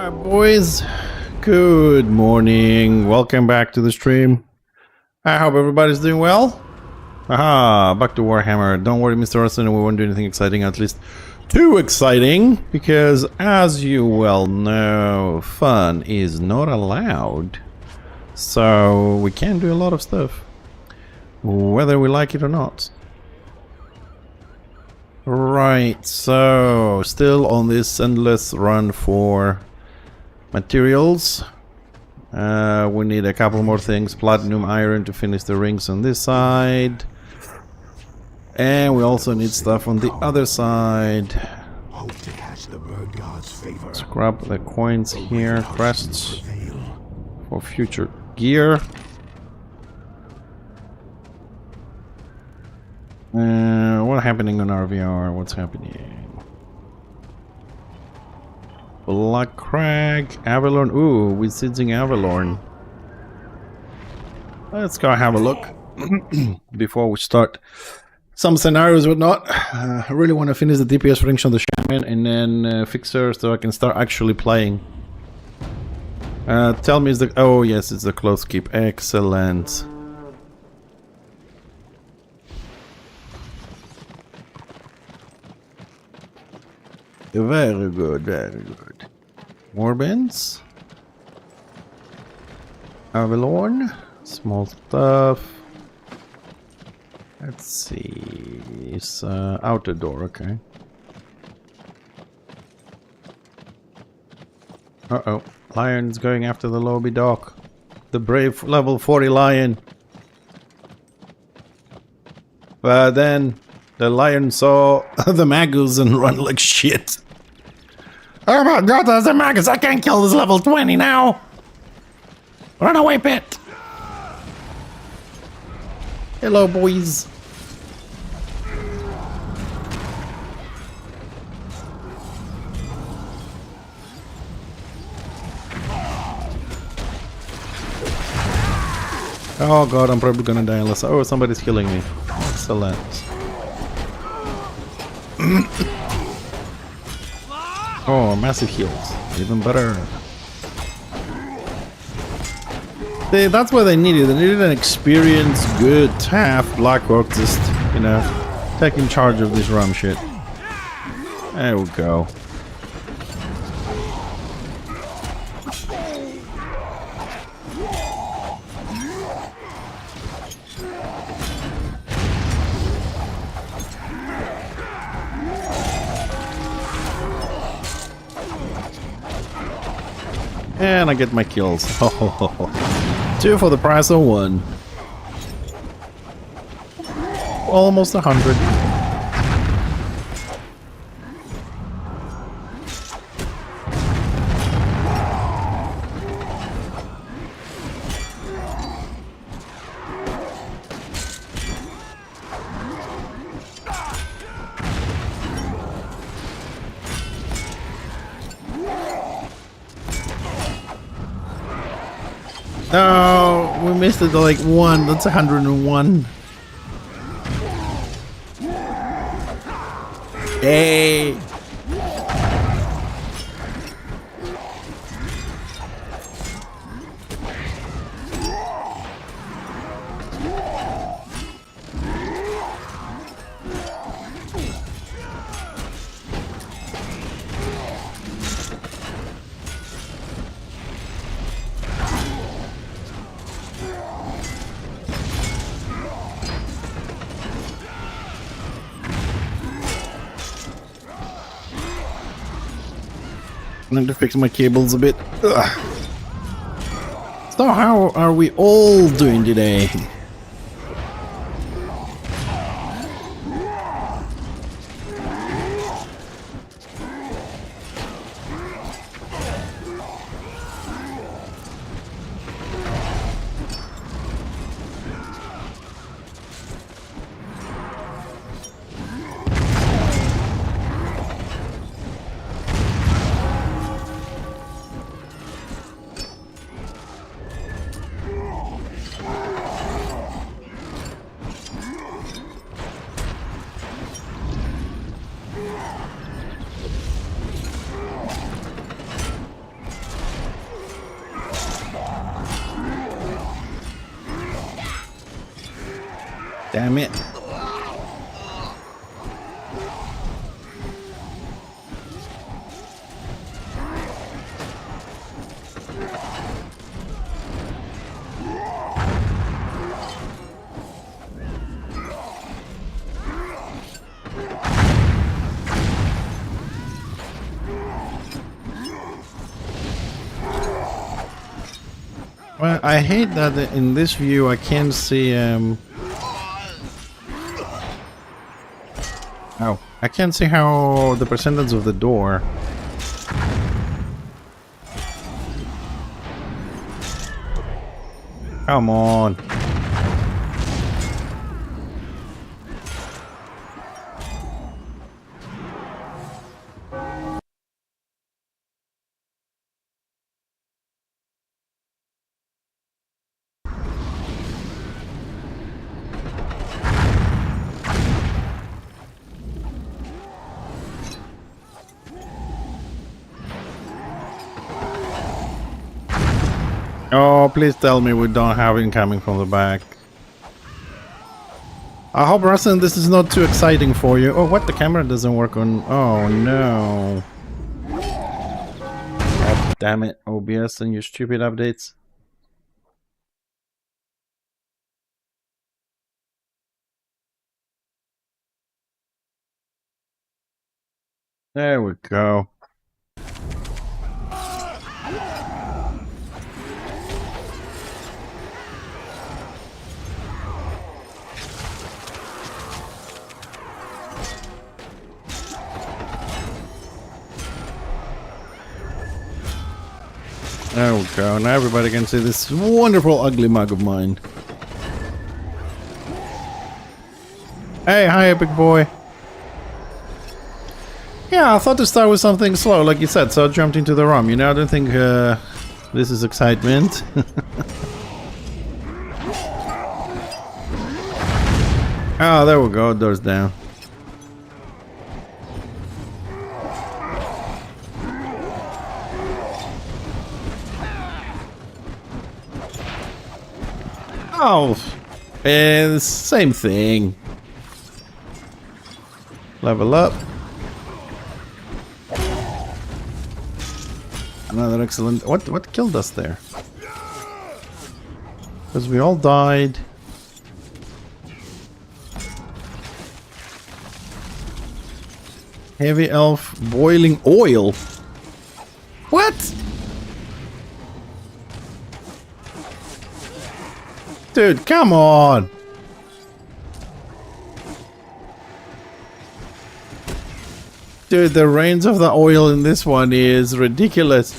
Alright, boys. Good morning. Welcome back to the stream. I hope everybody's doing well. Aha, back to Warhammer. Don't worry, Mr. Orson, we won't do anything exciting, at least too exciting, because as you well know, fun is not allowed. So we can do a lot of stuff, whether we like it or not. Right, so still on this endless run for materials. We need a couple more things. Platinum, iron to finish the rings on this side. And we also need stuff on the other side. Hope to catch the bird god's favor. Scrap the coins here, crests for future gear. What's happening on RVR? What's happening? Black Crag, Avalon. Ooh, we're sieging Avalon. Let's go have a look before we start some scenarios. Whatnot. I really want to finish the DPS range on the Shaman and then fix her so I can start actually playing. Tell me, is the... Oh yes, it's the close keep. Excellent. Very good, very good. More bins. Avalon. Small stuff. Let's see. It's outer door, okay. Uh-oh. Lion's going after the lobby dog. The brave level 40 lion. But then the lion saw the magus and run like shit. Oh my god, there's a magus! I can't kill this level 20 now! Run away, pet! Hello, boys. Oh god, I'm probably gonna die unless... Oh, somebody's killing me. Excellent. Oh, massive heals. Even better. That's what they needed. They needed an experienced, good, tough Black Orc just, you know, taking charge of this rum shit. There we go. And I get my kills. Two for the price of one. Almost 100. Oh, we missed it like one. That's 101. Hey. I need to fix my cables a bit. Ugh. So how are we all doing today? Damn it. Well, I hate that in this view I can't see Oh, I can't see how the percentage of the door. Come on. Oh, please tell me we don't have incoming from the back. I hope, Rustin, this is not too exciting for you. Oh, what? The camera doesn't work on... Oh, no. Oh, damn it, OBS and your stupid updates. There we go. There we go. Now everybody can see this wonderful ugly mug of mine. Hey, hi, Epic Boy. Yeah, I thought to start with something slow, like you said, so I jumped into the ROM. You know, I don't think this is excitement. Oh, there we go. Doors down. Oh, same thing. Level up. Another excellent. What killed us there? Because we all died. Heavy elf boiling oil. What? Dude, come on. Dude, the range of the oil in this one is ridiculous.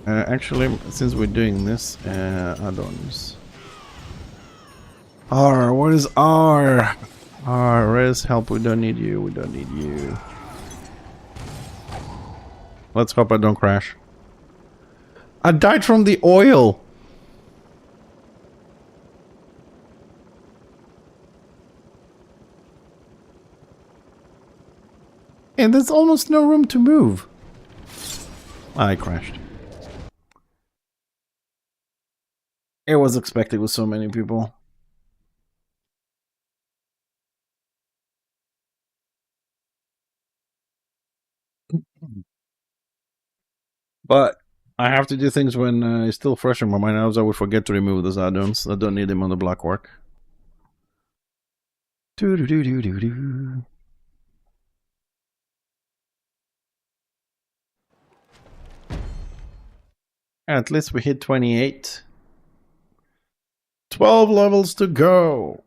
Actually, since we're doing this, add-ons. R, what is R? R, res, help, we don't need you, we don't need you. Let's hope I don't crash. I died from the oil! And there's almost no room to move. I crashed. It was expected with so many people. But I have to do things when it's still fresh in my mind. Otherwise I would forget to remove those add-ons. I don't need them on the block work. Do-do-do-do-do-do. At least we hit 28. 12 levels to go.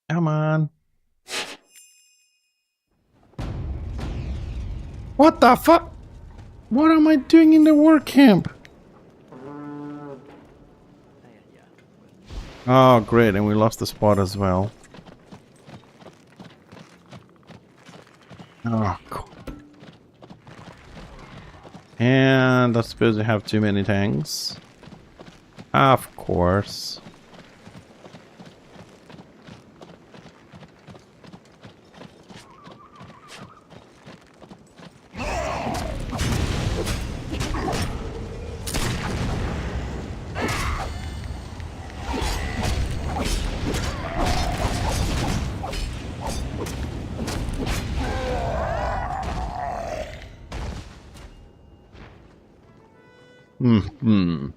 Come on. What the fuck? What am I doing in the work camp? Oh, great. And we lost the spot as well. Oh, cool. And I suppose we have too many tanks. Of course. Hmm.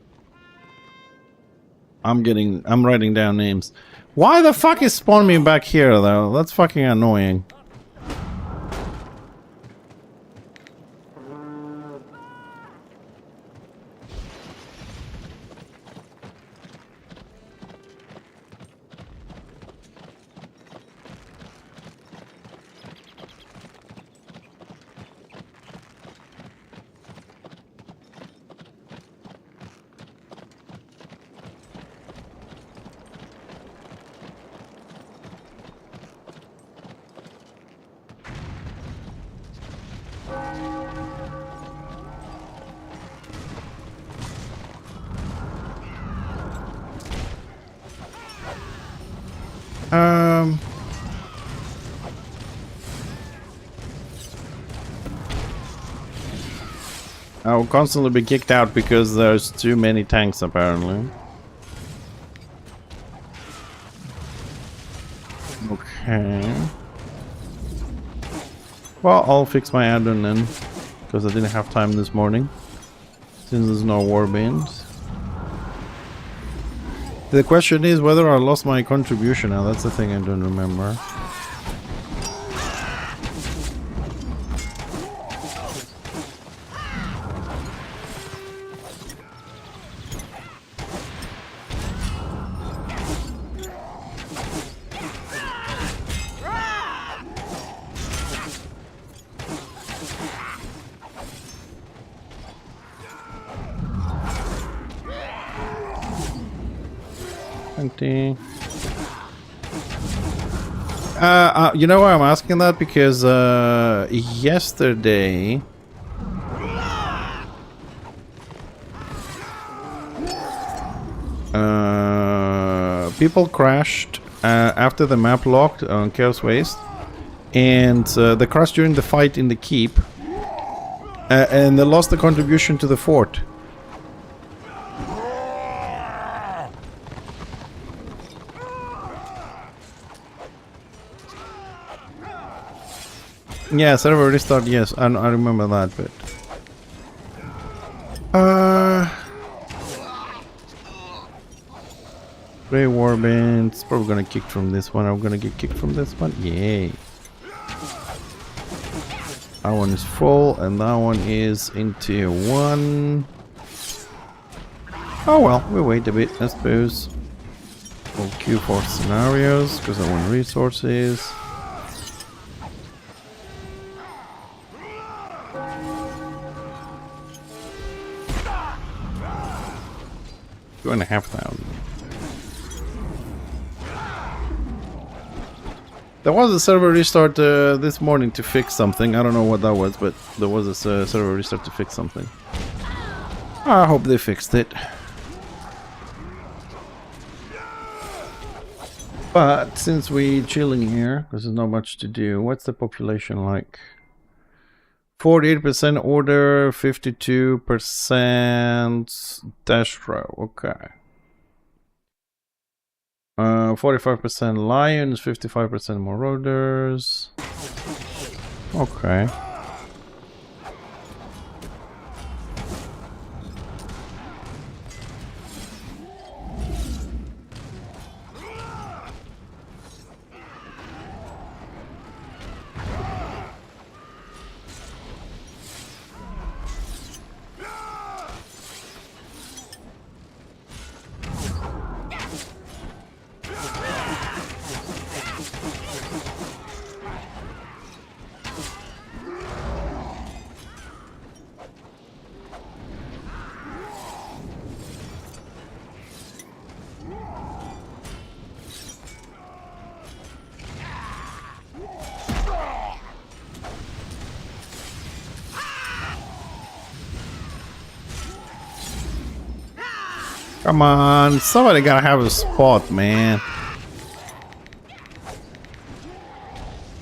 I'm writing down names. Why the fuck is spawn me back here though? That's fucking annoying. I will constantly be kicked out because there's too many tanks apparently. Okay. Well, I'll fix my add-on then, because I didn't have time this morning, since there's no warbands. The question is whether I lost my contribution now. That's the thing I don't remember. You know why I'm asking that? Because yesterday people crashed after the map locked on Chaos Waste, and they crashed during the fight in the keep, and they lost the contribution to the fort. Yeah, server restart, yes, I remember that, but... Grey Warbands, probably gonna kick from this one. I'm gonna get kicked from this one, yay. That one is full, and that one is in tier 1. Oh well, we wait a bit, I suppose. We'll queue for scenarios, because I want resources. 2,500. There was a server restart this morning to fix something. I don't know what that was, but there was a server restart to fix something. I hope they fixed it. But since we chilling here, because there's not much to do, what's the population like? 48% order, 52% destro. Okay. 45% lions, 55% marauders. Okay. Come on, somebody gotta have a spot, man.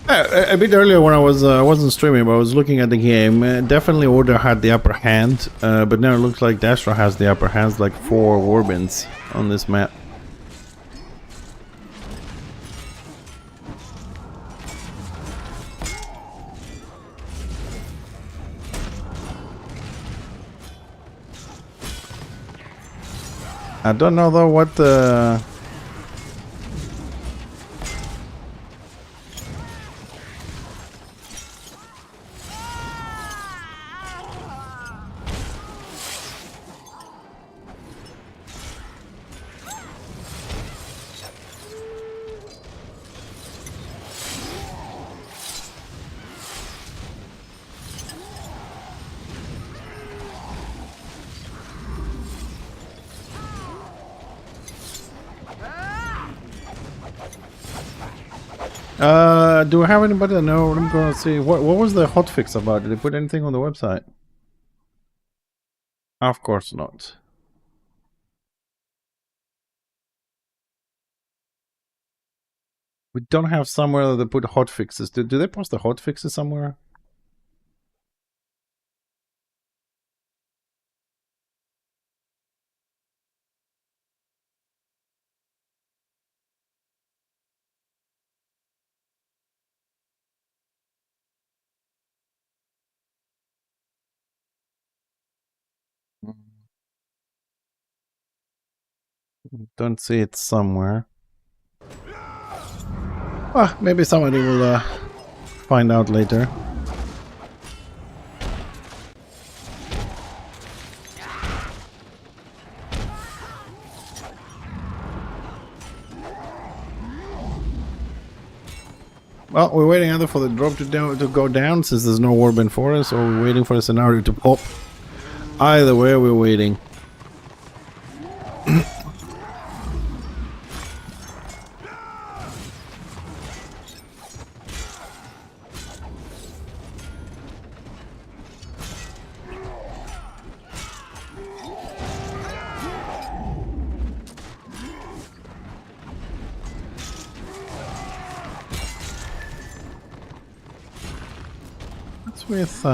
A bit earlier when I wasn't streaming, but I was looking at the game. Definitely Order had the upper hand, but now it looks like Dashra has the upper hand, like 4 warbins on this map. I don't know though what the... do I have anybody that know? I'm gonna see. What was the hotfix about? Did they put anything on the website? Of course not. We don't have somewhere that they put hotfixes. Do they post the hotfixes somewhere? Don't see it somewhere. Well, maybe somebody will find out later. Well, we're waiting either for the drop to go down since there's no warband forest, or we're waiting for the scenario to pop. Either way, we're waiting. What's with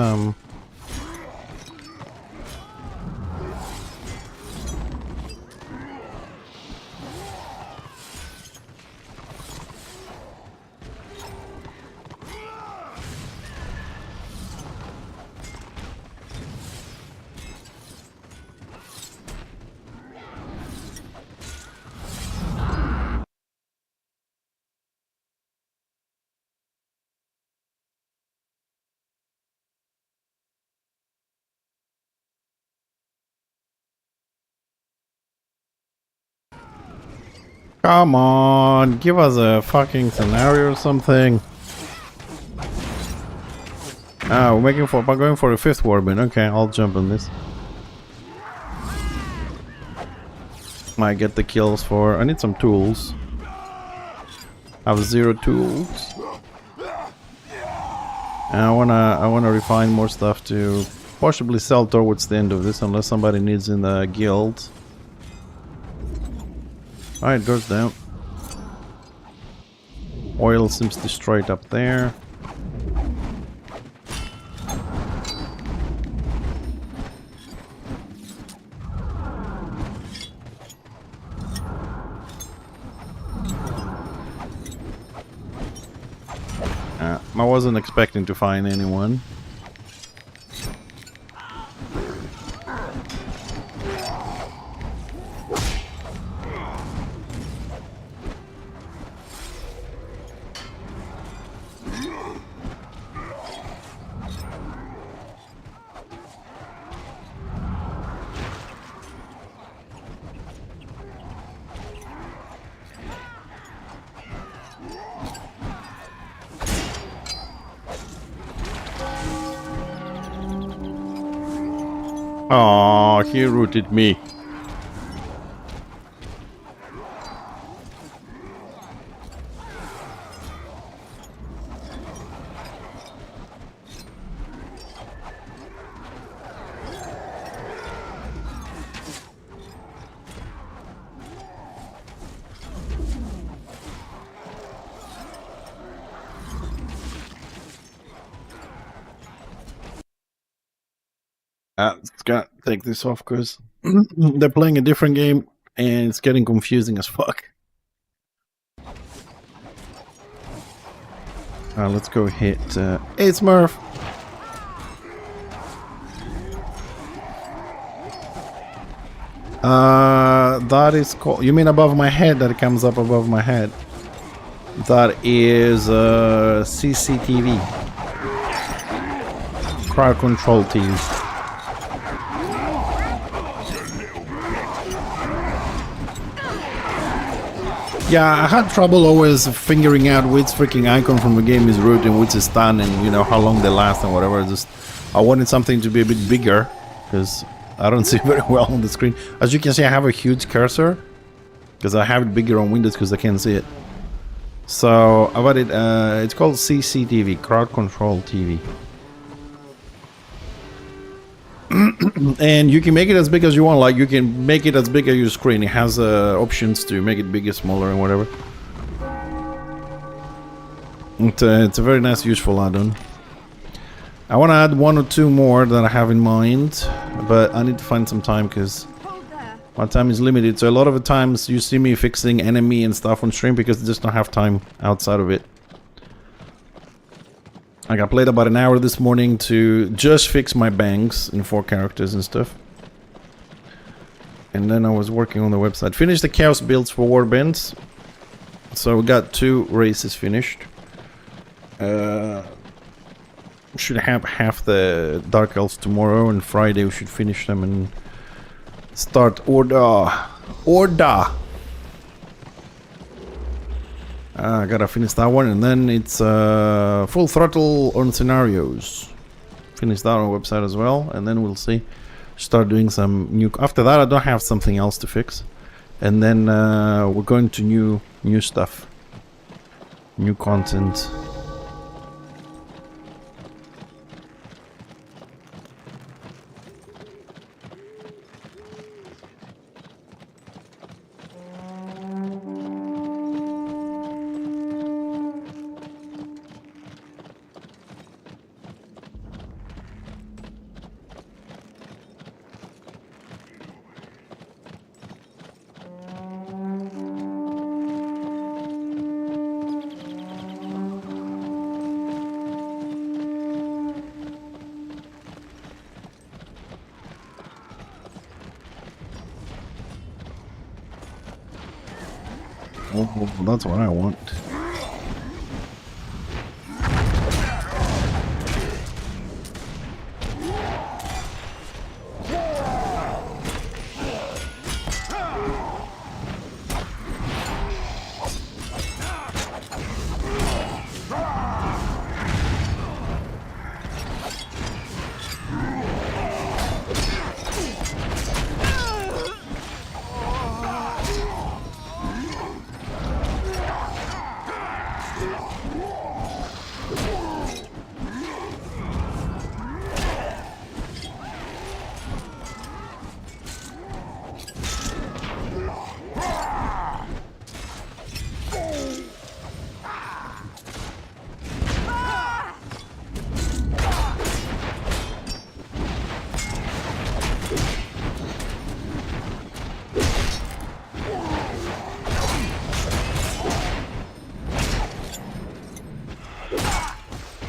Come on, give us a fucking scenario or something. Ah, we're going for a 5th warband. Okay, I'll jump on this. Might get the kills for... I need some tools. I have 0 tools. And I wanna refine more stuff to possibly sell towards the end of this, unless somebody needs in the guild. Alright, goes down. Oil seems destroyed up there. I wasn't expecting to find anyone. Oh, he rooted me. It's gonna take this off because they're playing a different game and it's getting confusing as fuck. Let's go hit. Hey, Smurf! That is called... You mean above my head, that it comes up above my head? That is CCTV. Crowd control TV. Yeah, I had trouble always figuring out which freaking icon from the game is root and which is stun, and you know how long they last and whatever. Just I wanted something to be a bit bigger because I don't see very well on the screen. As you can see, I have a huge cursor because I have it bigger on Windows because I can't see it. So about it, it's called CCTV, Crowd Control TV. And you can make it as big as you want. Like you can make it as big as your screen. It has options to make it bigger, smaller, and whatever. It's a very nice, useful add-on. I want to add 1 or 2 more that I have in mind, but I need to find some time because my time is limited. So a lot of the times you see me fixing enemy and stuff on stream because I just don't have time outside of it. Like I played about an hour this morning to just fix my banks in 4 characters and stuff. And then I was working on the website. Finished the chaos builds for Warbands. So we got 2 races finished. Should have half the Dark Elves tomorrow, and Friday we should finish them and start Order. I gotta finish that one, and then it's full throttle on scenarios. Finish that on the website as well, and then we'll see. Start doing some new. After that, I don't have something else to fix, and then we're going to new stuff, new content. Oh, that's what I want.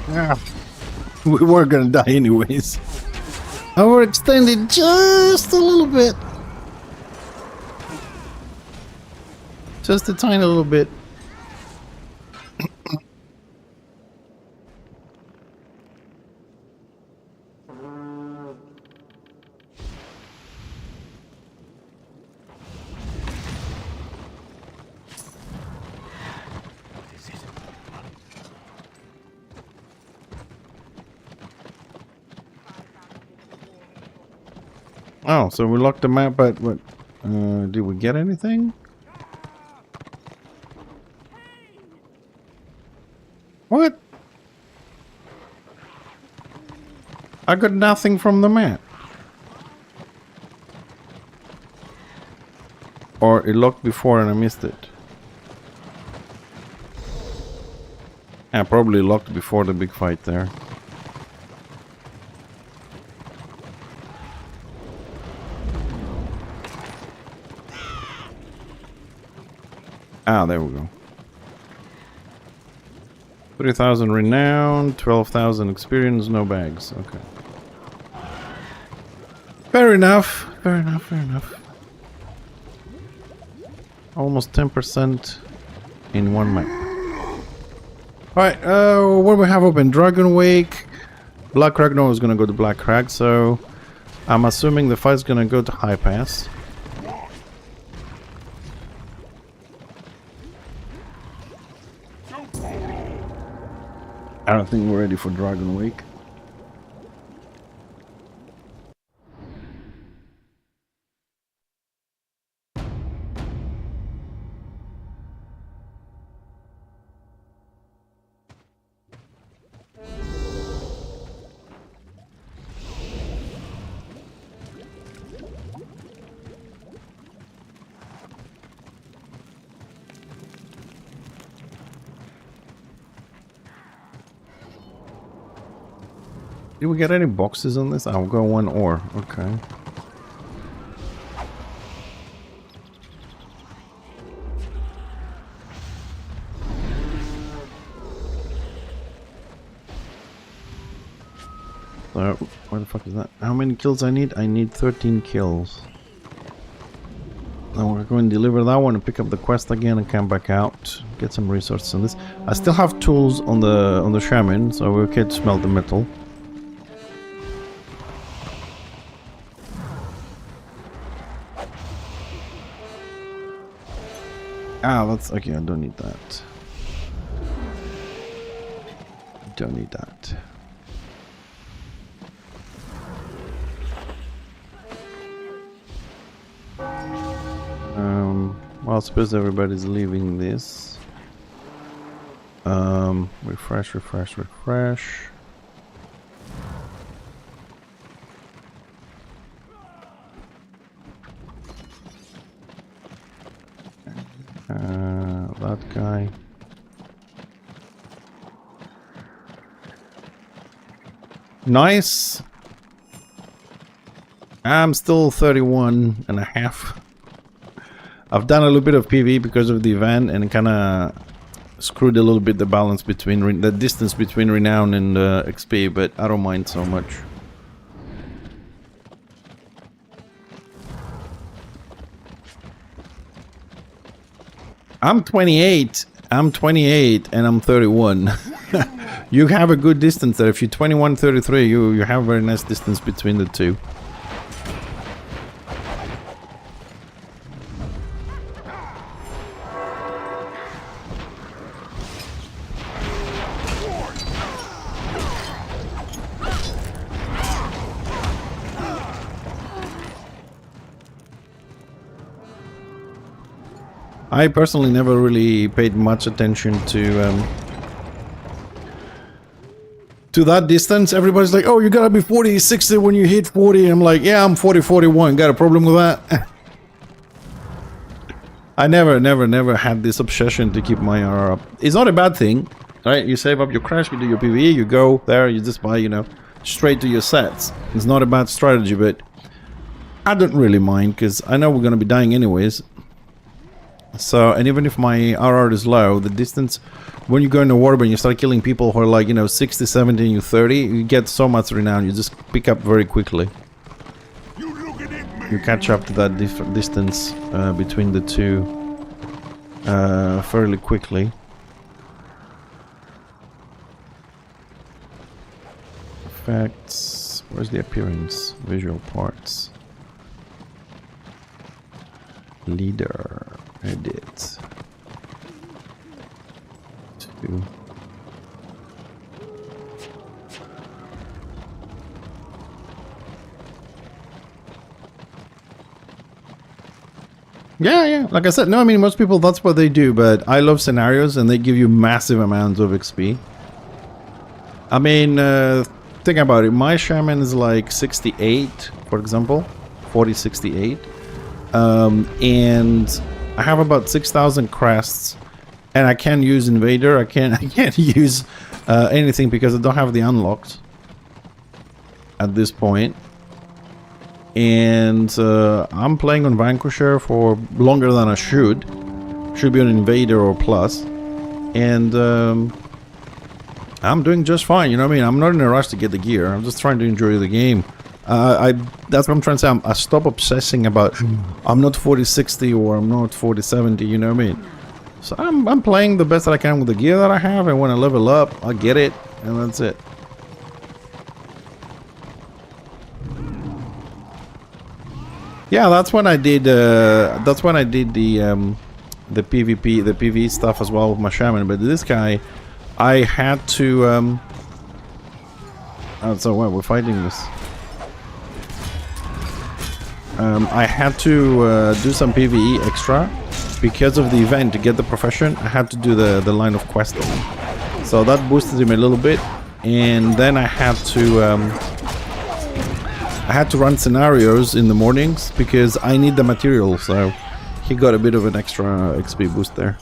Yeah, we were gonna die anyways. Overextended just a little bit. Just a tiny little bit. Oh, so we locked the map, but what? Did we get anything? What? I got nothing from the map. Or it locked before and I missed it. Yeah, probably locked before the big fight there. Ah, there we go. 3,000 renown, 12,000 experience, no bags. Okay. Fair enough. Fair enough, fair enough. Almost 10% in one map. Alright, what do we have open? Dragon Wake. Black Crag, no, is gonna go to Black Crag, so I'm assuming the fight's gonna go to High Pass. I don't think we're ready for Dragon Wake. Did we get any boxes on this? I'll go 1 ore. Okay. So, where the fuck is that? How many kills I need? I need 13 kills. Now we're going to deliver that one and pick up the quest again and come back out. Get some resources on this. I still have tools on the shaman, so we're okay to smelt the metal. Ah, that's okay. I don't need that. Don't need that. Well, I suppose everybody's leaving this. Refresh, refresh, refresh. That guy. Nice. I'm still 31 and a half. I've done a little bit of PvE because of the event and kind of screwed a little bit the balance between the distance between renown and XP, but I don't mind so much. I'm 28 and I'm 31. You have a good distance there. If you're 21, 33, you have a very nice distance between the two. I personally never really paid much attention to that distance. Everybody's like, oh, you gotta be 40, 60 when you hit 40. I'm like, yeah, I'm 40, 41. Got a problem with that? I never had this obsession to keep my RR up. It's not a bad thing, right? You save up your crash, you do your PvE, you go there, you just buy, you know, straight to your sets. It's not a bad strategy, but I don't really mind because I know we're gonna be dying anyways. So, and even if my RR is low, the distance, when you go into Warhammer and you start killing people who are like, you know, 60, 70, and you 30, you get so much renown, you just pick up very quickly. You catch up to that distance between the two fairly quickly. Effects, where's the appearance? Visual parts. Leader. Edit. 2. Yeah. Like I said, no, I mean, most people, that's what they do, but I love scenarios and they give you massive amounts of XP. I mean, think about it. My shaman is like 68, for example. 40, 68. And I have about 6,000 crests, and I can't use Invader. I can't use anything because I don't have the unlocked at this point. And I'm playing on Vanquisher for longer than I should. Should be on Invader or Plus, and I'm doing just fine. You know what I mean? I'm not in a rush to get the gear. I'm just trying to enjoy the game That's what I'm trying to say. I stop obsessing about I'm not 4060 or I'm not 4070, you know what I mean? So I'm playing the best that I can with the gear that I have, and when I level up, I get it, and that's it. Yeah, that's when I did the PvP, the PvE stuff as well with my shaman. But this guy, I had to oh, so what, we're fighting this. I had to do some PvE extra because of the event. To get the profession, I had to do the line of questing. So that boosted him a little bit, and then I had to run scenarios in the mornings because I need the material. So he got a bit of an extra XP boost there.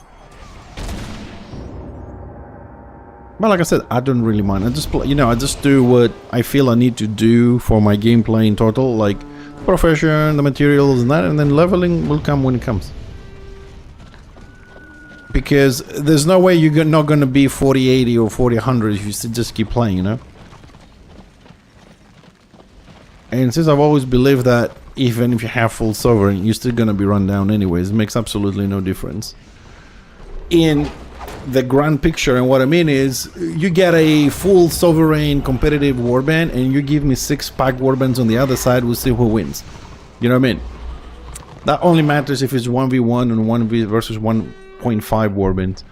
But like I said, I don't really mind. I just play, you know, I just do what I feel I need to do for my gameplay in total, like profession, the materials and that, and then leveling will come when it comes. Because there's no way you're not going to be 4080 or 4000 if you just keep playing, you know? And since I've always believed that even if you have full sovereign, you're still going to be run down anyways, it makes absolutely no difference. In the grand picture, and what I mean is, you get a full sovereign competitive warband and you give me 6 pack warbands on the other side, we'll see who wins. You know what I mean? That only matters if it's 1v1 and 1v versus 1.5 warbands.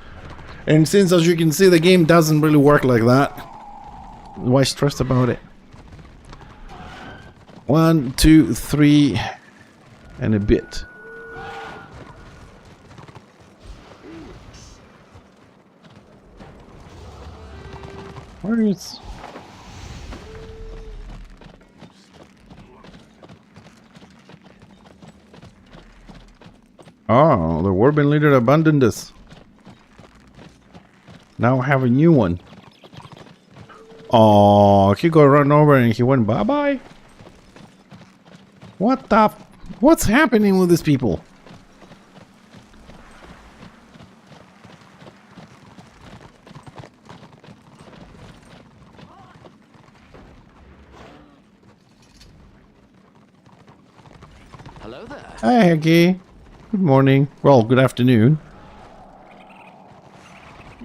And since, as you can see, the game doesn't really work like that, why stress about it? 1, 2, 3 and a bit. Where is... Oh, the warband leader abandoned us. Now I have a new one. Oh, he got run over and he went bye-bye. What the... What's happening with these people? Hello there. Hi, Heki. Good morning. Well, good afternoon.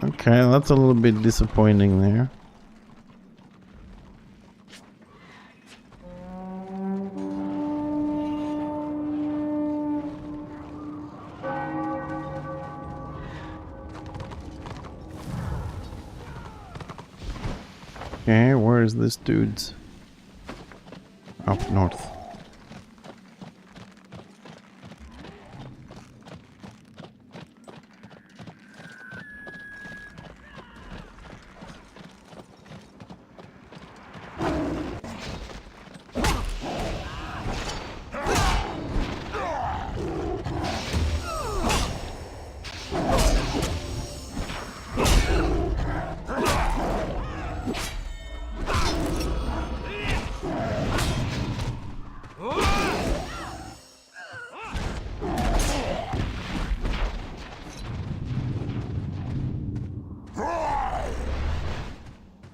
Okay, that's a little bit disappointing there. Okay, where is this dude's? Up north.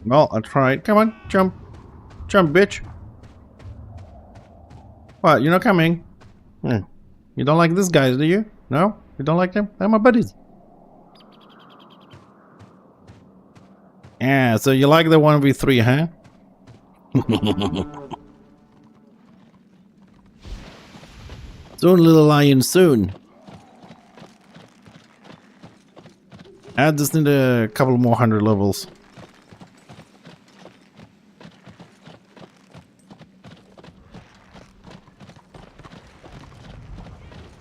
Well, I tried. Come on, jump. Jump, bitch. What, you're not coming? You don't like these guys, do you? No? You don't like them? They're my buddies. Yeah, so you like the 1v3, huh? Soon, little lion, soon. I just need a couple more 100 levels.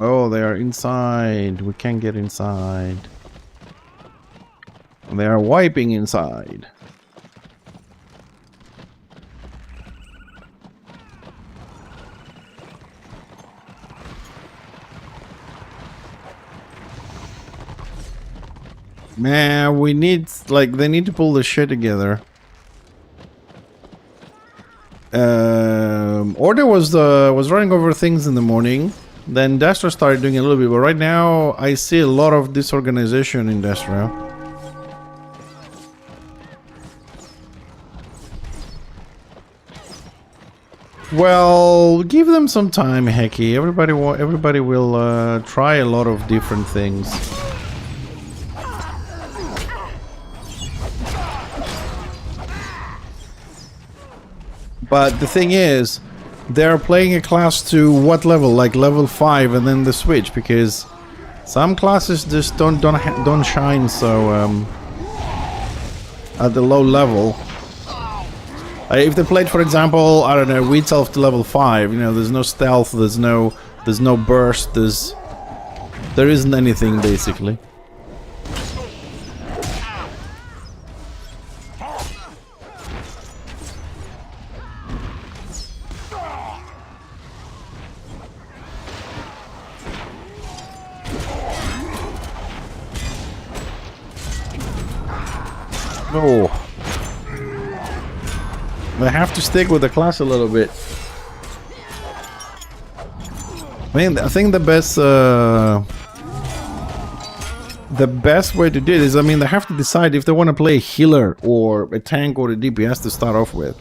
Oh, they are inside. We can't get inside. They are wiping inside. Man, we need, like, they need to pull this shit together. Order was running over things in the morning. Then Destra started doing a little bit, but right now I see a lot of disorganization in Destra. Well, give them some time, Hecky. Everybody will try a lot of different things. But the thing is, they're playing a class to what level? Like level 5, and then the switch, because some classes just don't shine so at the low level. If they played, for example, I don't know, Weed Elf to level 5, you know, there's no stealth, there's no burst, there isn't anything basically. Oh. They have to stick with the class a little bit. I mean, I think the best way to do it is, I mean, they have to decide if they want to play a healer or a tank or a DPS to start off with.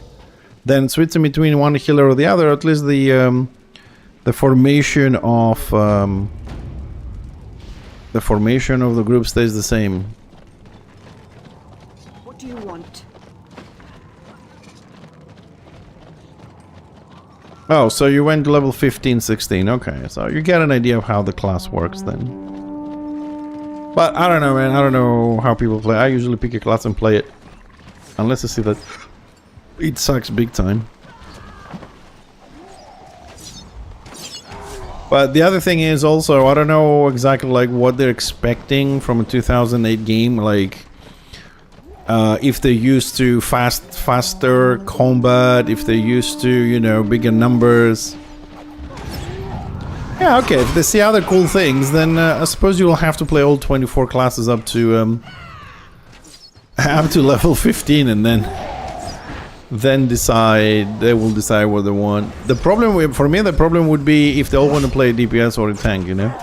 Then switch in between one healer or the other. At least the formation of the group stays the same. What do you want? Oh, so you went to level 15, 16. Okay, so you get an idea of how the class works then. But I don't know, man. I don't know how people play. I usually pick a class and play it. Unless I see that it sucks big time. But the other thing is also, I don't know exactly like what they're expecting from a 2008 game. Like, if they're used to faster combat, if they're used to, you know, bigger numbers. Yeah, okay, if they see other cool things, then I suppose you will have to play all 24 classes up to level 15, and then they will decide what they want. The problem for me, the problem would be if they all want to play a DPS or a tank, you know?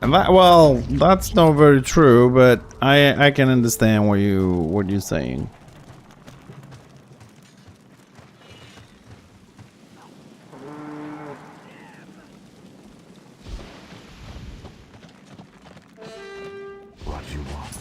And that's not very true, but I can understand what you're saying. What do you want?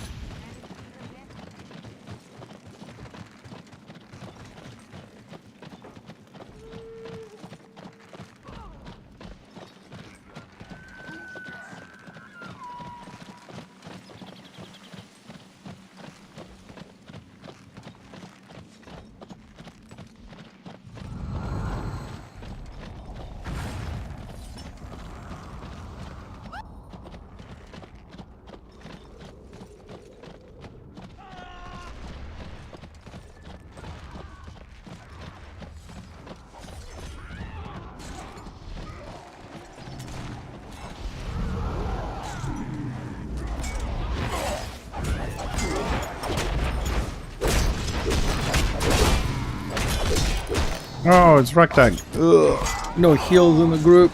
Oh, it's Ragtag. Ugh, no heals in the group.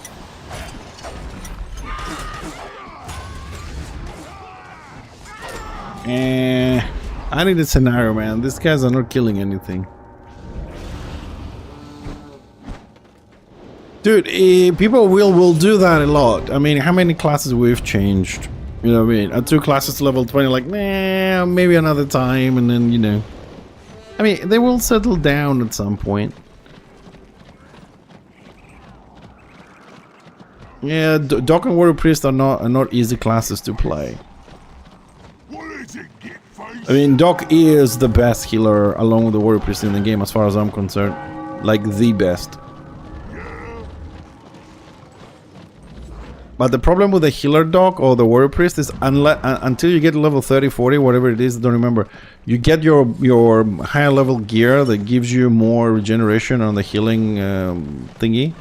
I need a scenario, man. These guys are not killing anything. Dude, people will do that a lot. I mean, how many classes we've changed? You know what I mean? At 2 classes to level 20, like, nah, maybe another time, and then, you know. I mean, they will settle down at some point. Yeah, Doc and Warrior Priest are not easy classes to play. I mean, Doc is the best healer along with the Warrior Priest in the game as far as I'm concerned. Like, the best. But the problem with the healer dog or the warrior priest is until you get level 30, 40, whatever it is, I don't remember, you get your higher level gear that gives you more regeneration on the healing thingy.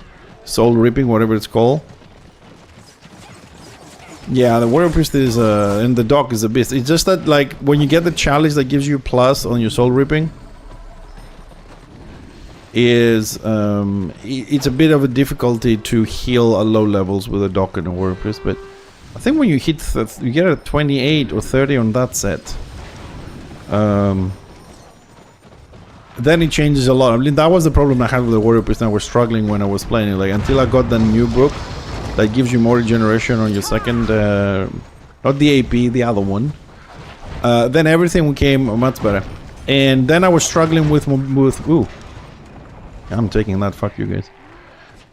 Soul Reaping, whatever it's called. Yeah, the warrior priest is, and the dog is a beast. It's just that, like, when you get the chalice that gives you plus on your Soul Reaping, is it's a bit of a difficulty to heal at low levels with a dog and a warrior priest, but I think when you hit you get a 28 or 30 on that set, then it changes a lot. I mean, that was the problem I had with the warrior priest, and I was struggling when I was playing it, like, until I got the new book that gives you more regeneration on your second, not the AP, the other one, then everything became much better. And then I was struggling with ooh, I'm taking that, fuck you guys.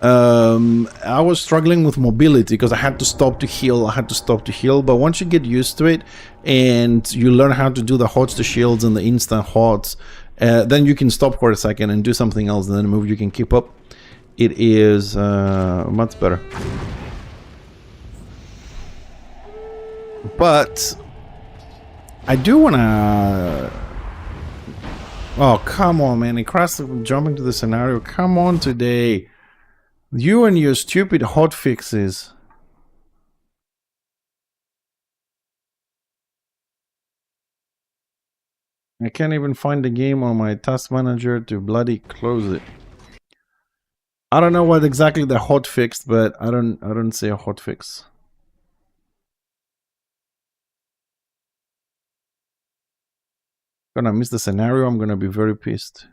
I was struggling with mobility because I had to stop to heal, but once you get used to it and you learn how to do the hots to shields and the instant hots, then you can stop for a second and do something else, and then move, you can keep up. It is much better. But I do want to... Oh, come on, man. It crashed jumping to the scenario. Come on today. You and your stupid hot fixes. I can't even find the game on my task manager to bloody close it. I don't know what exactly the hot fixed, but I don't see a hot fix. Gonna miss the scenario. I'm gonna be very pissed.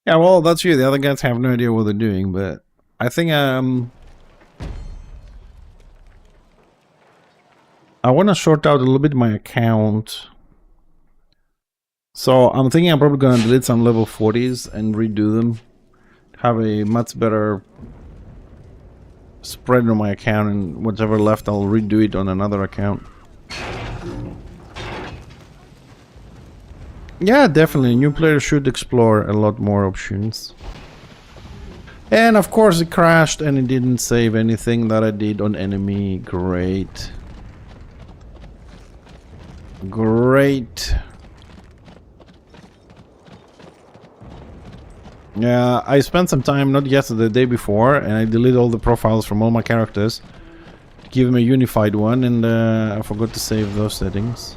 Yeah, well, that's you. The other guys have no idea what they're doing, but I think I want to sort out a little bit my account. So I'm thinking I'm probably gonna delete some level 40s and redo them. Have a much better spread on my account, and whatever left I'll redo it on another account. Yeah, definitely. New players should explore a lot more options. And of course it crashed and it didn't save anything that I did on enemy. Great. Great. Yeah, I spent some time, not yesterday, the day before, and I deleted all the profiles from all my characters to give them a unified one, and I forgot to save those settings.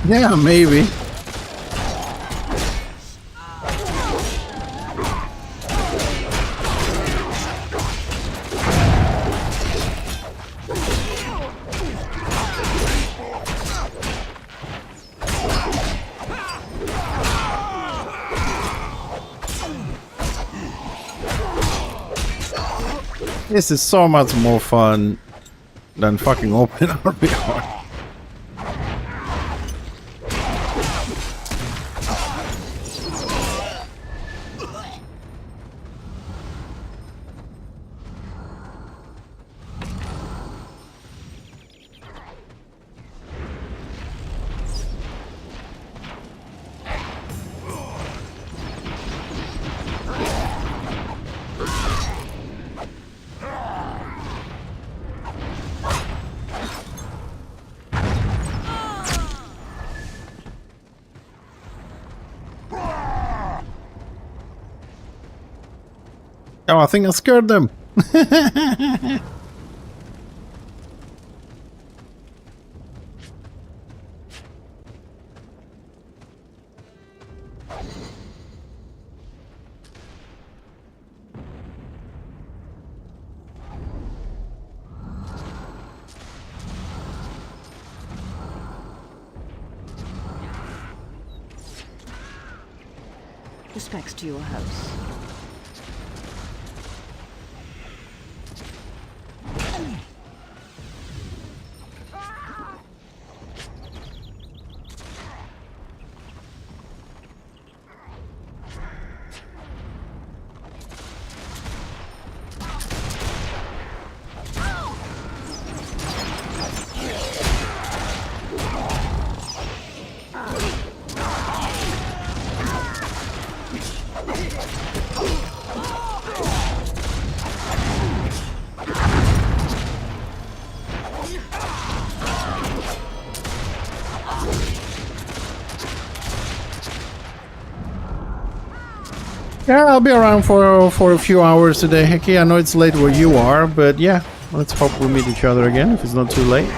Yeah, maybe. This is so much more fun than fucking open RBR. Oh, I think I scared them. Respects to your house. Yeah, I'll be around for a few hours today. Hecky, I know it's late where you are, but yeah, let's hope we meet each other again if it's not too late.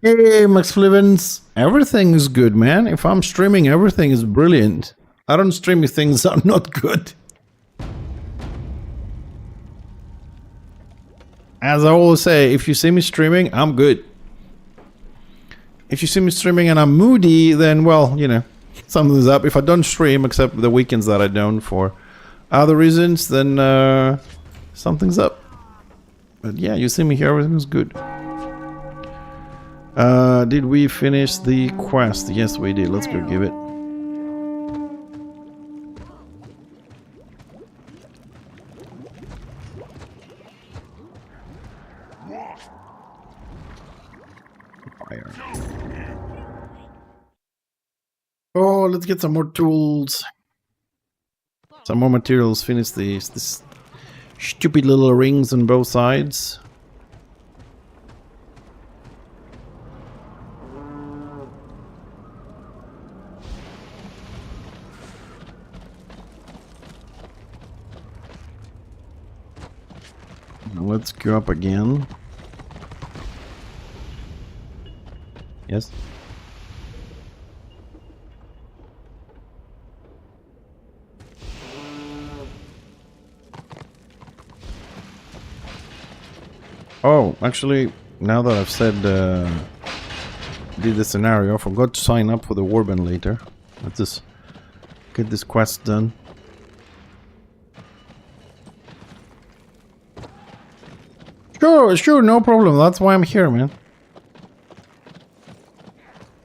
Hey, Max Flivens. Everything is good, man. If I'm streaming, everything is brilliant. I don't stream if things are not good. As I always say, if you see me streaming, I'm good. If you see me streaming and I'm moody, then, well, you know, something's up. If I don't stream, except the weekends that I don't for other reasons, then something's up. But yeah, you see me here, everything's good. Did we finish the quest? Yes, we did. Let's go give it. Fire. Oh, let's get some more tools. Some more materials. Finish this stupid little rings on both sides. Let's go up again. Yes. Oh, actually, now that I've said did the scenario, I forgot to sign up for the warband later. Let's just get this quest done. Sure, no problem. That's why I'm here, man.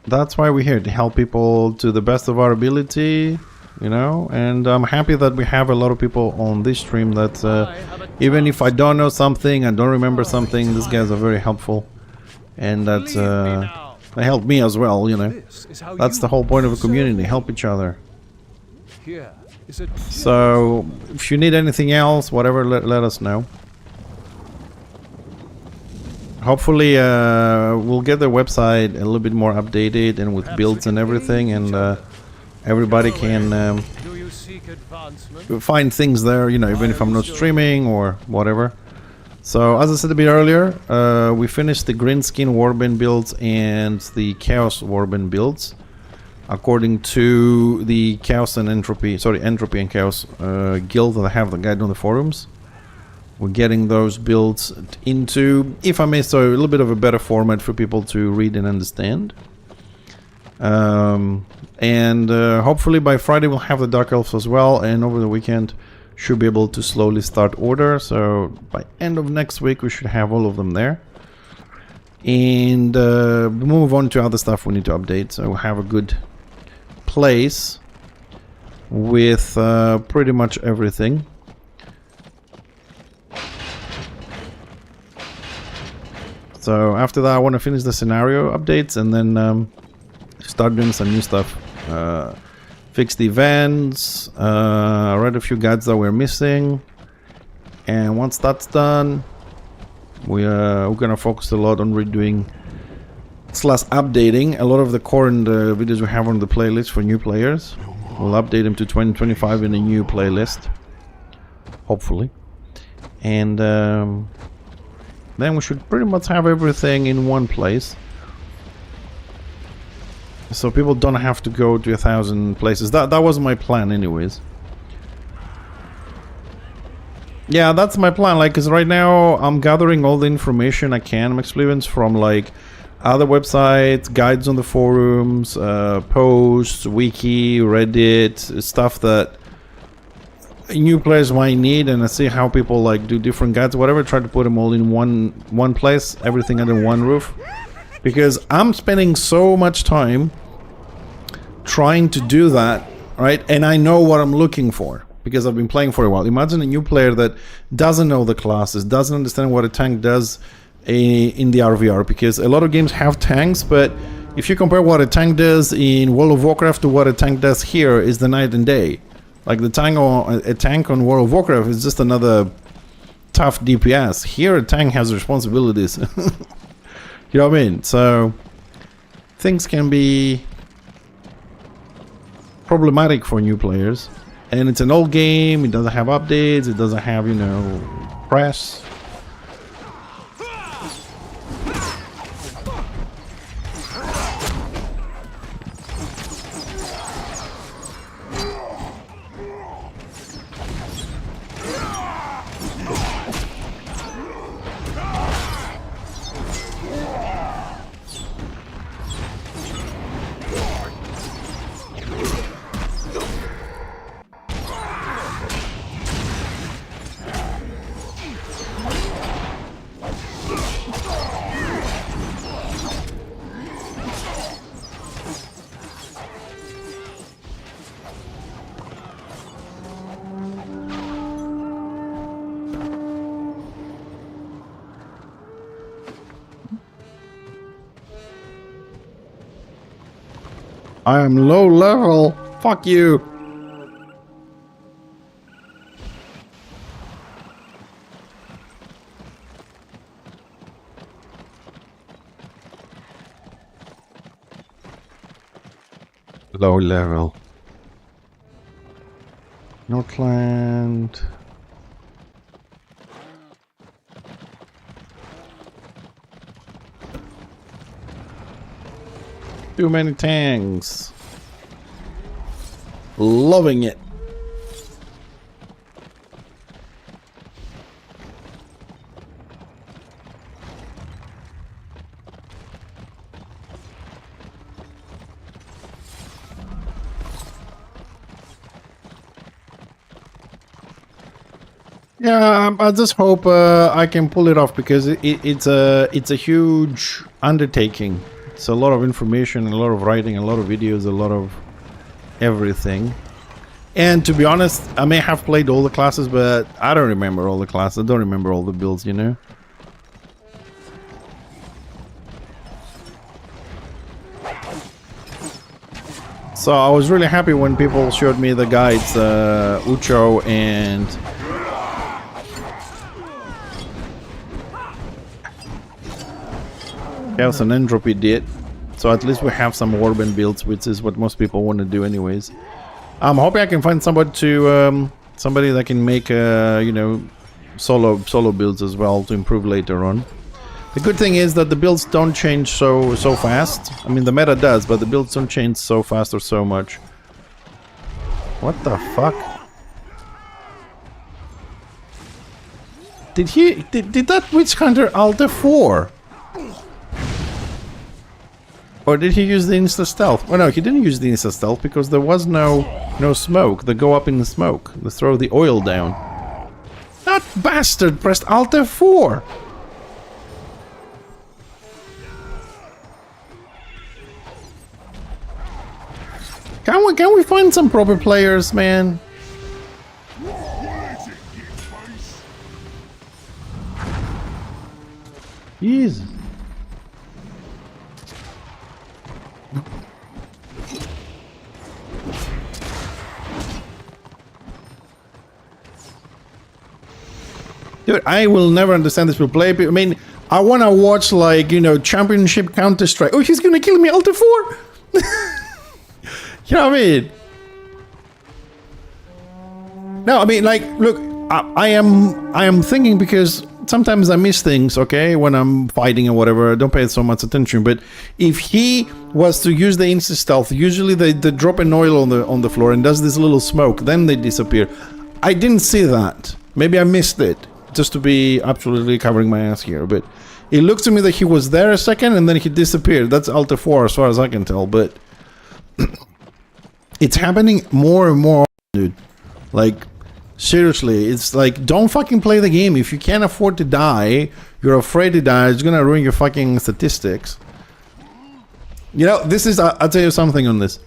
That's why we're here, to help people to the best of our ability, you know, and I'm happy that we have a lot of people on this stream that even if I don't know something, I don't remember something, these guys are very helpful, and that they help me as well, you know. That's the whole point of a community, help each other. So, if you need anything else, whatever, let us know. Hopefully we'll get the website a little bit more updated and with builds and everything, and everybody can find things there, you know, even if I'm not streaming or whatever. So as I said a bit earlier, we finished the green skin warband builds and the chaos warband builds according to the chaos and entropy, entropy and chaos guild that I have the guide on the forums. We're getting those builds into, if I may say, a little bit of a better format for people to read and understand. Hopefully by Friday we'll have the Dark Elves as well, and over the weekend should be able to slowly start order. So by end of next week we should have all of them there. And move on to other stuff we need to update. So we'll have a good place with pretty much everything. So after that I want to finish the scenario updates and then start doing some new stuff. Fix the events, read a few guides that we're missing, and once that's done we're gonna focus a lot on redoing / updating a lot of the current videos we have on the playlist for new players. We'll update them to 2025 in a new playlist, hopefully, and then we should pretty much have everything in one place, so people don't have to go to 1,000 places. That was my plan anyways. Yeah, that's my plan, like, because right now I'm gathering all the information I can, Max Plevens, from like other websites, guides on the forums, posts, wiki, Reddit, stuff that new players might need, and I see how people like do different guides, whatever. Try to put them all in one place, everything under one roof, because I'm spending so much time trying to do that, right? And I know what I'm looking for because I've been playing for a while. Imagine a new player that doesn't know the classes, doesn't understand what a tank does in the RVR, because a lot of games have tanks, but if you compare what a tank does in World of Warcraft to what a tank does here, is the night and day. Like a tank on World of Warcraft is just another tough DPS. Here a tank has responsibilities. You know what I mean? So things can be problematic for new players. And it's an old game, it doesn't have updates, it doesn't have, you know, press. I am low level. Fuck you. Low level. Northland. Too many tanks. Loving it. Yeah, I just hope I can pull it off, because it's a huge undertaking. It's a lot of information, a lot of writing, a lot of videos, a lot of everything. And to be honest, I may have played all the classes, but I don't remember all the classes. I don't remember all the builds, you know? So I was really happy when people showed me the guides, Ucho and Chaos and Entropy did. So at least we have some warband builds, which is what most people want to do anyways. I'm hoping I can find somebody to somebody that can make you know, solo builds as well to improve later on. The good thing is that the builds don't change so fast. I mean, the meta does, but the builds don't change so fast or so much. What the fuck? Did that witch hunter alt F4? Or did he use the insta stealth? Oh no, he didn't use the insta stealth because there was no smoke. They go up in the smoke. They throw the oil down. That bastard pressed alt F4. Can we find some proper players, man? Jesus. Dude, I will never understand this. Will play. I mean, I want to watch, like, you know, Championship Counter-Strike. Oh, he's gonna kill me, Alt 4. You know what I mean? No, I mean, like, look, I am thinking because sometimes I miss things, okay, when I'm fighting or whatever. I don't pay so much attention. But if he was to use the insta stealth, usually they drop an oil on the floor and does this little smoke, then they disappear. I didn't see that. Maybe I missed it, just to be absolutely covering my ass here. But it looked to me that he was there a second and then he disappeared. That's Alt 4 as far as I can tell. But it's happening more and more, dude. Like, seriously, it's like, don't fucking play the game. If you can't afford to die, you're afraid to die, it's gonna ruin your fucking statistics. You know, this is, I'll tell you something on this.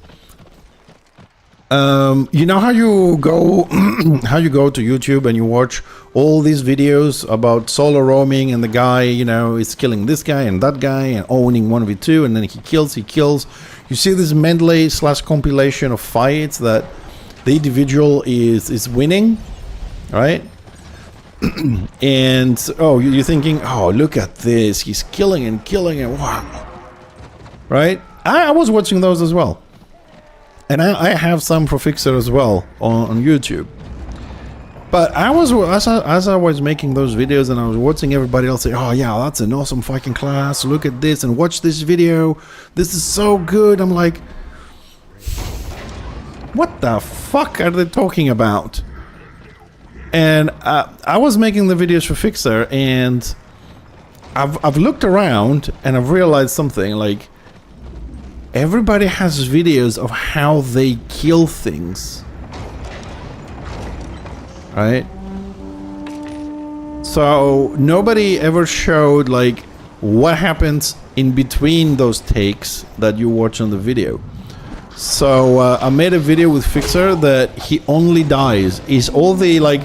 You know how you go to YouTube and you watch all these videos about solo roaming and the guy, you know, is killing this guy and that guy and owning 1v2 and then he kills. You see this medley / compilation of fights that the individual is winning, right? And oh, you're thinking, oh, look at this, he's killing and wow, right? I was watching those as well, and I have some for Fixer as well on YouTube. But I was as I was making those videos and I was watching everybody else say, oh yeah, that's an awesome fucking class, look at this and watch this video, this is so good. I'm like, what the fuck are they talking about? And I was making the videos for Fixer, and I've looked around and I've realized something. Like, everybody has videos of how they kill things, right? So nobody ever showed like what happens in between those takes that you watch on the video. So I made a video with Fixer that he only dies. Is all the, like,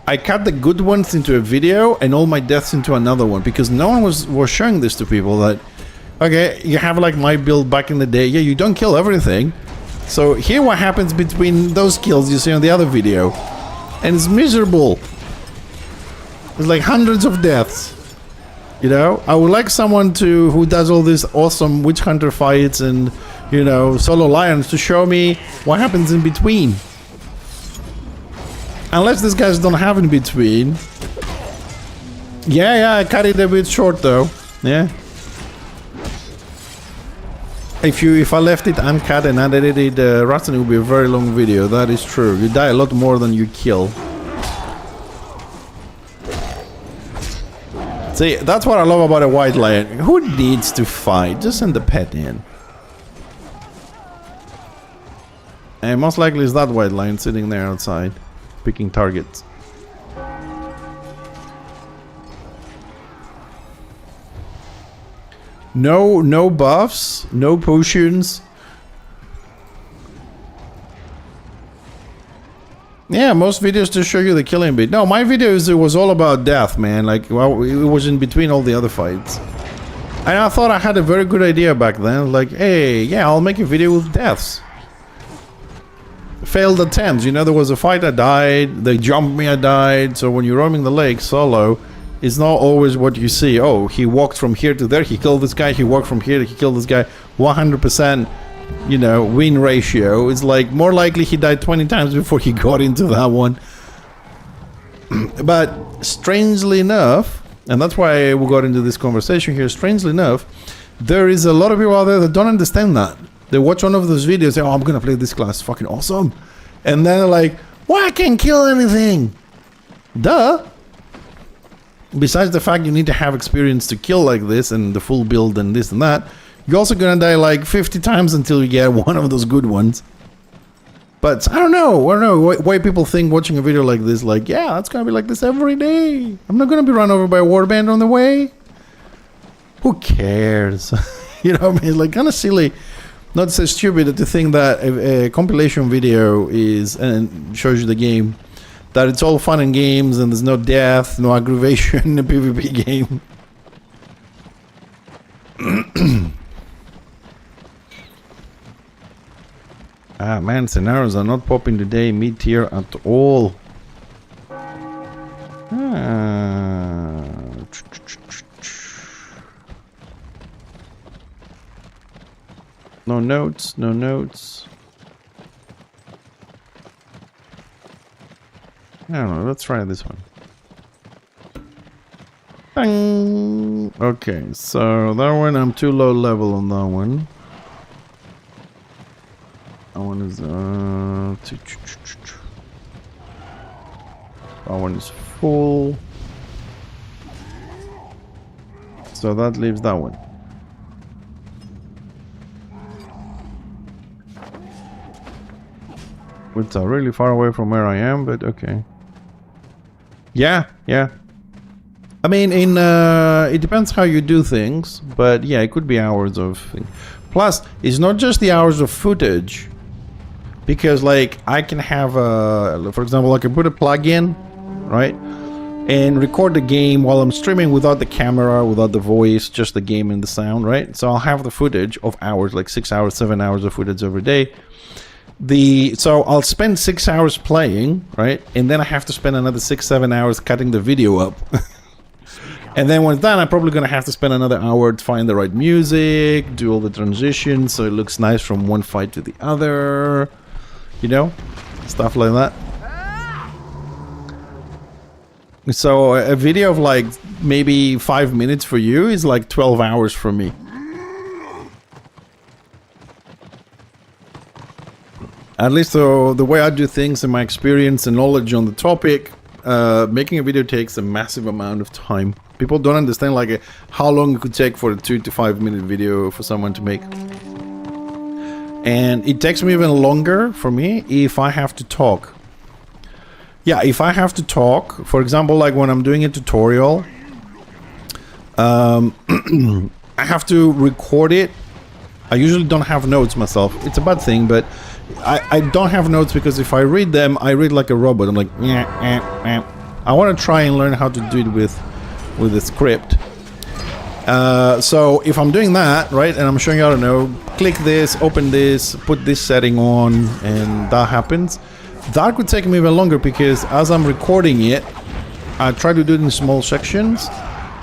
I cut the good ones into a video and all my deaths into another one, because no one was showing this to people that, okay, you have like my build back in the day. Yeah, you don't kill everything. So here what happens between those kills you see on the other video. And it's miserable. There's like hundreds of deaths. You know, I would like someone who does all these awesome witch hunter fights and, you know, solo lions to show me what happens in between. Unless these guys don't have in between. Yeah, I cut it a bit short though. Yeah. If I left it uncut and unedited, Rustin, it would be a very long video. That is true. You die a lot more than you kill. See, that's what I love about a white lion. Who needs to fight? Just send the pet in. And most likely is that white lion sitting there outside, picking targets. No buffs, no potions. Yeah, most videos just show you the killing bit. No, my videos, it was all about death, man. Like, well, it was in between all the other fights. And I thought I had a very good idea back then. Like, hey, yeah, I'll make a video with deaths. Failed attempts. You know, there was a fight, I died. They jumped me, I died. So when you're roaming the lake solo, it's not always what you see. Oh, he walked from here to there, he killed this guy. He walked from here, he killed this guy. 100%. You know, win ratio. It's like more likely he died 20 times before he got into that one. But strangely enough, and that's why we got into this conversation here, strangely enough, there is a lot of people out there that don't understand that. They watch one of those videos, say, oh, I'm gonna play this class, fucking awesome. And then they're like, well, I can't kill anything. Duh. Besides the fact you need to have experience to kill like this and the full build and this and that, you're also gonna die like 50 times until you get one of those good ones. But I don't know why people think watching a video like this, like, yeah, it's gonna be like this every day. I'm not gonna be run over by a warband on the way. Who cares? You know what I mean? Like, kind of silly. Not so stupid to think that a compilation video is and shows you the game, that it's all fun and games and there's no death, no aggravation in a PvP game. Ah man, scenarios are not popping today mid-tier at all. No notes, no notes. I don't know, let's try this one. Bang! Okay, so that one, I'm too low level on that one. That one is, that one is full. So that leaves that one. Which are really far away from where I am, but okay. Yeah. I mean, it depends how you do things, but yeah, it could be hours of things. Plus, it's not just the hours of footage, because like I can have for example, I can put a plug-in, right, and record the game while I'm streaming without the camera, without the voice, just the game and the sound, right? So I'll have the footage of hours, like 6 hours, 7 hours of footage every day. So I'll spend 6 hours playing, right? And then I have to spend another 6-7 hours cutting the video up. And then once done, I'm probably gonna have to spend another hour to find the right music, do all the transitions so it looks nice from one fight to the other, you know, stuff like that. So a video of like maybe 5 minutes for you is like 12 hours for me. At least the way I do things and my experience and knowledge on the topic, making a video takes a massive amount of time. People don't understand like how long it could take for a 2 to 5 minute video for someone to make. And it takes me even longer for me if I have to talk. Yeah, if I have to talk, for example, like when I'm doing a tutorial, I have to record it. I usually don't have notes myself. It's a bad thing, but I don't have notes because if I read them, I read like a robot. I'm like, I want to try and learn how to do it with the script. So if I'm doing that, right, and I'm showing you how to know, click this, open this, put this setting on, and that happens. That could take me even longer because as I'm recording it, I try to do it in small sections.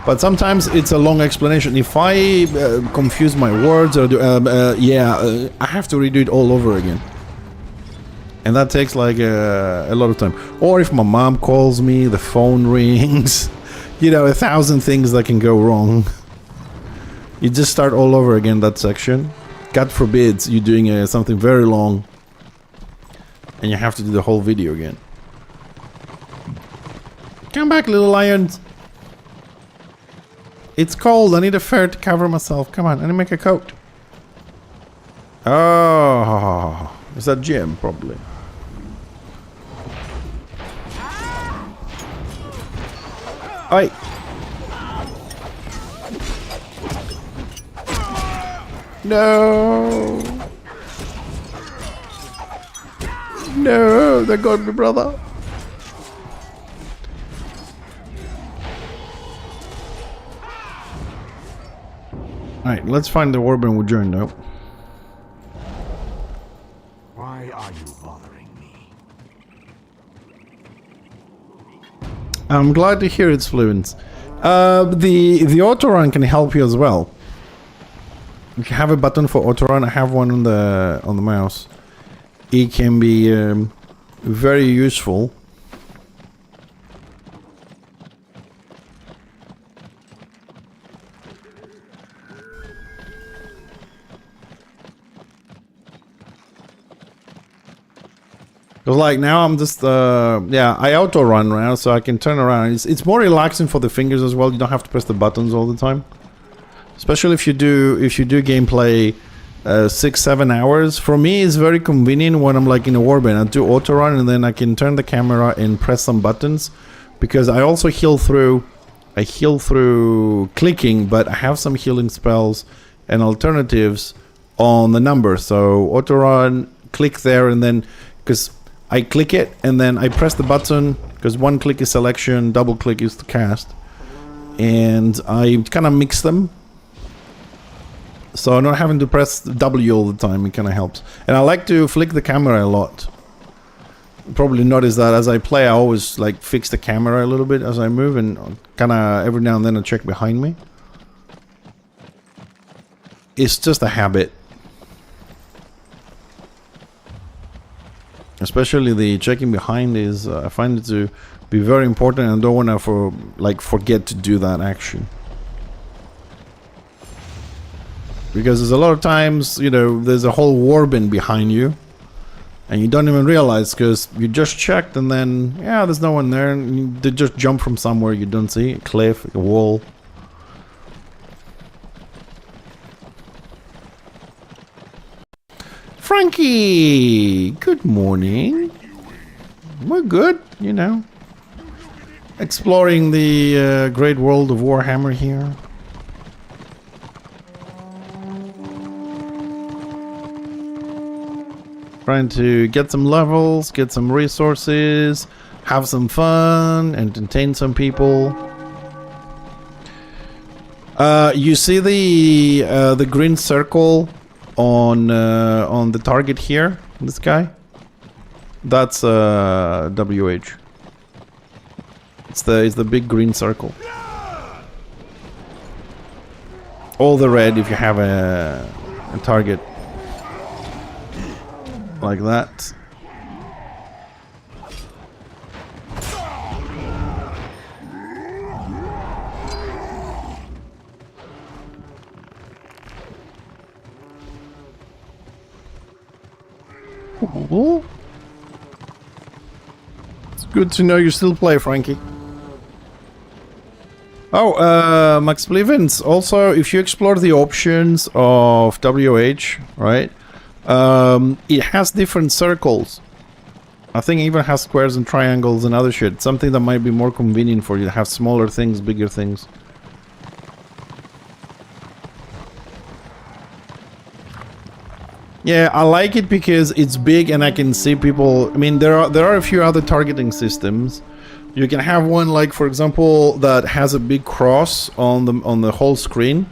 But sometimes it's a long explanation. If I confuse my words or I have to redo it all over again. And that takes like a lot of time. Or if my mom calls me, the phone rings, you know, 1,000 things that can go wrong. You just start all over again that section. God forbids you doing something very long and you have to do the whole video again. Come back, little lions. It's cold. I need a fur to cover myself. Come on, I need to make a coat. Oh, is that Jim? Probably. Oi. No. No, they got me, brother. Alright, let's find the warband we joined now. Why are you bothering me? I'm glad to hear it's fluent. The auto run can help you as well. If you have a button for auto run, I have one on the mouse. It can be very useful. Because like now I'm just, yeah, I auto run now, so I can turn around. It's more relaxing for the fingers as well. You don't have to press the buttons all the time. Especially if you do gameplay 6-7 hours. For me, it's very convenient when I'm like in a warband. I do auto run and then I can turn the camera and press some buttons, because I also heal through. I heal through clicking, but I have some healing spells and alternatives on the number. So auto run, click there, and then because I click it and then I press the button, because one click is selection, double click is to cast, and I kind of mix them. So I'm not having to press W all the time. It kind of helps. And I like to flick the camera a lot. You probably notice that as I play, I always like fix the camera a little bit as I move, and kind of every now and then I check behind me. It's just a habit. Especially the checking behind is, I find it to be very important, and I don't want to forget to do that action. Because there's a lot of times, you know, there's a whole warband behind you, and you don't even realize because you just checked, and then, yeah, there's no one there, and they just jump from somewhere you don't see, a cliff, a wall. Frankie! Good morning. We're good, you know. Exploring the great world of Warhammer here. Trying to get some levels, get some resources, have some fun, entertain some people. You see the green circle on the target here, this guy? That's WH. It's the big green circle. All the red if you have a target like that. Ooh. It's good to know you still play, Frankie. Oh, Max Blevins, also, if you explore the options of WH, right, it has different circles. I think it even has squares and triangles and other shit. Something that might be more convenient for you to have smaller things, bigger things. Yeah, I like it because it's big and I can see people. I mean, there are a few other targeting systems. You can have one like, for example, that has a big cross on the whole screen,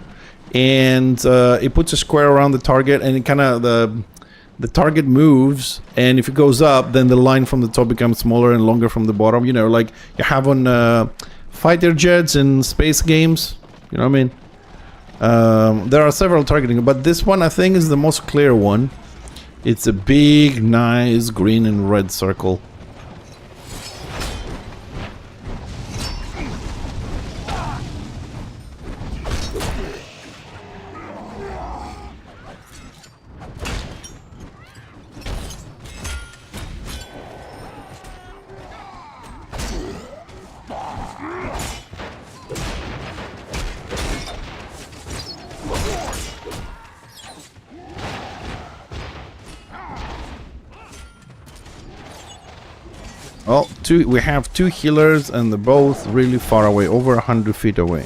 and it puts a square around the target, and it kind of the target moves, and if it goes up, then the line from the top becomes smaller and longer from the bottom. You know, like you have on fighter jets and space games. You know what I mean? There are several targeting, but this one I think is the most clear one. It's a big, nice green and red circle. Well, we have two healers, and they're both really far away, over 100 feet away.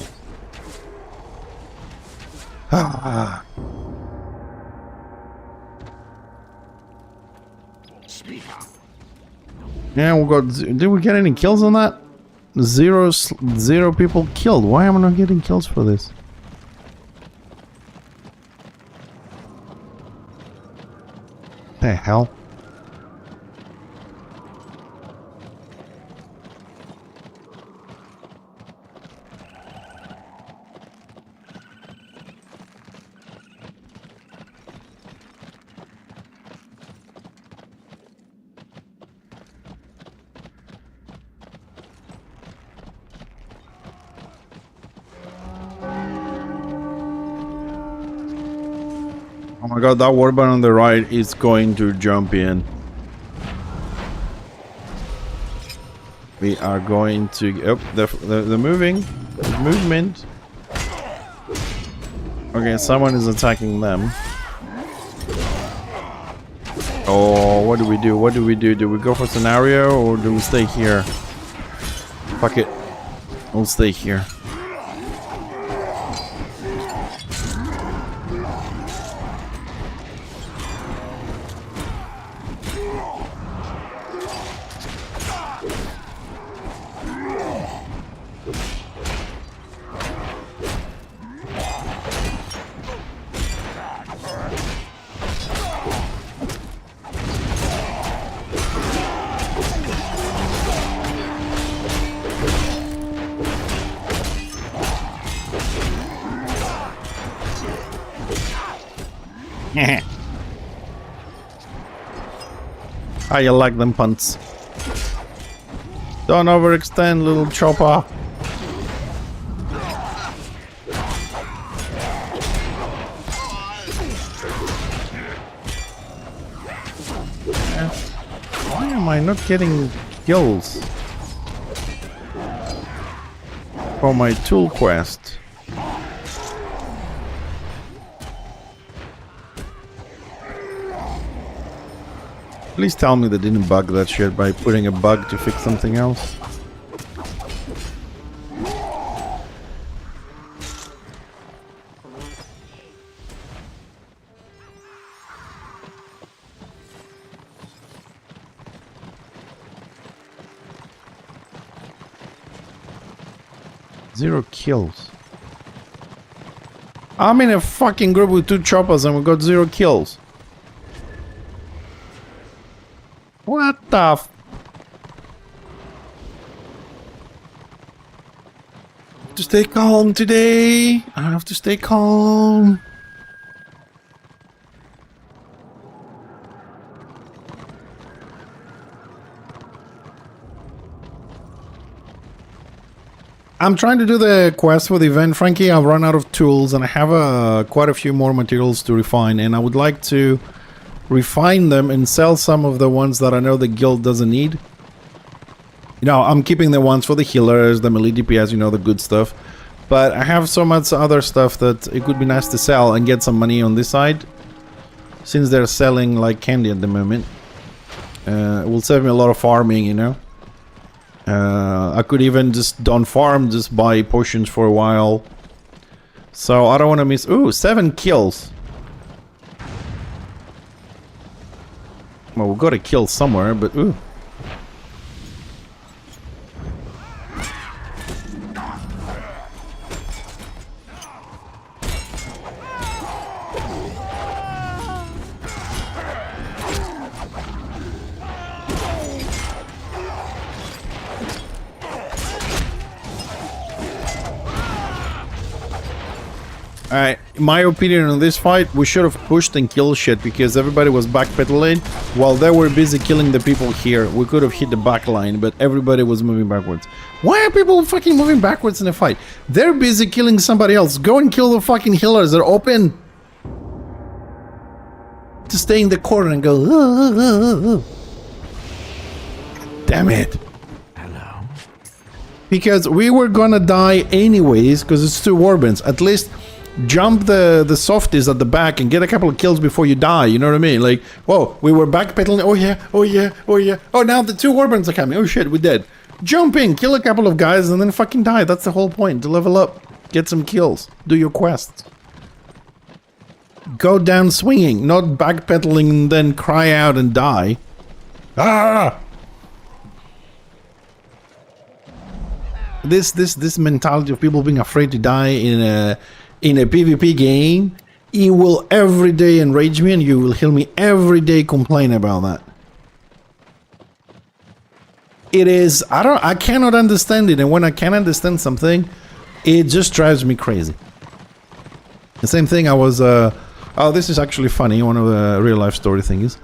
Ah. Yeah, we got. Did we get any kills on that? Zero people killed. Why am I not getting kills for this? The hell? Oh my god, that warband on the right is going to jump in. We are going to... Oh, the moving. Movement. Okay, someone is attacking them. Oh, what do we do? What do we do? Do we go for scenario or do we stay here? Fuck it. We'll stay here. How you like them punts? Don't overextend, little chopper. Why am I not getting kills for my tool quest? Please tell me they didn't bug that shit by putting a bug to fix something else. Zero kills. I'm in a fucking group with 2 choppers and we got 0 kills. What the f... To stay calm today. I have to stay calm. I'm trying to do the quest for the event, Frankie. I've run out of tools and I have quite a few more materials to refine, and I would like to refine them and sell some of the ones that I know the guild doesn't need. You know, I'm keeping the ones for the healers, the melee DPS, you know, the good stuff. But I have so much other stuff that it could be nice to sell and get some money on this side, since they're selling like candy at the moment. It will save me a lot of farming, you know. I could even just don't farm, just buy potions for a while. So I don't want to miss... Ooh, 7 kills. Well, we've got to kill somewhere, but ooh. Alright, in my opinion on this fight, we should have pushed and killed shit because everybody was backpedaling while they were busy killing the people here. We could have hit the back line, but everybody was moving backwards. Why are people fucking moving backwards in a fight? They're busy killing somebody else. Go and kill the fucking healers. They're open to stay in the corner and go. Damn it. Hello. Because we were gonna die anyways because it's 2 warbands. At least jump the softies at the back and get a couple of kills before you die, you know what I mean? Like, whoa, we were backpedaling, oh yeah, oh yeah, oh yeah. Oh, now the 2 warbands are coming, oh shit, we're dead. Jump in, kill a couple of guys, and then fucking die. That's the whole point, to level up. Get some kills, do your quests. Go down swinging, not backpedaling and then cry out and die. Ah! This mentality of people being afraid to die in a PvP game, it will every day enrage me, and you will hear me every day complain about that. It is, I cannot understand it, and when I can't understand something, it just drives me crazy. The same thing I was, oh, this is actually funny, one of the real life story things.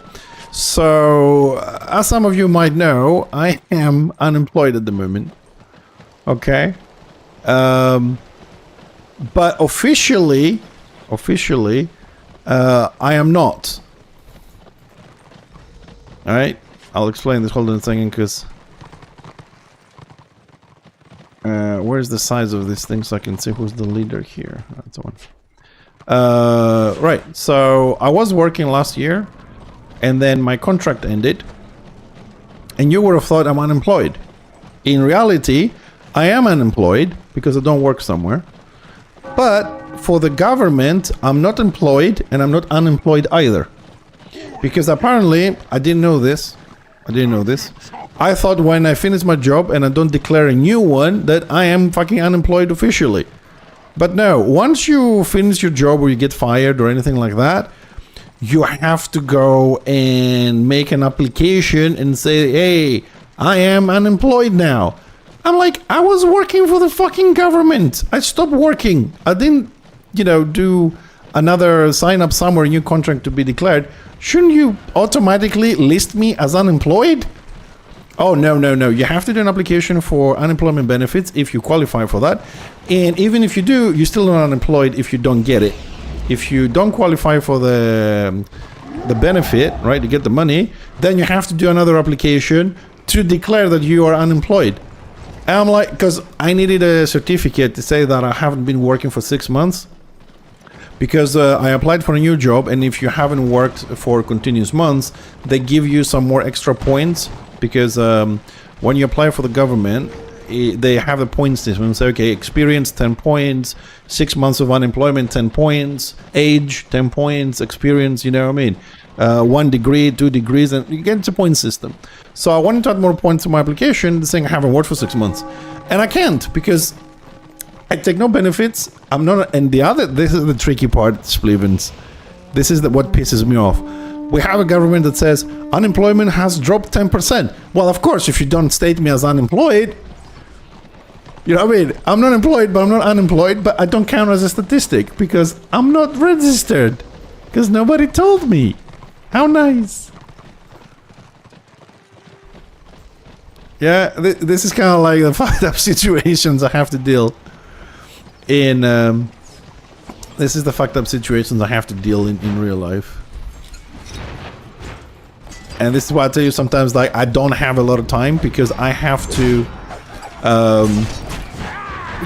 So, as some of you might know, I am unemployed at the moment. Okay. But officially, I am not. Alright, I'll explain this. Hold on a second, because Where's the size of this thing so I can see who's the leader here? That's the one. Right, so I was working last year, and then my contract ended, and you would have thought I'm unemployed. In reality, I am unemployed because I don't work somewhere. But for the government, I'm not employed, and I'm not unemployed either. Because apparently, I didn't know this. I thought when I finish my job and I don't declare a new one, that I am fucking unemployed officially. But no, once you finish your job or you get fired or anything like that, you have to go and make an application and say, hey, I am unemployed now. I'm like, I was working for the fucking government. I stopped working. I didn't, do another sign up somewhere, new contract to be declared. Shouldn't you automatically list me as unemployed? Oh, no. You have to do an application for unemployment benefits if you qualify for that. And even if you do, you're still not unemployed if you don't get it. If you don't qualify for the benefit, right, to get the money, then you have to do another application to declare that you are unemployed. And I'm like, because I needed a certificate to say that I haven't been working for 6 months. Because I applied for a new job, and if you haven't worked for continuous months, they give you some more extra points. Because when you apply for the government, they have a point system and say, okay, experience 10 points, 6 months of unemployment 10 points, age 10 points, experience, 1 degree, 2 degrees, and you get a point system. So I wanted to add more points to my application, saying I haven't worked for 6 months. And I can't because I take no benefits. I'm not, and this is the tricky part, Splevens. This is what pisses me off. We have a government that says unemployment has dropped 10%. Well, of course, if you don't state me as unemployed, you know what I mean? I'm not employed, but I'm not unemployed, but I don't count as a statistic because I'm not registered. Because nobody told me. How nice. Yeah, this is kind of like the fucked up situations I have to deal in. This is the fucked up situations I have to deal in real life. And this is why I tell you sometimes, like, I don't have a lot of time because I have to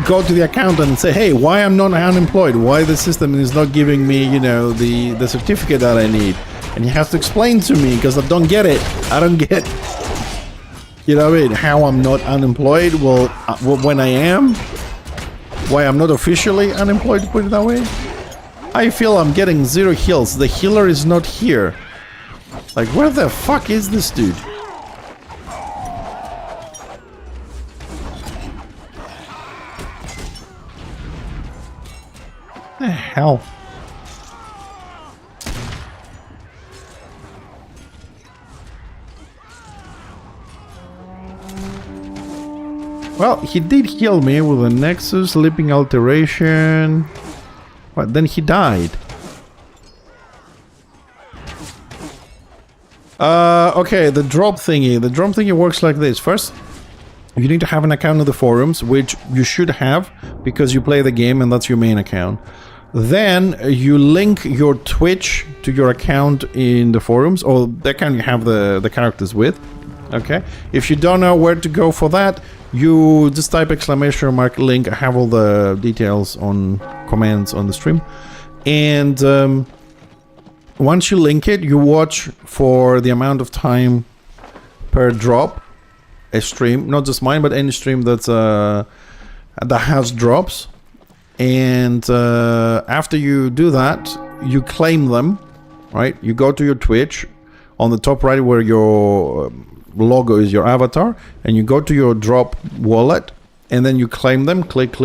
go to the accountant and say, hey, why I'm not unemployed? Why the system is not giving me, the certificate that I need? And he has to explain to me because I don't get it. I don't get, how I'm not unemployed. Well, when I am, why I'm not officially unemployed, to put it that way. I feel I'm getting 0 heals. The healer is not here. Like, where the fuck is this dude? The hell? Well, he did heal me with a Nexus, Leaping Alteration. But then he died. Okay, the drop thingy. The drop thingy works like this. First, you need to have an account in the forums, which you should have because you play the game and that's your main account. Then you link your Twitch to your account in the forums, or the account you have the characters with. Okay, if you don't know where to go for that, you just type !link. I have all the details on commands on the stream. And once you link it, you watch for the amount of time per drop a stream, not just mine, but any stream that's that has drops. And after you do that, you claim them, right? You go to your Twitch on the top right where your logo is, your avatar, and you go to your drop wallet, and then you claim them. Click,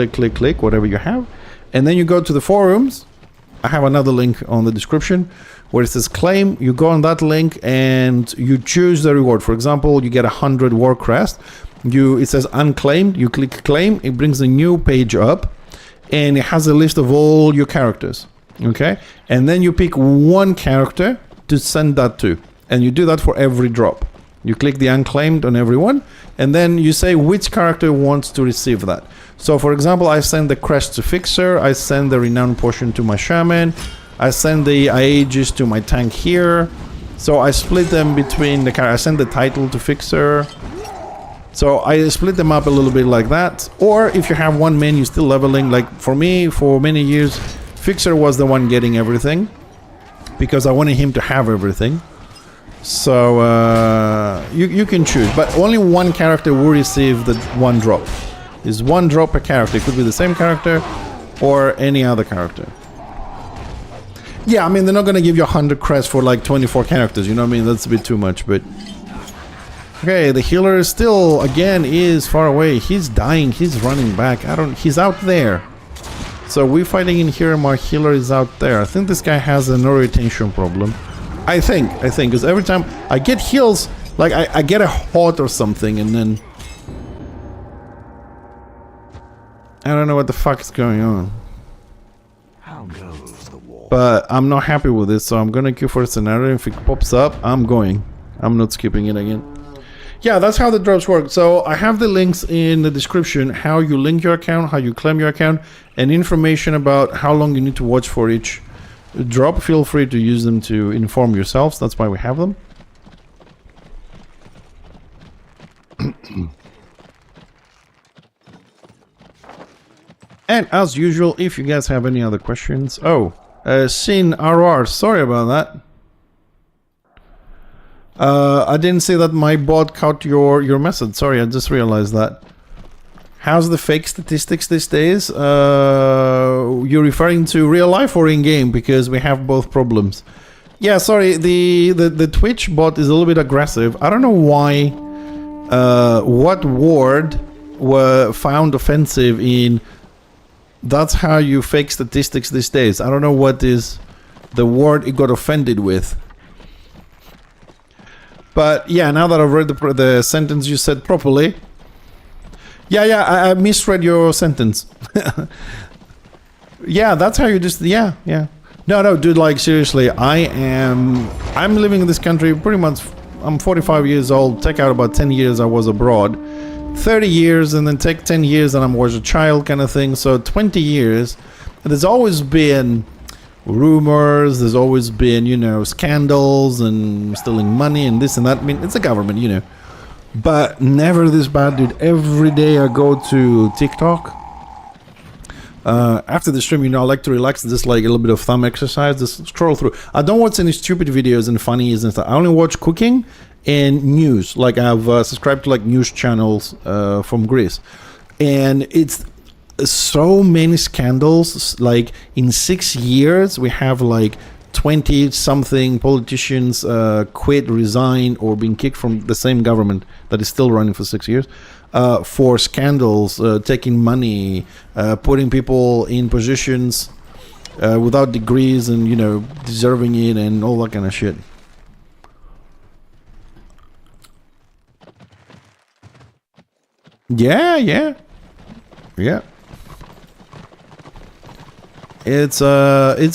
whatever you have, and then you go to the forums. I have another link on the description where it says claim. You go on that link and you choose the reward. For example, you get 100 war crest. It says unclaimed. You click claim. It brings a new page up, and it has a list of all your characters. Okay, and then you pick one character to send that to, and you do that for every drop. You click the unclaimed on everyone, and then you say which character wants to receive that. So, for example, I send the crest to Fixer, I send the Renown Potion to my Shaman, I send the Aegis to my tank here. So I split them between the characters. I send the title to Fixer, So I split them up a little bit like that. Or if you have one man, you're still leveling. Like for me, for many years, Fixer was the one getting everything, because I wanted him to have everything. So you can choose, but only one character will receive the one drop. It's one drop per character. It could be the same character or any other character. Yeah, I mean, they're not gonna give you 100 crests for like 24 characters, you know what I mean? That's a bit too much, but... Okay, the healer is still, again, is far away. He's dying, he's running back. He's out there. So we're fighting in here and my healer is out there. I think this guy has an orientation problem. I think, because every time I get heals, like I get a hot or something and then... I don't know what the fuck is going on. How goes the war? But I'm not happy with this, so I'm gonna queue for a scenario. If it pops up, I'm going. I'm not skipping it again. Yeah, that's how the drops work. So I have the links in the description, how you link your account, how you claim your account, and information about how long you need to watch for each drop. Feel free to use them to inform yourselves. That's why we have them. And as usual, if you guys have any other questions... Oh, Sin RR, sorry about that. I didn't see that my bot caught your message. Sorry, I just realized that. How's the fake statistics these days? You're referring to real life or in-game? Because we have both problems. Yeah, sorry, the Twitch bot is a little bit aggressive. I don't know why... what word were found offensive in... That's how you fake statistics these days. I don't know what is the word it got offended with. But yeah, now that I've read the sentence you said properly. Yeah, I misread your sentence. Yeah, that's how you just... Yeah. No, dude, like seriously, I'm living in this country pretty much... I'm 45 years old. Take out about 10 years I was abroad. 30 years and then take 10 years and I was a child kind of thing. So 20 years. And there's always been rumors. There's always been, you know, scandals and stealing money and this and that. I mean, it's a government, you know. But never this bad, dude. Every day I go to TikTok. After the stream, you know, I like to relax. Just like a little bit of thumb exercise. Just scroll through. I don't watch any stupid videos and funnies and stuff. I only watch cooking and news. Like I've subscribed to like news channels from Greece, and it's so many scandals. Like in 6 years we have like 20 something politicians quit, resign, or being kicked from the same government that is still running for 6 years for scandals, taking money, putting people in positions without degrees and, you know, deserving it and all that kind of shit. Yeah. It's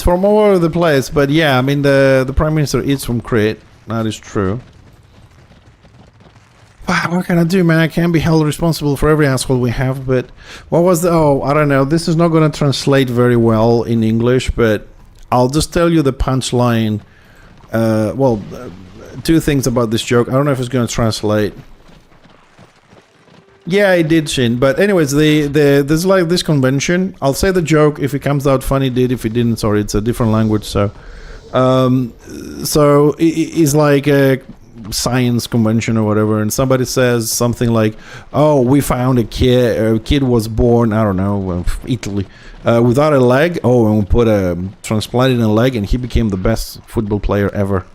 from all over the place, but yeah, I mean the Prime Minister is from Crete. That is true. What can I do, man? I can't be held responsible for every asshole we have, but what was the... Oh, I don't know. This is not going to translate very well in English, but I'll just tell you the punchline. Two things about this joke. I don't know if it's going to translate. Yeah, it did, Shin. But anyways, there's like this convention. I'll say the joke. If it comes out funny, did. If it didn't, sorry, it's a different language. So it's like a science convention or whatever, and somebody says something like, "Oh, we found a kid was born, I don't know, Italy, without a leg. Oh, and we put transplanted a leg, and he became the best football player ever."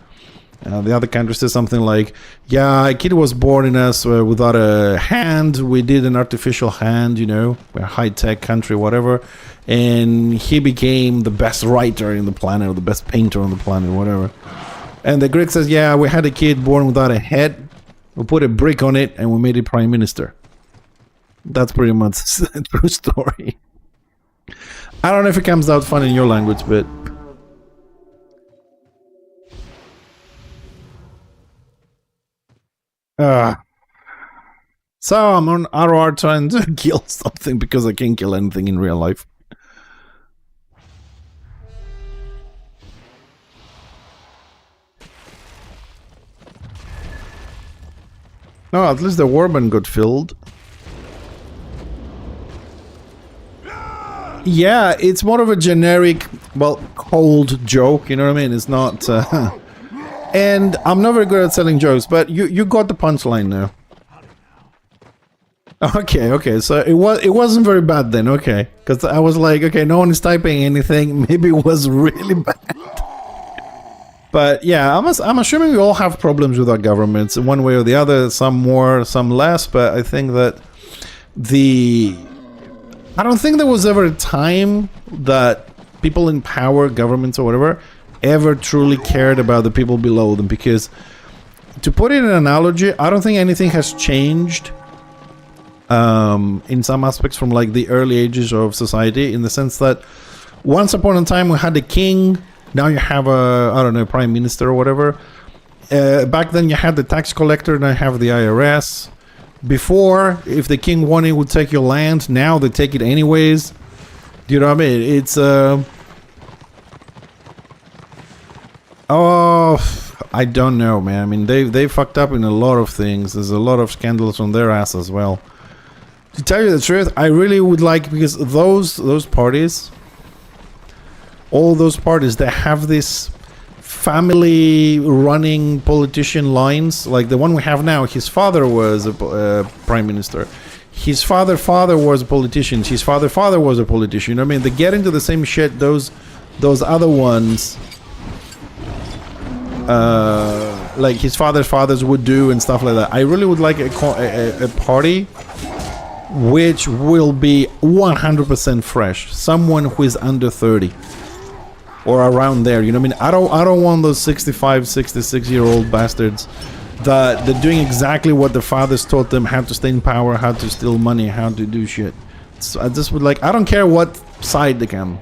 The other country says something like, "Yeah, a kid was born in us without a hand. We did an artificial hand, you know, we're a high-tech country, whatever. And he became the best writer in the planet, or the best painter on the planet, whatever." And the Greek says, "Yeah, we had a kid born without a head. We put a brick on it, and we made it prime minister." That's pretty much the true story. I don't know if it comes out fun in your language, but... So I'm on RR trying to kill something because I can't kill anything in real life. No, at least the warband got filled. Yeah, it's more of a generic, well, cold joke, you know what I mean? It's not... and I'm not very good at selling jokes, but you got the punchline now. Okay, so it wasn't very bad then, okay. Because I was like, okay, no one is typing anything, maybe it was really bad. But yeah, I'm assuming we all have problems with our governments in one way or the other, some more, some less, but I think that I don't think there was ever a time that people in power, governments or whatever, ever truly cared about the people below them, because to put it in an analogy, I don't think anything has changed in some aspects from like the early ages of society, in the sense that once upon a time we had a king. Now you have a, I don't know, prime minister or whatever. Back then you had the tax collector, now you have the IRS. Before, if the king wanted, he would take your land. Now they take it anyways. Do you know what I mean? It's, oh, I don't know, man. I mean, they fucked up in a lot of things. There's a lot of scandals on their ass as well. To tell you the truth, I really would like, because those parties... all those parties that have this family running politician lines, like the one we have now, his father was a prime minister, his father was a politician, his father was a politician, you know what I mean? They get into the same shit those other ones like his fathers would do and stuff like that. I really would like a party which will be 100% fresh, someone who is under 30 or around there, you know what I mean? I don't want those 65, 66-year-old bastards that they're doing exactly what their fathers taught them, how to stay in power, how to steal money, how to do shit. So I just would like, I don't care what side they come.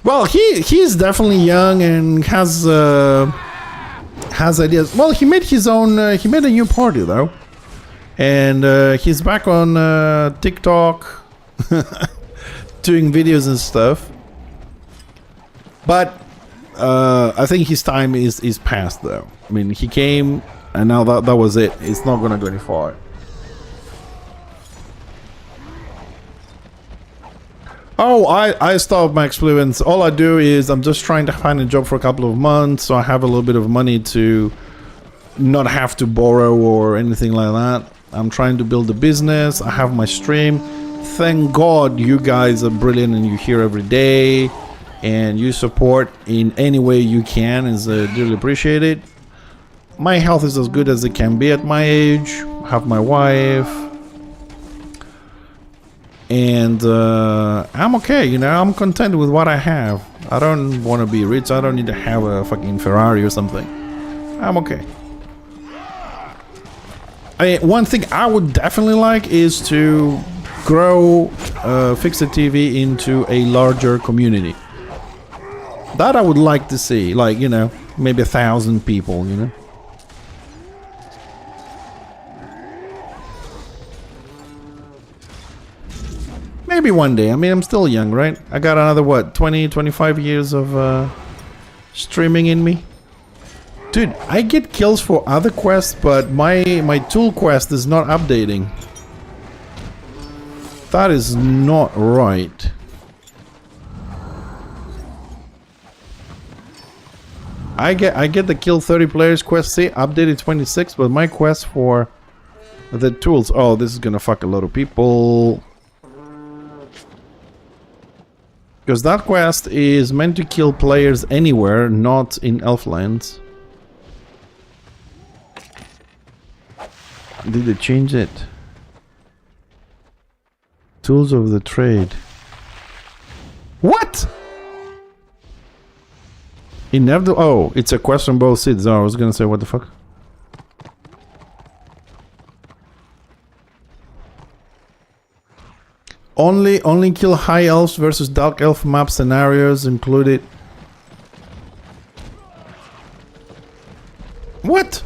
Well, he's definitely young and has ideas. Well, he made his own, he made a new party though. And he's back on TikTok doing videos and stuff, but I think his time is past though. I mean, he came and now that was it. It's not gonna go any far. Oh, I stopped my experiments. All I do is I'm just trying to find a job for a couple of months, so I have a little bit of money to not have to borrow or anything like that. I'm trying to build a business. I have my stream. Thank God you guys are brilliant and you're here every day and you support in any way you can. Is dearly appreciated. My health is as good as it can be at my age. I have my wife. And I'm okay, you know, I'm content with what I have. I don't want to be rich. I don't need to have a fucking Ferrari or something. I'm okay. One thing I would definitely like is to grow Fix It TV into a larger community. That I would like to see, like, you know, maybe 1,000 people, you know. Maybe one day. I mean, I'm still young, right? I got another, what, 20, 25 years of streaming in me. Dude, I get kills for other quests, but my tool quest is not updating. That is not right. I get the kill 30 players quest, see, updated 26, but my quest for the tools, oh, this is gonna fuck a lot of people. Because that quest is meant to kill players anywhere, not in Elflands. Did they change it? Tools of the trade. What? Inevitable. Oh, it's a quest from both sides. Oh, I was gonna say, what the fuck? Only kill high elves versus dark elf map scenarios included. What?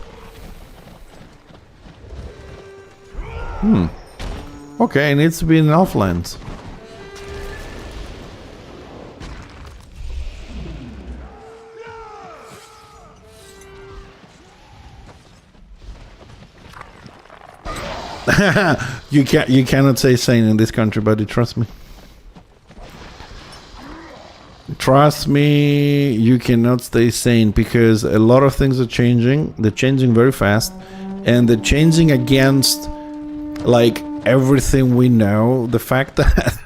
Okay, it needs to be in Elflands. You cannot say sane in this country, buddy. Trust me. Trust me, you cannot stay sane because a lot of things are changing. They're changing very fast, and they're changing against like everything we know. The fact that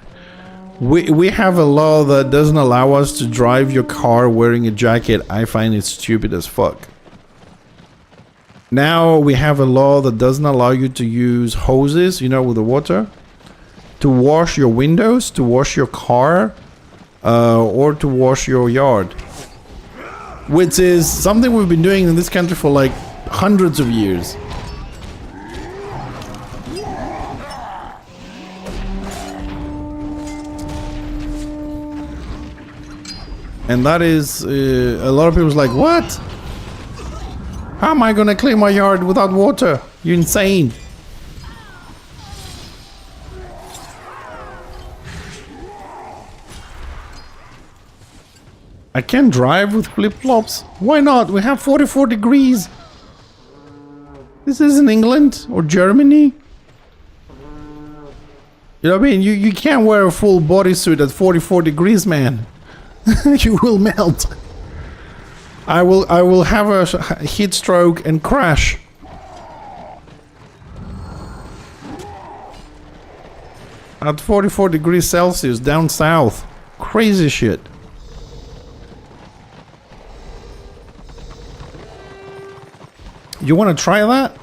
we have a law that doesn't allow us to drive your car wearing a jacket, I find it stupid as fuck. Now we have a law that doesn't allow you to use hoses, you know, with the water, to wash your windows, to wash your car, or to wash your yard. Which is something we've been doing in this country for like hundreds of years. And that is, a lot of people's like, what? How am I gonna clean my yard without water? You're insane. I can drive with flip-flops. Why not? We have 44 degrees. This isn't England or Germany. You know what I mean? You can't wear a full bodysuit at 44 degrees, man. You will melt. I will have a heat stroke and crash. At 44 degrees Celsius down south. Crazy shit. You want to try that?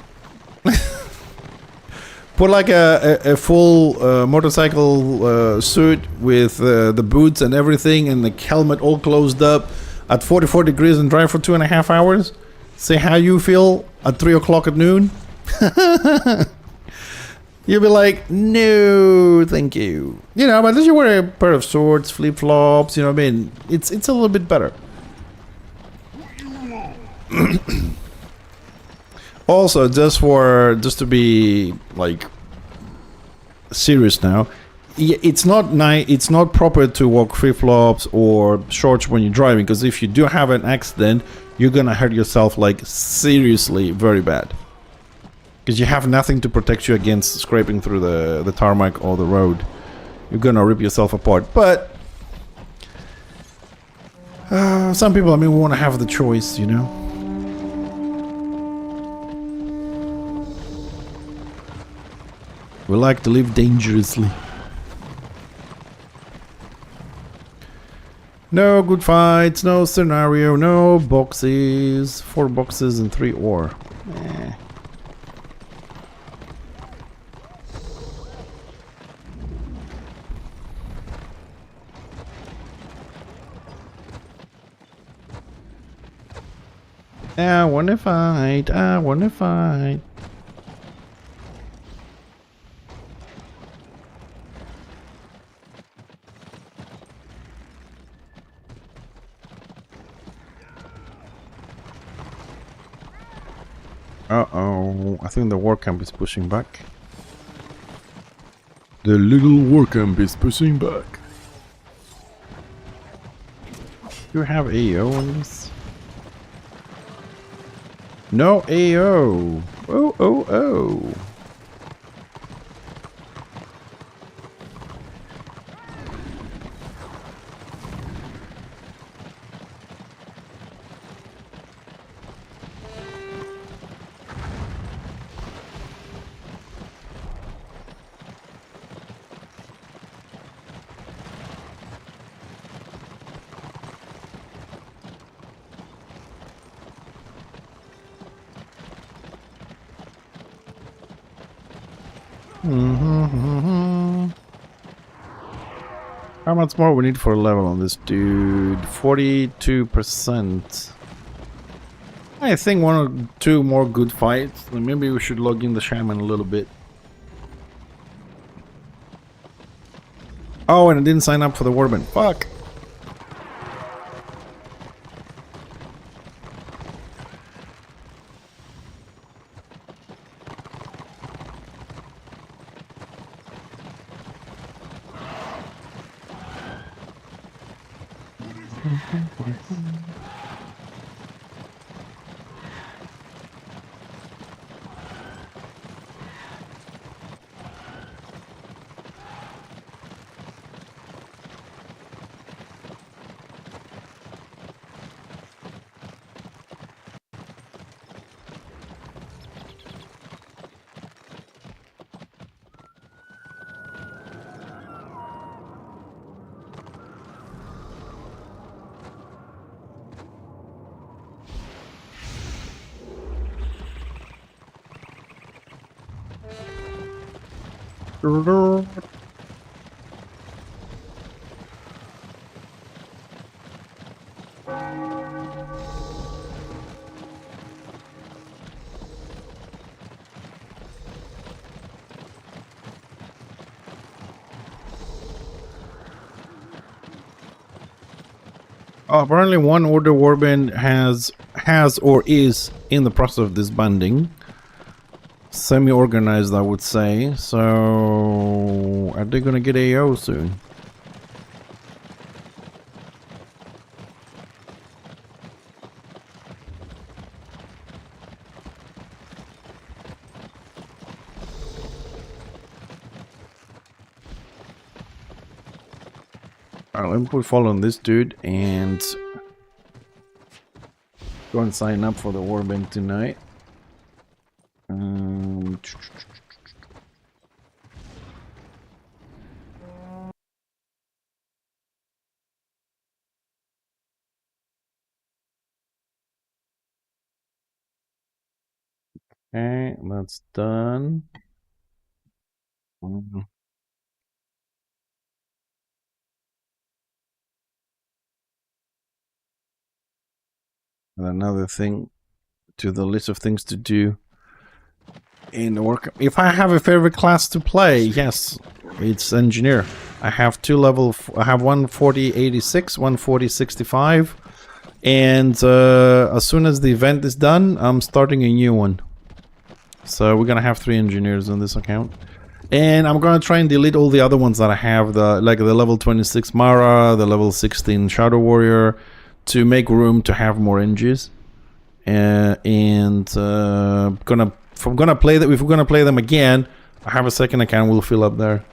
Put like a full motorcycle suit with the boots and everything and the helmet all closed up at 44 degrees and drive for 2.5 hours. Say how you feel at 3 o'clock at noon. You'll be like, no, thank you. You know, but unless you wear a pair of shorts, flip-flops, you know what I mean? It's a little bit better. Also, just to be like serious now, it's not proper to walk flip-flops or shorts when you're driving, because if you do have an accident, you're gonna hurt yourself like seriously very bad, because you have nothing to protect you against scraping through the tarmac or the road. You're gonna rip yourself apart. But some people, I mean, want to have the choice, you know. We like to live dangerously. No good fights, no scenario, no boxes. 4 boxes and 3 ore. Eh. I wanna fight, I wanna fight. Uh-oh, I think the war camp is pushing back. The little war camp is pushing back. Do you have AO on this? No AO. Oh, oh, oh. How much more we need for a level on this dude? 42%. I think 1 or 2 more good fights. Maybe we should log in the shaman a little bit. Oh, and I didn't sign up for the warband. Fuck. Oh, apparently one order warband has or is in the process of disbanding. Semi-organized, I would say. So, are they gonna get AO soon? Alright, let me put follow on this dude and go and sign up for the warband tonight. Okay, that's done. And another thing to the list of things to do in the work. If I have a favorite class to play, yes, it's engineer. I have I have 14086, 14065, and as soon as the event is done, I'm starting a new one. So we're gonna have 3 engineers on this account. And I'm gonna try and delete all the other ones that I have, like the level 26 Mara, the level 16 Shadow Warrior, to make room to have more engies. If we're gonna play them again, I have a second account. We'll fill up there.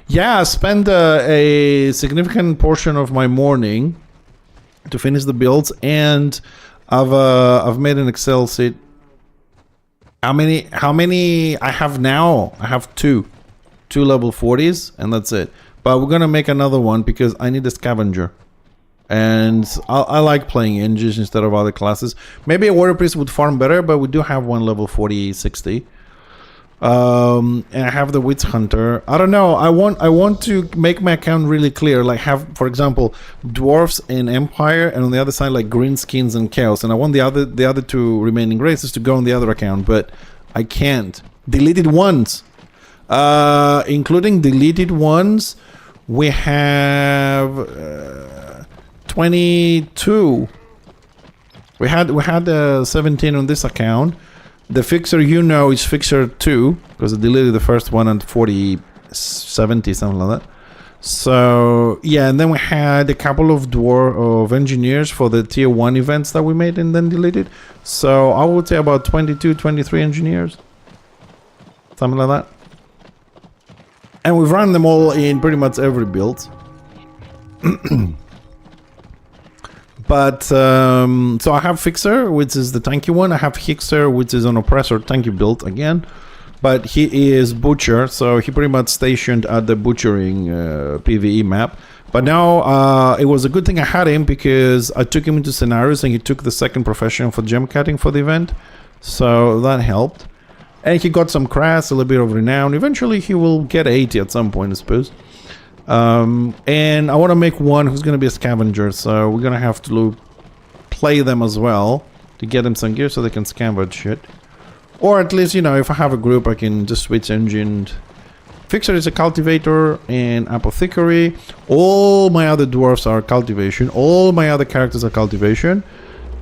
Yeah, I spend a significant portion of my morning to finish the builds, and I've made an Excel sheet. How many I have now? I have two level 40s, and that's it. But we're gonna make another one because I need a scavenger. And I like playing engines instead of other classes. Maybe a warrior priest would farm better, but we do have one level 40-60. And I have the witch hunter. I don't know. I want to make my account really clear. Like have, for example, dwarfs in Empire, and on the other side like greenskins and chaos. And I want the other 2 remaining races to go on the other account, but I can't. Deleted ones, including deleted ones, we have. 22. We had 17 on this account. The fixer, is fixer 2 because I deleted the first one at 70, something like that. So yeah, and then we had a couple of engineers for the tier 1 events that we made and then deleted. So I would say about 22, 23 engineers, something like that. And we've run them all in pretty much every build. But, so I have Fixer, which is the tanky one. I have Hixer, which is an Oppressor tanky build again. But he is Butcher, so he pretty much stationed at the butchering PvE map. But now, it was a good thing I had him because I took him into scenarios and he took the second profession for gem cutting for the event. So that helped. And he got some crass, a little bit of renown. Eventually he will get 80 at some point, I suppose. And I want to make one who's going to be a scavenger, so we're going to have to play them as well to get them some gear so they can scavenge shit. Or at least, if I have a group, I can just switch engine. Fixer is a cultivator and apothecary. All my other dwarfs are cultivation. All my other characters are cultivation.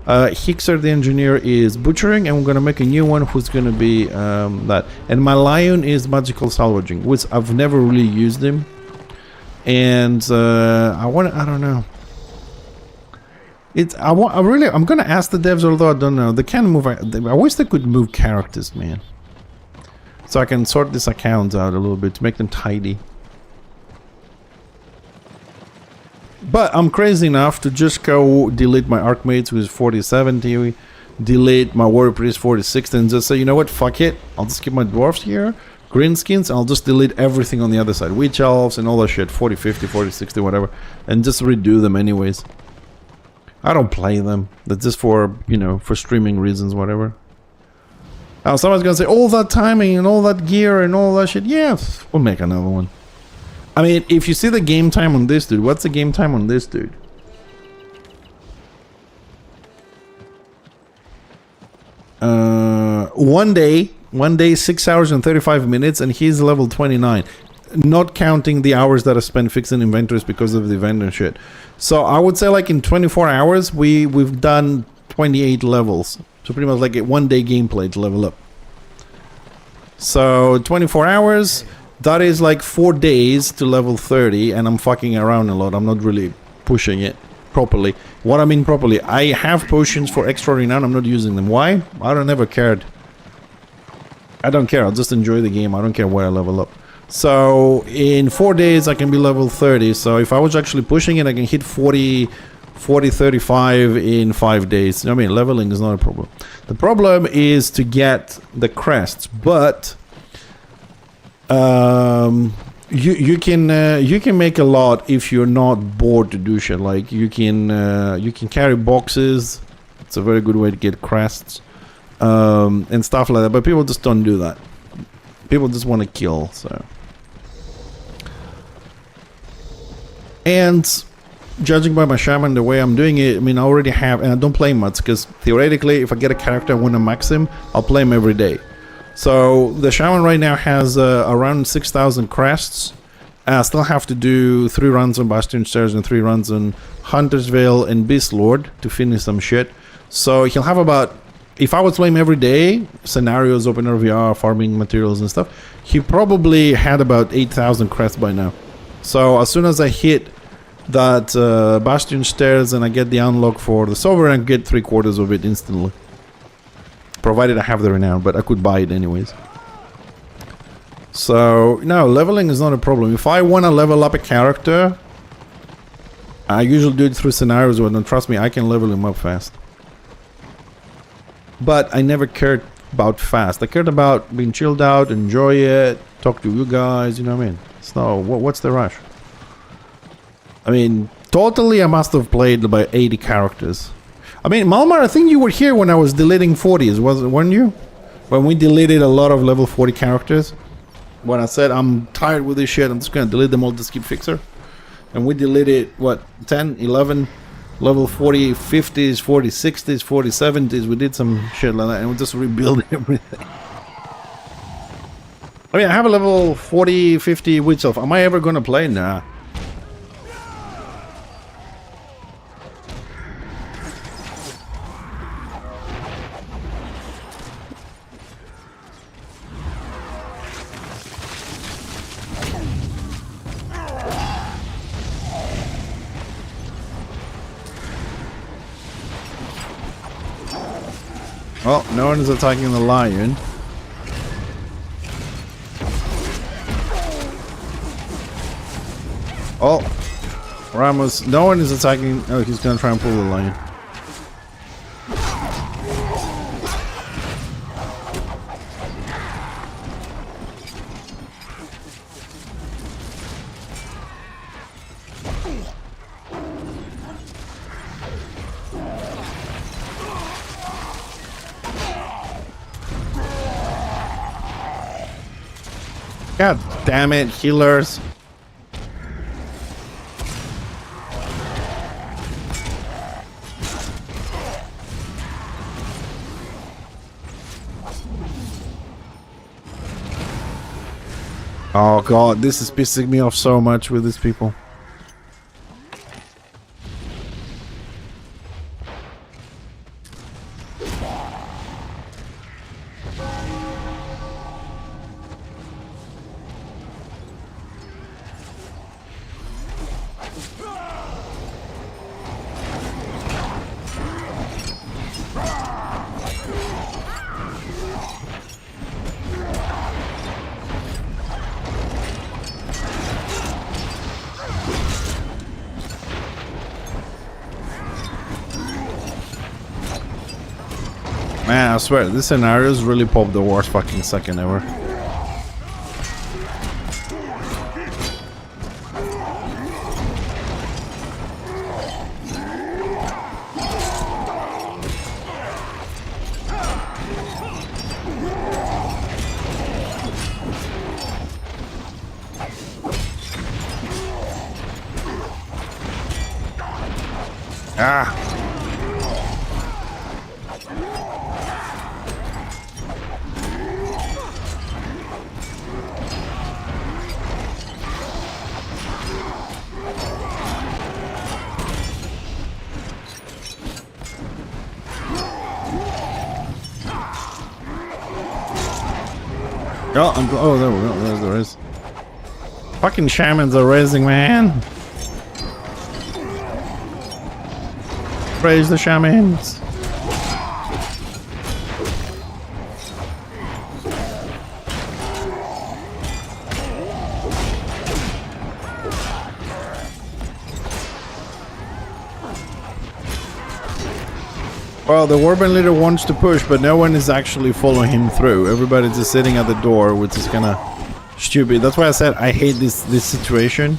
Hixer the engineer is butchering, and we're going to make a new one who's going to be that. And my lion is magical salvaging, which I've never really used him. And I don't know. I'm gonna ask the devs, although I don't know. They can move. I wish they could move characters, man. So I can sort this account out a little bit to make them tidy. But I'm crazy enough to just go delete my Archmates with 4070, delete my Warrior Priest 4060, and just say, you know what, fuck it. I'll just keep my dwarfs here. Greenskins, I'll just delete everything on the other side. Witch elves and all that shit. 4050, 4060, whatever. And just redo them anyways. I don't play them. That's just for, for streaming reasons, whatever. Now someone's gonna say, all that timing and all that gear and all that shit. Yeah, we'll make another one. I mean, if you see the game time on this dude, what's the game time on this dude? One day, 6 hours and 35 minutes, and he's level 29. Not counting the hours that I spent fixing inventories because of the event and shit. So I would say like in 24 hours, we've done 28 levels. So pretty much like a 1 day gameplay to level up. So 24 hours, that is like 4 days to level 30, and I'm fucking around a lot. I'm not really pushing it properly. What I mean properly, I have potions for extra renown, I'm not using them. Why? I don't ever cared. I don't care, I'll just enjoy the game. I don't care where I level up. So in 4 days I can be level 30. So if I was actually pushing it, I can hit 40, 35 in 5 days. I mean, leveling is not a problem. The problem is to get the crests, but you can make a lot if you're not bored to do shit. Like you can carry boxes. It's a very good way to get crests and stuff like that. But people just don't do that. People just want to kill. So, and judging by my shaman, the way I'm doing it, I mean, I already have, and I don't play much because theoretically, if I get a character I want to max him, I'll play him every day. So the shaman right now has around 6,000 crests. I still have to do 3 runs on Bastion Stairs and 3 runs on Hunter's Vale and Beast Lord to finish some shit. So he'll have about, if I was playing him every day, scenarios, open RVR, farming materials and stuff, he probably had about 8,000 crests by now. So as soon as I hit that Bastion Stairs and I get the unlock for the Sovereign, I get 3/4 of it instantly. Provided I have the renown, but I could buy it anyways. So, no, leveling is not a problem. If I want to level up a character, I usually do it through scenarios where, trust me, I can level him up fast. But I never cared about fast. I cared about being chilled out, enjoy it, talk to you guys, you know what I mean? So, what's the rush? I mean, totally I must have played about 80 characters. I mean, Malmar, I think you were here when I was deleting 40s, weren't you? When we deleted a lot of level 40 characters. When I said, I'm tired with this shit, I'm just gonna delete them all to skip fixer. And we deleted, what, 10, 11, level 40, 50s, 40, 60s, 40, 70s. We did some shit like that, and we just rebuilt everything. I mean, I have a level 40, 50 Witch Elf. Am I ever gonna play? Nah. Well, no one is attacking the lion. Oh, Ramos, no one is attacking. Oh, he's gonna try and pull the lion. God damn it, healers. Oh god, this is pissing me off so much with these people. Man, I swear, this scenario's really popped the worst fucking second ever. Ah! Oh, there we go. There is. Fucking shamans are raising, man. Praise the shamans. Well, the Warband leader wants to push, but no one is actually following him through. Everybody's just sitting at the door, which is kind of stupid. That's why I said I hate this situation.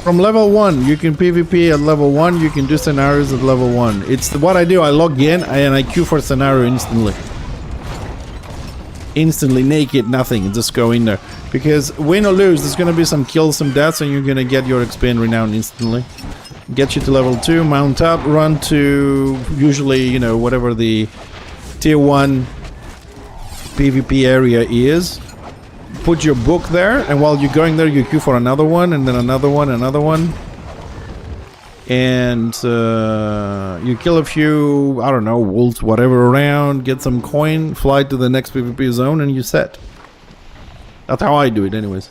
From level 1, you can PvP at level 1, you can do scenarios at level 1. It's what I do, I log in and I queue for scenario instantly. Instantly, naked, nothing, just go in there. Because win or lose, there's gonna be some kills, some deaths, and you're gonna get your XP and renown instantly. Get you to level 2, mount up, run to usually, you know, whatever the tier 1 PvP area is. Put your book there, and while you're going there, you queue for another one, and then another one, another one. And you kill a few, I don't know, wolves, whatever around, get some coin, fly to the next PvP zone, and you set. That's how I do it anyways.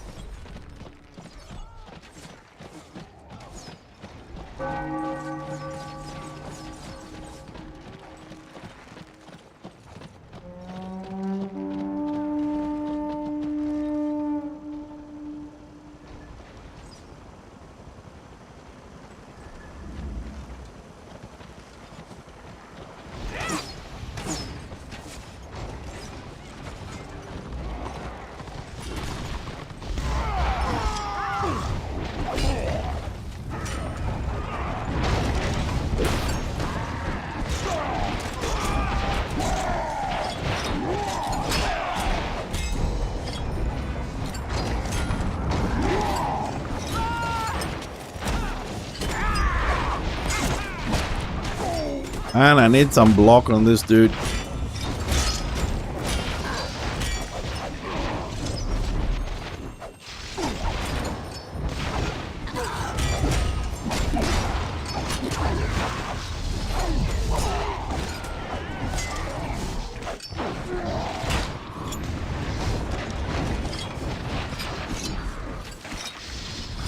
And I need some block on this dude.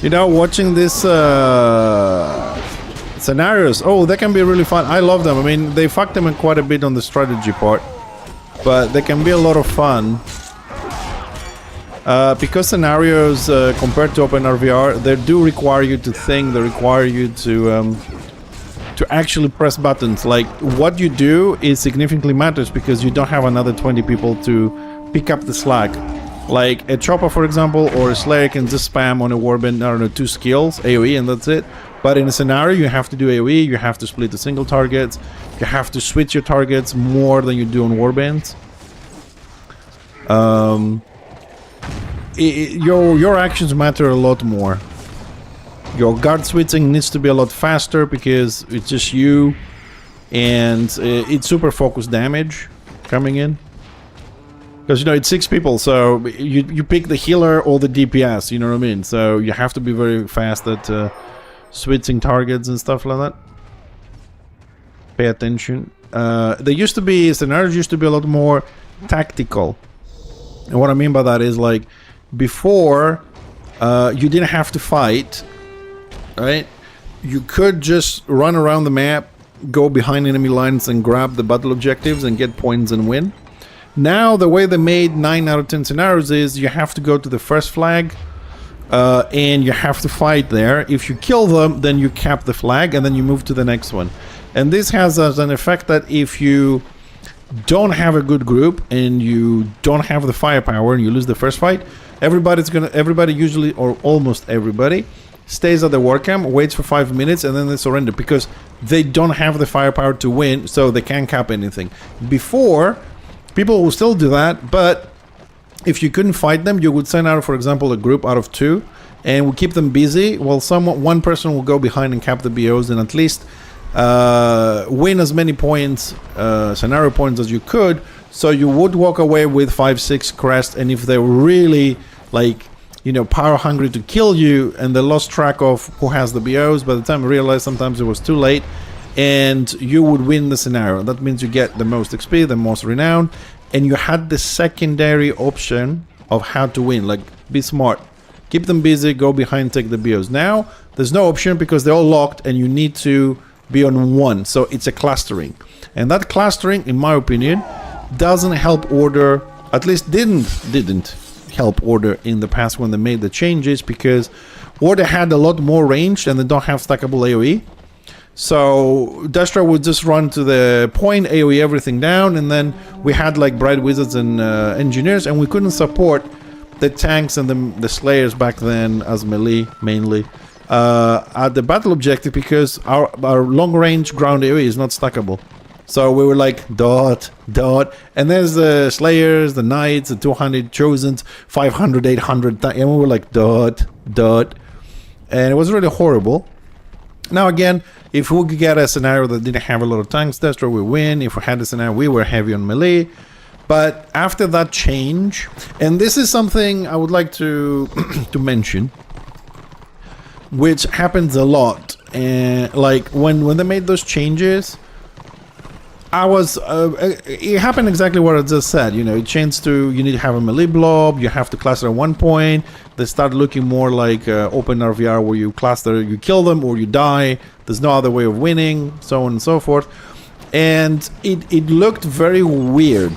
You know, watching this scenarios, oh, that can be really fun. I love them. I mean, they fucked them in quite a bit on the strategy part, but they can be a lot of fun. Because scenarios, compared to OpenRVR, they do require you to think. They require you to actually press buttons. Like, what you do is significantly matters because you don't have another 20 people to pick up the slack. Like a chopper, for example, or a slayer can just spam on a warband, I don't know, 2 skills, AoE, and that's it. But in a scenario, you have to do AoE, you have to split the single targets, you have to switch your targets more than you do on warbands. Your actions matter a lot more. Your guard switching needs to be a lot faster because it's just you, and it's super focused damage coming in. Because, you know, it's 6 people, so you pick the healer or the DPS, you know what I mean? So you have to be very fast at switching targets and stuff like that. Pay attention. There used to be, scenarios used to be a lot more tactical. And what I mean by that is, like, before, you didn't have to fight, right? You could just run around the map, go behind enemy lines and grab the battle objectives and get points and win. Now, the way they made 9 out of 10 scenarios is you have to go to the first flag and you have to fight there. If you kill them, then you cap the flag and then you move to the next one. And this has as an effect that if you don't have a good group and you don't have the firepower and you lose the first fight, everybody usually, or almost everybody, stays at the war camp, waits for 5 minutes, and then they surrender because they don't have the firepower to win, so they can't cap anything. Before, people will still do that, but if you couldn't fight them, you would send out, for example, a group out of 2, and would keep them busy while one person will go behind and cap the BOs and at least win as many points, scenario points as you could, so you would walk away with 5-6 crest. And if they were really like, you know, power hungry to kill you and they lost track of who has the BOs, by the time you realize sometimes it was too late, and you would win the scenario. That means you get the most XP, the most renown, and you had the secondary option of how to win. Like, be smart, keep them busy, go behind, take the BOs. Now there's no option because they're all locked and you need to be on one, so it's a clustering, and that clustering, in my opinion, doesn't help Order, at least didn't help Order in the past when they made the changes, because Order had a lot more range and they don't have stackable AoE. So Destra would just run to the point, AoE everything down, and then we had like Bright Wizards and Engineers, and we couldn't support the tanks and the Slayers back then as melee mainly at the battle objective, because our long range ground AoE is not stackable. So we were like dot, and there's the Slayers, the Knights, the 200 Chosens, 500, 800, and we were like dot, and it was really horrible. Now again, if we could get a scenario that didn't have a lot of tanks, Destra, we win. If we had a scenario, we were heavy on melee. But after that change, and this is something I would like to to mention, which happens a lot, and like when they made those changes, I was it happened exactly what I just said. You know, it changed to, you need to have a melee blob, you have to cluster at one point. They start looking more like open RVR, where you cluster, you kill them or you die, there's no other way of winning, so on and so forth. And it looked very weird.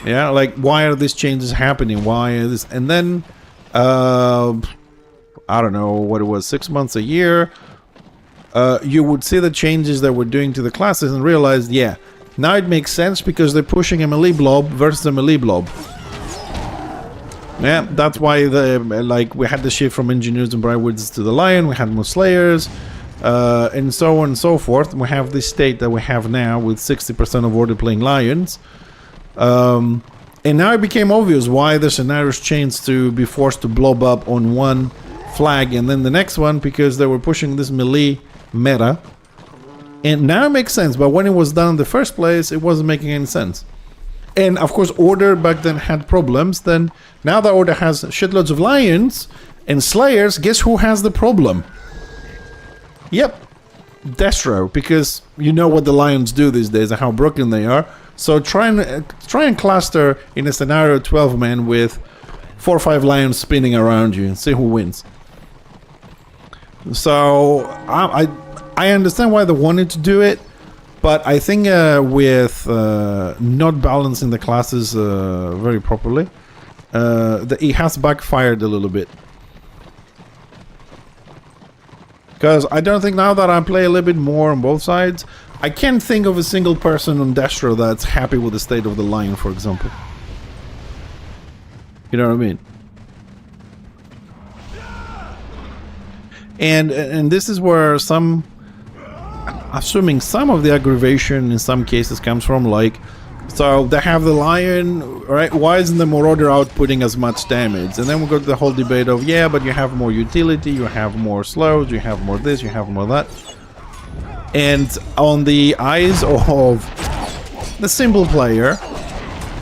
Yeah, like, why are these changes happening? Why is this? And then I don't know what it was, 6 months, a year, you would see the changes that we're doing to the classes and realize, yeah, now it makes sense because they're pushing a melee blob versus a melee blob. Yeah, that's why we had the shift from Engineers and Bright Wizards to the Lion, we had more Slayers, and so on and so forth. We have this state that we have now with 60% of Order playing Lions. And now it became obvious why the scenarios changed to be forced to blob up on one flag and then the next one, because they were pushing this melee meta. And now it makes sense, but when it was done in the first place, it wasn't making any sense. And of course, Order back then had problems. Then now that Order has shitloads of Lions and Slayers, guess who has the problem? Yep, Destro, because you know what the Lions do these days and how broken they are. So try and cluster in a scenario 12-man with 4 or 5 Lions spinning around you and see who wins. So I understand why they wanted to do it, but I think with not balancing the classes very properly, it has backfired a little bit. Because I don't think, now that I play a little bit more on both sides, I can't think of a single person on Destro that's happy with the state of the Lion, for example. You know what I mean? And this is where assuming some of the aggravation in some cases comes from, like, so they have the Lion, right? Why isn't the Marauder outputting as much damage? And then we go to the whole debate of, yeah, but you have more utility, you have more slows, you have more this, you have more that. And on the eyes of the simple player,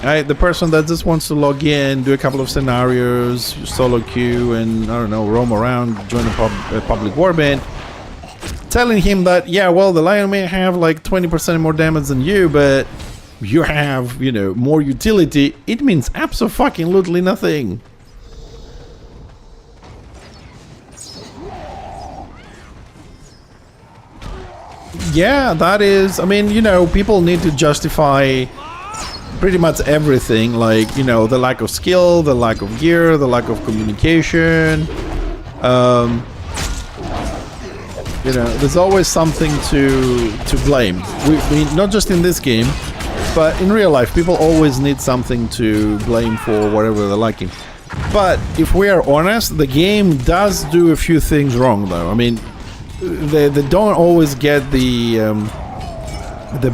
right, the person that just wants to log in, do a couple of scenarios, solo queue, and I don't know, roam around, join a public warband, telling him that, yeah, well, the Lion may have like 20% more damage than you, but you have, you know, more utility, it means abso-fucking-lutely nothing. Yeah, that is, I mean, you know, people need to justify pretty much everything, like, you know, the lack of skill, the lack of gear, the lack of communication. You know, there's always something to blame. We not just in this game, but in real life, people always need something to blame for whatever they're lacking. But if we are honest, the game does do a few things wrong, though. I mean, they don't always get the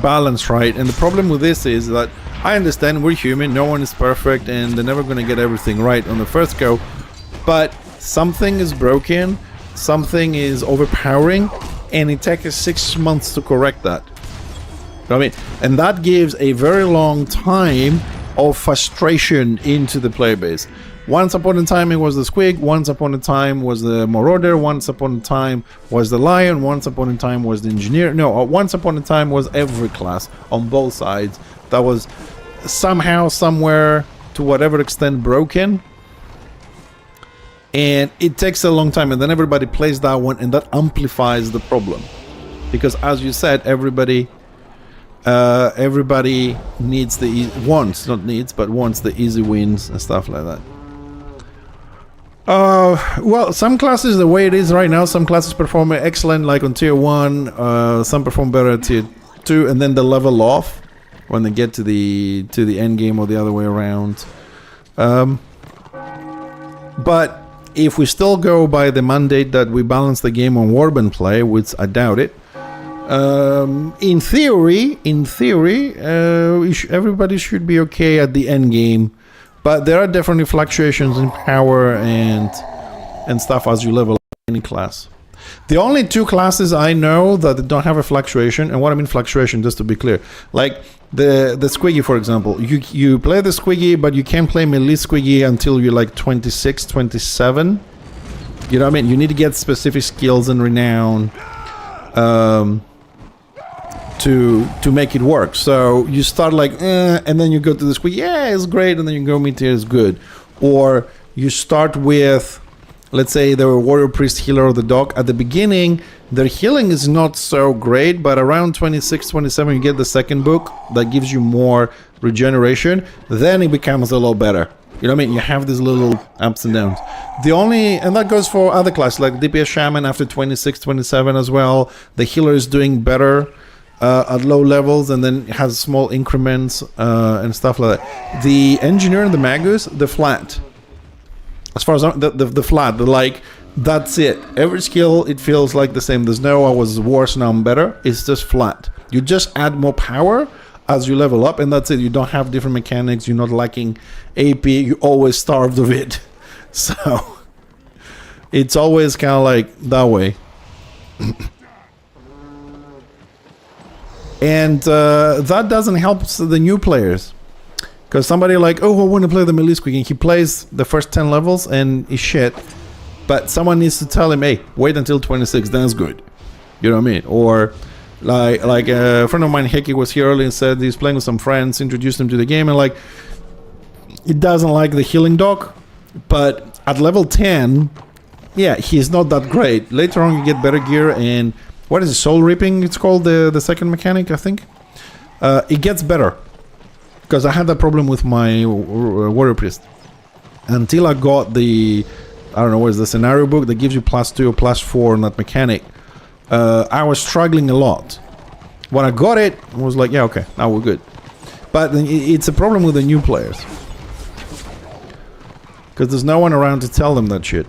balance right, and the problem with this is that I understand we're human, no one is perfect, and they're never going to get everything right on the first go, but something is broken, something is overpowering, and it takes us 6 months to correct that. I mean, and that gives a very long time of frustration into the player base. Once upon a time it was the Squig, once upon a time was the Marauder, once upon a time was the Lion, once upon a time was the Engineer. No, once upon a time was every class on both sides that was somehow, somewhere, to whatever extent broken. And it takes a long time, and then everybody plays that one, and that amplifies the problem. Because as you said, everybody needs the wants, not needs, but wants the easy wins and stuff like that. Well, some classes, the way it is right now, some classes perform excellent, like on tier 1, some perform better at tier 2, and then they level off when they get to the end game, or the other way around. But if we still go by the mandate that we balance the game on warband play, which I doubt it, in theory, everybody should be okay at the end game. But there are definitely fluctuations in power and stuff as you level up any class. The only 2 classes I know that don't have a fluctuation, and what I mean fluctuation, just to be clear, like the Squiggy, for example. You play the Squiggy, but you can't play melee Squiggy until you're like 26, 27. You know what I mean? You need to get specific skills and renown to make it work. So you start like and then you go to the Squig, yeah, it's great, and then you go mid-tier, it's good. Or you start with, let's say, the warrior priest healer or the dog. At the beginning their healing is not so great, but around 26, 27 you get the second book that gives you more regeneration. Then it becomes a lot better. You know what I mean? You have these little ups and downs. And that goes for other classes like DPS Shaman after 26, 27 as well. The healer is doing better at low levels, and then it has small increments and stuff like that. The Engineer and the Magus, the flat. As far as the flat, like, that's it. Every skill, it feels like the same. There's no I was worse, now I'm better. It's just flat. You just add more power as you level up, and that's it. You don't have different mechanics. You're not lacking AP. You're always starved of it. So it's always kind of like that way. And that doesn't help the new players. Because somebody like, oh, I want to play the melee Squig, and he plays the first 10 levels and he's shit. But someone needs to tell him, hey, wait until 26, then it's good. You know what I mean? Or like a friend of mine, Hickey, was here earlier and said he's playing with some friends, introduced him to the game, and like, he doesn't like the healing dog, but at level 10, yeah, he's not that great. Later on you get better gear, and what is it, soul reaping, it's called, the second mechanic, I think. It gets better. Because I had that problem with my warrior priest. Until I got the, I don't know, what is the scenario book that gives you +2 or +4 on that mechanic. I was struggling a lot. When I got it, I was like, yeah, okay, now we're good. But it's a problem with the new players. Because there's no one around to tell them that shit.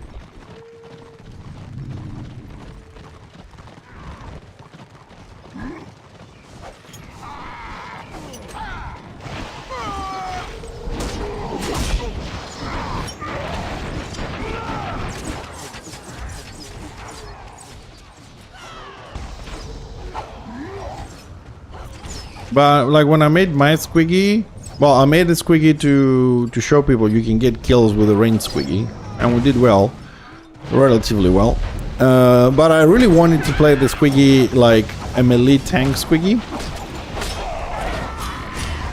But like when I made my Squiggy, well, I made the Squiggy to show people you can get kills with a ranged Squiggy, and we did well, relatively well. But I really wanted to play the Squiggy like a melee tank Squiggy.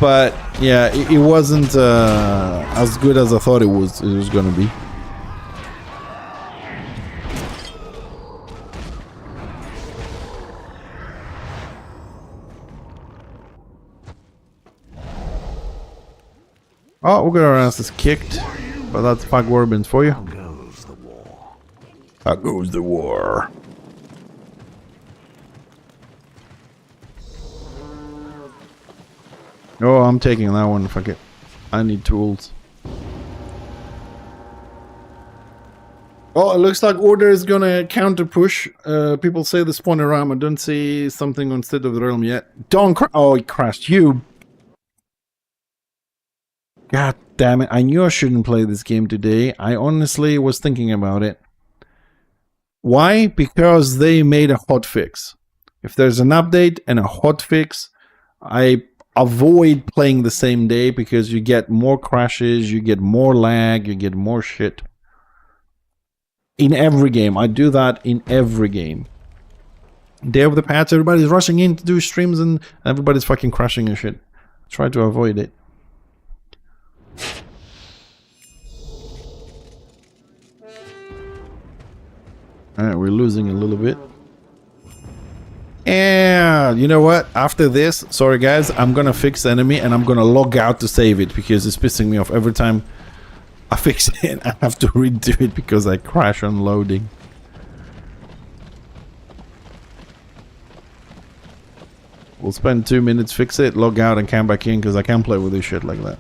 But yeah, it wasn't as good as I thought it was gonna be. Oh, we're gonna our asses kicked, but that's Pack Warbands for you. How goes the war? How goes the war? Oh, I'm taking that one. Fuck it. I need tools. Well, it looks like Order is gonna counter push. People say the spawn around. I don't see something on State of the Realm yet. Don't crash. Oh, it crashed. You. God damn it. I knew I shouldn't play this game today. I honestly was thinking about it. Why? Because they made a hotfix. If there's an update and a hotfix, I avoid playing the same day because you get more crashes, you get more lag, you get more shit. In every game. I do that in every game. Day of the patch, everybody's rushing in to do streams and everybody's fucking crashing and shit. Try to avoid it. Alright, we're losing a little bit. And you know what? After this, sorry guys, I'm gonna fix the enemy and I'm gonna log out to save it because it's pissing me off. Every time I fix it, I have to redo it because I crash on loading. We'll spend 2 minutes, fix it, log out and come back in because I can't play with this shit like that.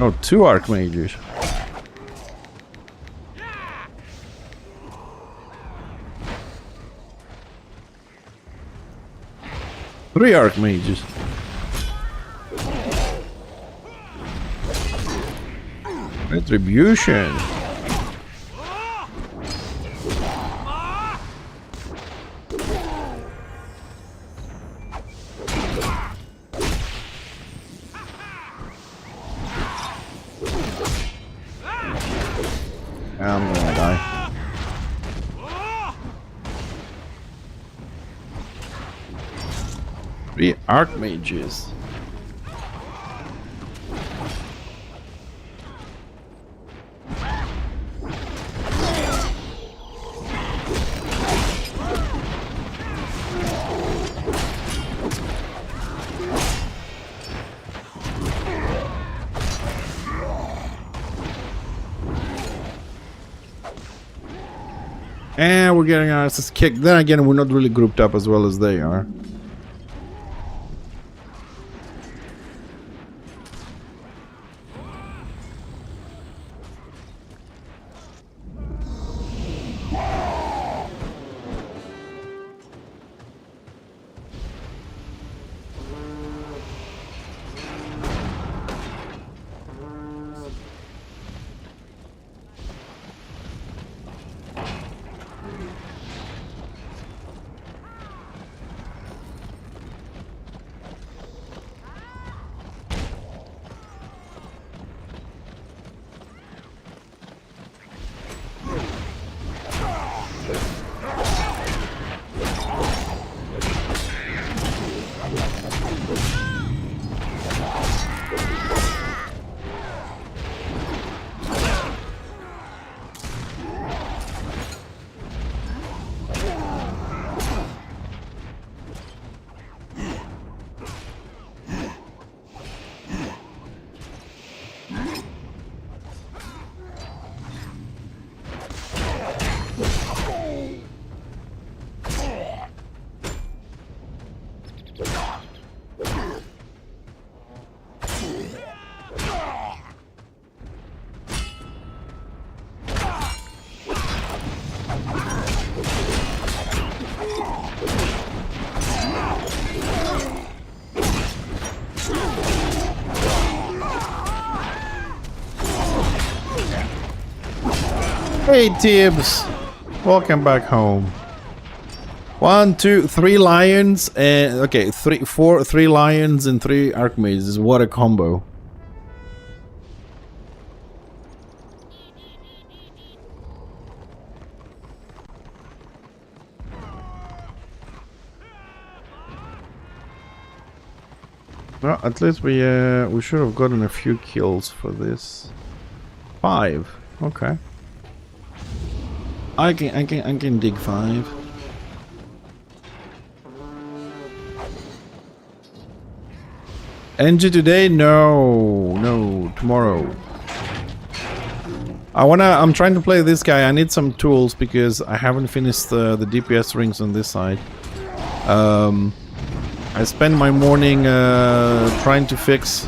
Oh, 2 Archmages. Three Archmages. Retribution. I'm gonna die. Three Archmages. And we're getting our asses kicked. Then again, we're not really grouped up as well as they are. Hey Tibbs, welcome back home. 1, 2, 3 lions and okay, 3 lions and 3 archmages. What a combo! Well, at least we should have gotten a few kills for this. 5, okay. I can dig 5. NG today? No, tomorrow. I'm trying to play this guy. I need some tools because I haven't finished the DPS rings on this side. I spent my morning trying to fix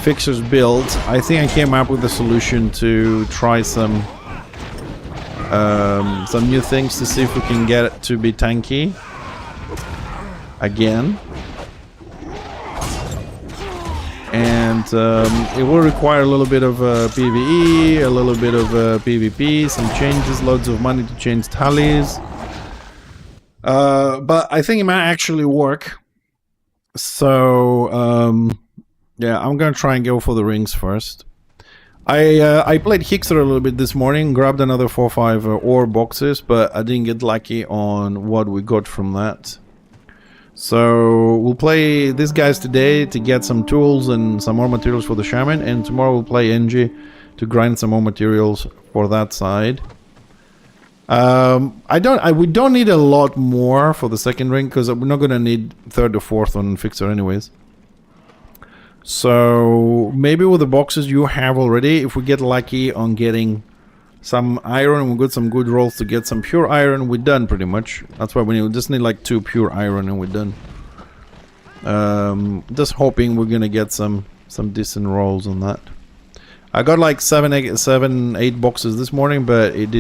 Fixer's build. I think I came up with a solution to try some new things to see if we can get it to be tanky again. And it will require a little bit of PvE, a little bit of PvP, some changes, loads of money to change tallies. But I think it might actually work. So, yeah, I'm gonna try and go for the rings first. I played Hixer a little bit this morning, grabbed another 4 or 5 ore boxes, but I didn't get lucky on what we got from that. So we'll play these guys today to get some tools and some more materials for the shaman, and tomorrow we'll play NG to grind some more materials for that side. We don't need a lot more for the second ring because we're not gonna need third or fourth on Fixer anyways. So maybe with the boxes you have already, if we get lucky on getting some iron, we got some good rolls to get some pure iron, we're done pretty much. That's why we just need like 2 pure iron and we're done. Just hoping we're gonna get some decent rolls on that. I got like 7, 8 boxes this morning, but it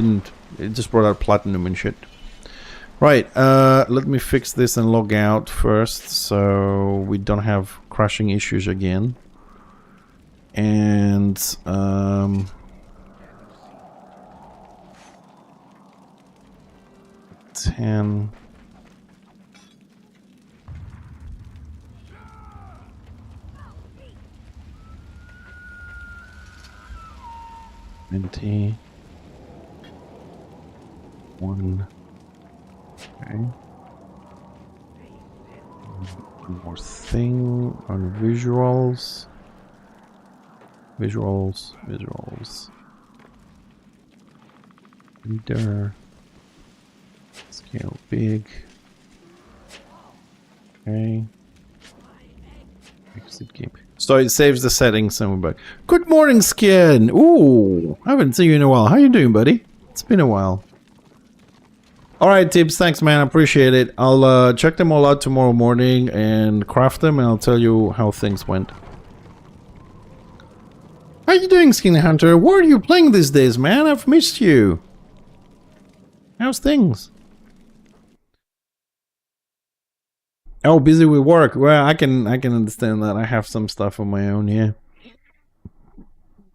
just brought out platinum and shit. Right, let me fix this and log out first so we don't have crashing issues again. And 10. $20. 1. Okay. One more thing on visuals. Visuals. Reader. Scale big. Okay. Exit game. So it saves the settings and we're back. Good morning, Skin! Ooh! I haven't seen you in a while. How you doing, buddy? It's been a while. Alright, Tibbs, thanks man, I appreciate it. I'll check them all out tomorrow morning and craft them and I'll tell you how things went. How you doing, Skinny Hunter? Where are you playing these days, man? I've missed you. How's things? Oh, busy with work. Well, I can understand that. I have some stuff on my own, yeah.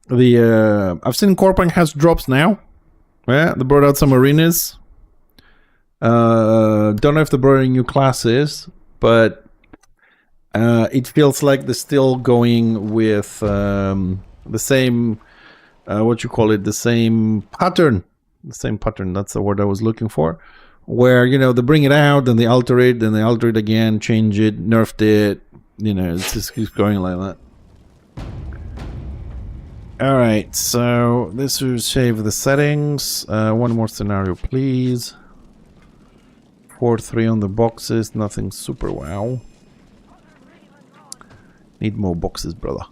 I've seen Corpang has drops now. Yeah, they brought out some arenas. Don't know if they brought any new classes, but it feels like they're still going with the same, what you call it, the same pattern. The same pattern, that's the word I was looking for. Where, you know, they bring it out, then they alter it, then they alter it again, change it, nerfed it. You know, it just keeps going like that. Alright, so this will save the settings. One more scenario, please. 4-3 on the boxes, nothing super wow. Need more boxes, brother.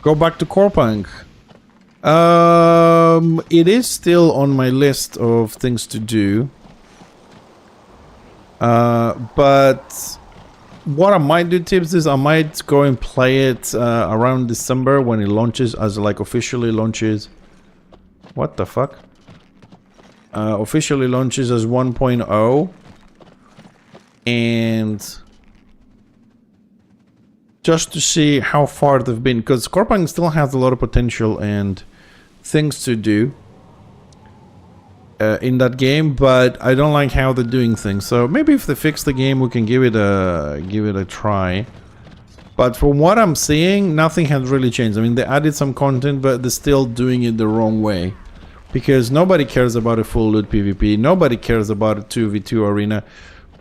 Go back to Corpang. It is still on my list of things to do. But what I might do, Tips, is I might go and play it around December when it launches, as like officially launches. What the fuck? Officially launches as 1.0. And just to see how far they've been, because Corpang still has a lot of potential and things to do in that game, but I don't like how they're doing things. So maybe if they fix the game, we can give it a try. But from what I'm seeing, nothing has really changed. I mean, they added some content, but they're still doing it the wrong way, because nobody cares about a full loot PvP. Nobody cares about a 2v2 arena.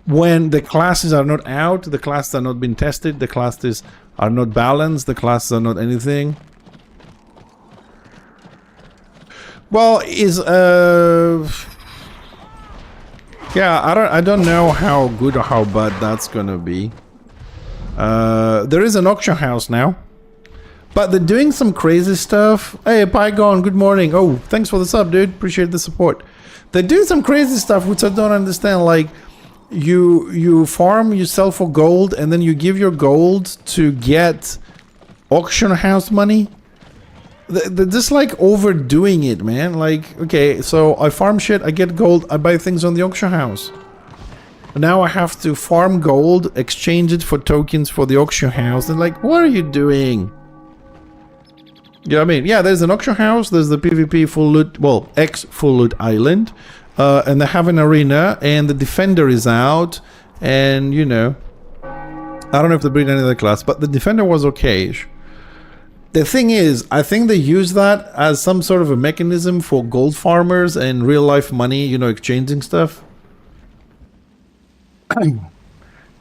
When the classes are not out, the classes are not being tested, the classes are not balanced, the classes are not anything. Well, yeah, I don't know how good or how bad that's gonna be. There is an auction house now, But they're doing some crazy stuff. Hey, Pygon, good morning. Oh, thanks for the sub, dude. Appreciate the support. They're doing some crazy stuff which I don't understand. Like, you farm, you sell for gold, and then you give your gold to get auction house money. They're just like overdoing it, man. Like, okay, so I farm shit, I get gold, I buy things on the auction house. Now I have to farm gold, exchange it for tokens for the auction house. And like, what are you doing? You know what I mean? Yeah, there's an auction house, there's the PvP full loot, well, X full loot island. And they have an arena, and the defender is out. And, you know, I don't know if they bring any other class, but the defender was okay-ish. The thing is, I think they use that as some sort of a mechanism for gold farmers and real life money, you know, exchanging stuff.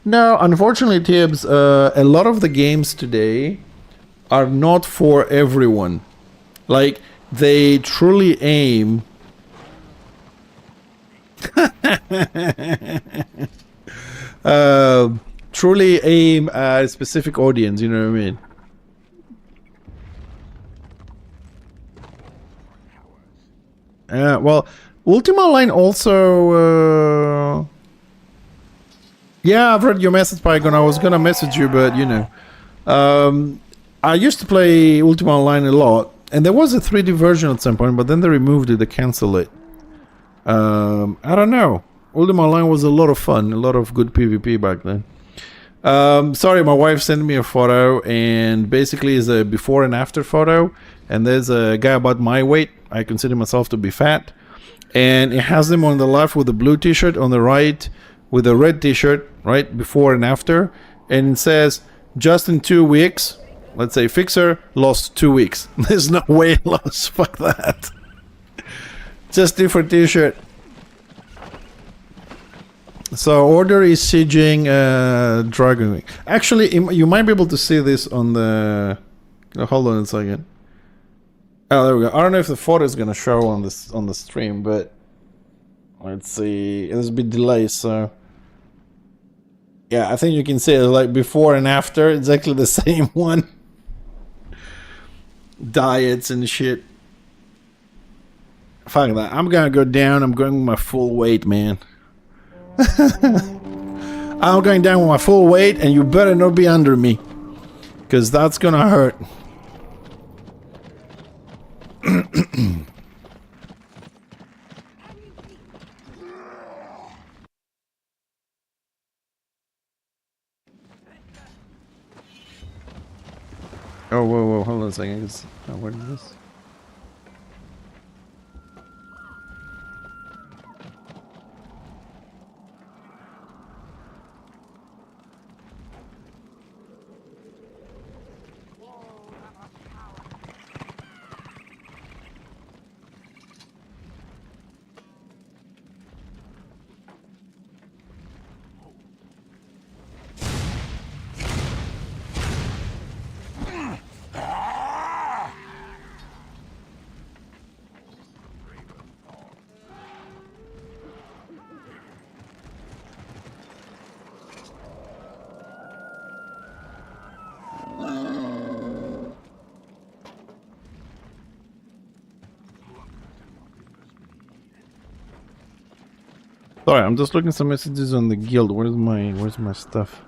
No, unfortunately, Tibbs, a lot of the games today are not for everyone. Like, they truly aim... truly aim at a specific audience, you know what I mean? Well, Ultima Online also... Yeah, I've read your message, Pygon. I was gonna message you, but, you know... I used to play Ultima Online a lot, and there was a 3D version at some point, but then they removed it, they canceled it. I don't know. Ultima Online was a lot of fun, a lot of good PvP back then. Sorry, my wife sent me a photo, and basically it's a before and after photo, and there's a guy about my weight. I consider myself to be fat, and it has him on the left with a blue t-shirt, on the right with a red t-shirt, right, before and after, and it says, just in 2 weeks, let's say Fixer lost 2 weeks. There's no weight loss, fuck that. Just different t-shirt. So Order is sieging Dragon Wing. Actually, you might be able to see this on the... hold on a second. Oh, there we go. I don't know if the photo is gonna show on this on the stream, but let's see. There's a bit delay, so yeah, I think you can see it like before and after. Exactly the same one. Diets and shit. Fuck that. I'm gonna go down. I'm going with my full weight, man. I'm going down with my full weight, and you better not be under me, because that's gonna hurt. Oh, whoa, hold on a second. What is this? Sorry, I'm just looking some messages on the guild. Where's my stuff?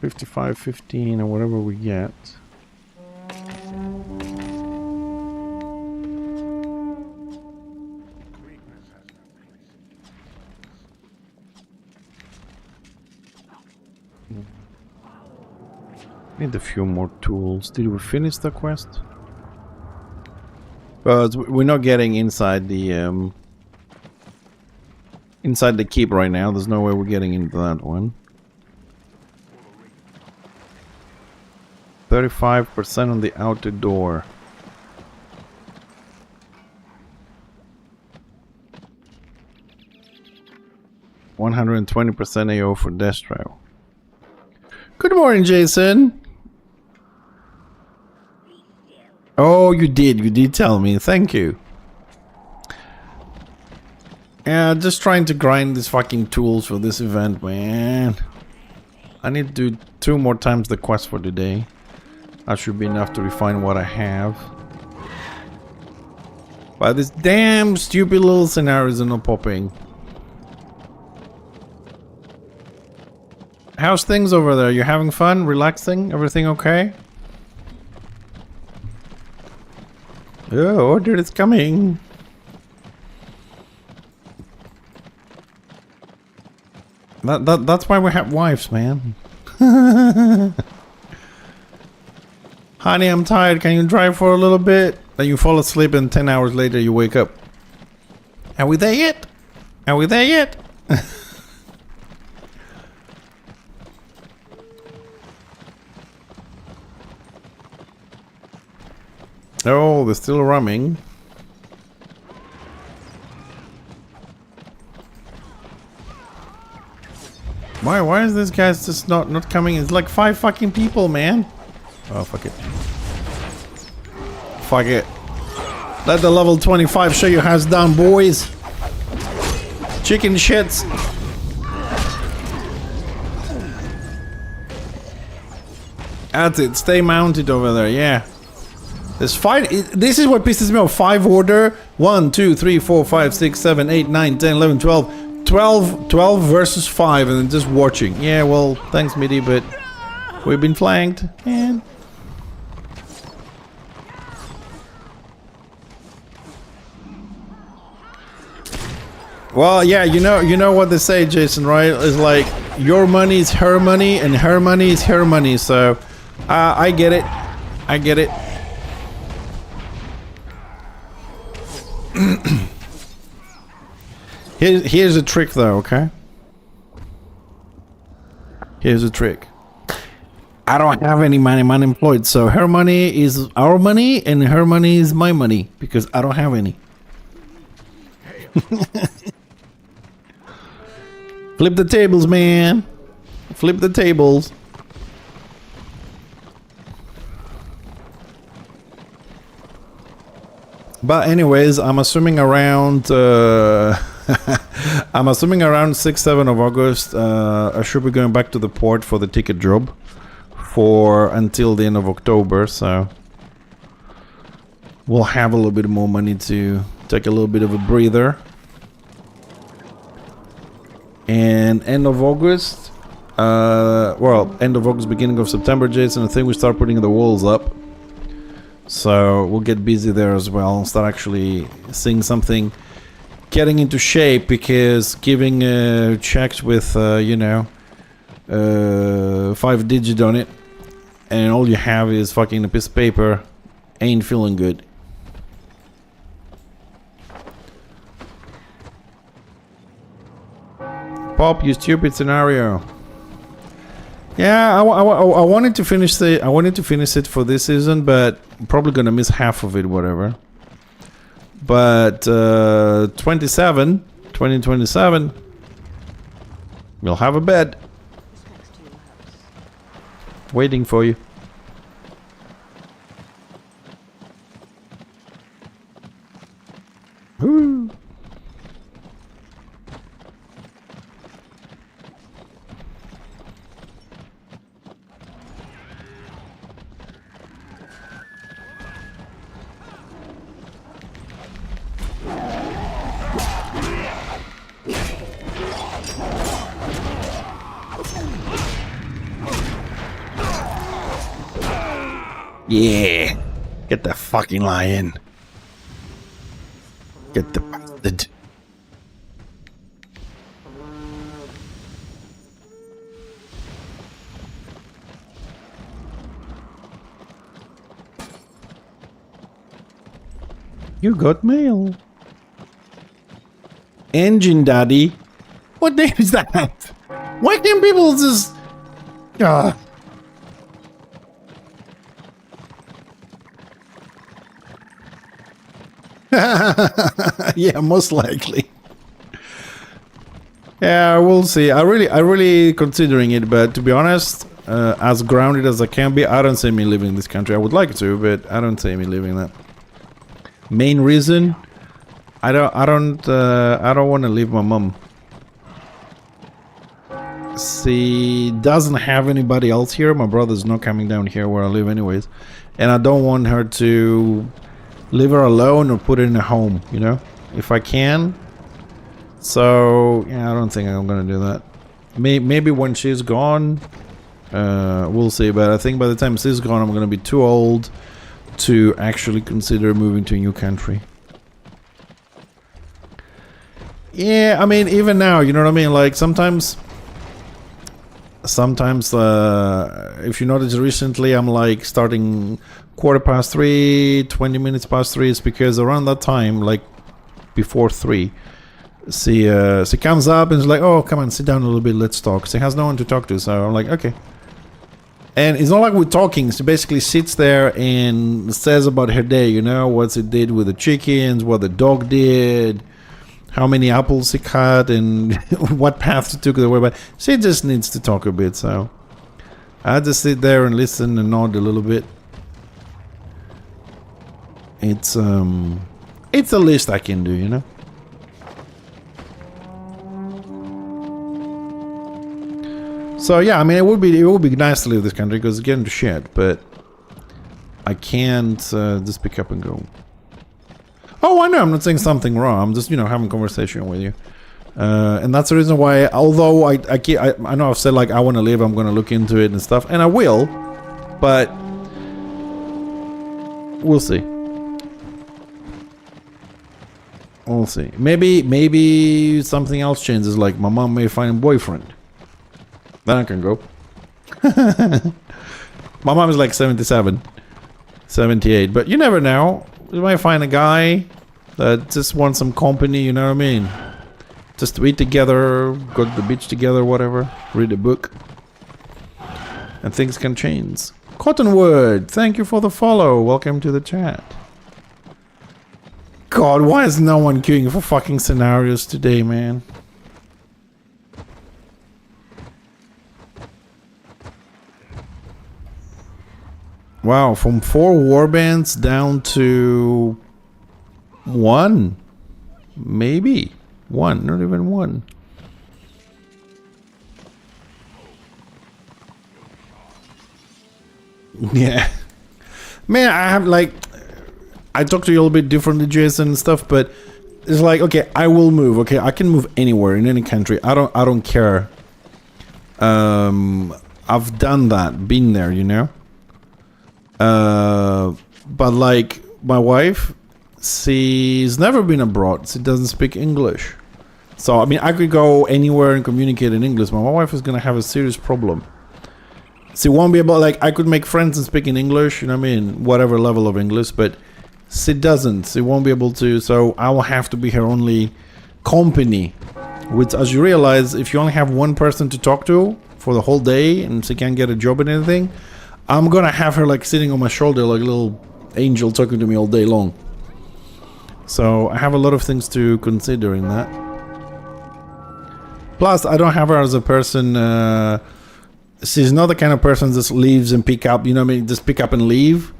$55.15 or whatever we get. Need a few more tools. Did we finish the quest? But we're not getting inside the keep right now. There's no way we're getting into that one. 35% on the outer door. $120% AO for Destro. Good morning, Jason. Oh, you did tell me. Thank you. Yeah, just trying to grind these fucking tools for this event, man. I need to do 2 more times the quest for today. That should be enough to refine what I have. But this damn stupid little scenarios are not popping. How's things over there? You having fun? Relaxing? Everything okay? Oh, order is coming. That's why we have wives, man. Honey, I'm tired. Can you drive for a little bit? Then you fall asleep and 10 hours later you wake up. Are we there yet? Are we there yet? Oh, they're still running. Why is this guy just not coming? It's like 5 fucking people, man. Oh, fuck it. Fuck it. Let the level 25 show you how it's done, boys. Chicken shits. That's it. Stay mounted over there, yeah. There's 5. This is what pisses me off. 5 order. 1, 2, 3, 4, 5, 6, 7, 8, 9, 10, 11, 12. 12 versus 5 and then just watching. Yeah, well, thanks, Midi, but we've been flanked. And well, yeah, you know what they say, Jason, right? It's like your money is her money and her money is her money. So I get it. I get it. Here's a trick though, okay? Here's a trick. I don't have any money, I'm unemployed, so her money is our money and her money is my money because I don't have any. Flip the tables, man. Flip the tables. But anyways, I'm assuming around I'm assuming around 6-7 of August I should be going back to the port for the ticket job for until the end of October, so we'll have a little bit more money to take a little bit of a breather. And end of August, well, end of August, beginning of September, Jason, I think we start putting the walls up. So we'll get busy there as well, start actually seeing something getting into shape, because giving checks with, you know, 5 digit on it, and all you have is fucking a piece of paper, ain't feeling good. Pop, you stupid scenario. Yeah, I wanted to finish it for this season, but I'm probably gonna miss half of it, whatever. But 2027, we'll have a bed waiting for you. Woo. Yeah, get the fucking lion. Get the bastard. You got mail. Engine Daddy? What name is that? Why can't people just... Yeah, most likely. Yeah, we'll see. I really considering it, but to be honest, as grounded as I can be. I don't see me leaving this country. I would like to, but I don't see me leaving that. Main reason, I don't want to leave my mom. She doesn't have anybody else here. My brother's not coming down here where I live anyways, and I don't want her to leave her alone or put her in a home, you know, if I can. So yeah, I don't think I'm gonna do that. Maybe when she's gone, we'll see. But I think by the time she's gone, I'm gonna be too old to actually consider moving to a new country. Yeah, I mean, even now, you know what I mean? Like sometimes if you notice recently, I'm like starting 3:15, 20 minutes past 3. It's because around that time, like before 3, she comes up and is like, oh, come on, sit down a little bit, let's talk. She has no one to talk to, so I'm like, okay. And it's not like we're talking. She basically sits there and says about her day, you know, what it did with the chickens, what the dog did, how many apples he cut, and what path he took away. But she just needs to talk a bit, so I just sit there and listen and nod a little bit. It's the least I can do, you know. So yeah, I mean, it would be nice to leave this country because it's getting to shit, but I can't just pick up and go. Oh, I know, I'm not saying something wrong. I'm just, you know, having a conversation with you. And that's the reason why, although I know I've said like I want to leave, I'm going to look into it and stuff, and I will, but we'll see. We'll see. Maybe something else changes, like my mom may find a boyfriend. Then I can go. My mom is like 77, 78, but you never know. You might find a guy that just wants some company, you know what I mean? Just to eat together, go to the beach together, whatever. Read a book. And things can change. Cottonwood, thank you for the follow. Welcome to the chat. God, why is no one queuing for fucking scenarios today, man? Wow, from 4 warbands down to 1. Maybe. 1, not even 1. Yeah. Man, I have like... I talk to you a little bit differently, Jason, and stuff, but it's like, okay, I will move, okay? I can move anywhere, in any country. I don't care. I've done that, been there, you know? But like my wife, she's never been abroad. She doesn't speak English. So I mean, I could go anywhere and communicate in English, but my wife is gonna have a serious problem. She won't be able, like, I could make friends and speak in English, you know what I mean, whatever level of English, but she doesn't. She won't be able to. So I will have to be her only company. Which, as you realize, if you only have one person to talk to for the whole day and she can't get a job and anything, I'm gonna have her like sitting on my shoulder like a little angel talking to me all day long. So I have a lot of things to consider in that. Plus, I don't have her as a person. She's not the kind of person that just leaves and pick up, you know what I mean? Just pick up and leave.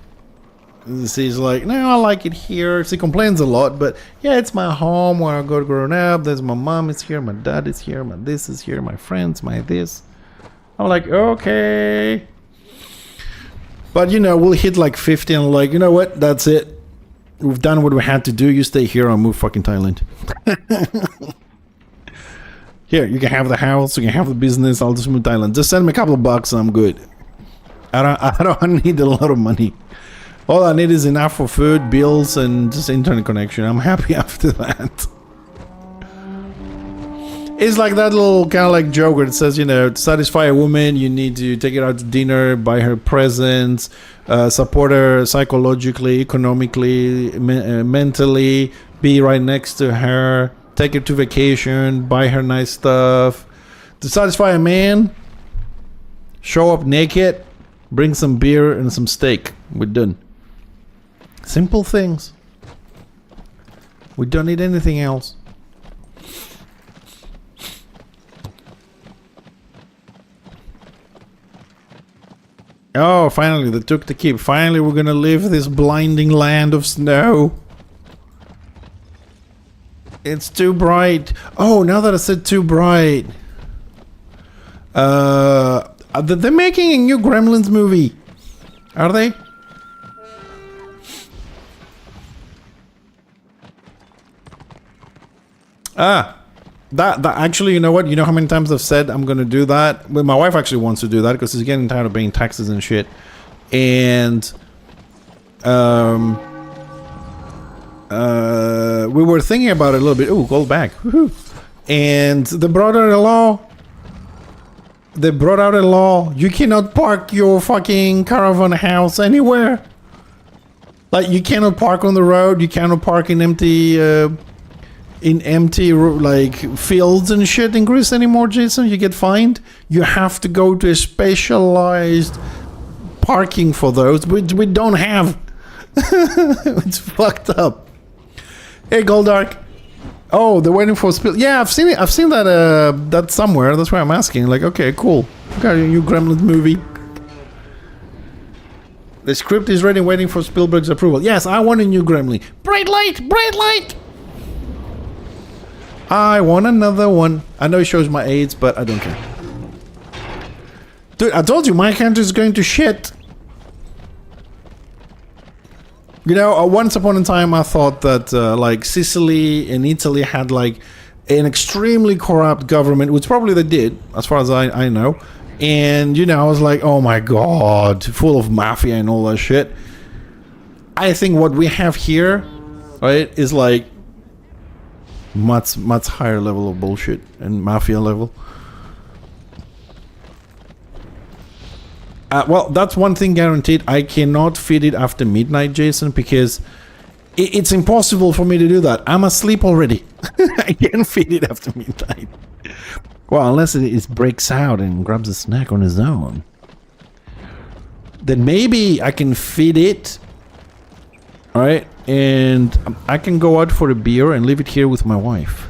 She's like, no, I like it here. She complains a lot, but yeah, it's my home where I go growing up. There's my mom is here, my dad is here, my this is here, my friends, my this. I'm like, okay. But, you know, we'll hit like 50 and like, you know what? That's it. We've done what we had to do. You stay here. I'll move fucking Thailand. Here, you can have the house. You can have the business. I'll just move Thailand. Just send me a couple of bucks and I'm good. I don't need a lot of money. All I need is enough for food, bills, and just internet connection. I'm happy after that. It's like that little kind of like joke where it says, you know, to satisfy a woman, you need to take her out to dinner, buy her presents, support her psychologically, economically, mentally, be right next to her, take her to vacation, buy her nice stuff. To satisfy a man, show up naked, bring some beer and some steak. We're done. Simple things. We don't need anything else. Oh, finally, they took the keep. Finally, we're gonna leave this blinding land of snow. It's too bright. Oh, now that I said too bright. They're making a new Gremlins movie. Are they? That actually, you know what? You know how many times I've said I'm gonna do that? Well, my wife actually wants to do that because she's getting tired of paying taxes and shit. And we were thinking about it a little bit. Ooh, gold back. Woohoo. And they brought out a law. You cannot park your fucking caravan house anywhere. Like, you cannot park on the road. You cannot park in empty like fields and shit in Greece anymore, Jason. You get fined. You have to go to a specialized parking for those, which we don't have. It's fucked up. Hey, Goldark. Oh, they're waiting for spill. Yeah, I've seen it. I've seen that somewhere. That's why I'm asking. Like, okay, cool. Got a new Gremlins movie. The script is ready, waiting for Spielberg's approval. Yes, I want a new Gremlin. Bright light! Bright light! I want another one. I know it shows my age, but I don't care. Dude, I told you, my country is going to shit. You know, once upon a time I thought that like Sicily and Italy had like an extremely corrupt government, which probably they did, as far as I know. And, you know, I was like, oh my god, full of mafia and all that shit. I think what we have here, right, is like much higher level of bullshit and mafia level. Well, that's one thing guaranteed. I cannot feed it after midnight, Jason, because it's impossible for me to do that. I'm asleep already. I can't feed it after midnight. Well, unless it breaks out and grabs a snack on its own. Then maybe I can feed it. Alright, and I can go out for a beer and leave it here with my wife.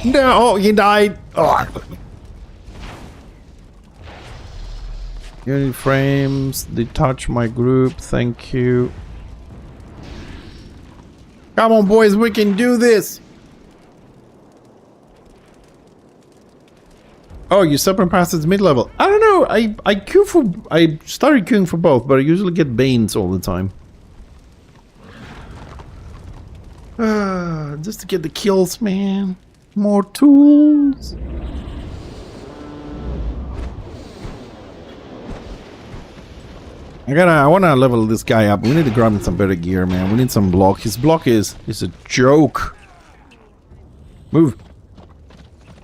No, he died. Oh. Unit frames, detach my group, thank you. Come on, boys, we can do this. Oh, you separate passes mid-level. I don't know. I started queuing for both, but I usually get Banes all the time. Just to get the kills, man. More tools. I wanna level this guy up. We need to grab him some better gear, man. We need some block. His block is a joke. Move.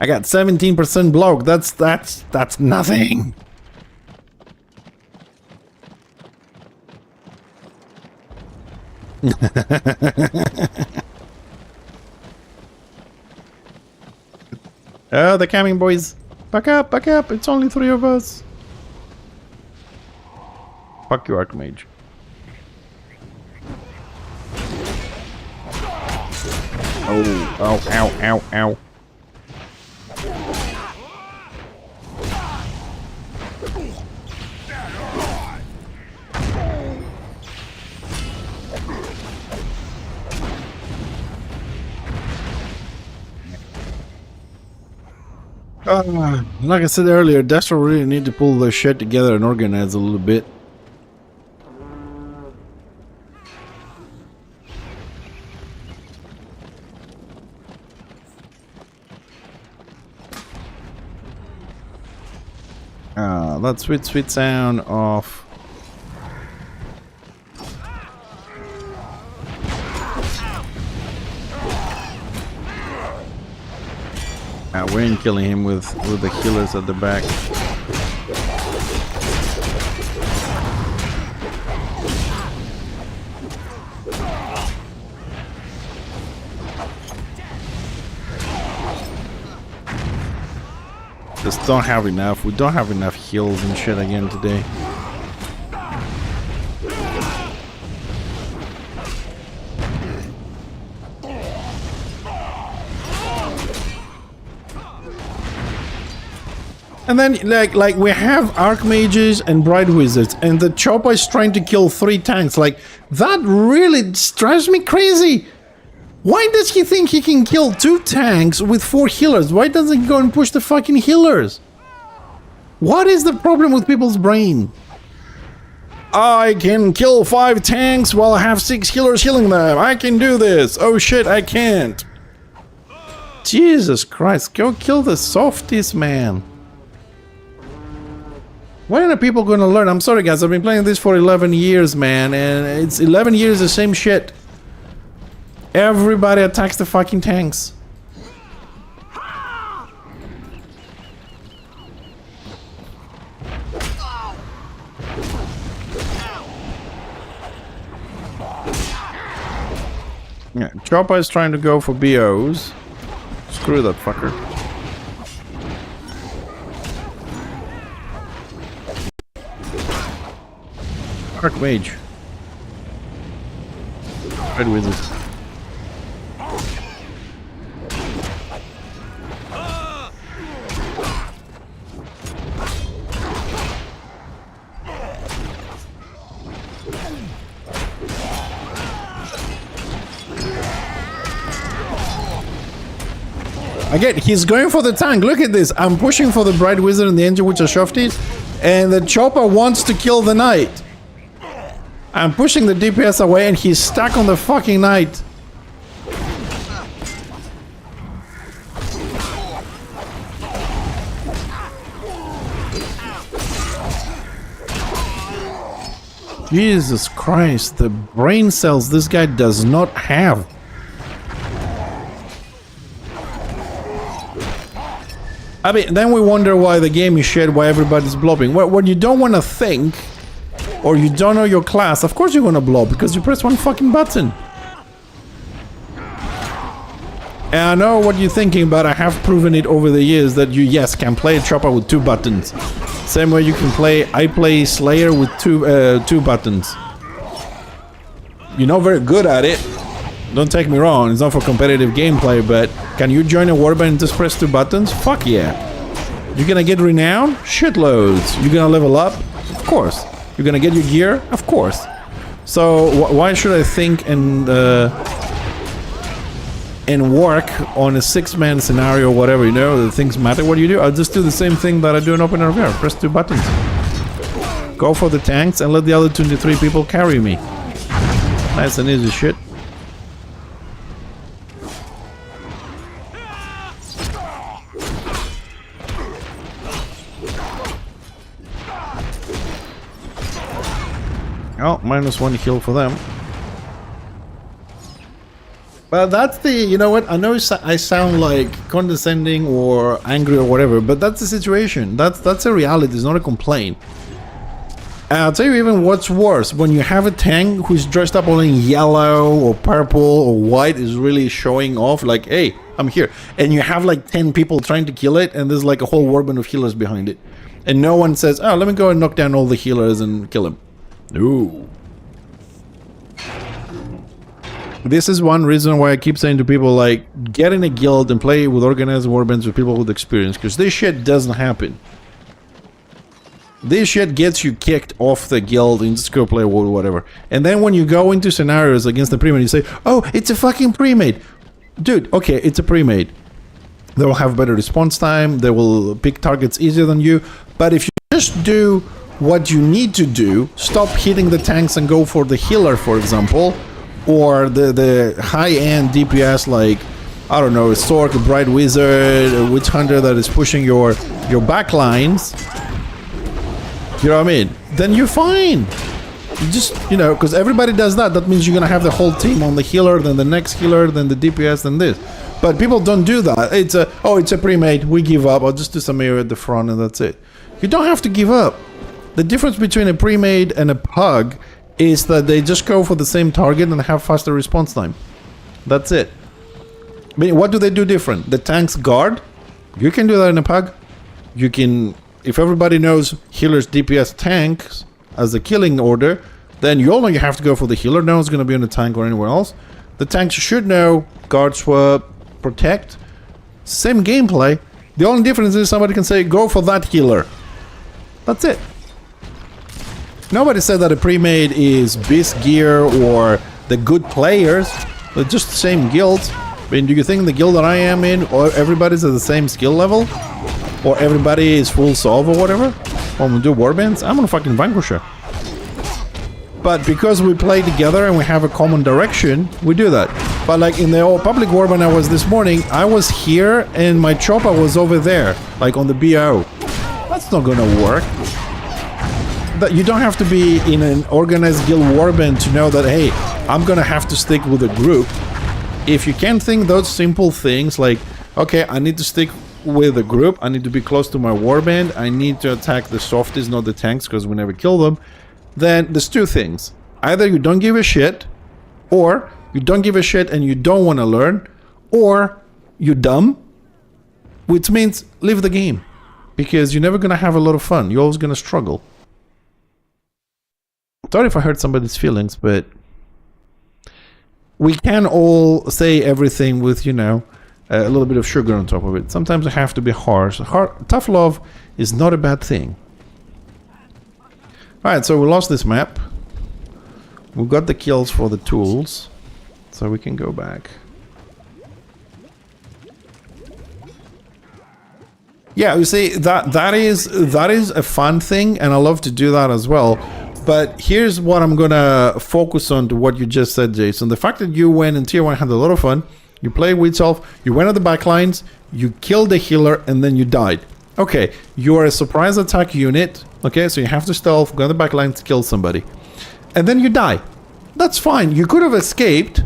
I got 17% block. That's nothing. Oh, they're coming, boys. Back up, back up. It's only 3 of us. Fuck you, Archmage. Oh, ow, ow, ow, ow. Like I said earlier, Destro really need to pull their shit together and organize a little bit. That sweet sound of... we ain't killing him with the healers at the back. Just don't have enough. We don't have enough heals and shit again today. And then, like we have Archmages and Bright Wizards, and the Chopper is trying to kill 3 tanks. Like, that really drives me crazy. Why does he think he can kill 2 tanks with 4 healers? Why doesn't he go and push the fucking healers? What is the problem with people's brain? I can kill 5 tanks while I have 6 healers healing them. I can do this. Oh shit, I can't. Jesus Christ, go kill the softies, man. When are people going to learn? I'm sorry guys, I've been playing this for 11 years, man, and it's 11 years the same shit. Everybody attacks the fucking tanks. Yeah, Chopper is trying to go for BOs. Screw that fucker. Archmage. Red Wizard. Again, he's going for the tank. Look at this. I'm pushing for the Bright Wizard and the Angel, which are Shofties, and the Chopper wants to kill the Knight. I'm pushing the DPS away and he's stuck on the fucking Knight. Jesus Christ, the brain cells this guy does not have. I mean, then we wonder why the game is shit, why everybody's blobbing. When you don't want to think, or you don't know your class, of course you're gonna blob, because you press one fucking button. And I know what you're thinking, but I have proven it over the years that you, yes, can play a Chopper with 2 buttons. Same way you can play, I play Slayer with two buttons. You're not very good at it. Don't take me wrong, it's not for competitive gameplay, but can you join a warband and just press 2 buttons? Fuck yeah. You're gonna get renown? Shitloads. You're gonna level up? Of course. You're gonna get your gear? Of course. So why should I think and work on a 6-man scenario or whatever, you know, the things matter what you do? I'll just do the same thing that I do in Open Air. Press 2 buttons. Go for the tanks and let the other 23 people carry me. Nice and easy shit. Oh, -1 heal for them. Well, that's the, you know what, I know I sound like condescending or angry or whatever, but that's the situation. That's a reality, it's not a complaint. And I'll tell you even what's worse, when you have a tank who's dressed up all in yellow or purple or white, is really showing off like, hey, I'm here. And you have like 10 people trying to kill it, and there's like a whole warband of healers behind it. And no one says, oh, let me go and knock down all the healers and kill him. No. This is one reason why I keep saying to people, like, get in a guild and play with organized warbands with people with experience, because this shit doesn't happen. This shit gets you kicked off the guild and just go play war or whatever. And then when you go into scenarios against the pre-made, you say, oh, it's a fucking pre-made. Dude, okay, it's a pre-made. They will have better response time, they will pick targets easier than you, but if you just do what you need to do, stop hitting the tanks and go for the healer, for example, or the high-end DPS like, I don't know, a Sork, a Bright Wizard, a Witch Hunter that is pushing your back lines, you know what I mean? Then you're fine. You just, you know, because everybody does that. That means you're gonna have the whole team on the healer, then the next healer, then the DPS, then this. But people don't do that. It's a, oh, it's a pre-made, we give up. I'll just do some area at the front and that's it. You don't have to give up. The difference between a pre-made and a pug is that they just go for the same target and have faster response time. That's it. I mean, what do they do different? The tanks guard? You can do that in a pug. you can, if everybody knows healers, DPS, tanks as a killing order, then you only have to go for the healer. No one's going to be on the tank or anywhere else. The tanks should know guard swap, protect. Same gameplay. The only difference is somebody can say, go for that healer. That's it. Nobody said that a pre-made is beast gear or the good players. They're just the same guilds. I mean, do you think the guild that I am in, or everybody's at the same skill level? Or everybody is full solve or whatever? When we do warbands, I'm gonna fucking vanquish her. But because we play together and we have a common direction, we do that. But like in the old public warband I was this morning, I was here and my chopper was over there, like on the BO. That's not gonna work. That you don't have to be in an organized guild warband to know that, hey, I'm gonna have to stick with a group. If you can think those simple things like, okay, I need to stick with a group, I need to be close to my warband, I need to attack the softies, not the tanks, because we never kill them, then there's two things. Either you don't give a shit, or you don't give a shit and you don't want to learn, or you're dumb, which means leave the game. Because you're never gonna have a lot of fun, you're always gonna struggle. Sorry if I hurt somebody's feelings, but we can all say everything with, you know, a little bit of sugar on top of it. Sometimes I have to be harsh. Tough love is not a bad thing. Alright, so we lost this map. We got the kills for the tools, so we can go back. Yeah, you see, that is a fun thing, and I love to do that as well. But here's what I'm gonna focus on to what you just said, Jason. The fact that you went in tier 1 had a lot of fun. You played with self, you went at the back lines, you killed the healer, and then you died. Okay, you are a surprise attack unit. Okay, so you have to stealth, go to the back line to kill somebody. And then you die. That's fine. You could have escaped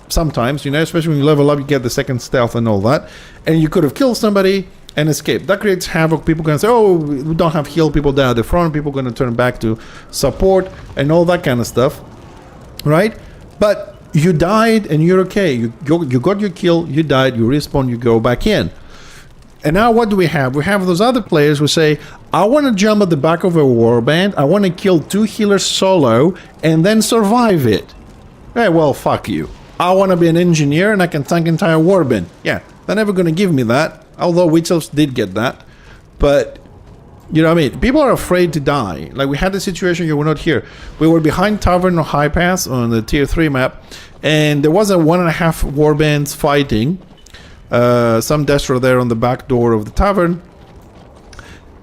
sometimes, you know, especially when you level up, you get the second stealth and all that. And you could have killed somebody and escaped. That creates havoc. People are going to say, oh, we don't have heal, people die at the front, people are going to turn back to support and all that kind of stuff. Right? But you died and you're okay. You got your kill, you died, you respawn, you go back in. And now what do we have? We have those other players who say, I want to jump at the back of a warband, I want to kill 2 healers solo, and then survive it. Hey, well, fuck you. I want to be an engineer and I can tank entire warband. Yeah, they're never going to give me that. Although Witch Elves did get that. But, you know what I mean? People are afraid to die. Like, we had the situation, you were not here. We were behind Tavern or High Pass on the tier 3 map, and there was a 1.5 warbands fighting. Some Destro there on the back door of the tavern,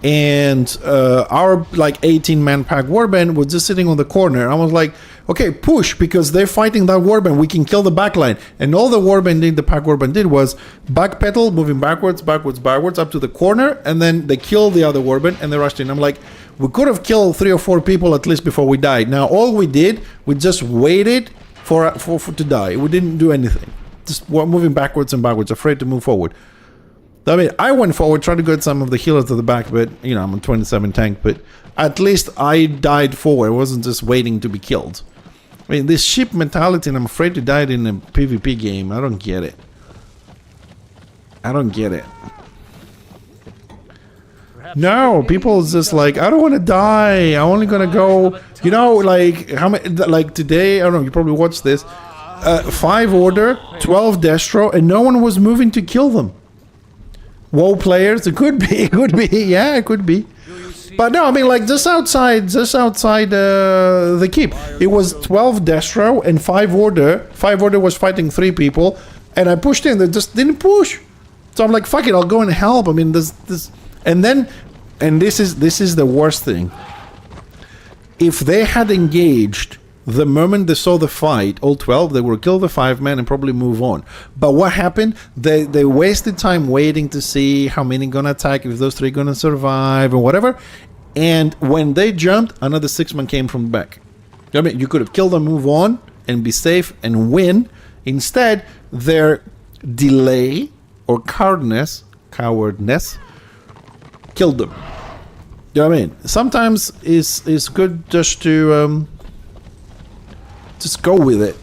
and our like 18-man pack warband was just sitting on the corner. I was like, okay, push, because they're fighting that warband, we can kill the backline. And all the warband did, the pack warband did, was backpedal, moving backwards up to the corner, and then they killed the other warband and they rushed in. I'm like, we could have killed 3 or 4 people at least before we died. Now all we did, we just waited for to die. We didn't do anything. Just moving backwards and backwards, afraid to move forward. I mean, I went forward, tried to get some of the healers to the back, but, you know, I'm a 27 tank, but at least I died forward. I wasn't just waiting to be killed. I mean, this sheep mentality, and I'm afraid to die in a PvP game, I don't get it. I don't get it. No, people just like, I don't want to die. I'm only going to go, you know, like, how many, like today, I don't know, you probably watched this. 5 order, 12 destro, and no one was moving to kill them. WoW players, it could be, yeah, it could be. But no, I mean, like, just outside the keep. It was 12 destro and 5 order. 5 order was fighting 3 people, and I pushed in, they just didn't push. So I'm like, fuck it, I'll go and help. I mean, this, and this is the worst thing. If they had engaged the moment they saw the fight, all 12, they would kill the 5-man and probably move on. But what happened? They wasted time waiting to see how many gonna attack, if those 3 gonna survive, or whatever. And when they jumped, another 6-man came from the back. I mean, you could have killed them, move on, and be safe and win. Instead, their delay or cowardness killed them. You know what I mean? Sometimes it's good just to just go with it.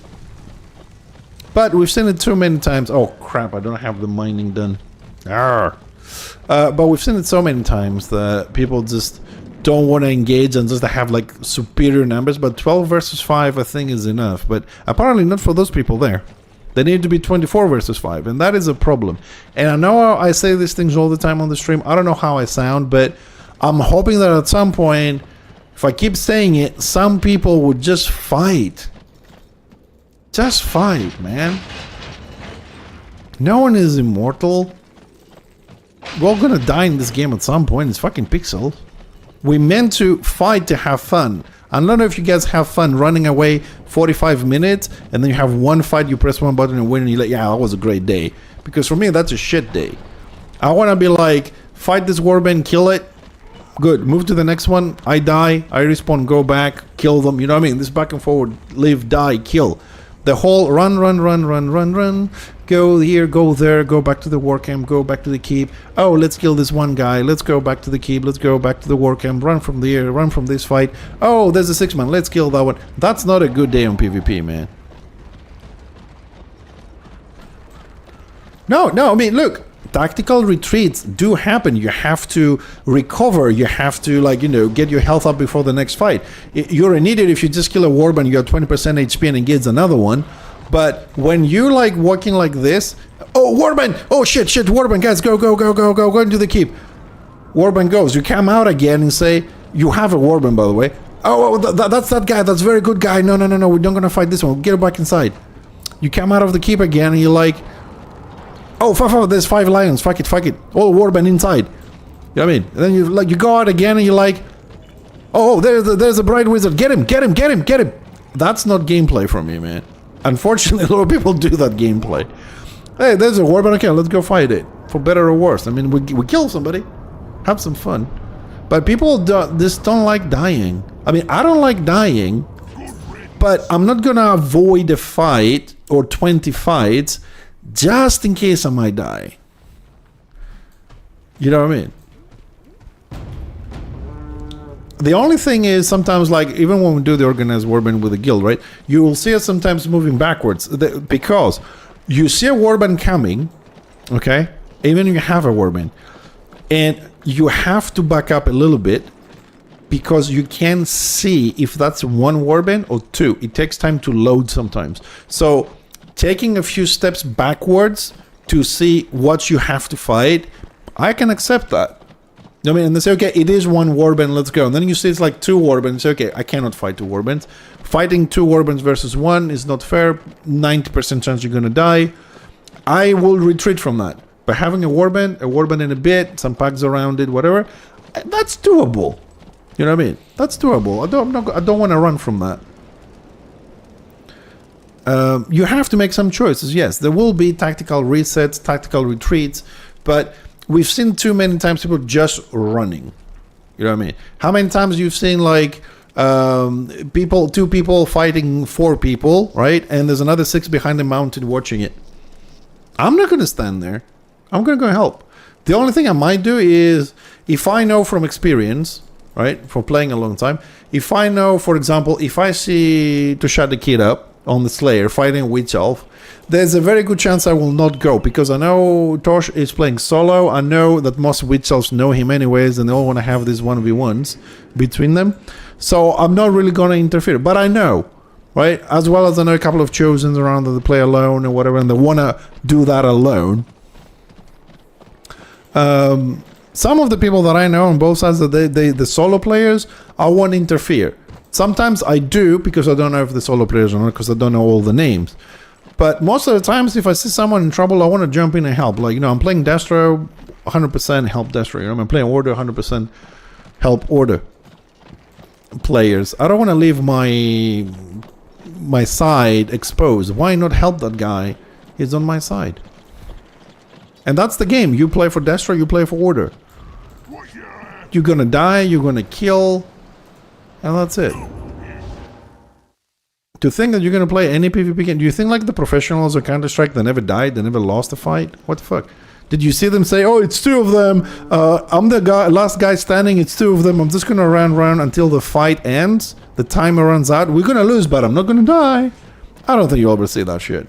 But we've seen it too many times. Oh crap, I don't have the mining done. Arrgh. But we've seen it so many times that people just don't want to engage and just have like superior numbers. But 12 versus 5 I think is enough, but apparently not for those people there. They need to be 24 versus 5, and that is a problem. And I know I say these things all the time on the stream. I don't know how I sound, but I'm hoping that at some point, if I keep saying it, some people would just fight. Just fight, man. No one is immortal. We're all gonna die in this game at some point. It's fucking pixels. We meant to fight to have fun. I don't know if you guys have fun running away 45 minutes and then you have one fight, you press one button and win, and you're like, yeah, that was a great day. Because for me, that's a shit day. I want to be like, fight this warband, kill it. Good, move to the next one. I die, I respawn, go back, kill them. You know what I mean? This back and forward, live, die, kill. The whole run, go here, go there, go back to the war camp, go back to the keep. Oh, let's kill this one guy. Let's go back to the keep. Let's go back to the war camp. Run from there, run from this fight. Oh, there's a 6-man. Let's kill that one. That's not a good day on PvP, man. No, I mean, look. Tactical retreats do happen. You have to recover. You have to, like, you know, get your health up before the next fight. You're an idiot if you just kill a warband, you have 20% HP and engage another one. But when you're like walking like this, oh, warband! Oh shit, warband, guys, go into the keep. Warband goes. You come out again and say, you have a warband, by the way. Oh, that's that guy. That's a very good guy. No, we're not gonna fight this one. Get back inside. You come out of the keep again and you're like, oh, fuck, there's 5 lions. Fuck it. All warband inside. You know what I mean? And then you go out again and you're like, oh, there's a bright wizard. Get him. That's not gameplay for me, man. Unfortunately, a lot of people do that gameplay. Hey, there's a warband. Okay, let's go fight it. For better or worse. I mean, we kill somebody. Have some fun. But people just don't like dying. I mean, I don't like dying. But I'm not gonna avoid a fight or 20 fights just in case I might die. You know what I mean? The only thing is sometimes, like, even when we do the organized warband with a guild, right? You will see us sometimes moving backwards because you see a warband coming, okay? Even if you have a warband, and you have to back up a little bit because you can see if that's one warband or two. It takes time to load sometimes. So taking a few steps backwards to see what you have to fight, I can accept that. I mean, and they say, okay, it is one warband, let's go. And then you see it's like 2 warbands. Okay, I cannot fight 2 warbands. Fighting 2 warbands versus 1 is not fair. 90% chance you're gonna die. I will retreat from that. But having a warband in a bit, some packs around it, whatever, that's doable. You know what I mean? That's doable. I don't want to run from that. You have to make some choices. Yes, there will be tactical resets, tactical retreats, but we've seen too many times people just running. You know what I mean? How many times you've seen like 2 people fighting 4 people, right? And there's another 6 behind the mountain watching it. I'm not going to stand there. I'm going to go help. The only thing I might do is, if I know from experience, right, from playing a long time, if I know, for example, if I see to shut the kid up on the Slayer fighting a Witch Elf, there's a very good chance I will not go, because I know Tosh is playing solo. I know that most Witch Elves know him anyways, and they all want to have these 1v1s between them. So I'm not really going to interfere, but I know, right? As well as I know a couple of Chosens around that they play alone or whatever, and they want to do that alone. Some of the people that I know on both sides, that the solo players, I won't interfere. Sometimes I do, because I don't know if the solo players or not, because I don't know all the names. But most of the times, if I see someone in trouble, I want to jump in and help. Like, you know, I'm playing Destro, 100% help Destro. You know, I'm playing Order, 100% help Order players. I don't want to leave my side exposed. Why not help that guy? He's on my side. And that's the game. You play for Destro, you play for Order. You're gonna die, you're gonna kill, and that's it. To think that you're gonna play any PvP game, do you think like the professionals of Counter-Strike, they never died, they never lost a fight? What the fuck? Did you see them say, oh, it's 2 of them, I'm the last guy standing, it's 2 of them, I'm just gonna run until the fight ends, the timer runs out, we're gonna lose, but I'm not gonna die. I don't think you'll ever see that shit.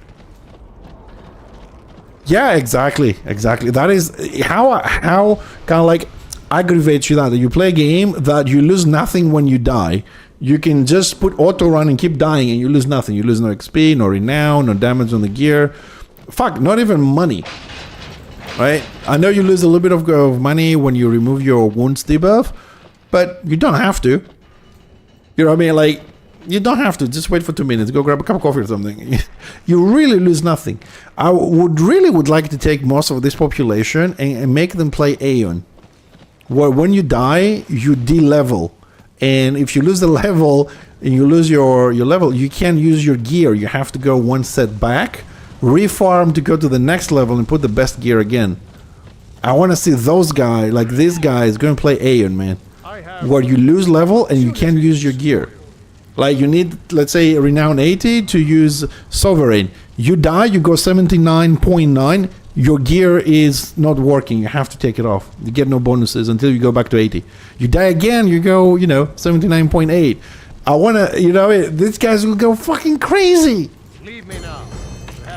Yeah, exactly. That is how kind of like aggravates you that you play a game that you lose nothing when you die. You can just put auto run and keep dying and you lose nothing. You lose no XP, no renown, no damage on the gear. Fuck, not even money. Right? I know you lose a little bit of money when you remove your wounds debuff, but you don't have to. You know what I mean? Like, you don't have to. Just wait for 2 minutes. Go grab a cup of coffee or something. You really lose nothing. I would like to take most of this population and make them play Aeon. Where when you die, you de-level. And if you lose the level and you lose your level, you can't use your gear. You have to go one set back, refarm to go to the next level and put the best gear again. I want to see those guys, like this guy is going to play Aeon, man. Where you lose level and you can't use your gear. Like you need, let's say, Renown 80 to use Sovereign. You die, you go 79.9. Your gear is not working. You have to take it off. You get no bonuses until you go back to 80. You die again, you go, 79.8. I want to, these guys will go fucking crazy. Leave me now.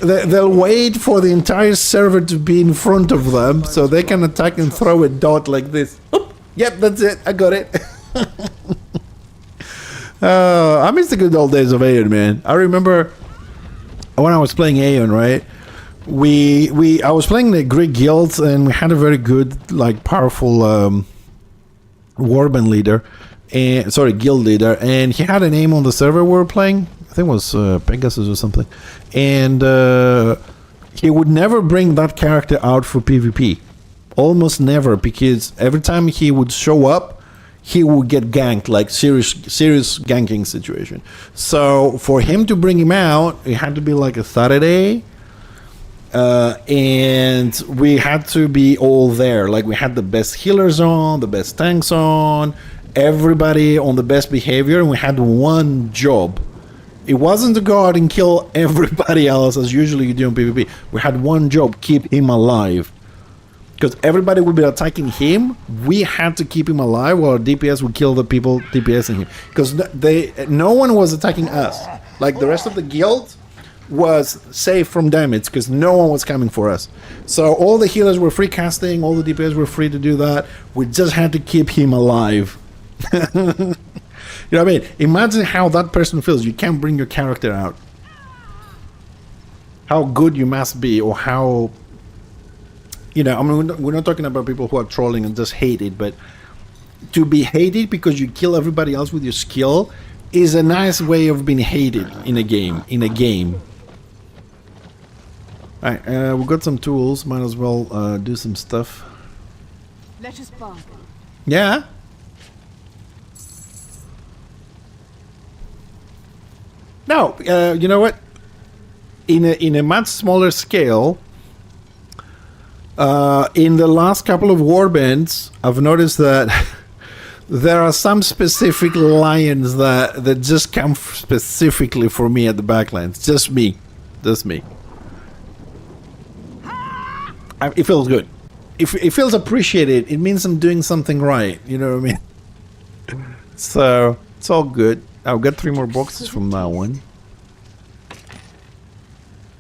They'll wait for the entire server to be in front of them so they can attack and throw a dot like this. Oop, yep, that's it. I got it. I miss the good old days of Aeon, man. I remember when I was playing Aeon, right? I was playing the Greek guilds and we had a very good, like, powerful warband leader, guild leader, and he had a name on the server we were playing. I think it was Pegasus or something, and he would never bring that character out for PvP, almost never, because every time he would show up, he would get ganked, like serious ganking situation. So for him to bring him out, it had to be like a Saturday. And we had to be all there. Like we had the best healers on, the best tanks on, everybody on the best behavior, and we had one job. It wasn't to go out and kill everybody else as usually you do in PvP. We had one job: keep him alive. Because everybody would be attacking him, we had to keep him alive while DPS would kill the people DPSing him. Because no one was attacking us. Like the rest of the guild was safe from damage because no one was coming for us. So all the healers were free casting, all the DPS were free to do that. We just had to keep him alive. You know what I mean? Imagine how that person feels. You can't bring your character out. How good you must be, or how... I mean, we're not talking about people who are trolling and just hate it, but to be hated because you kill everybody else with your skill is a nice way of being hated in a game. Alright, we've got some tools. Might as well do some stuff. Let us bargain. Yeah? No, you know what? In a much smaller scale, in the last couple of warbands, I've noticed that there are some specific lions that just come specifically for me at the backlines. Just me. It feels good. It feels appreciated. It means I'm doing something right. You know what I mean? So it's all good. I've got 3 more boxes from that one.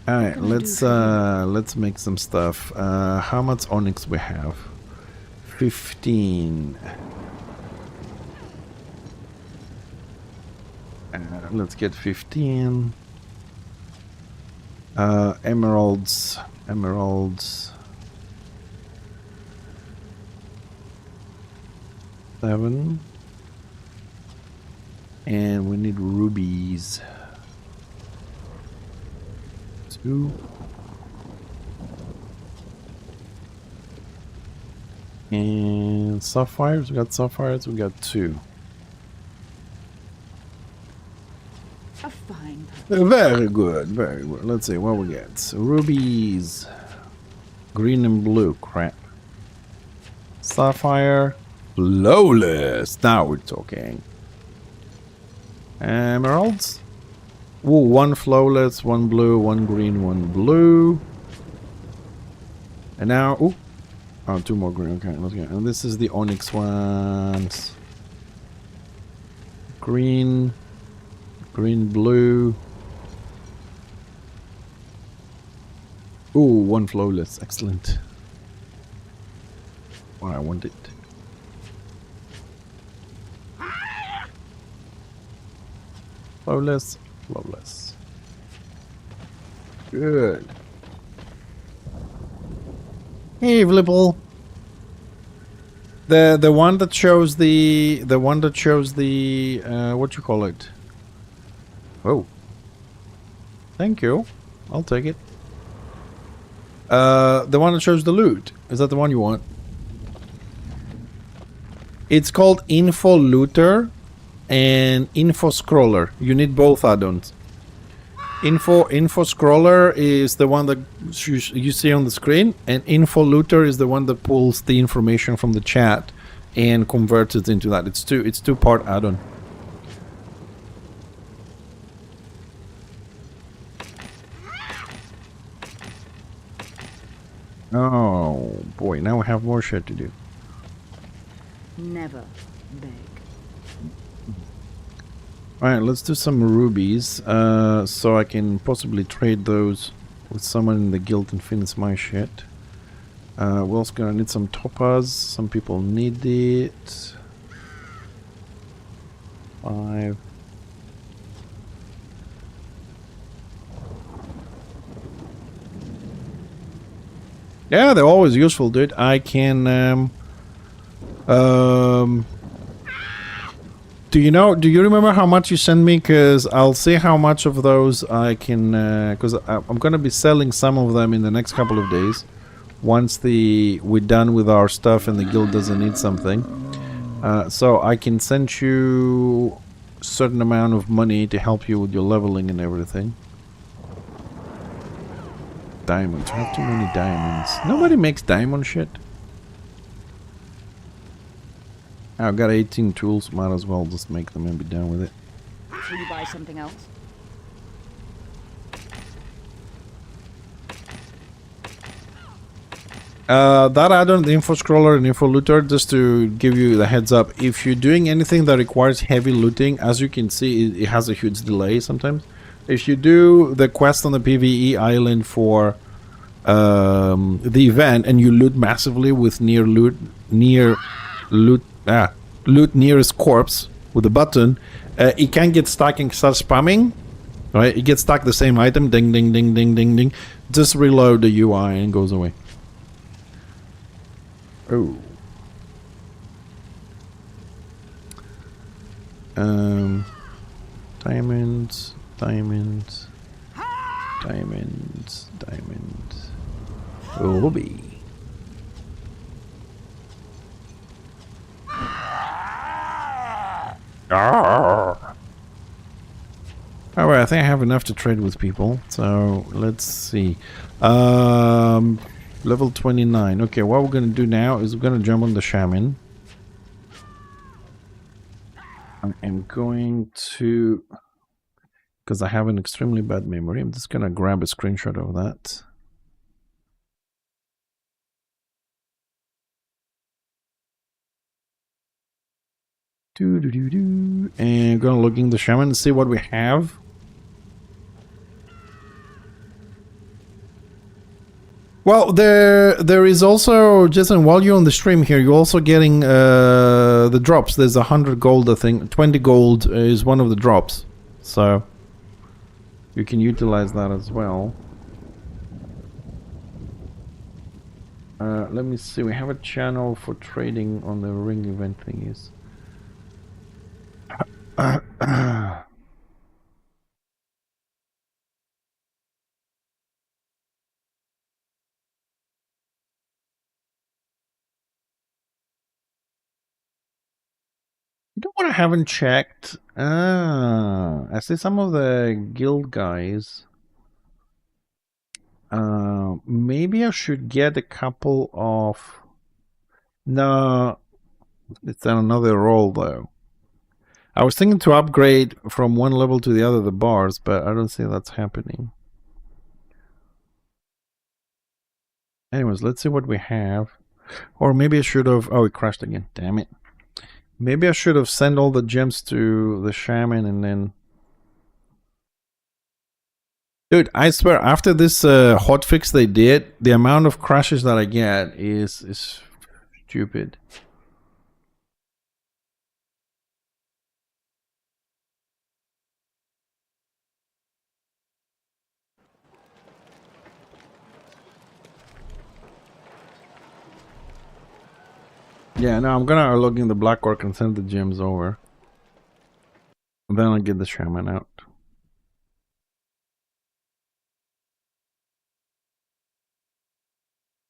All right, let's make some stuff. How much onyx we have? 15. Let's get 15. Emeralds. 7. And we need rubies. 2. And sapphires. We got 2. A fine. Very good. Let's see what we get. Rubies. Green and blue. Crap. Sapphire. Flawless. Now we're talking. Emeralds. Ooh, 1 flawless, 1 blue, 1 green, 1 blue. And now, ooh. Oh, 2 more green. Okay, let's go. And this is the onyx ones. Green, blue. Ooh, one flawless. Excellent. What I wanted. Flawless. Flawless. Good. Hey, Flipple. The one that shows the what you call it? Oh. Thank you. I'll take it. The one that shows the loot. Is that the one you want? It's called Info Looter and Info Scroller. You need both add-ons. Info Scroller is the one that you see on the screen, and Info Looter is the one that pulls the information from the chat and converts it into that. It's two-part add-on. Oh boy, now we have more shit to do. Never beg. Alright, let's do some rubies, so I can possibly trade those with someone in the guild and finish my shit. We're also gonna need some topaz. Some people need it. 5. Yeah, they're always useful, dude. I can, do you remember how much you sent me? Because I'll see how much of those I can, because I'm going to be selling some of them in the next couple of days. Once we're done with our stuff and the guild doesn't need something. So I can send you a certain amount of money to help you with your leveling and everything. Diamonds. I have too many diamonds. Nobody makes diamond shit. I've got 18 tools. Might as well just make them and be done with it. Will you buy something else? That add-on, the Info Scroller and Info Looter, just to give you the heads up, if you're doing anything that requires heavy looting, as you can see, it has a huge delay sometimes. If you do the quest on the PvE island for the event and you loot massively with loot nearest corpse with a button, it can get stuck and start spamming. Right? It gets stuck the same item, ding ding ding ding ding ding. Just reload the UI and it goes away. Oh. Diamonds, diamonds, diamonds, diamonds. Ruby. Alright, I think I have enough to trade with people. So let's see. Level 29. Okay, what we're gonna do now is we're gonna jump on the shaman. I am going to, because I have an extremely bad memory, I'm just gonna grab a screenshot of that. And gonna log in the shaman and see what we have. Well, there is also, Jason, while you're on the stream here, you're also getting the drops. There's 100 gold, I think. 20 gold is one of the drops. So you can utilize that as well. Let me see. We have a channel for trading on the ring event thingies. You know what I haven't checked? I see some of the guild guys. Maybe I should get a couple of... No, it's on another role though. I was thinking to upgrade from one level to the other the bars, but I don't see that's happening. Anyways, let's see what we have. Or maybe I should have... Oh, it crashed again. Damn it. Maybe I should have sent all the gems to the shaman and then... Dude, I swear, after this hotfix they did, the amount of crashes that I get is stupid. Yeah, no, I'm gonna log in the Black Orc and send the gems over. And then I'll get the shaman out.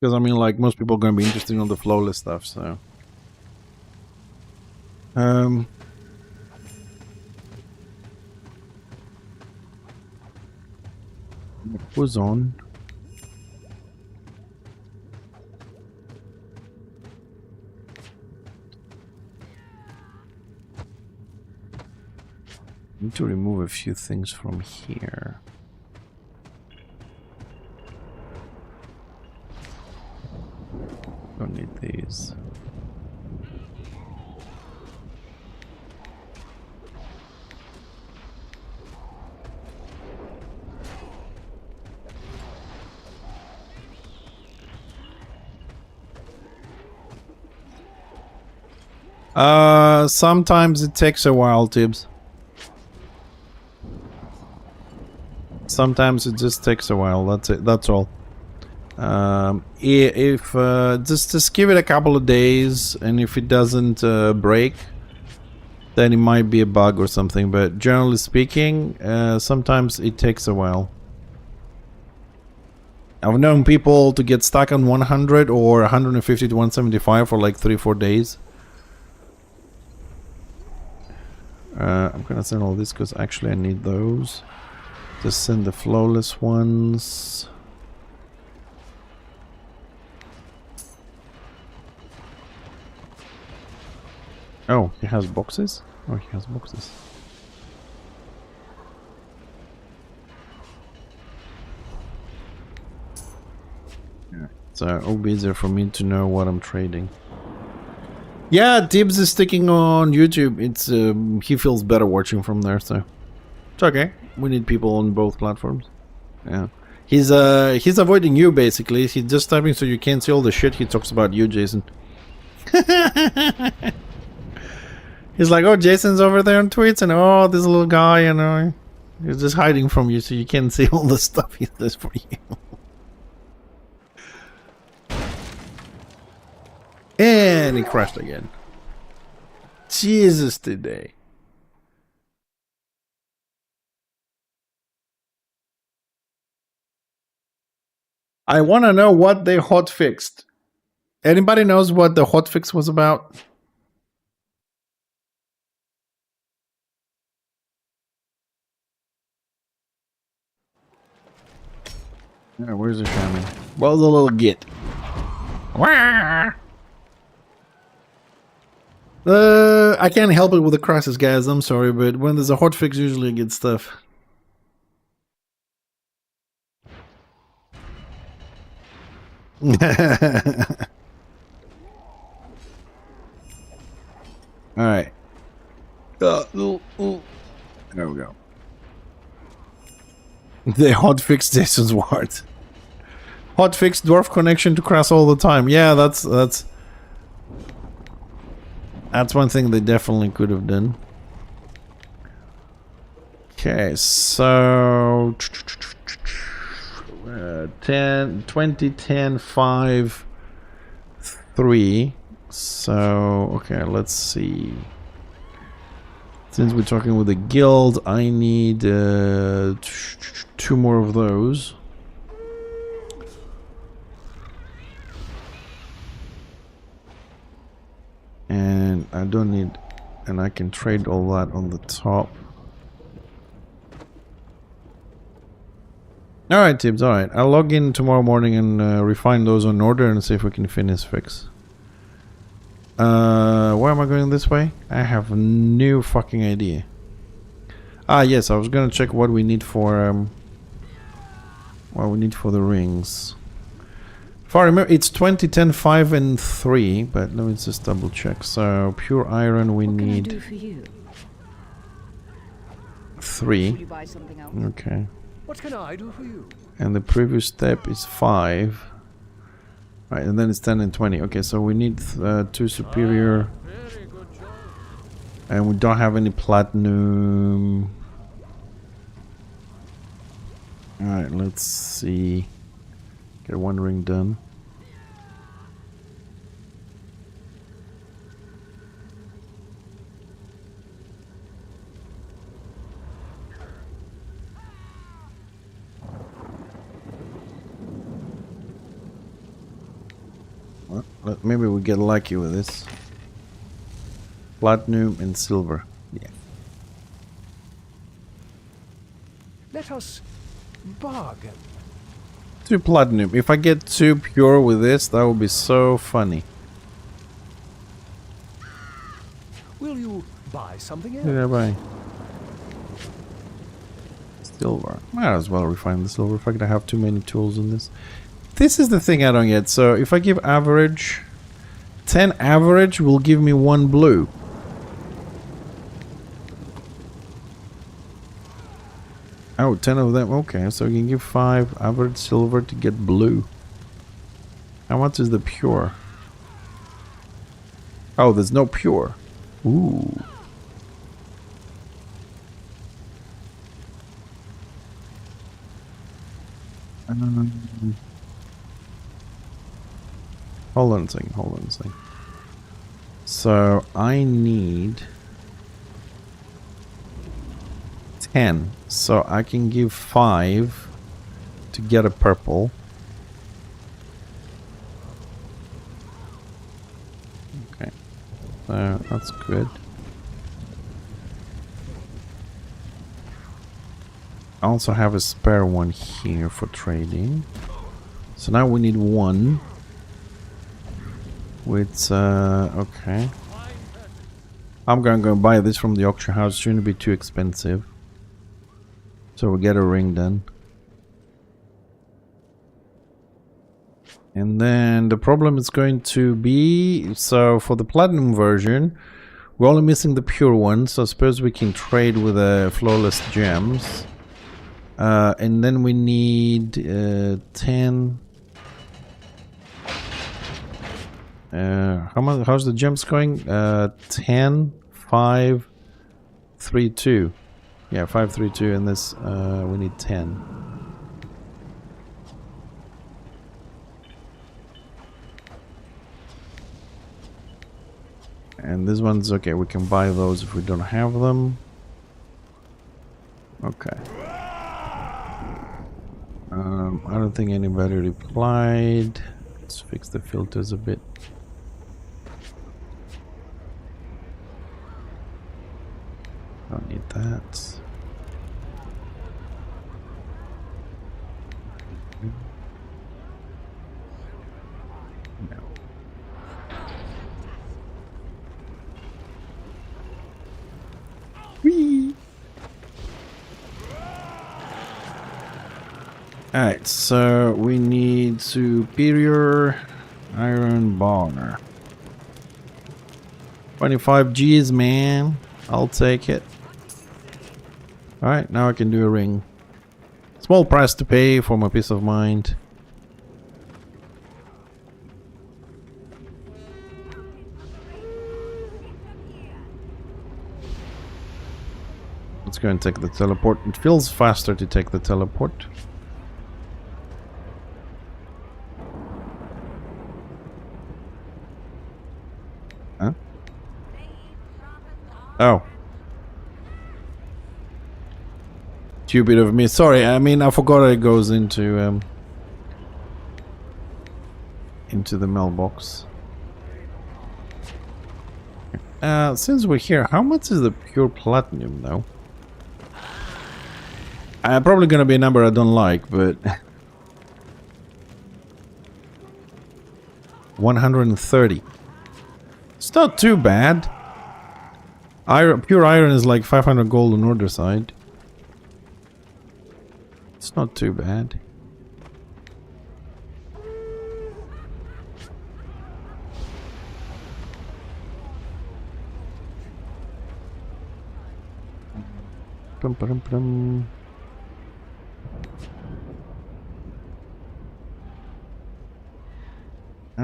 Because I mean, like, most people are gonna be interested in the flawless stuff, so. Who's on? Need to remove a few things from here. Don't need these. Sometimes it takes a while, Tibbs. Sometimes it just takes a while. That's it. That's all. If just give it a couple of days, and if it doesn't break, then it might be a bug or something. But generally speaking, sometimes it takes a while. I've known people to get stuck on 100 or 150 to 175 for like 3-4 days. I'm gonna send all this because actually I need those. Just send the flawless ones. Oh, he has boxes? Oh, he has boxes. Yeah, so it'll be easier for me to know what I'm trading. Yeah, Tibbs is sticking on YouTube. It's he feels better watching from there, so it's okay. We need people on both platforms. Yeah, he's avoiding you basically. He's just typing so you can't see all the shit he talks about you, Jason. He's like, oh, Jason's over there on tweets, and oh, this little guy, you know, he's just hiding from you so you can't see all the stuff he does for you. And he crashed again. Jesus today. I want to know what they hotfixed. Anybody knows what the hotfix was about? Yeah, where's the shaman? Well, the little git. I can't help it with the crashes, guys. I'm sorry, but when there's a hotfix, usually I get stuff. Alright. There we go. They hotfix Jason's ward. Hotfix dwarf connection to crash all the time. Yeah, that's one thing they definitely could have done. Okay, so 2010 5 3. So okay, let's see. Since we're talking with the guild, I need 2 more of those. And I don't need, and I can trade all that on the top. Alright, Tibbs, alright. I'll log in tomorrow morning and refine those on order and see if we can finish fix. Where am I going this way? I have no fucking idea. Ah, yes, I was gonna check what we need for the rings. If I remember, it's 20, 10, 5 and 3, but let me just double check. So, pure iron we need... What can I do for you? 3. Will you buy something else? Okay. What can I do for you? And the previous step is 5. Right, and then it's 10 and 20. Okay, so we need 2 superior. Very good job. And we don't have any platinum. Alright, let's see. Get 1 ring done. Well, maybe we get lucky with this. Platinum and silver. Yeah. Let us bargain. 2 platinum. If I get 2 pure with this, that would be so funny. Will you buy something else? Yeah, bye. Silver. Might as well refine the silver if I could have too many tools in this. This is the thing I don't get. So if I give average, 10 average will give me 1 blue. Oh, 10 of them. Okay, so you can give 5 average silver to get blue. How much is the pure? Oh, there's no pure. Ooh. Hold on a second. So I need 10. So I can give 5 to get a purple. Okay. So that's good. I also have a spare one here for trading. So now we need 1. With, okay. I'm gonna go buy this from the auction house. It shouldn't be too expensive. So we get a ring done. And then the problem is going to be, so for the platinum version, we're only missing the pure one. So I suppose we can trade with flawless gems. And then we need 10. How's the gems going? 10, 5, 3, 2. Yeah, 5, 3, 2, and this we need 10. And this one's okay, we can buy those if we don't have them. Okay. I don't think anybody replied. Let's fix the filters a bit. Don't need that. No. Whee! Alright, so we need superior iron bar. 25 G's, man. I'll take it. Alright, now I can do a ring. Small price to pay for my peace of mind. Let's go and take the teleport. It feels faster to take the teleport. Huh? Oh. Stupid of me. Sorry, I mean, I forgot it goes into the mailbox. Since we're here, how much is the pure platinum though? Probably gonna be a number I don't like, but 130. It's not too bad. Pure iron is like 500 gold on order side. It's not too bad.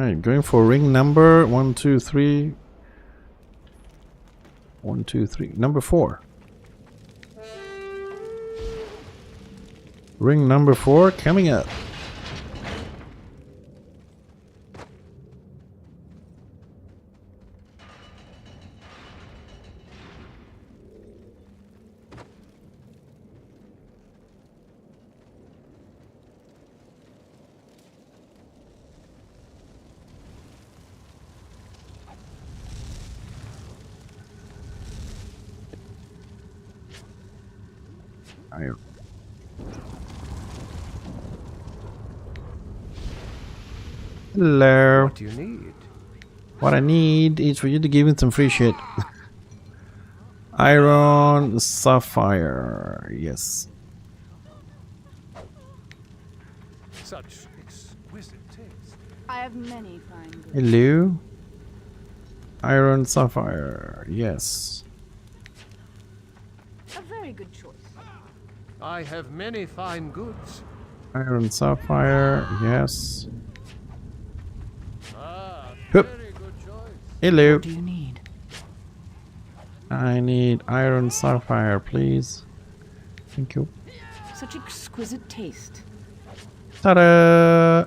Alright, going for ring number 1, 2, 3. 1, 2, 3. Number 4. Ring number 4 coming up. Iron. Hello. What do you need? What I need is for you to give me some free shit. Iron sapphire. Yes. Such exquisite taste. I have many fine goods. Hello. Iron sapphire. Yes. A very good choice. I have many fine goods. Iron sapphire. Yes. Ah, Hup. very good choice. Hello. What do you need? I need iron sapphire, please. Thank you. Such exquisite taste. Ta-da!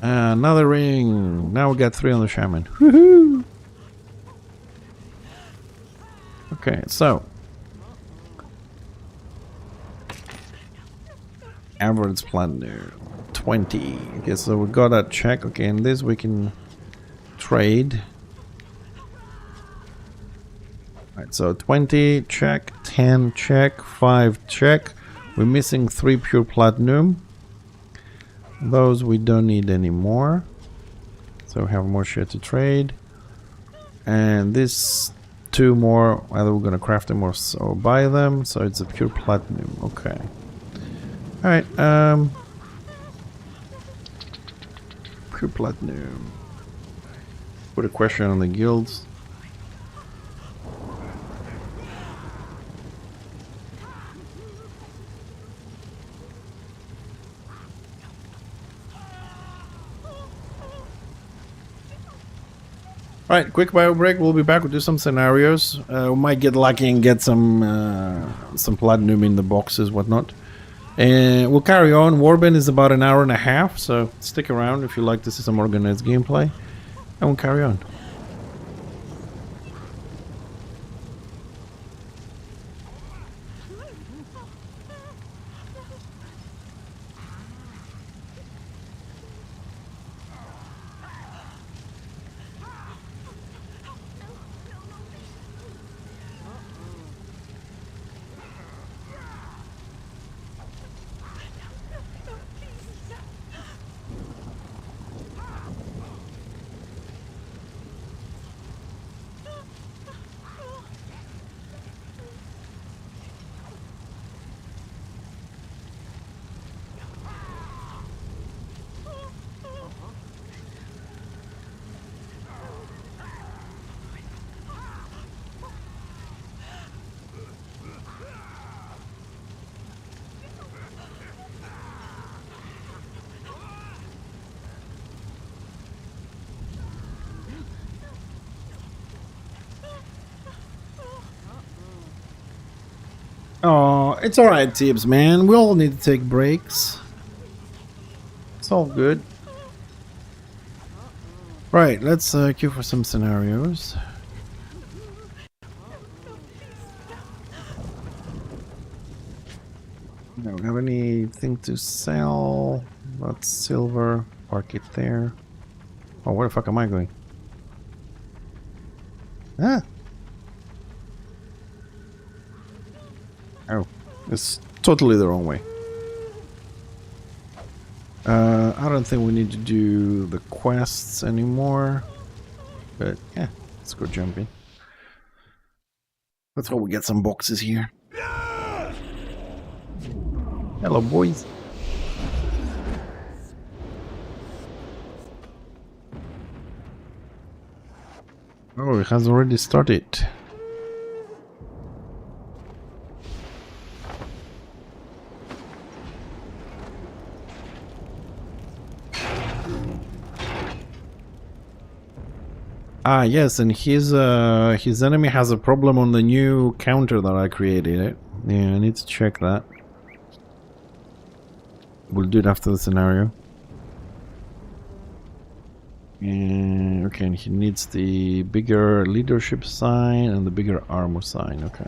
Another ring. Now we got 3 on the shaman. Woohoo! Okay, so average plunder 20. Okay, so we got that check. Okay, and this we can trade. Alright, so 20 check, 10 check, 5 check. We're missing 3 pure platinum. Those we don't need anymore. So we have more shit to trade. And this 2 more, either we're gonna craft them or buy them. So it's a pure platinum. Okay. Alright, pure platinum. Put a question on the guilds. Alright, quick bio break. We'll be back. We'll do some scenarios. We might get lucky and get some platinum in the boxes, whatnot. And we'll carry on. Warband is about an hour and a half, so stick around if you like to see some organized gameplay. And we'll carry on. Oh, it's alright, Tibbs, man. We all need to take breaks. It's all good. Right, let's queue for some scenarios. Don't have anything to sell. That's silver. Park it there. Oh, where the fuck am I going? Ah! Oh, it's totally the wrong way. I don't think we need to do the quests anymore. But yeah, let's go jump in. Let's hope we get some boxes here. Hello, boys. Oh, it has already started. Ah, yes, and his enemy has a problem on the new counter that I created. Yeah, I need to check that. We'll do it after the scenario. Okay, and he needs the bigger leadership sign and the bigger armor sign. Okay.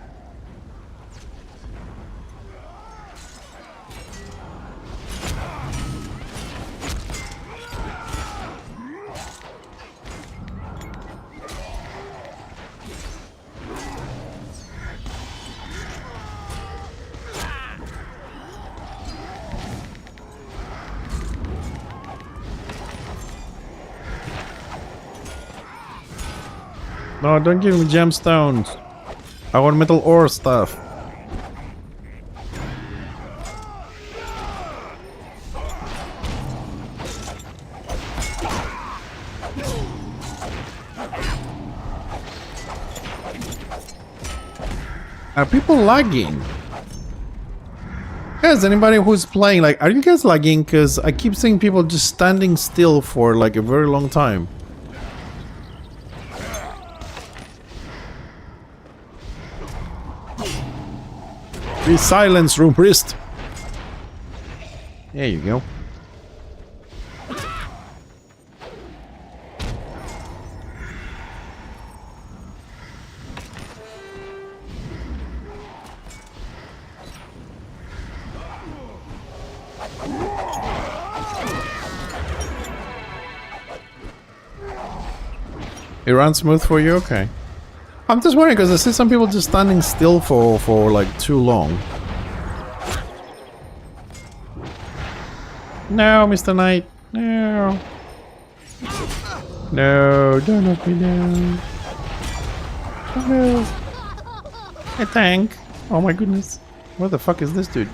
No, don't give me gemstones. I want metal ore stuff. Are people lagging? Guys, anybody who's playing, like, are you guys lagging? Because I keep seeing people just standing still for like a very long time. Be silence, room priest. There you go. It runs smooth for you? Okay. I'm just wondering because I see some people just standing still for like too long. No, Mr. Knight. No. No, don't knock me down. Oh no. A tank. Oh my goodness. What the fuck is this dude?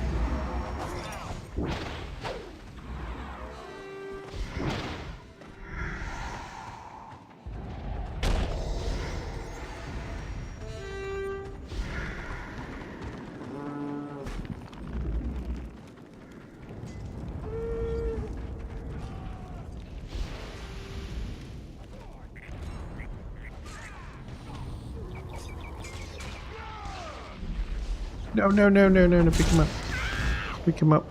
No, no, no, no, no, no, pick him up. Pick him up.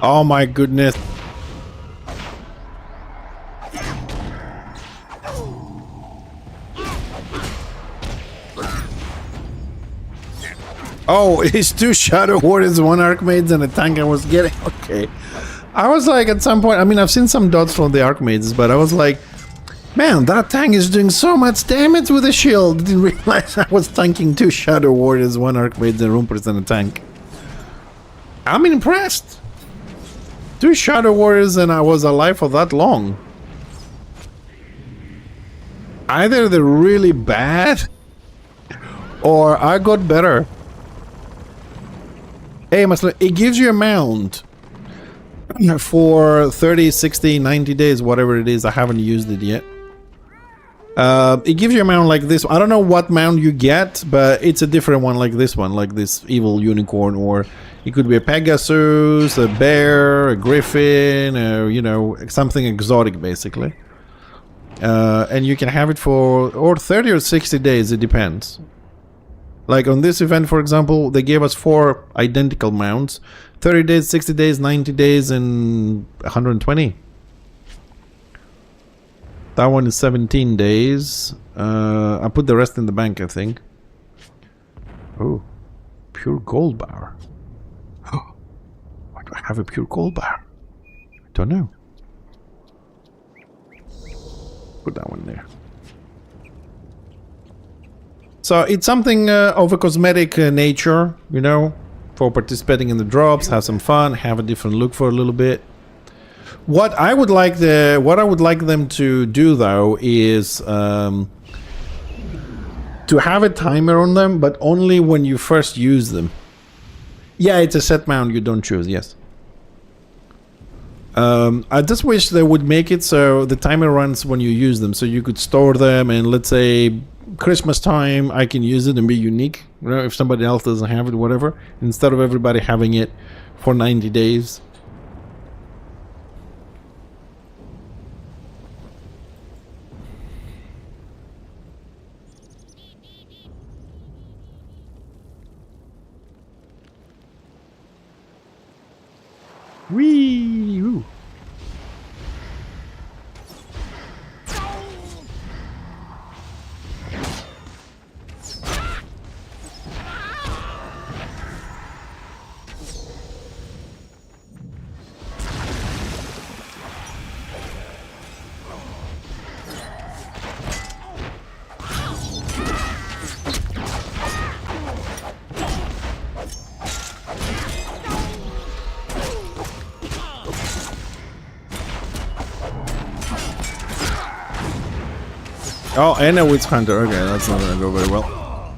Oh my goodness. Oh, it's 2 Shadow Warriors, 1 Archmage, and a tank I was getting. Okay. I was like, at some point, I mean, I've seen some dots from the Archmages, but I was like, man, that tank is doing so much damage with a shield. Didn't realize I was tanking 2 Shadow Warriors, 1 Archmage, and Rumpers, and a tank. I'm impressed. 2 Shadow Warriors and I was alive for that long. Either they're really bad or I got better. Hey, Maslow, it gives you a mount for 30, 60, 90 days, whatever it is. I haven't used it yet. It gives you a mount like this. I don't know what mount you get, but it's a different one like this one, like this evil unicorn, or it could be a Pegasus, a bear, a griffin, you know, something exotic basically. And you can have it for or 30 or 60 days, it depends. Like on this event, for example, they gave us 4 identical mounts. 30 days, 60 days, 90 days, and 120. That one is 17 days. I put the rest in the bank, I think. Oh, pure gold bar. Oh, why do I have a pure gold bar? I don't know. Put that one there. So it's something of a cosmetic nature, you know, for participating in the drops, have some fun, have a different look for a little bit. What I would like them to do though is to have a timer on them, but only when you first use them. Yeah, it's a set mount you don't choose. Yes. I just wish they would make it so the timer runs when you use them, so you could store them, and let's say Christmas time I can use it and be unique, you know, if somebody else doesn't have it, whatever, instead of everybody having it for 90 days. Whee! Ooh. Oh, and a witch hunter. Okay, that's not gonna go very well.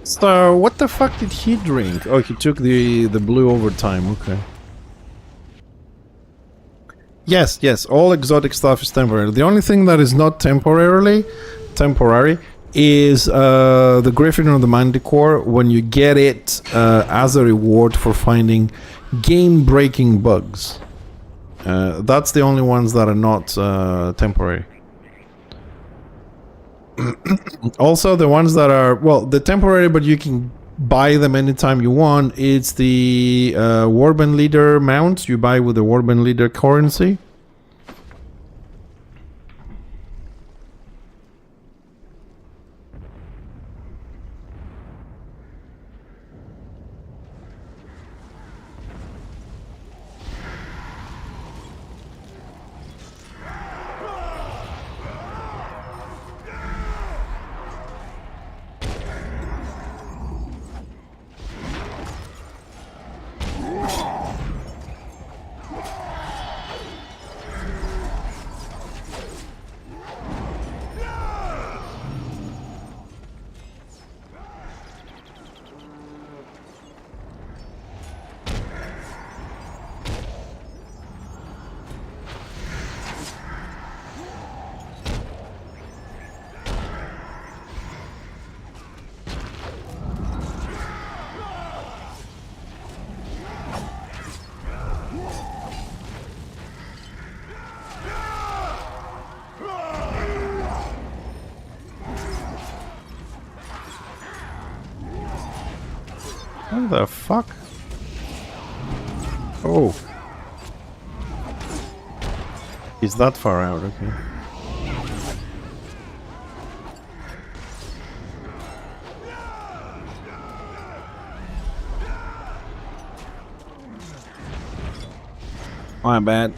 So, what the fuck did he drink? Oh, he took the blue overtime. Okay. Yes, yes. All exotic stuff is temporary. The only thing that is not temporary is the Griffin or the Manticore when you get it as a reward for finding game-breaking bugs. That's the only ones that are not temporary. Also, the ones that are, well, the temporary, but you can buy them anytime you want. It's the Warband Leader mounts you buy with the Warband Leader currency. What the fuck? Oh. He's that far out, okay. My bad.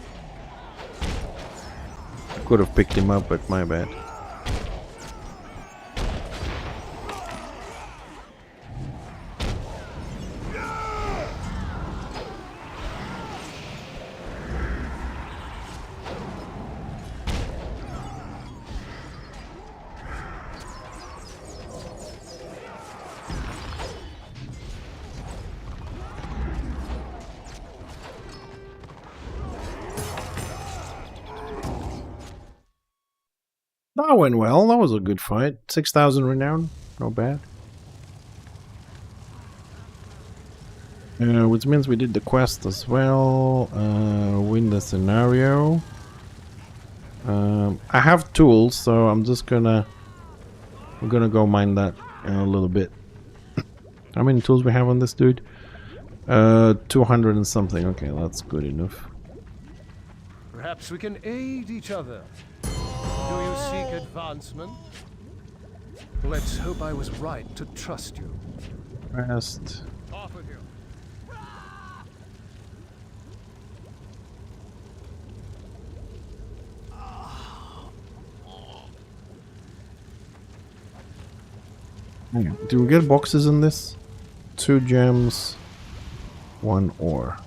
Could have picked him up, but my bad. That went well. That was a good fight. 6,000 renown. Not bad. Which means we did the quest as well. Win the scenario. I have tools, so I'm just gonna... We're gonna go mine that in a little bit. How many tools we have on this dude? 200 and something. Okay, that's good enough. Perhaps we can aid each other. Do you seek advancement? Let's hope I was right to trust you. Rest. Off with you. Do we get boxes in this? 2 gems, 1 ore.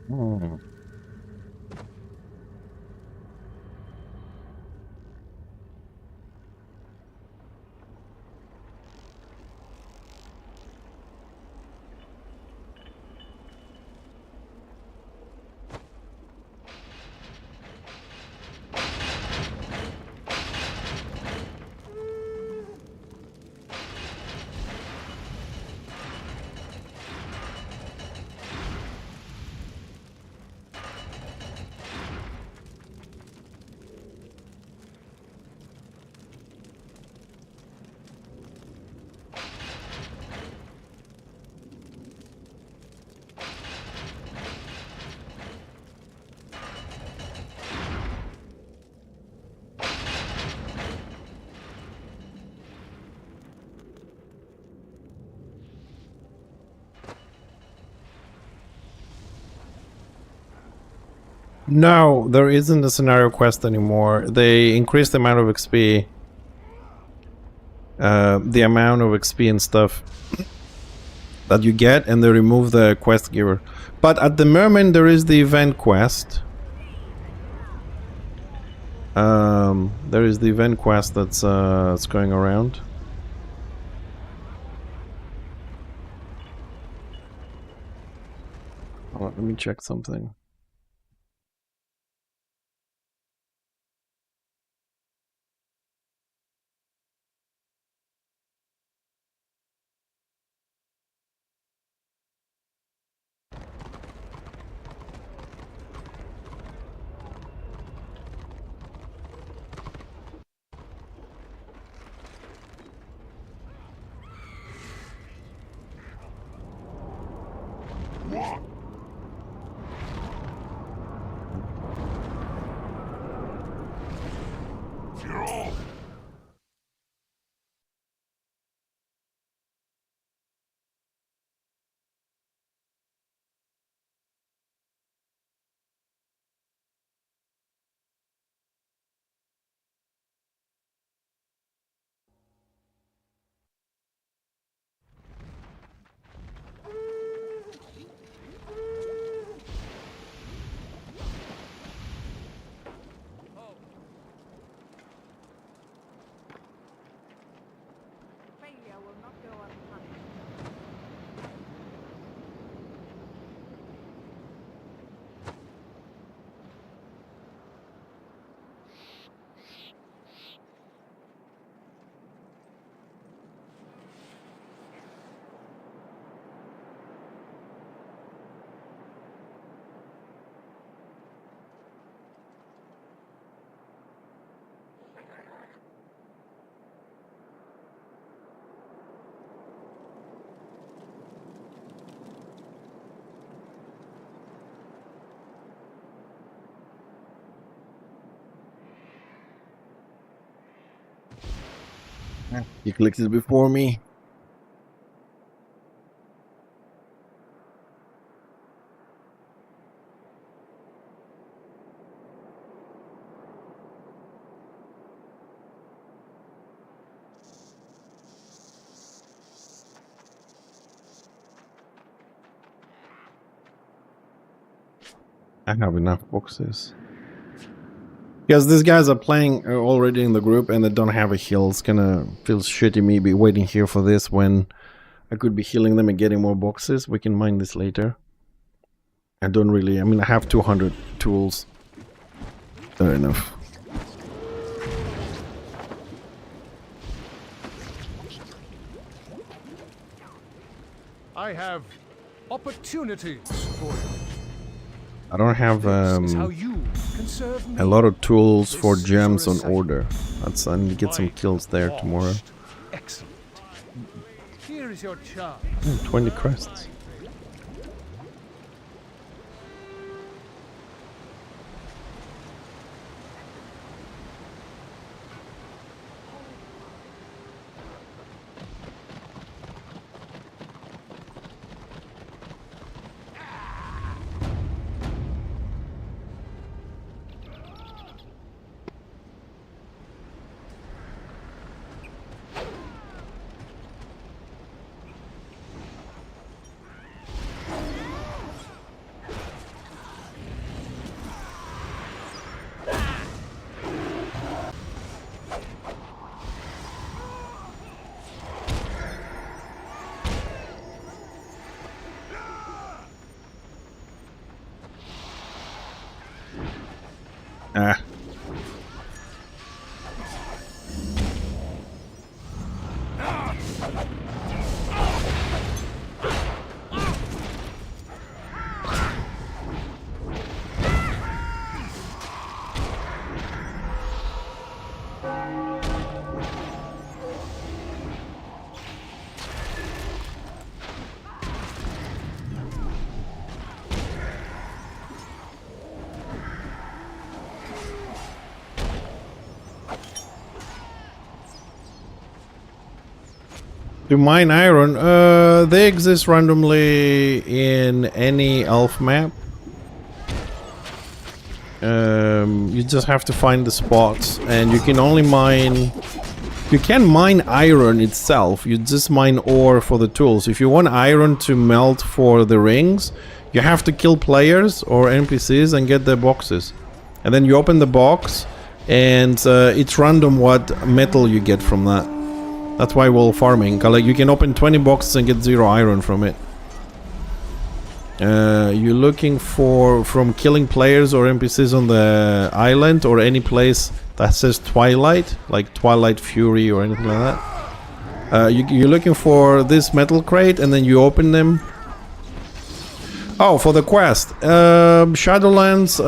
Hmm. No, there isn't a scenario quest anymore. They increased the amount of XP. The amount of XP and stuff that you get, and they remove the quest giver. But at the moment there is the event quest. There is the event quest that's going around. Hold on, let me check something. Failure will not go unpunished. He clicked it before me. I have enough boxes. Because these guys are playing already in the group and they don't have a heal. It's gonna feel shitty me be waiting here for this when I could be healing them and getting more boxes. We can mine this later. I don't really... I mean, I have 200 tools. Fair enough. I have opportunities for you. I don't have This is how you can serve me. a lot of tools for This is gems your on assignment. order. I need to get some kills there tomorrow. Washed. Excellent. Here is your chance. 20 crests. Ah. To mine iron, they exist randomly in any elf map. You just have to find the spots, and you can only mine... You can mine iron itself, you just mine ore for the tools. If you want iron to melt for the rings, you have to kill players or NPCs and get their boxes. And then you open the box, and it's random what metal you get from that. That's why we're farming. Like, you can open 20 boxes and get 0 iron from it. You're looking for from killing players or NPCs on the island or any place that says Twilight, like Twilight Fury or anything like that. You're looking for this metal crate, and then you open them. Oh, for the quest, Shadowlands.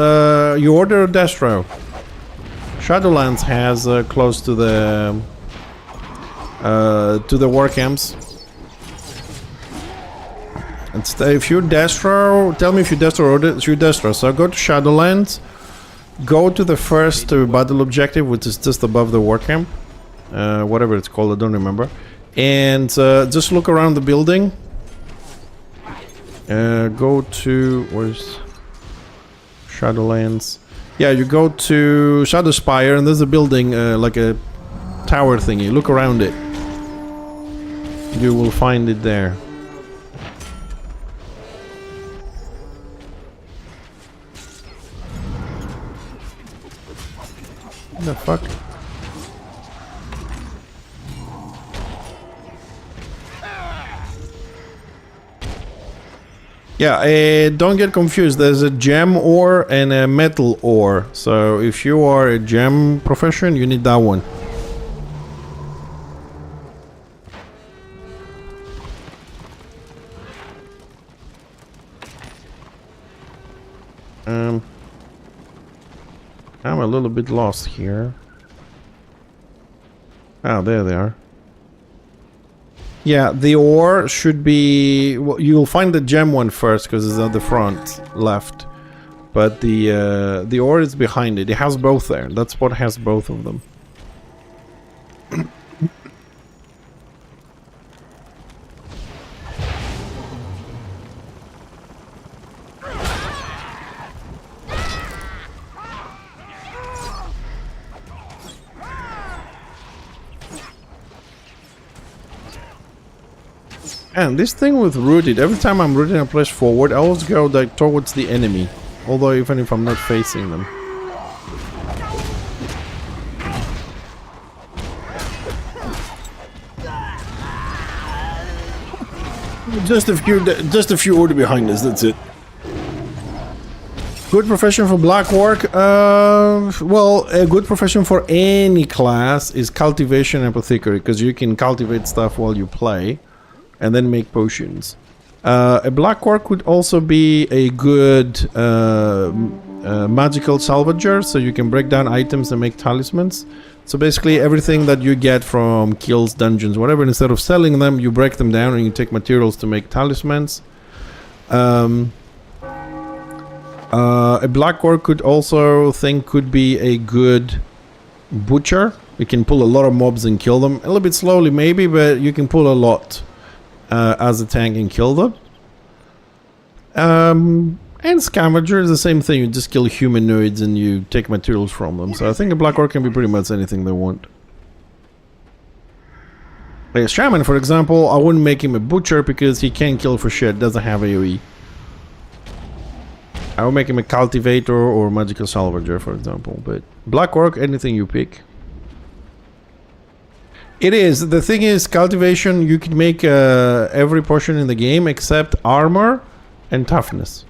You order a destro. Shadowlands has close to the war camps. And if you destro, tell me if you destro or you destro. So go to Shadowlands. Go to the first battle objective, which is just above the war camp. Whatever it's called, I don't remember. And just look around the building. Go to... Where's... Shadowlands. Yeah, you go to Shadowspire, and there's a building, like a tower thingy. Look around it. You will find it there. What the fuck? Yeah, don't get confused. There's a gem ore and a metal ore. So if you are a gem profession, you need that one. I'm a little bit lost here. Oh, there they are. Yeah, the ore should be... Well, you'll find the gem one first because it's at the front left. But the ore is behind it. It has both there. That's what has both of them. And this thing with rooted, every time I'm rooting a place forward, I always go like towards the enemy. Although even if I'm not facing them. Just a few order behind us, that's it. Good profession for black work? Well, a good profession for any class is cultivation and apothecary, because you can cultivate stuff while you play. And then make potions. A black orc could also be a good magical salvager, so you can break down items and make talismans. So basically everything that you get from kills, dungeons, whatever, instead of selling them, you break them down and you take materials to make talismans. A black orc could be a good butcher. You can pull a lot of mobs and kill them. A little bit slowly maybe, but you can pull a lot. As a tank and kill them. And scavenger is the same thing. You just kill humanoids and you take materials from them. So I think a black orc can be pretty much anything they want. Like a shaman, for example, I wouldn't make him a butcher because he can't kill for shit. Doesn't have AoE. I would make him a cultivator or magical salvager, for example. But black orc, anything you pick. It is. The thing is, cultivation, you can make every portion in the game except armor and toughness.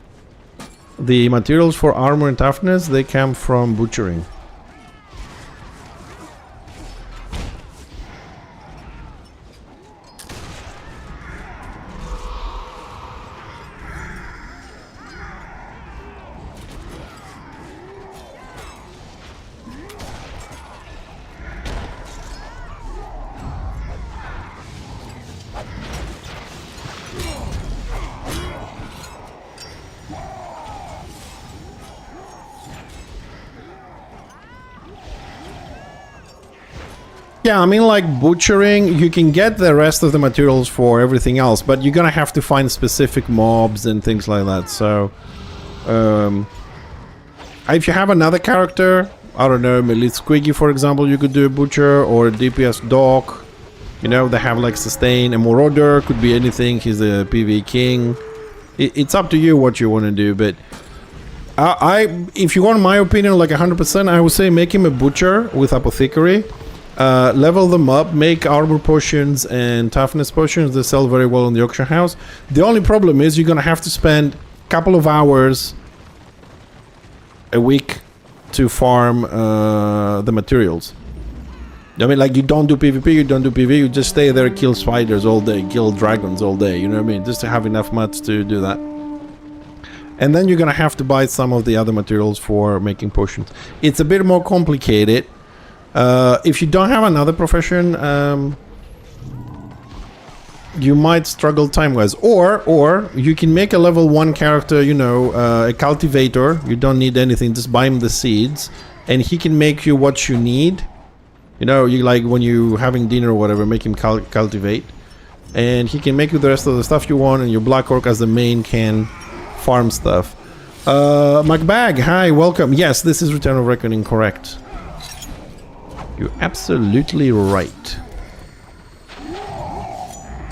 The materials for armor and toughness, they come from butchering. Yeah, I mean, like butchering, you can get the rest of the materials for everything else, but you're gonna have to find specific mobs and things like that, so... If you have another character, I don't know, maybe Squiggy, for example, you could do a butcher, or a DPS Doc. You know, they have like sustain. A Marauder could be anything. He's a PvE king. It's up to you what you want to do, but if you want my opinion, like 100%, I would say make him a butcher with apothecary. Level them up, make armor potions and toughness potions. They sell very well in the auction house. The only problem is you're gonna have to spend a couple of hours a week to farm the materials. I mean, like, you don't do PvP, you don't do PvE, you just stay there, kill spiders all day, kill dragons all day, you know what I mean? Just to have enough mats to do that. And then you're gonna have to buy some of the other materials for making potions. It's a bit more complicated. If you don't have another profession, you might struggle time-wise. Or you can make a level 1 character, you know, a cultivator. You don't need anything, just buy him the seeds. And he can make you what you need. You know, you like when you having dinner or whatever, make him cultivate. And he can make you the rest of the stuff you want, and your Black Orc as the main can farm stuff. McBag, hi, welcome. Yes, this is Return of Reckoning, correct. You're absolutely right.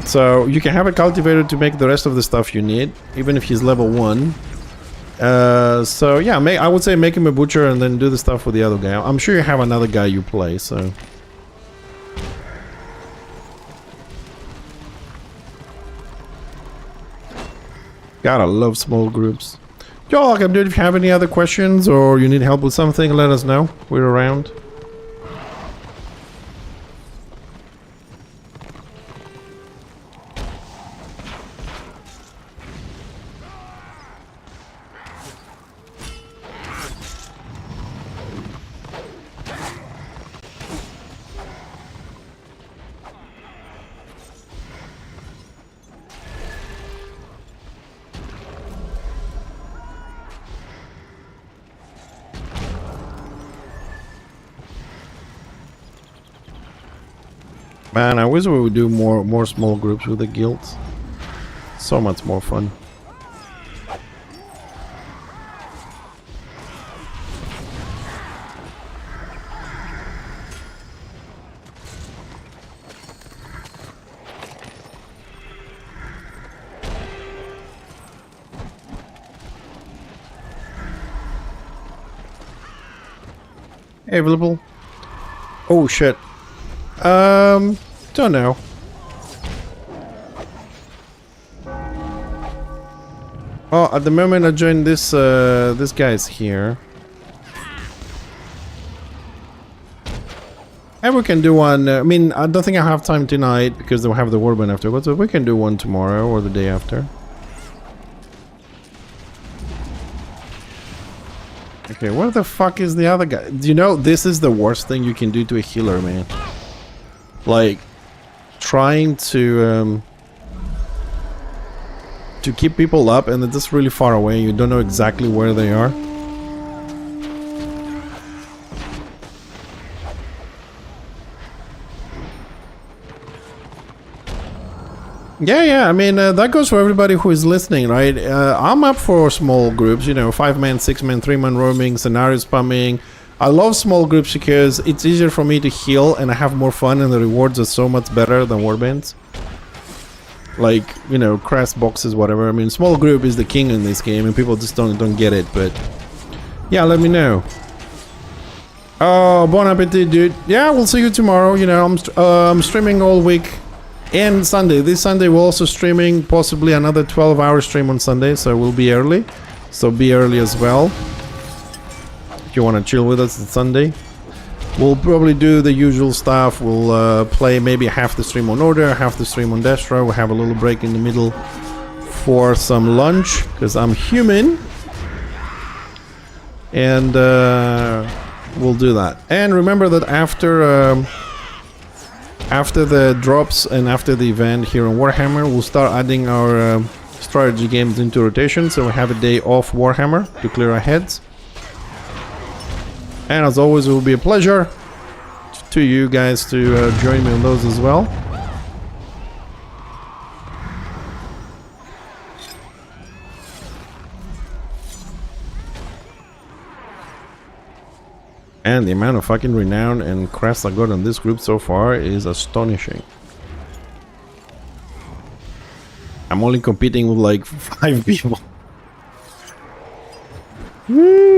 So you can have a cultivator to make the rest of the stuff you need, even if he's level 1. So yeah, I would say make him a butcher and then do the stuff with the other guy. I'm sure you have another guy you play, so... God, I love small groups. Yo, welcome, dude. If you have any other questions or you need help with something, let us know. We're around. Man, I wish we would do more small groups with the guilds. So much more fun. Available? Oh shit. Don't know. Oh, at the moment I joined this, this guy's here. And we can do one, I mean, I don't think I have time tonight because they'll have the warband afterwards, but we can do one tomorrow or the day after. Okay, where the fuck is the other guy? Do you know, this is the worst thing you can do to a healer, man. Like, trying to keep people up and they're just really far away. You don't know exactly where they are. Yeah, I mean, that goes for everybody who is listening, right? I'm up for small groups, you know, 5-man, 6-man, 3-man roaming, scenario spamming. I love small groups because it's easier for me to heal and I have more fun and the rewards are so much better than warbands. Like, you know, crash boxes, whatever. I mean, small group is the king in this game and people just don't get it, but... Yeah, let me know. Oh, bon appetit, dude. Yeah, we'll see you tomorrow, you know, I'm streaming all week. And Sunday. This Sunday we're also streaming possibly another 12-hour stream on Sunday, so we'll be early. So be early as well. If you want to chill with us on Sunday. We'll probably do the usual stuff. We'll play maybe half the stream on Order, half the stream on Destro. We'll have a little break in the middle for some lunch, because I'm human. And we'll do that. And remember that after the drops and after the event here on Warhammer, we'll start adding our strategy games into rotation, so we have a day off Warhammer to clear our heads. And as always, it will be a pleasure to you guys to join me on those as well. And the amount of fucking renown and crests I got on this group so far is astonishing. I'm only competing with like 5 people. Woo!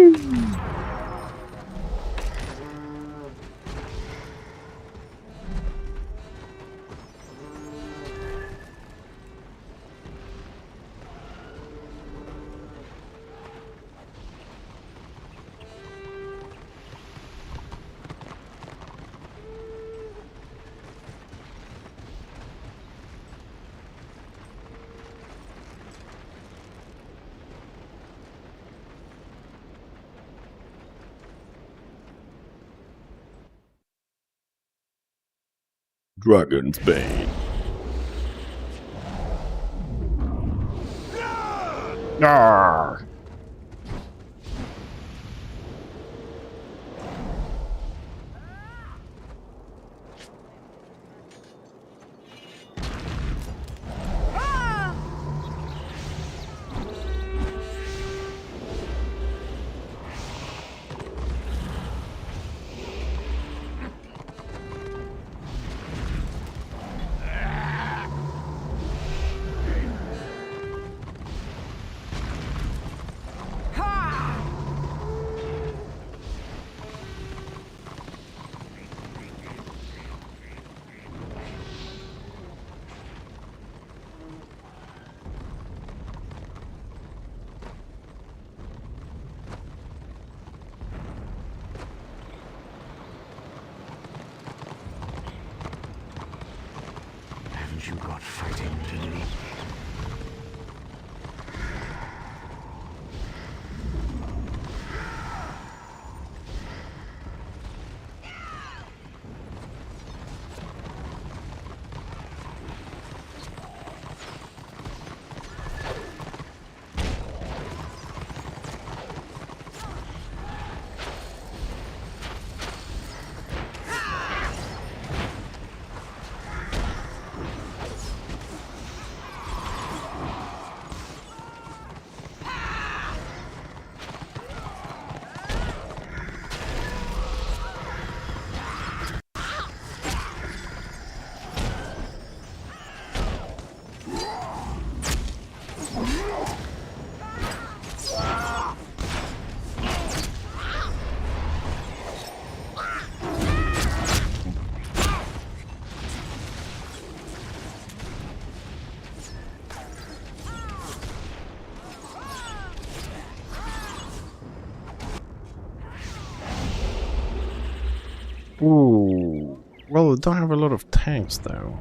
Dragon's Bane. Arr! Haven't you got fighting to do? Ooh. Well, we don't have a lot of tanks though.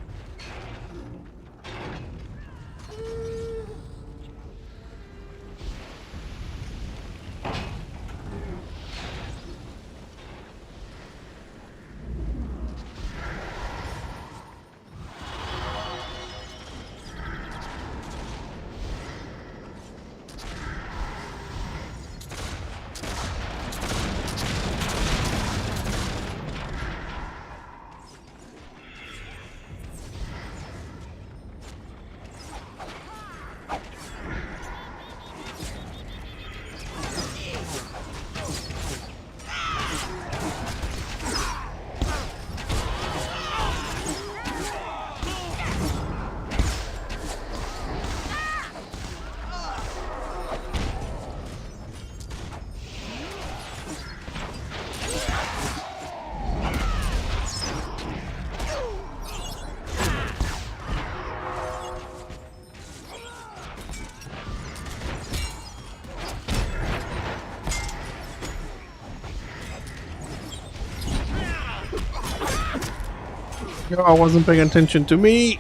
I wasn't paying attention to me.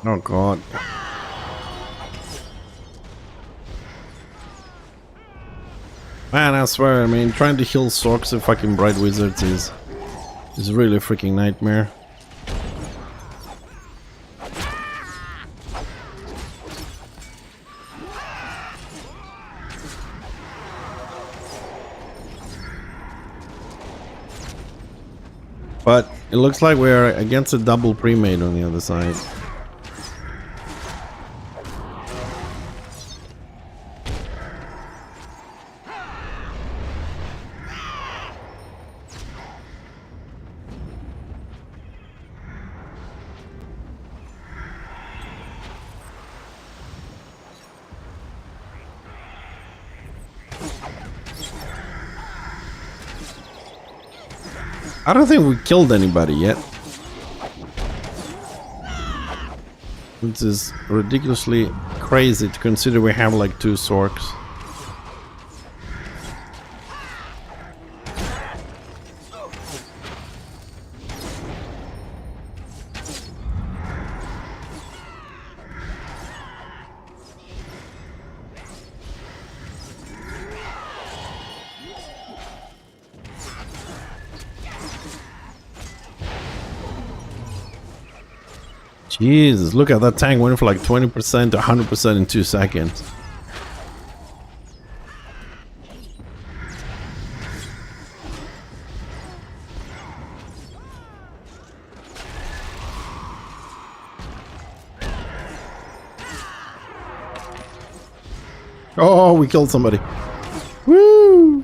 Oh god. Man, I swear, I mean, trying to heal Sorks and fucking Bright Wizards is really a freaking nightmare. But it looks like we're against a double pre-made on the other side. I don't think we killed anybody yet. Which is ridiculously crazy to consider we have like 2 Sorks. Jesus, look at that tank went from like 20% to 100% in 2 seconds. Oh, we killed somebody. Woo!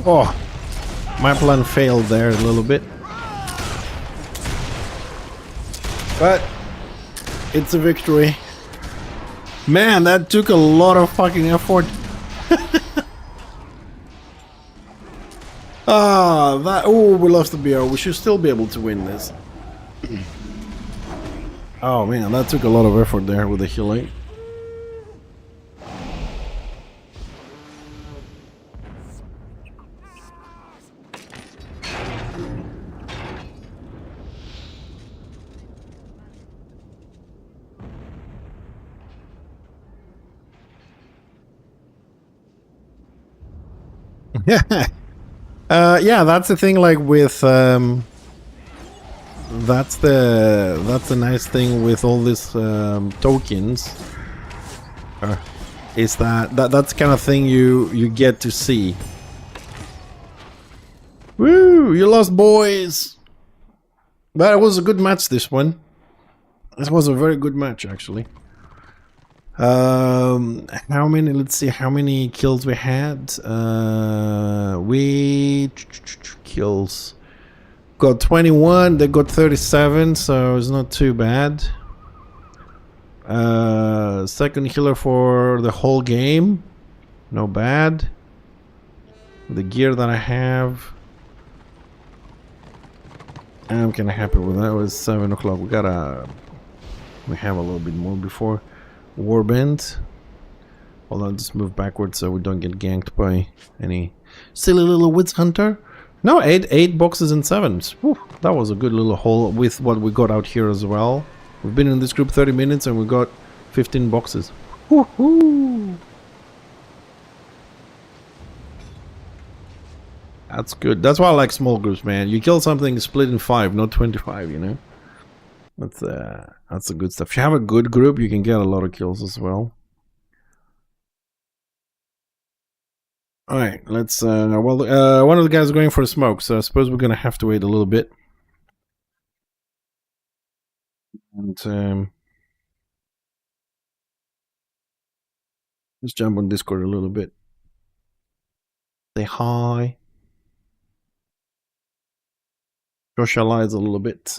Oh, my plan failed there a little bit. But it's a victory. Man, that took a lot of fucking effort. Oh, we lost the BR. We should still be able to win this. Oh man, that took a lot of effort there with the healing. Yeah, that's the thing. Like with that's the nice thing with all these tokens. Is that's kind of thing you get to see. Woo! You lost, boys. But it was a good match. This one. This was a very good match, actually. How many? Let's see how many kills we had. We kills got 21. They got 37, so it's not too bad. Second healer for the whole game, no bad. The gear that I have, I'm kind of happy with that. It was 7 o'clock. We have a little bit more before Warband. Hold on, just move backwards so we don't get ganked by any silly little witch hunter. No, eight boxes and 7s. Whew, that was a good little haul with what we got out here as well. We've been in this group 30 minutes and we got 15 boxes. Woohoo! That's good. That's why I like small groups, man. You kill something split in 5, not 25, you know? That's the good stuff. If you have a good group, you can get a lot of kills as well. Alright, let's one of the guys is going for a smoke, so I suppose we're gonna have to wait a little bit. And let's jump on Discord a little bit. Say hi. Socialize a little bit.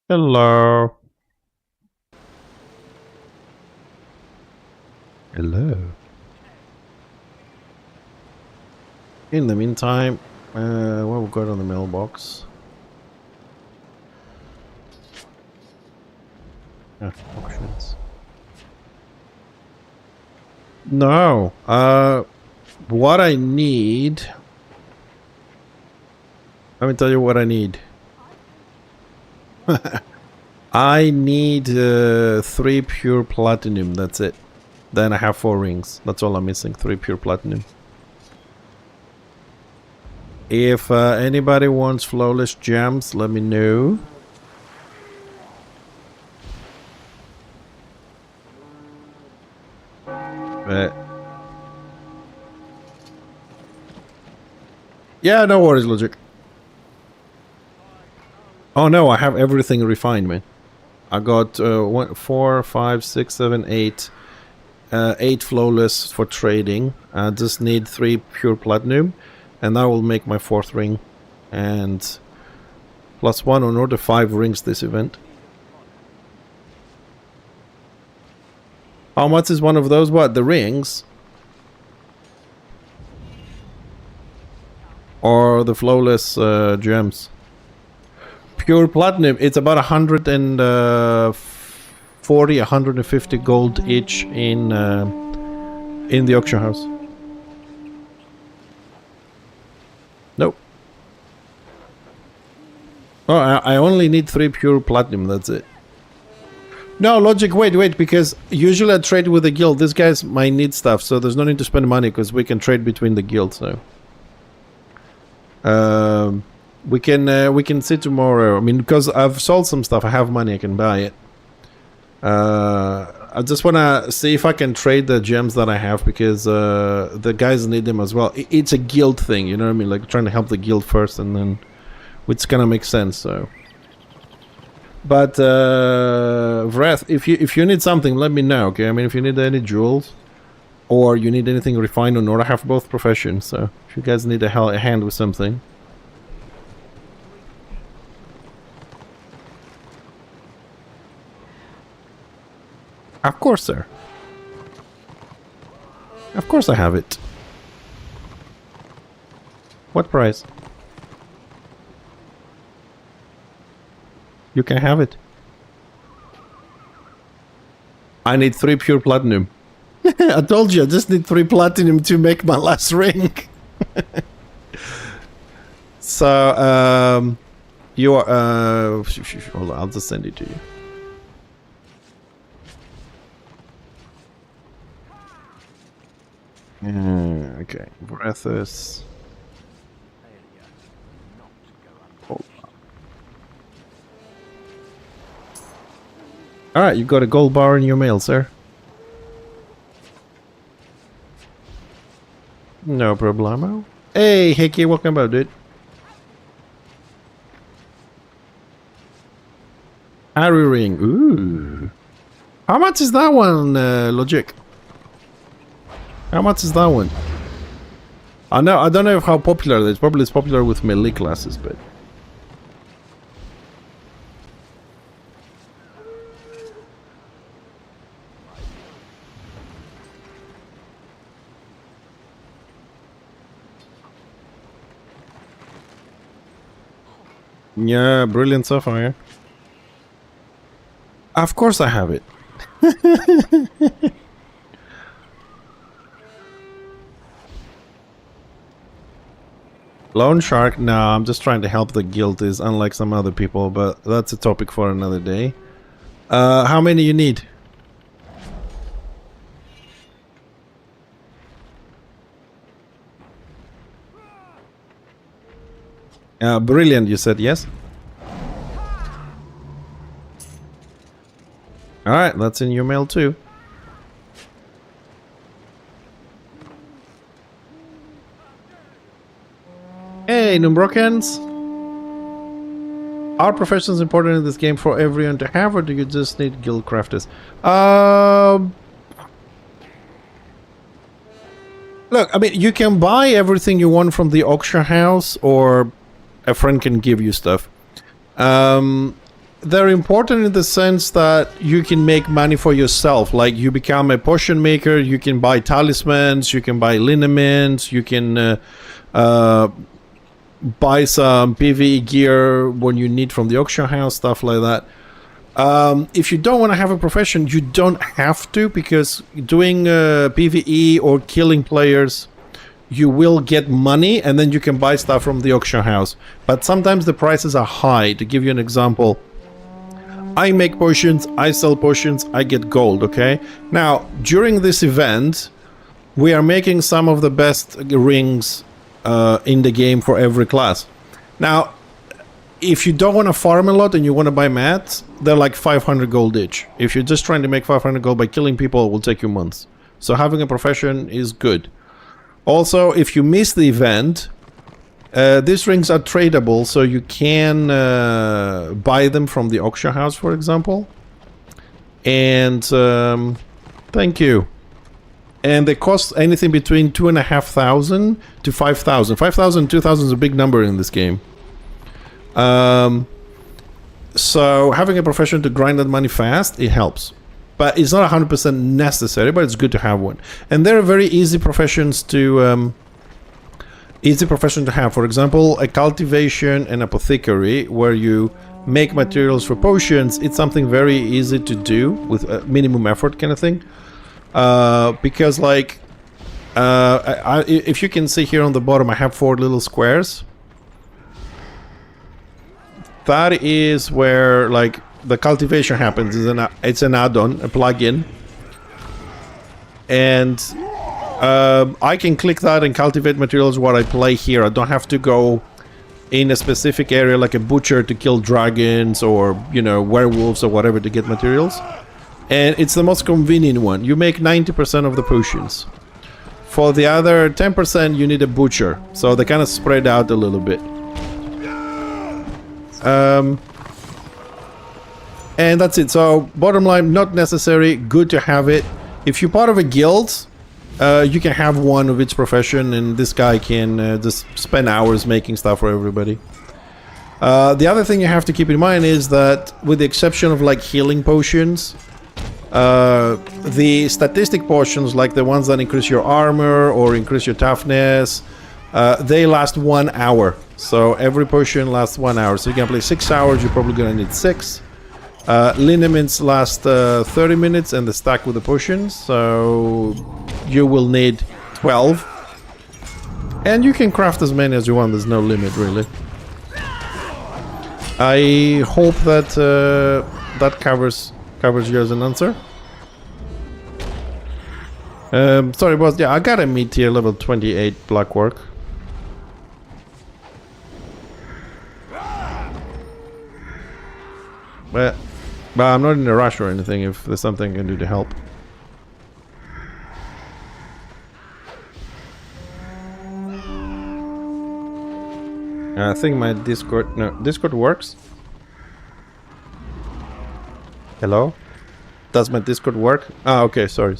Hello. Hello. In the meantime, what we've got on the mailbox. Auctions. No. What I need. Let me tell you what I need. I need 3 pure platinum. That's it. Then I have 4 rings. That's all I'm missing. 3 pure platinum. If anybody wants flawless gems, let me know. Yeah, no worries, Logic. Oh no, I have everything refined, man. I got 1, 4, 5, 6, 7, 8. 8 flawless for trading. I just need 3 pure platinum, and that will make my 4th ring. And +1 on order 5 rings this event. How much is one of those? What, the rings? Or the flawless gems? Pure platinum, it's about 140, 150 gold each in the auction house. Nope. Oh, I only need 3 pure platinum, that's it. No, Logic, wait, because usually I trade with the guild. These guys might need stuff, so there's no need to spend money because we can trade between the guilds now. We can see tomorrow. I mean, because I've sold some stuff, I have money, I can buy it. I just want to see if I can trade the gems that I have, because the guys need them as well. It's a guild thing, you know what I mean? Like trying to help the guild first, and then which kind of makes sense. So, but Vreth, if you need something, let me know. Okay, I mean, if you need any jewels, or you need anything refined on, or I have both professions, so if you guys need a hand with something. Of course, sir. Of course I have it. What price? You can have it. I need 3 pure platinum. I told you, I just need 3 platinum to make my last ring. So, you are, hold on, I'll just send it to you. Okay, Breathus. Alright, you got a gold bar in your mail, sir. No problemo. Hey, Hickey, welcome back, dude. Harry ring. Ooh. How much is that one, Logic? How much is that one? I don't know how popular it is. Probably it's popular with melee classes, but... Yeah, brilliant sapphire. Of course I have it. Lone Shark? No, I'm just trying to help the guilties, unlike some other people, but that's a topic for another day. How many you need? Brilliant, you said yes? Alright, that's in your mail too. Hey, Numbrokans! Are professions important in this game for everyone to have, or do you just need guild crafters? Look, I mean, you can buy everything you want from the auction house, or a friend can give you stuff. They're important in the sense that you can make money for yourself. Like, you become a potion maker, you can buy talismans, you can buy lineaments, you can buy some PvE gear when you need from the auction house, stuff like that. If you don't want to have a profession, you don't have to, because doing PvE or killing players, you will get money, and then you can buy stuff from the auction house. But sometimes the prices are high. To give you an example, I make potions, I sell potions, I get gold, okay? Now, during this event, we are making some of the best rings in the game for every class. Now, if you don't want to farm a lot and you want to buy mats, they're like 500 gold each. If you're just trying to make 500 gold by killing people, it will take you months. So having a profession is good. Also, if you miss the event, these rings are tradable, so you can buy them from the auction house, for example. And thank you. And they cost anything between 2,500 to 5,000. 5,000, 2,000 is a big number in this game. So having a profession to grind that money fast, it helps. But it's not 100% necessary, but it's good to have one. And there are very easy professions to have. For example, a cultivation and apothecary, where you make materials for potions. It's something very easy to do with minimum effort, kind of thing. Because, like, if you can see here on the bottom, I have 4 little squares. That is where, like, the cultivation happens. It's an add-on, a plugin, and I can click that and cultivate materials while I play here. I don't have to go in a specific area like a butcher to kill dragons, or, you know, werewolves or whatever, to get materials. And it's the most convenient one. You make 90% of the potions. For the other 10%, you need a butcher, so they kind of spread out a little bit. And that's it. So bottom line, not necessary, good to have it. If you're part of a guild, You can have one of each profession, and this guy can just spend hours making stuff for everybody. The other thing you have to keep in mind is that, with the exception of like healing potions, the statistic potions, like the ones that increase your armor or increase your toughness, they last 1 hour. So every potion lasts 1 hour. So you can play 6 hours, you're probably gonna need 6. Lineaments last 30 minutes and the stack with the potions, so you will need 12. And you can craft as many as you want, there's no limit really. I hope that that covers you as an answer. Sorry boss, yeah, I got a mid-tier level 28 black work. But I'm not in a rush or anything if there's something I can do to help. I think my Discord works. Hello? Does my Discord work? Ah, okay, sorry.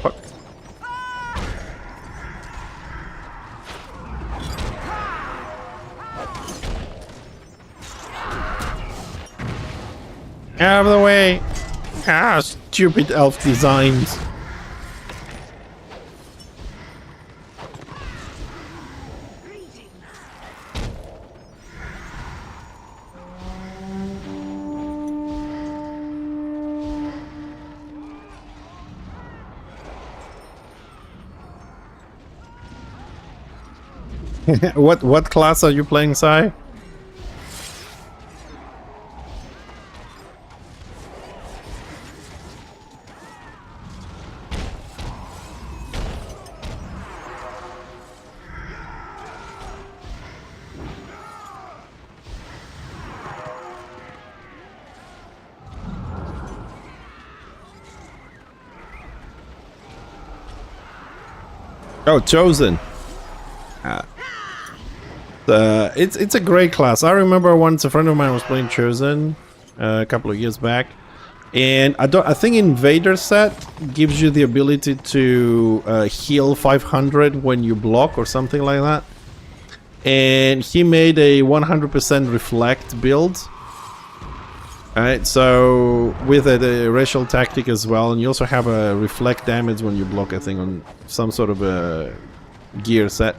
Fuck. Out of the way! Ah, stupid elf designs. What class are you playing, Sai? Oh, Chosen. It's a great class. I remember once a friend of mine was playing Chosen a couple of years back, and I think Invader set gives you the ability to heal 500 when you block or something like that. And he made a 100% reflect build. Alright, so with a racial tactic as well, and you also have a reflect damage when you block, I think, on some sort of a gear set.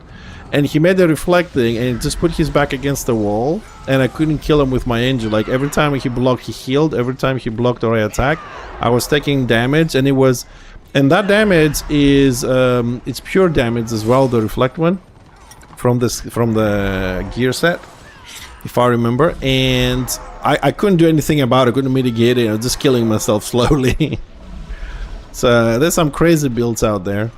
And he made a reflect thing and just put his back against the wall, and I couldn't kill him with my angel. Like every time he blocked, he healed. Every time he blocked or I attacked, I was taking damage, and that damage is it's pure damage as well, the reflect one from the gear set, if I remember. And I couldn't do anything about it, couldn't mitigate it. I was just killing myself slowly. So there's some crazy builds out there.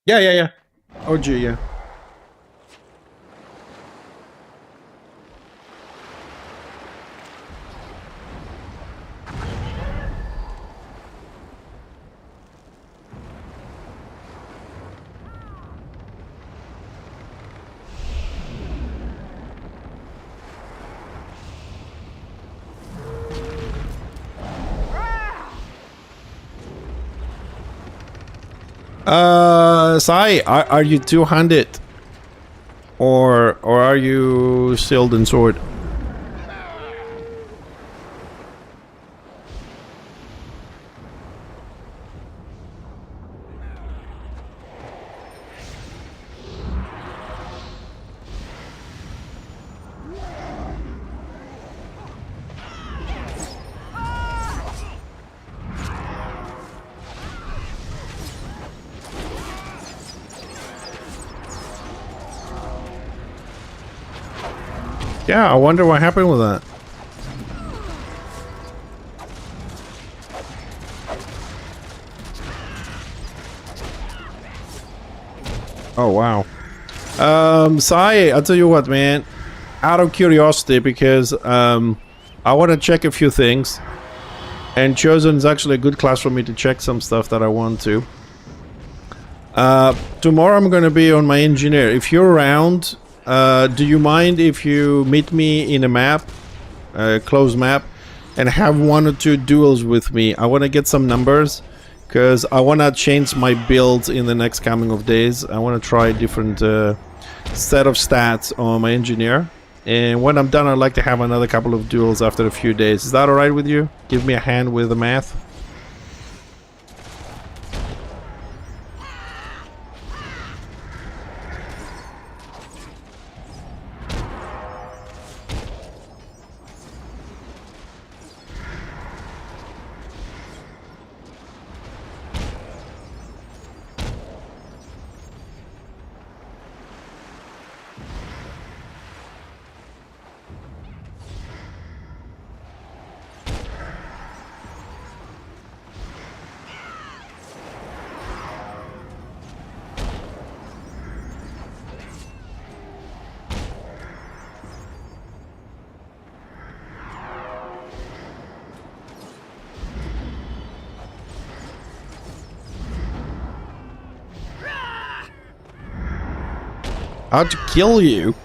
Yeah. OG, yeah. Sai, are you two-handed? Or are you shield and sword? Yeah, I wonder what happened with that. Oh, wow. Sai, I'll tell you what, man. Out of curiosity, because I want to check a few things. And Chosen is actually a good class for me to check some stuff that I want to. Tomorrow I'm going to be on my engineer. If you're around, do you mind if you meet me in a map, closed map, and have 1 or 2 duels with me? I want to get some numbers, because I want to change my build in the next coming of days. I want to try a different set of stats on my engineer. And when I'm done, I'd like to have another couple of duels after a few days. Is that alright with you? Give me a hand with the math. How to kill you?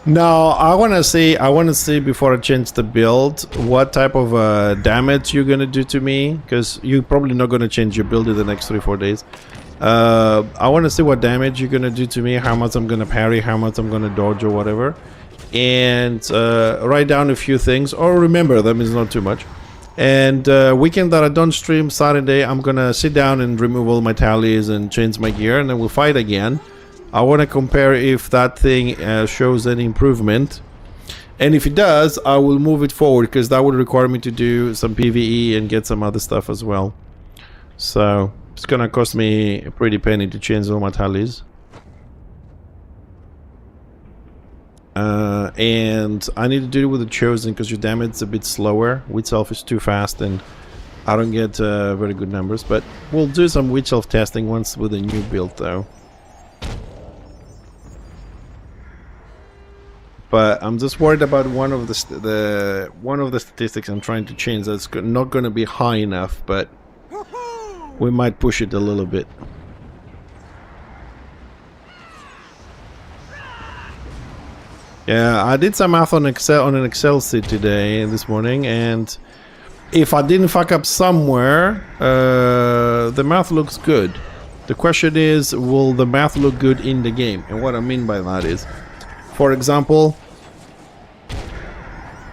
No, I want to see before I change the build what type of damage you're gonna do to me, because you're probably not gonna change your build in the next 3-4 days. I want to see what damage you're gonna do to me, how much I'm gonna parry, how much I'm gonna dodge or whatever, and write down a few things or remember them. Is not too much. And weekend that I don't stream, Saturday, I'm gonna sit down and remove all my tallies and change my gear, and then we'll fight again. I want to compare if that thing shows any improvement, and if it does, I will move it forward, because that would require me to do some PvE and get some other stuff as well. So it's gonna cost me a pretty penny to change all my tallies. And I need to do it with the Chosen, because your damage is a bit slower. Witch Elf is too fast and I don't get very good numbers, but we'll do some Witch Elf testing once with a new build though. But I'm just worried about one of the statistics I'm trying to change. That's not going to be high enough, but we might push it a little bit. Yeah, I did some math on an Excel sheet today, this morning, and if I didn't fuck up somewhere, the math looks good. The question is, will the math look good in the game? And what I mean by that is, for example,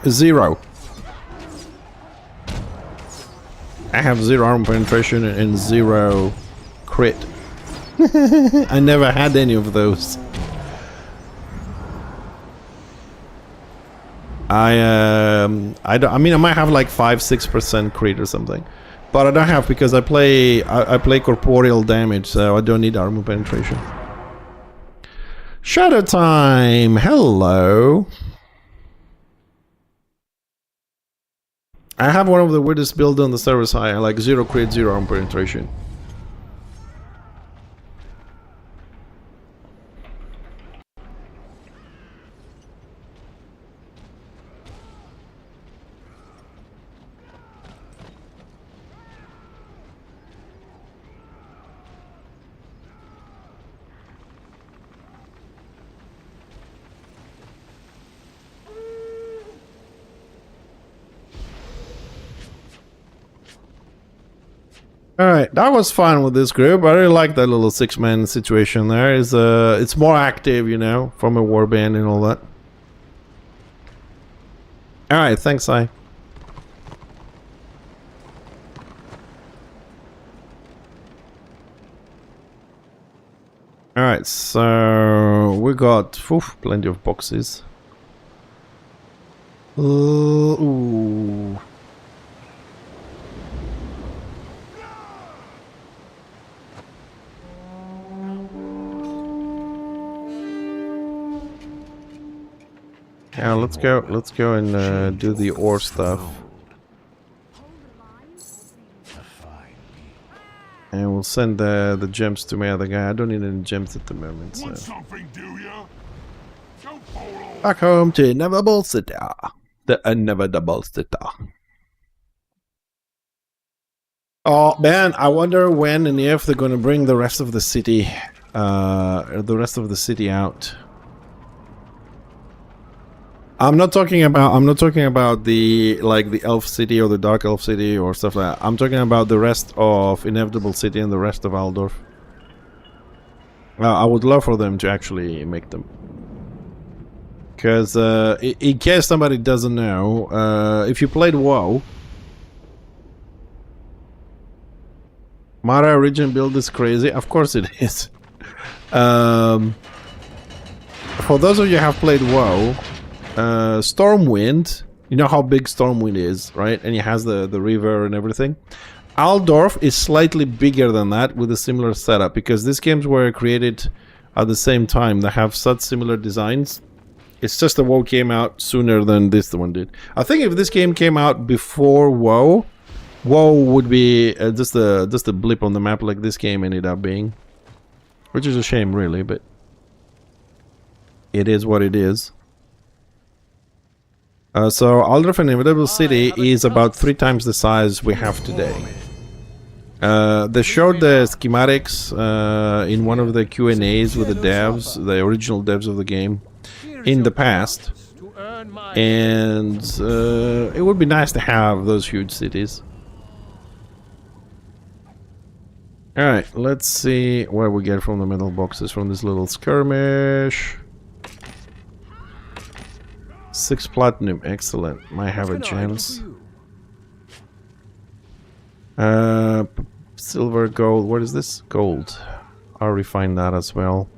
0. I have 0 armor penetration and 0 crit. I never had any of those. I mean, I might have like 5-6% crit or something, but I don't have, because I play corporeal damage, so I don't need armor penetration. Shadow time! Hello! I have one of the weirdest builds on the server side. I like 0 crit, 0 armor penetration. Alright, that was fun with this group. I really like that little 6-man situation there. It's more active, you know, from a warband and all that. Alright, thanks, Sai. Alright, so we got plenty of boxes. Ooh. Yeah, let's go and do the ore stuff. And we'll send the gems to my other guy. I don't need any gems at the moment, so. Want something, do ya? Don't fall off. Back home to Inevitable City. The Inevitable City. Oh man, I wonder when and if they're gonna bring the rest of the city out. I'm not talking about the the elf city or the dark elf city or stuff like that. I'm talking about the rest of Inevitable City and the rest of Aldorf. I would love for them to actually make them. Because in case somebody doesn't know, if you played WoW, Mara origin build is crazy. Of course it is. For those of you who have played WoW, Stormwind, you know how big Stormwind is, right? And it has the river and everything. Aldorf is slightly bigger than that with a similar setup because these games were created at the same time. They have such similar designs. It's just the WoW came out sooner than this one did. I think if this game came out before WoW, WoW would be just a blip on the map like this game ended up being. Which is a shame, really, but it is what it is. So Aldorf and Inevitable City is about 3 times the size we have today. They showed the schematics in one of the Q&As with the devs, the original devs of the game, in the past. And it would be nice to have those huge cities. Alright, let's see what we get from the metal boxes from this little skirmish. 6 platinum, excellent. Might have a chance. Silver, gold, what is this? Gold. I'll refine that as well.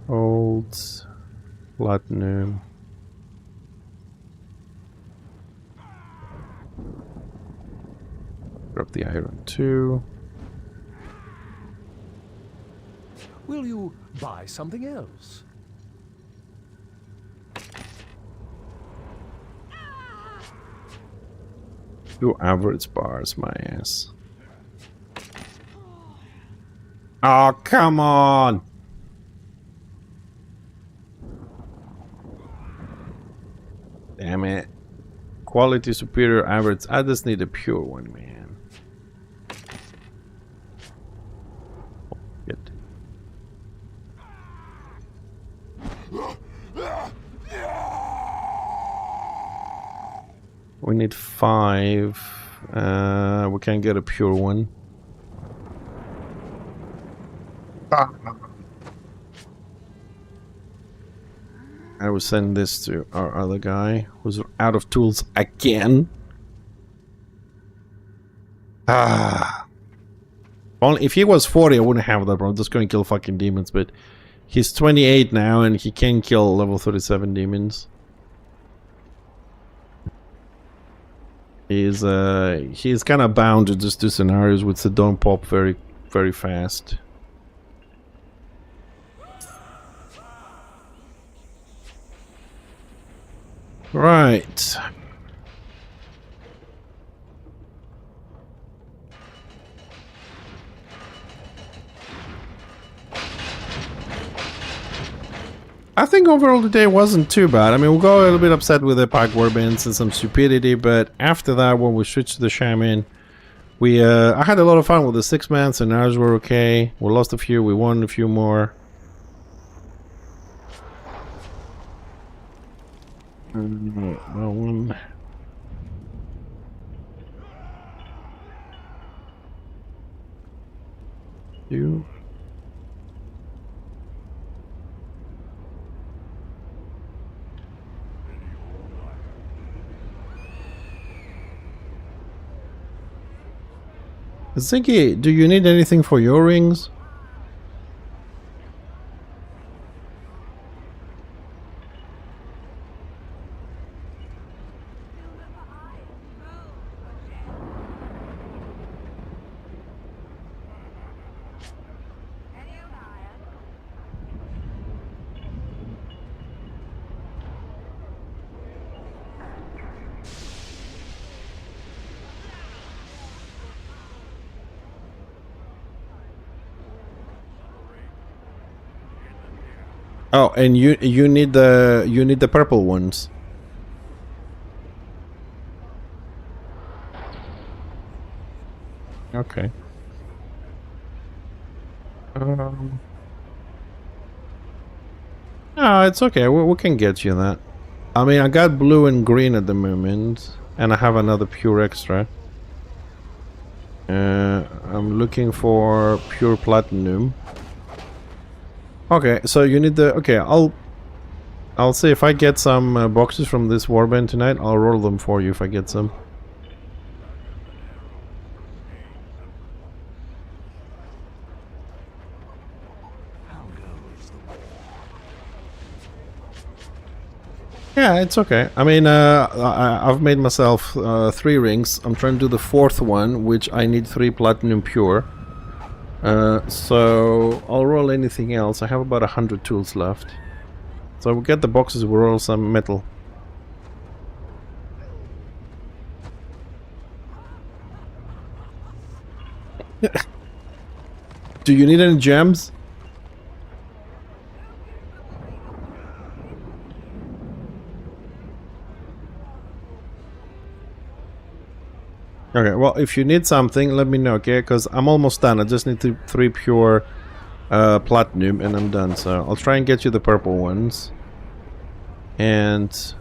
Gold, platinum. Grab the iron too. Will you buy something else? Two average bars, my ass. Oh, come on! Damn it. Quality superior average. I just need a pure one, man. Good. We need 5. We can't get a pure one. I will send this to our other guy who's out of tools again. Only if he was 40, I wouldn't have that problem. I'm just going to kill fucking demons, but he's 28 now and he can kill level 37 demons. He's kind of bound to just do scenarios which don't pop very fast. Right. I think overall the day wasn't too bad. I mean, we'll go a little bit upset with the Pike Warbands and some stupidity, but after that, when we switched to the Shaman, I had a lot of fun with the 6-man scenarios were okay. We lost a few, we won a few more. Well, one. Two. Ziggy, do you need anything for your rings? Oh, and you need the purple ones. Okay. No, it's okay. We can get you that. I mean, I got blue and green at the moment, and I have another pure extra. I'm looking for pure platinum. Okay, so you need the... Okay, I'll see if I get some boxes from this warband tonight. I'll roll them for you if I get some. Yeah, it's okay. I mean, I've made myself 3 rings. I'm trying to do the 4th one, which I need 3 platinum pure. So I'll roll anything else. I have about 100 tools left. So we'll get the boxes, we'll roll some metal. Do you need any gems? Okay, well, if you need something, let me know, okay? Because I'm almost done. I just need 3 pure platinum and I'm done. So I'll try and get you the purple ones. And...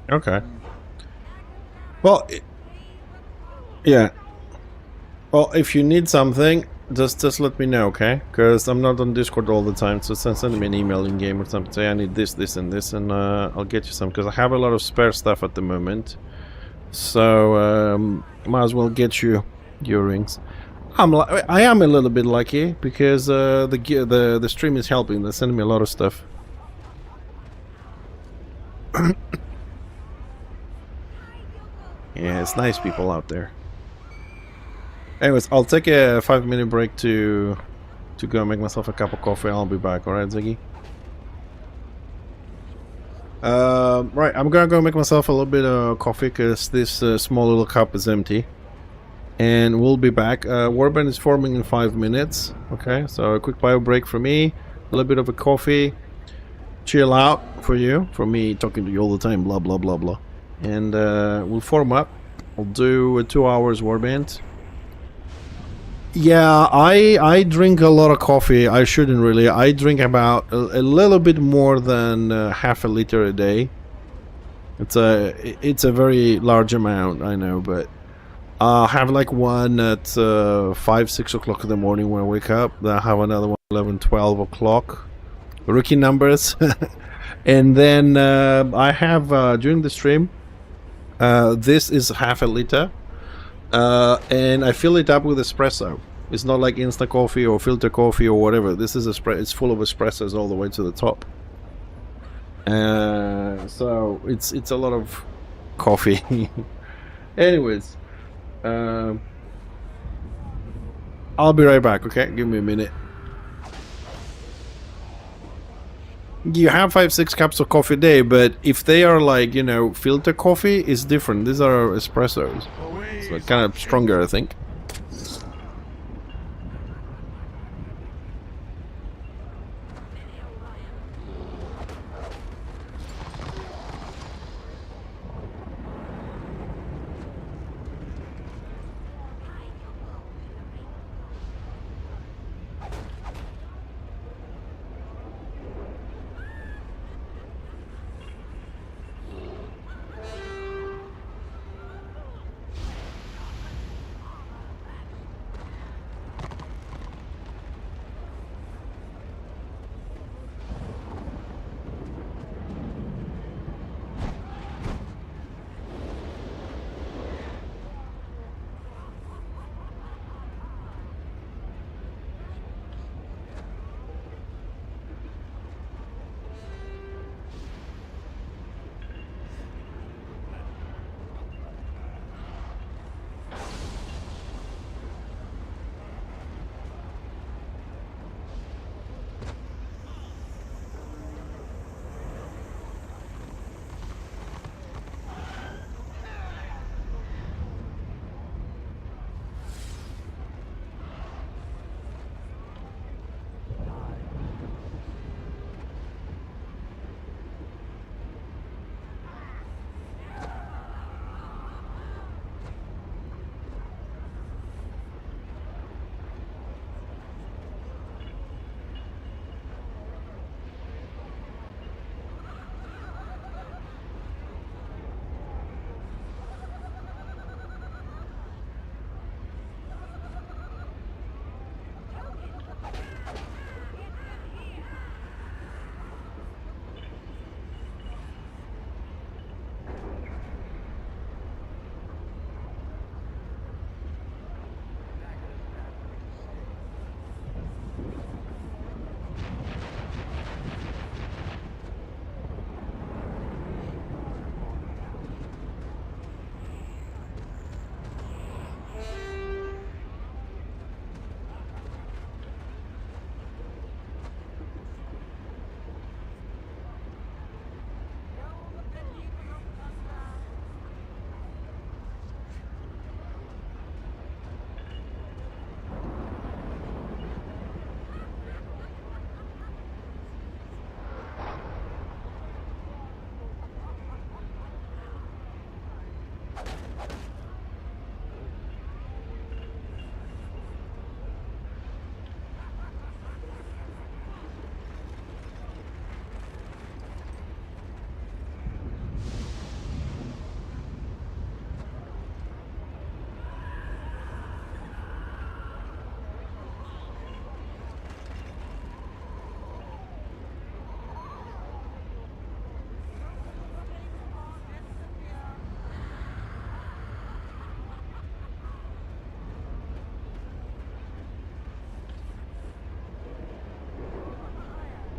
Okay. Well, yeah. Well, if you need something, just let me know, okay? Because I'm not on Discord all the time, so send me an email in game or something. Say I need this, this, and this, and I'll get you some. Because I have a lot of spare stuff at the moment, so might as well get you your rings. I am a little bit lucky because the stream is helping. They're sending me a lot of stuff. Yeah, it's nice people out there. Anyways, I'll take a 5-minute break to go make myself a cup of coffee. I'll be back, alright, Ziggy? Right, I'm gonna go make myself a little bit of coffee because this small little cup is empty. And we'll be back. Warband is forming in 5 minutes. Okay, so a quick bio break for me. A little bit of a coffee. Chill out for you. For me talking to you all the time, blah, blah, blah, blah. And we'll form up. I'll do a 2 hours warband. Yeah, I drink a lot of coffee. I shouldn't really. I drink about a little bit more than half a liter a day. It's a very large amount, I know, but I have like one at 5, 6 o'clock in the morning when I wake up. Then I have another one 11, 12 o'clock. Rookie numbers. And then I have during the stream. This is half a liter, and I fill it up with espresso. It's not like instant coffee or filter coffee or whatever. This is it's full of espressos all the way to the top. So it's a lot of coffee. Anyways, I'll be right back. Okay, give me a minute. You have 5, 6 cups of coffee a day, but if they are like, you know, filter coffee, it's different. These are espressos. So kind of stronger, I think.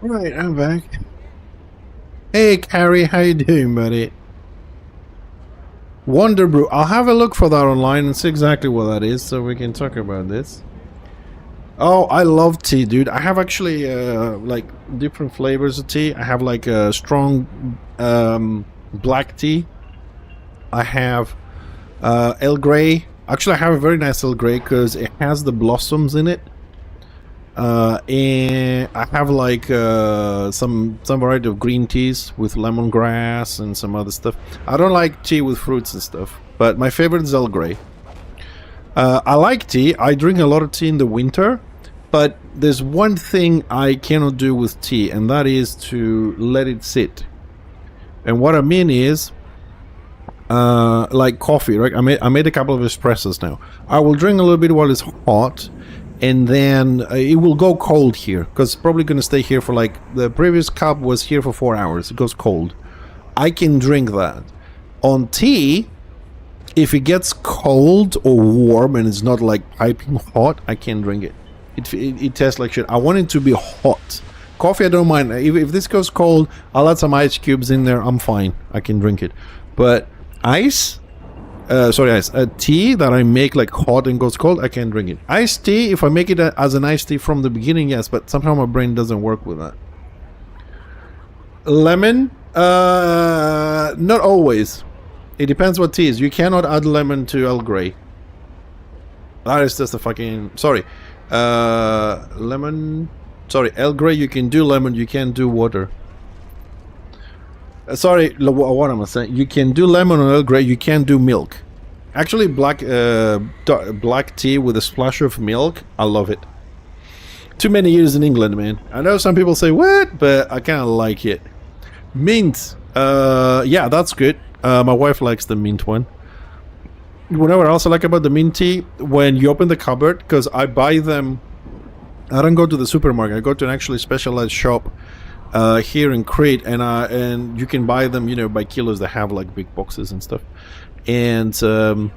Right, I'm back. Hey, Carrie, how you doing, buddy? Wonder Brew. I'll have a look for that online and see exactly what that is, so we can talk about this. Oh, I love tea, dude. I have actually like different flavors of tea. I have like a strong black tea. I have Earl Grey. Actually, I have a very nice Earl Grey because it has the blossoms in it. And I have like some variety of green teas with lemongrass and some other stuff. I don't like tea with fruits and stuff, but my favorite is Earl Grey. I like tea. I drink a lot of tea in the winter, but there's one thing I cannot do with tea, and that is to let it sit. And what I mean is, like coffee, right? I made a couple of espressos now. I will drink a little bit while it's hot, and then it will go cold here, because it's probably going to stay here for like, the previous cup was here for 4 hours. It goes cold. I can drink that. On tea, if it gets cold or warm and it's not like piping hot, I can't drink it. It tastes like shit. I want it to be hot. Coffee, I don't mind. If this goes cold, I'll add some ice cubes in there. I'm fine. I can drink it. But ice, tea that I make like hot and goes cold, I can't drink it. Iced tea, if I make it as an iced tea from the beginning, yes, but somehow my brain doesn't work with that. Lemon, not always. It depends what tea is. You cannot add lemon to Earl Grey. That is just a fucking... Sorry. Lemon... Sorry, Earl Grey, you can do lemon, you can't do water. Sorry, what am I saying? You can do lemon on Earl Grey, you can't do milk. Actually, black tea with a splash of milk, I love it. Too many years in England, man. I know some people say, what? But I kind of like it. Mint. Yeah, that's good. My wife likes the mint one. You know what else I like about the mint tea? When you open the cupboard, because I buy them... I don't go to the supermarket. I go to an actually specialized shop here in Crete, and you can buy them, you know, by kilos. They have like big boxes and stuff. And I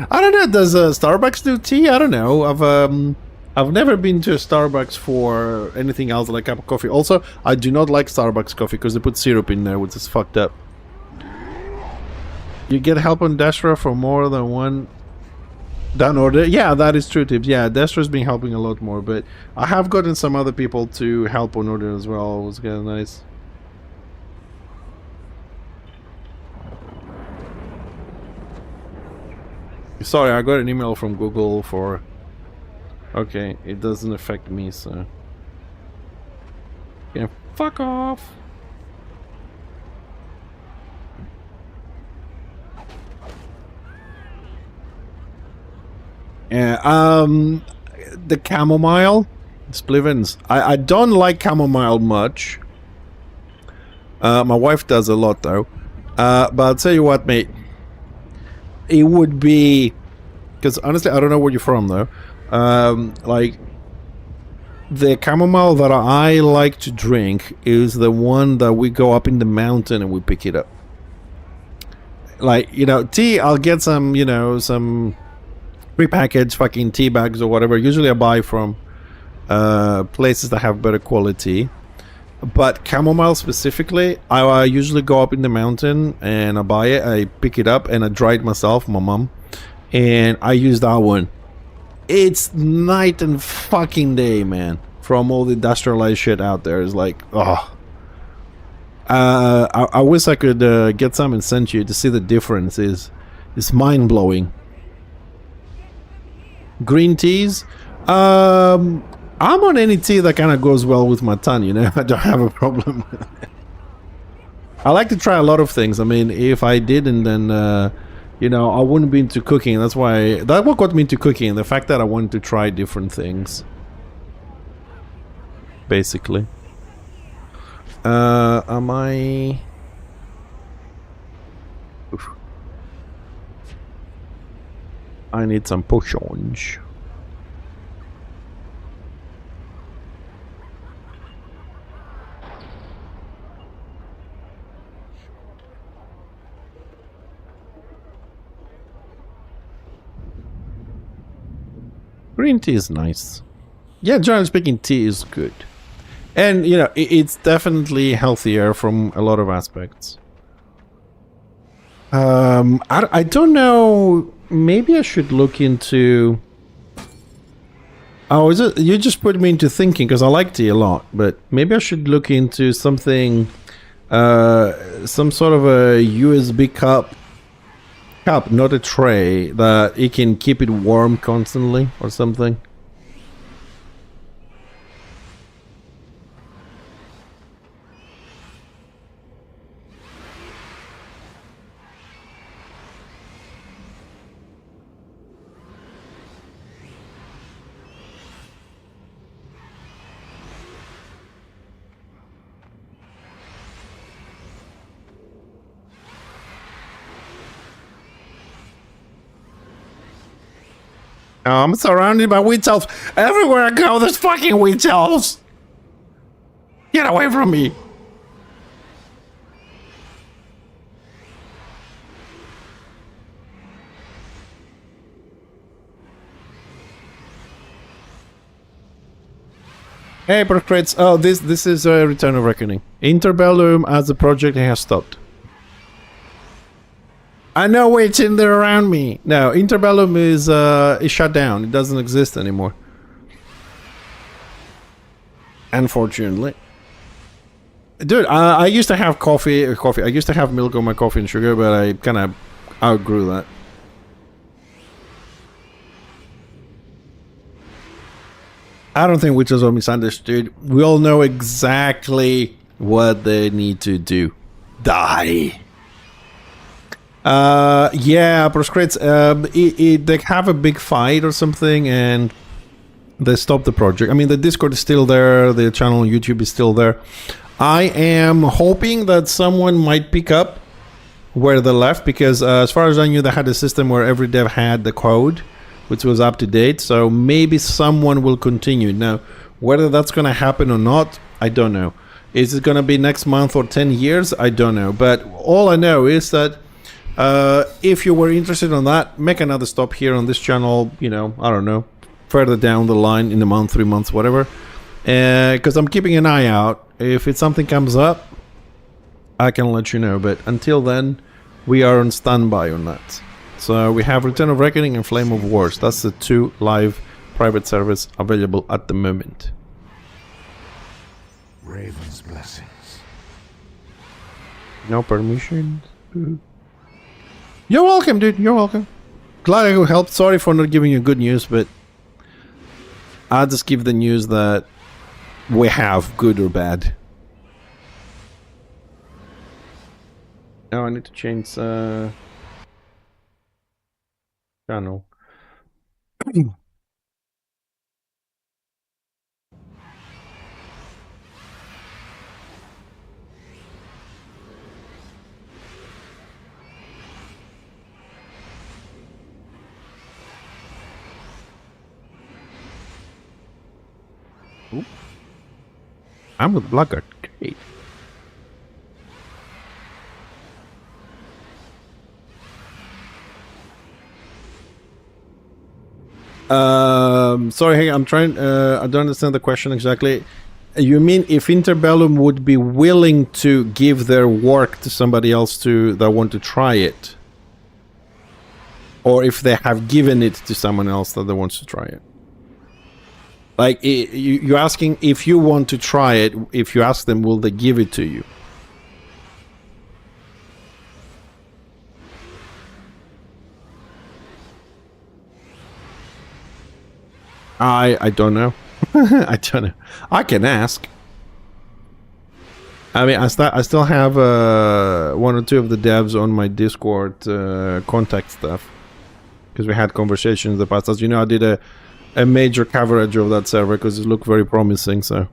don't know. Does Starbucks do tea? I don't know. I've never been to a Starbucks for anything else like a cup of coffee. Also, I do not like Starbucks coffee because they put syrup in there, which is fucked up. You get help on Destra for more than one done order. Yeah, that is true, Tips. Yeah, Destra's been helping a lot more, but I have gotten some other people to help on order as well. It was kind of nice. Sorry, I got an email from Google for... Okay, it doesn't affect me, so... Yeah, fuck off! Yeah, the chamomile, Splivens. I don't like chamomile much. My wife does a lot though. But I'll tell you what, mate. It would be, because honestly, I don't know where you're from though. Like the chamomile that I like to drink is the one that we go up in the mountain and we pick it up. Like, you know, tea, I'll get some, you know, some prepackaged fucking tea bags or whatever. Usually I buy from places that have better quality. But chamomile specifically, I usually go up in the mountain and I buy it, I pick it up and I dry it myself, my mom, and I use that one. It's night and fucking day, man. From all the industrialized shit out there, it's like, oh. I wish I could get some and send you to see the difference. It's mind-blowing. Green teas? I'm on any tea that kind of goes well with my tongue, you know. I don't have a problem. I like to try a lot of things. I mean, if I didn't, then you know, I wouldn't be into cooking. That's what got me into cooking, the fact that I wanted to try different things, basically. Am I... Oof. I need some potions. Green tea is nice. Yeah, generally speaking, tea is good. And, you know, it's definitely healthier from a lot of aspects. I don't know. Maybe I should look into... Oh, is it? You just put me into thinking, because I like tea a lot. But maybe I should look into something... some sort of a USB cup, not a tray, that it can keep it warm constantly or something. I'm surrounded by witch elves. Everywhere I go, there's fucking witch elves. Get away from me. Hey, Procrates. Oh, this is a Return of Reckoning. Interbellum as a project has stopped. I know it's in there around me. No, Interbellum is shut down. It doesn't exist anymore. Unfortunately. Dude, I used to have coffee. I used to have milk on my coffee and sugar, but I kind of outgrew that. I don't think witches are misunderstood. We all know exactly what they need to do. Die. Yeah, Proscrits, they have a big fight or something and they stop the project. I mean, the Discord is still there, the channel on YouTube is still there. I am hoping that someone might pick up where they left, because as far as I knew, they had a system where every dev had the code, which was up to date, so maybe someone will continue. Now, whether that's going to happen or not, I don't know. Is it going to be next month or 10 years? I don't know. But all I know is that if you were interested in that, make another stop here on this channel, you know, I don't know, further down the line in a month, 3 months, whatever. Because I'm keeping an eye out. If it's something comes up, I can let you know. But until then, we are on standby on that. So we have Return of Reckoning and Flame of Wars. That's the 2 live private servers available at the moment. Raven's blessings. No permissions. You're welcome, dude. You're welcome. Glad I could help. Sorry for not giving you good news, but I'll just give the news that we have, good or bad. Oh, I need to change channel. Oop. I'm with Blackguard. Great. Sorry, hey, I'm trying, I don't understand the question exactly. You mean if Interbellum would be willing to give their work to somebody else that want to try it? Or if they have given it to someone else that wants to try it? Like, you're asking if you want to try it, if you ask them, will they give it to you? I don't know. I don't know. I can ask. I mean, I still have 1 or 2 of the devs on my Discord contact stuff, because we had conversations in the past. As you know, I did a major coverage of that server because it looked very promising. So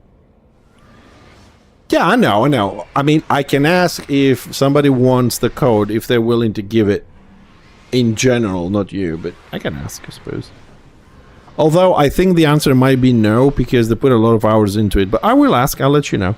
yeah, I know. I mean, I can ask if somebody wants the code, if they're willing to give it in general, not you, but I can ask, I suppose. Although I think the answer might be no, because they put a lot of hours into it. But I will ask, I'll let you know.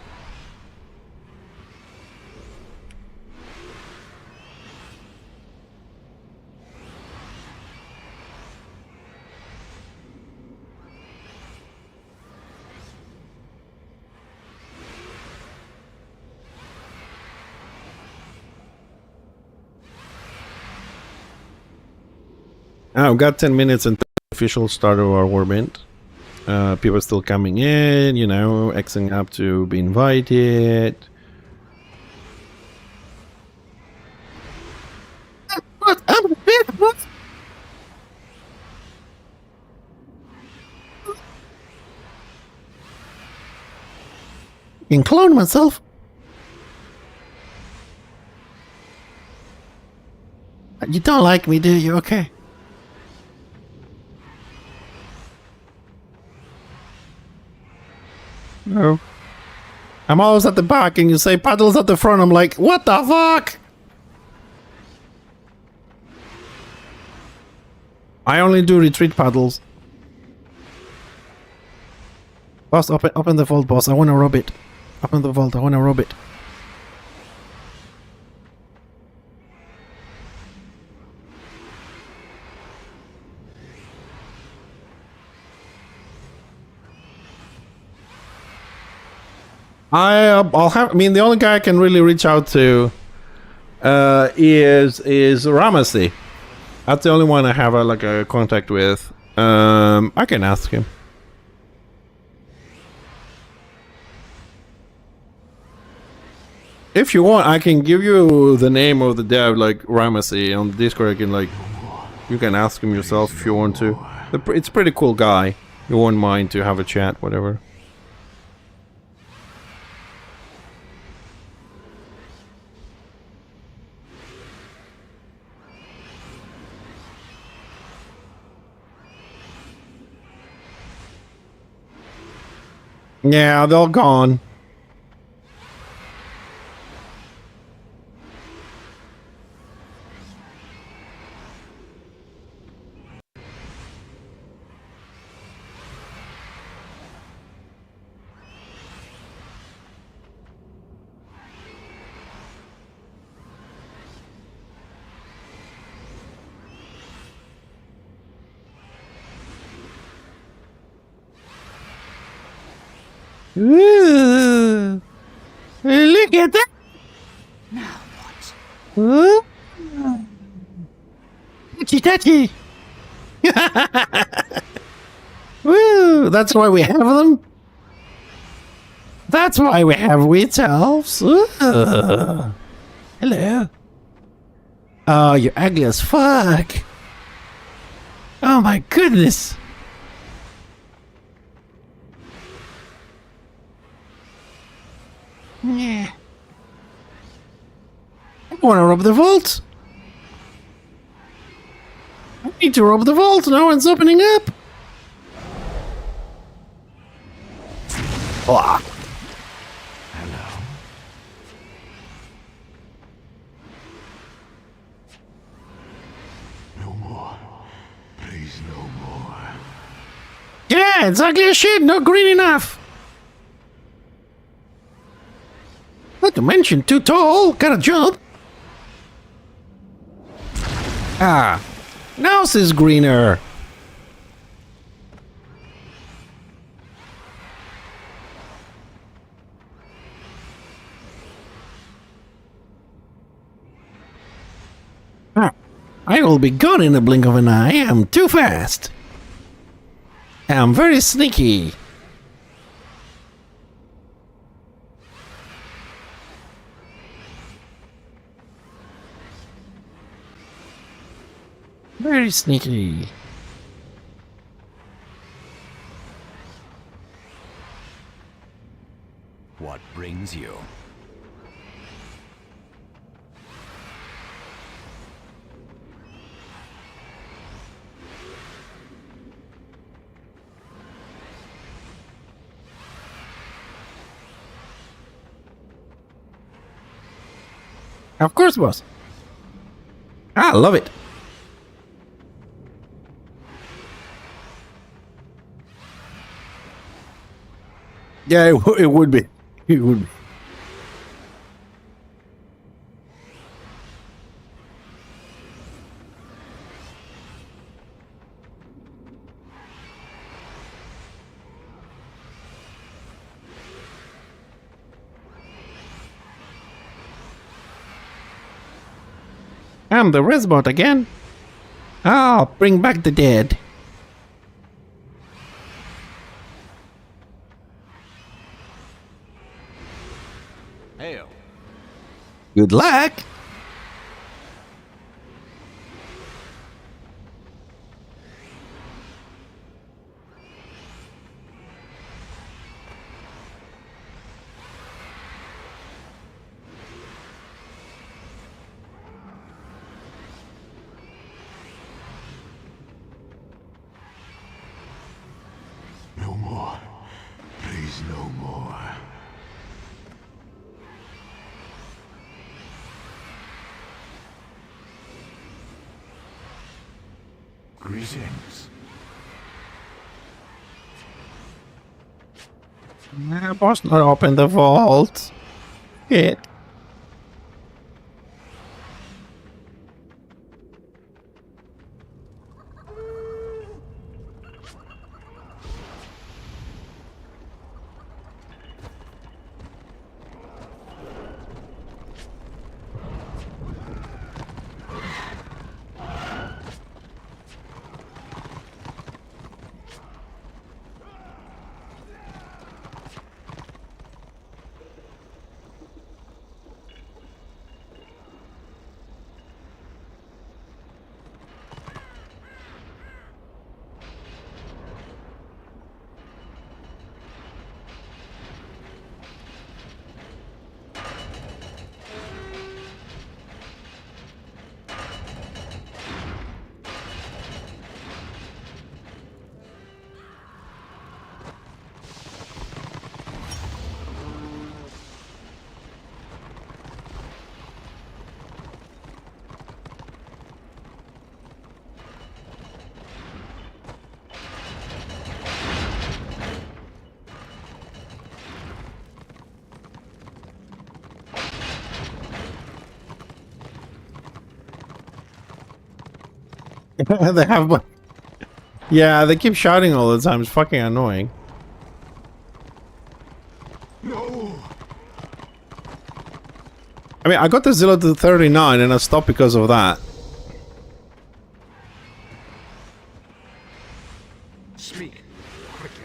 I've got 10 minutes until the official start of our warband. People are still coming in, you know, Xing up to be invited. What? I'm what? I can clone myself. You don't like me, do you? Okay. No. I'm always at the back and you say paddles at the front. I'm like, what the fuck? I only do retreat paddles. Boss, open the vault, boss. I want to rob it. Open the vault. I want to rob it. I'll have. I mean, the only guy I can really reach out to is Ramesy. That's the only one I have like a contact with. I can ask him. If you want, I can give you the name of the dev, like Ramesy, on Discord. I can like, you can ask him yourself if you want to. It's a pretty cool guy. You won't mind to have a chat, whatever. Yeah, they're all gone. Ooh, look at that! Now what? Ooh. Touchy touchy! Woo! That's why we have them. That's why we have witch elves. Ooh. Hello. Oh, you're ugly as fuck. Oh my goodness. Yeah. I want to rob the vault. I need to rob the vault. No one's opening up. Ah. Hello. No more. Please, no more. Yeah, it's ugly as shit. Not green enough. Not to mention too tall. Gotta jump. Ah. Now this is greener. Ah. I will be gone in the blink of an eye. I'm too fast. I'm very sneaky. Very sneaky. What brings you? Of course, boss. I love it. Yeah, it would be. It would be. I'm the Resbot again. Ah, bring back the dead. Hail. Good luck. No more. Please, no more. Greetings. I must not open the vault. Shit. They have. Yeah, they keep shouting all the time. It's fucking annoying. No. I mean, I got the 0 to 39 and I stopped because of that. Speak quickly.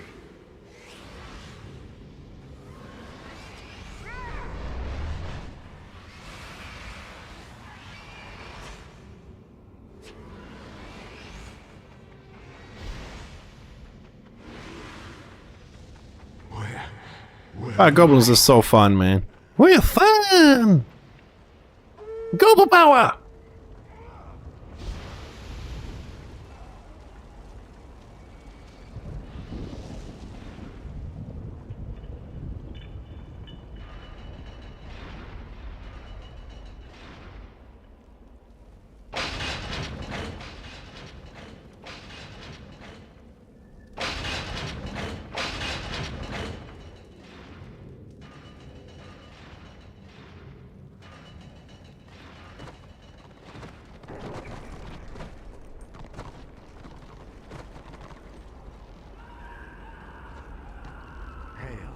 Goblins are so fun, man. We're fun! Goblin power! Hail.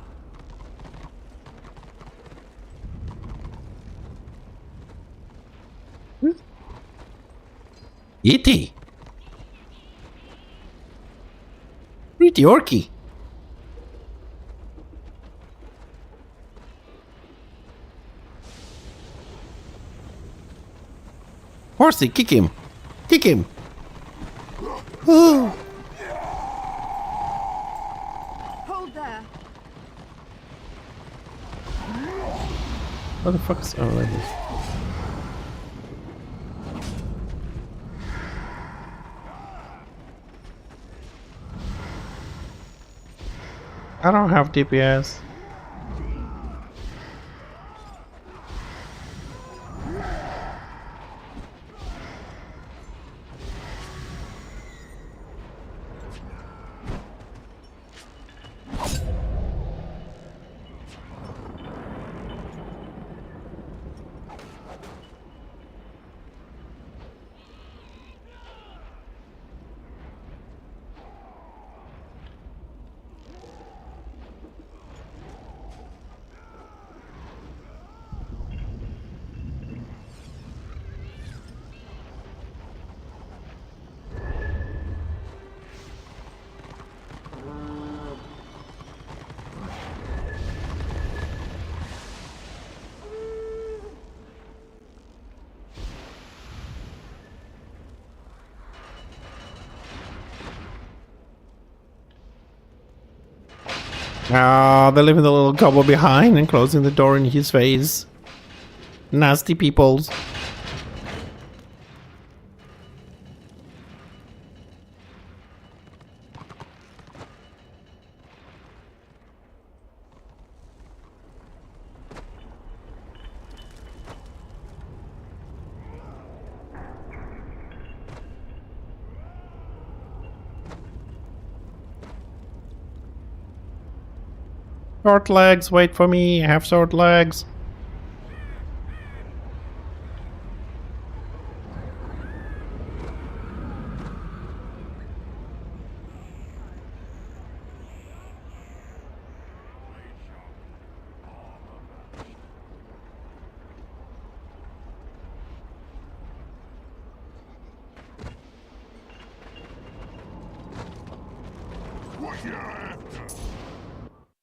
Yeti! Pretty orky. Horsey, kick him! Kick him! Oh. Hold there. What the fuck is... Oh, there it is. I don't have DPS. Ah, they're leaving the little cobble behind and closing the door in his face. Nasty peoples. Short legs, wait for me, I have short legs. What you after?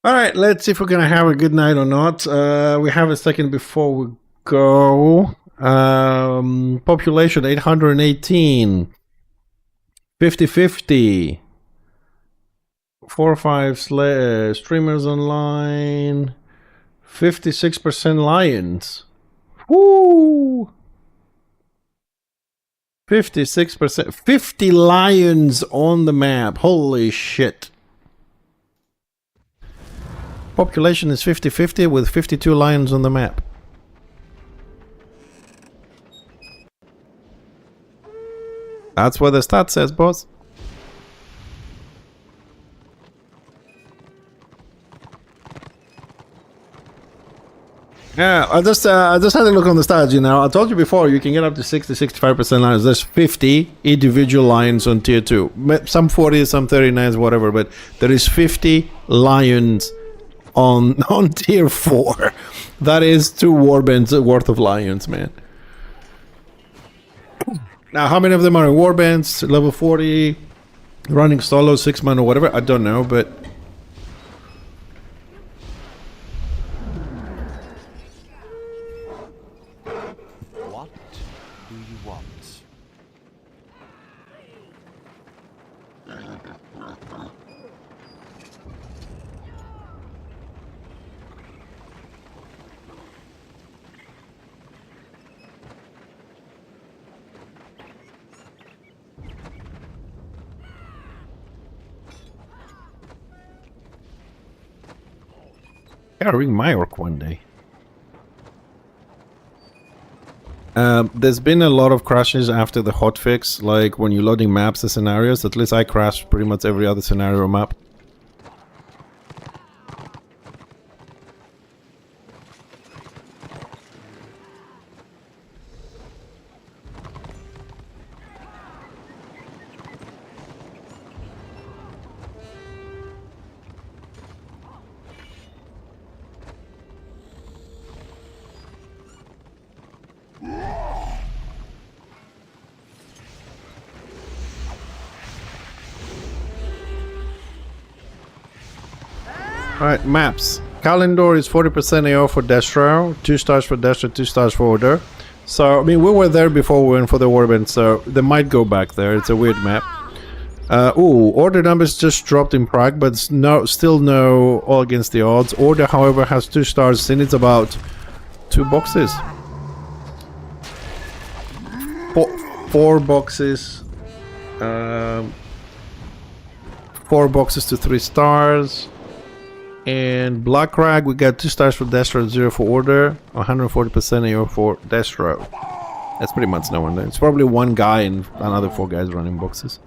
Alright, let's see if we're gonna have a good night or not. We have a second before we go. Population 818. 50-50. 4 or 5 streamers online. 56% lions. Woo! 56%. 50 lions on the map. Holy shit. Population is 50-50 with 52 lions on the map. That's what the stat says, boss. Yeah, I just had a look on the stats, you know. I told you before, you can get up to 60-65% lions. There's 50 individual lions on tier 2. Some 40, some 39s, whatever, but there is 50 lions on tier 4. That is 2 warbands worth of lions, man. Now, how many of them are in warbands? Level 40, running solo, 6-man or whatever? I don't know, but... What do you want? Gotta ring my orc one day. There's been a lot of crashes after the hotfix, like when you're loading maps and scenarios. At least I crashed pretty much every other scenario map. Alright, maps. Calendar is 40% AO for Destro, 2 stars for Destro, 2 stars for Order. So, I mean, we were there before we went for the Warband, so they might go back there. It's a weird map. Order numbers just dropped in Prague, but still no all against the odds. Order, however, has 2 stars and it's about 2 boxes. 4 boxes. 4 boxes to 3 stars. And Black Rag, we got 2 stars for Destro, 0 for Order, 140% AO for Destro. That's pretty much no one there. It's probably one guy and another 4 guys running boxes.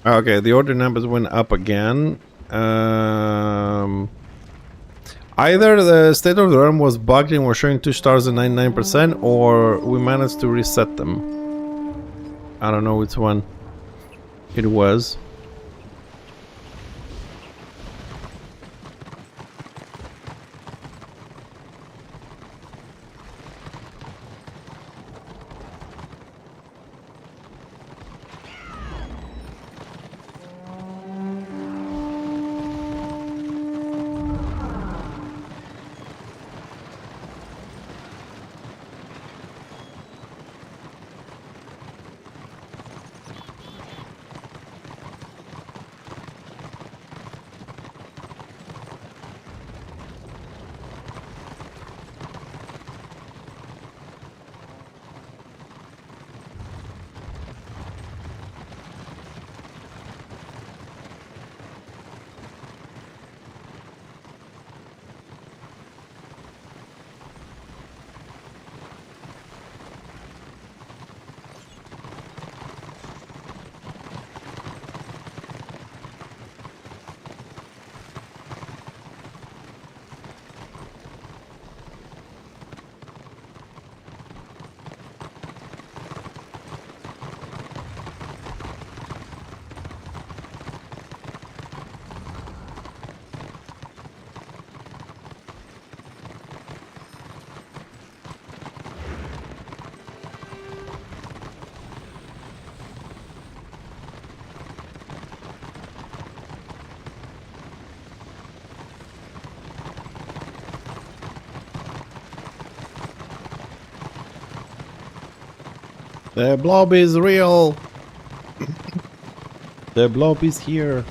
Okay, the order numbers went up again. Either the state of the realm was bugged and we're showing 2 stars and 99%, or we managed to reset them. I don't know which one it was. The blob is real. The blob is here.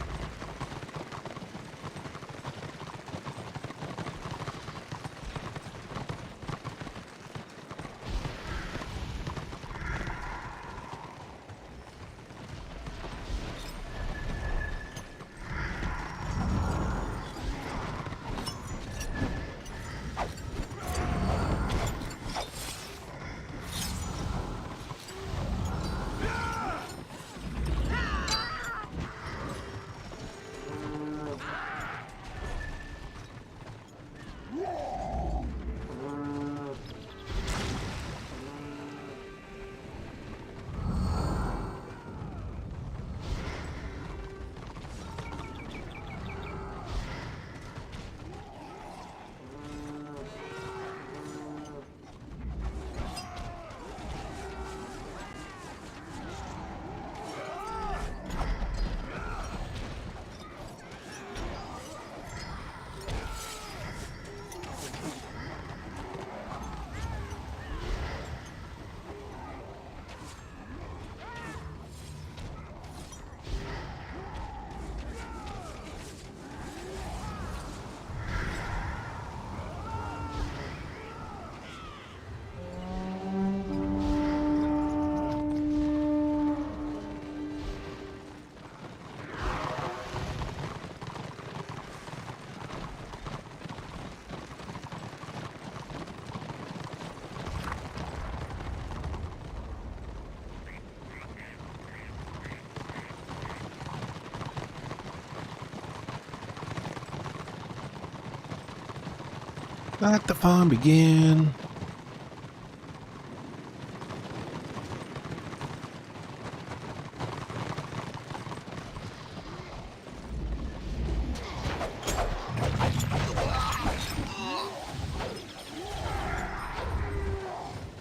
Let the fun begin.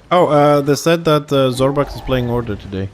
Oh, they said that Zorbax is playing Order today.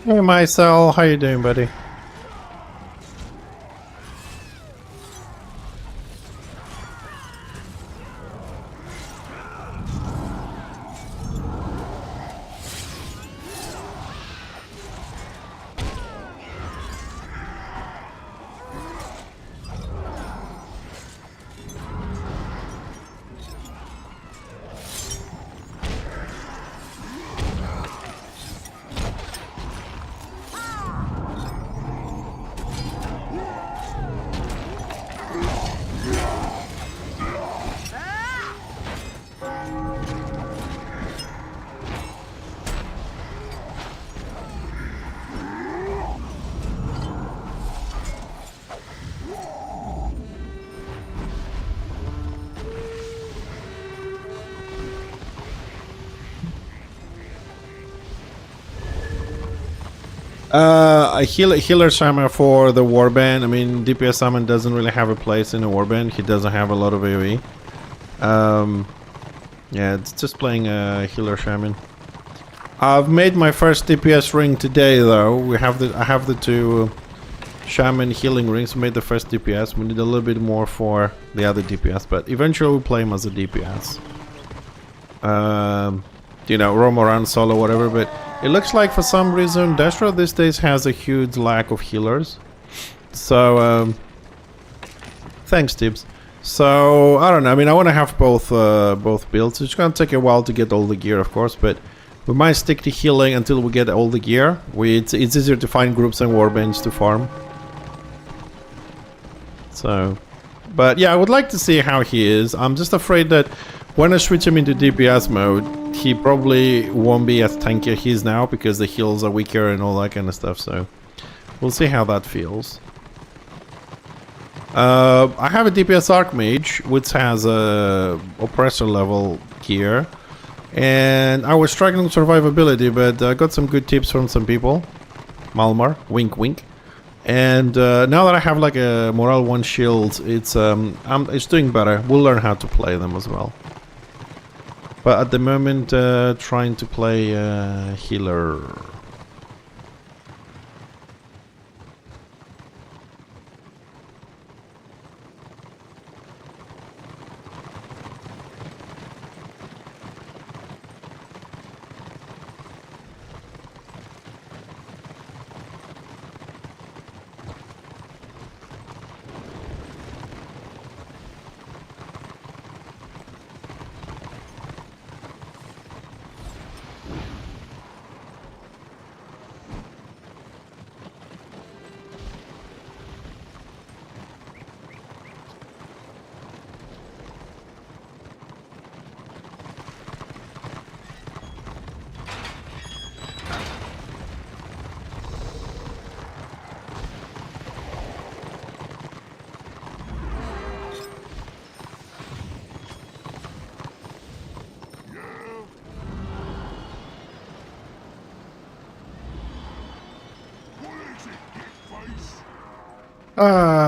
Hey Mycel, how you doing, buddy? A healer summon for the warband. I mean, DPS summon doesn't really have a place in a warband. He doesn't have a lot of AoE. Yeah, it's just playing a healer shaman. I've made my first DPS ring today, though. I have the two shaman healing rings. We made the first DPS. We need a little bit more for the other DPS, but eventually we'll play him as a DPS. You know, roam around solo, whatever, but it looks like for some reason Destro these days has a huge lack of healers. So, thanks, Tibbs. So, I don't know, I mean, I want to have both builds. It's gonna take a while to get all the gear, of course, but we might stick to healing until we get all the gear. It's easier to find groups and warbands to farm. So, but yeah, I would like to see how he is. I'm just afraid that when I switch him into DPS mode, he probably won't be as tanky as he is now because the heals are weaker and all that kind of stuff, so we'll see how that feels. I have a DPS Archmage, which has a Oppressor level gear, and I was struggling with survivability, but I got some good tips from some people. Malmar, wink wink. And now that I have like a Morale 1 shield, it's doing better. We'll learn how to play them as well. But at the moment, trying to play healer.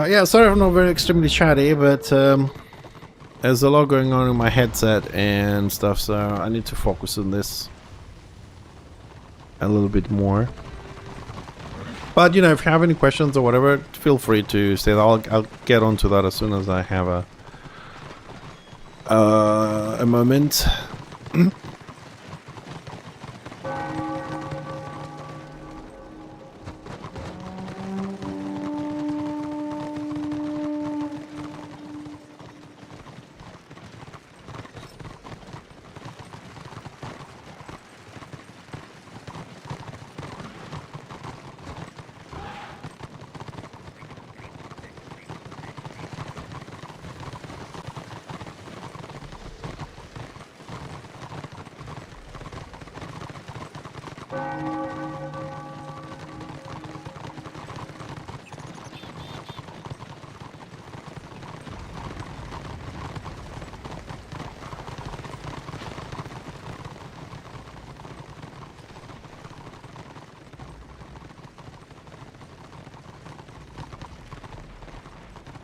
Yeah, sorry I'm not very extremely chatty, but there's a lot going on in my headset and stuff, so I need to focus on this. a little bit more. But you know, if you have any questions or whatever, feel free to say that. I'll get onto that as soon as I have a moment.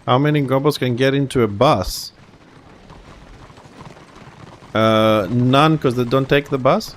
How many goblins can get into a bus? None, because they don't take the bus.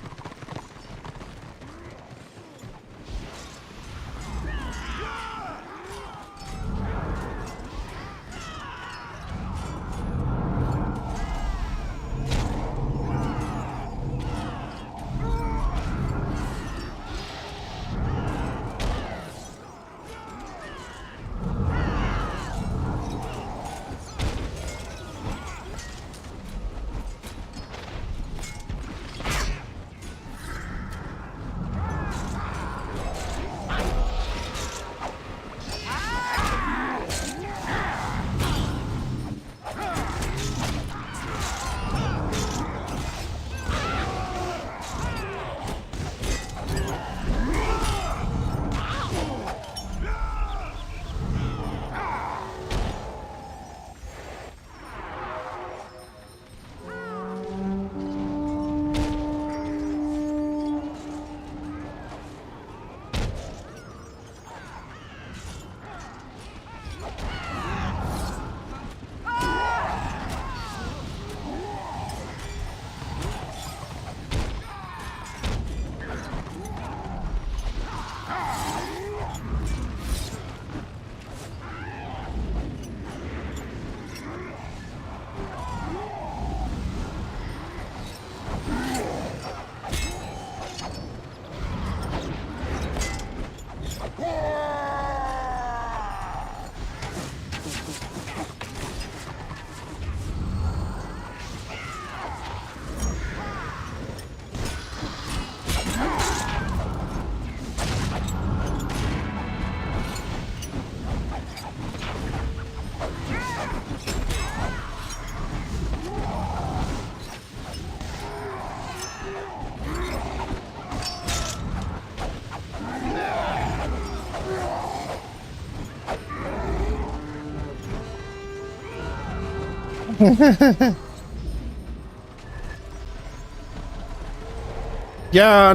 Yeah, I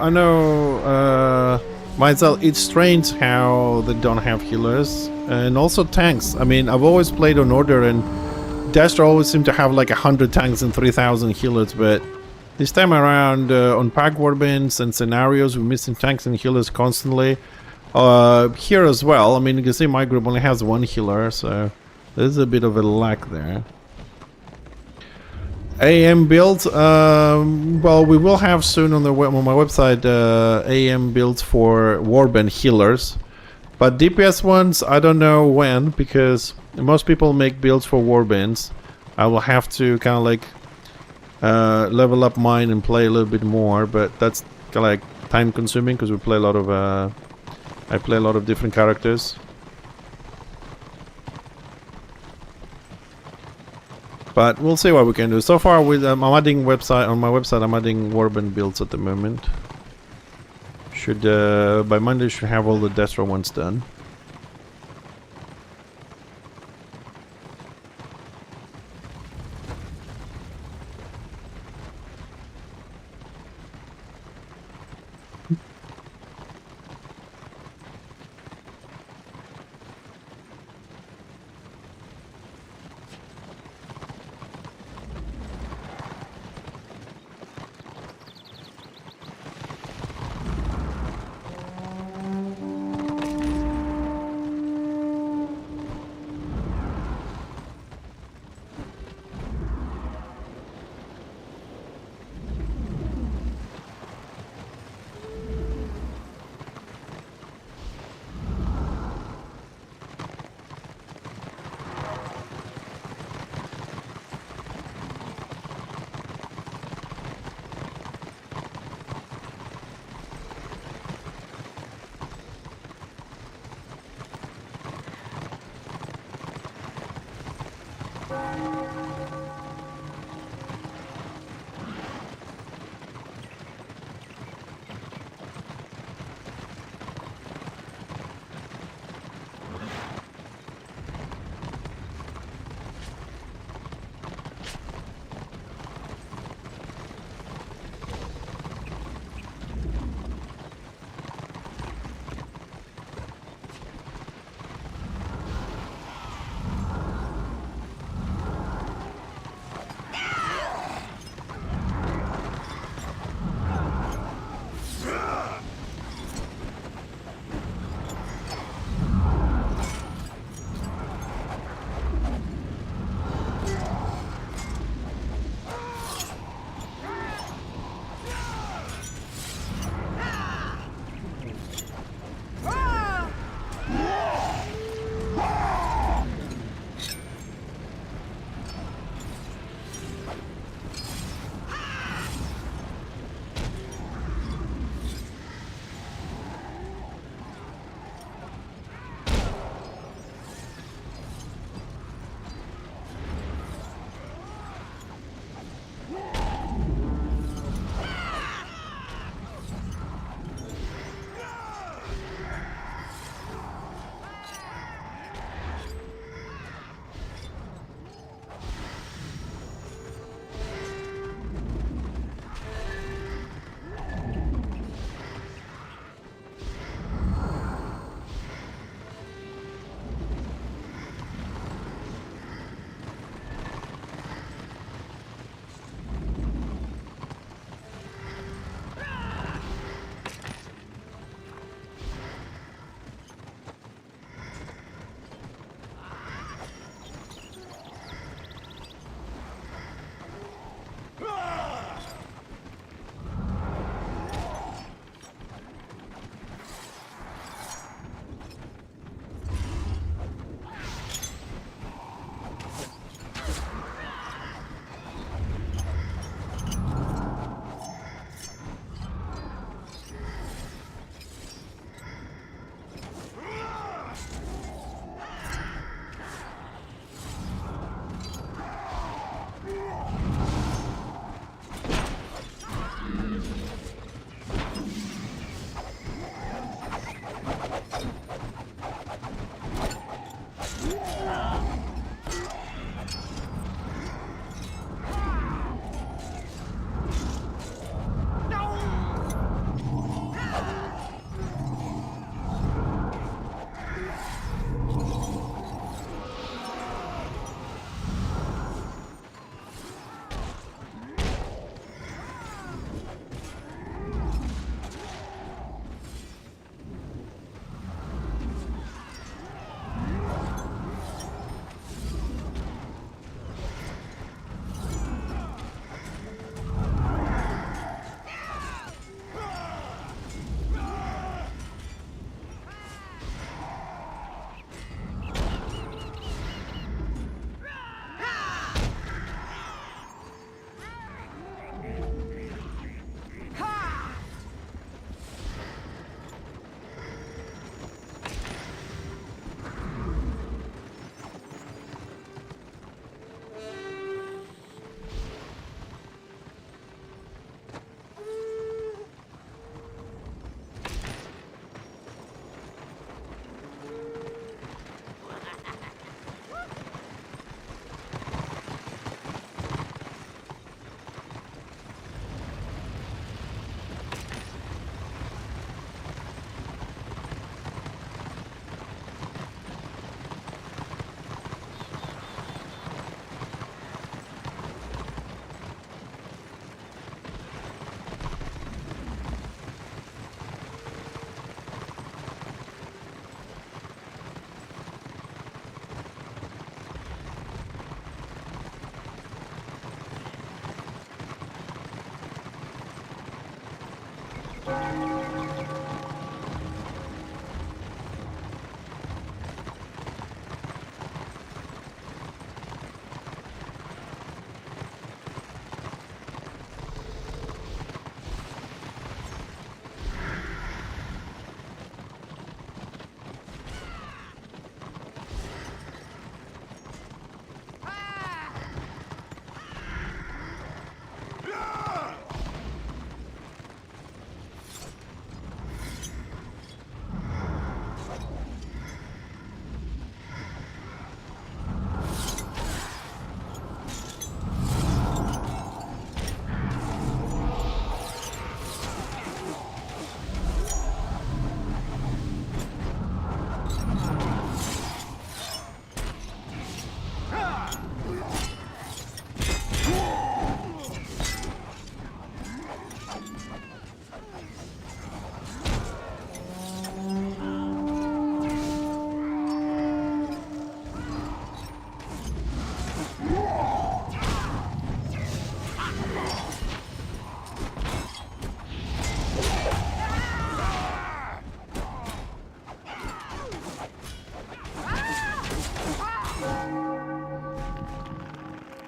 know. Myself, it's strange how they don't have healers and also tanks. I mean, I've always played on order, and Destro always seem to have like 100 tanks and 3,000 healers, but this time around on pack warbins and scenarios, we're missing tanks and healers constantly. Here as well, I mean, you can see my group only has one healer, so there's a bit of a lack there. AM builds, well, we will have soon on my website AM builds for warband healers, but DPS ones I don't know when, because most people make builds for warbands. I will have to kind of like level up mine and play a little bit more, but that's kind of like time consuming because we play a lot of I play a lot of different characters. But we'll see what we can do. So far, with I'm adding website on my website. I'm adding warband builds at the moment. Should by Monday should have all the Destro ones done.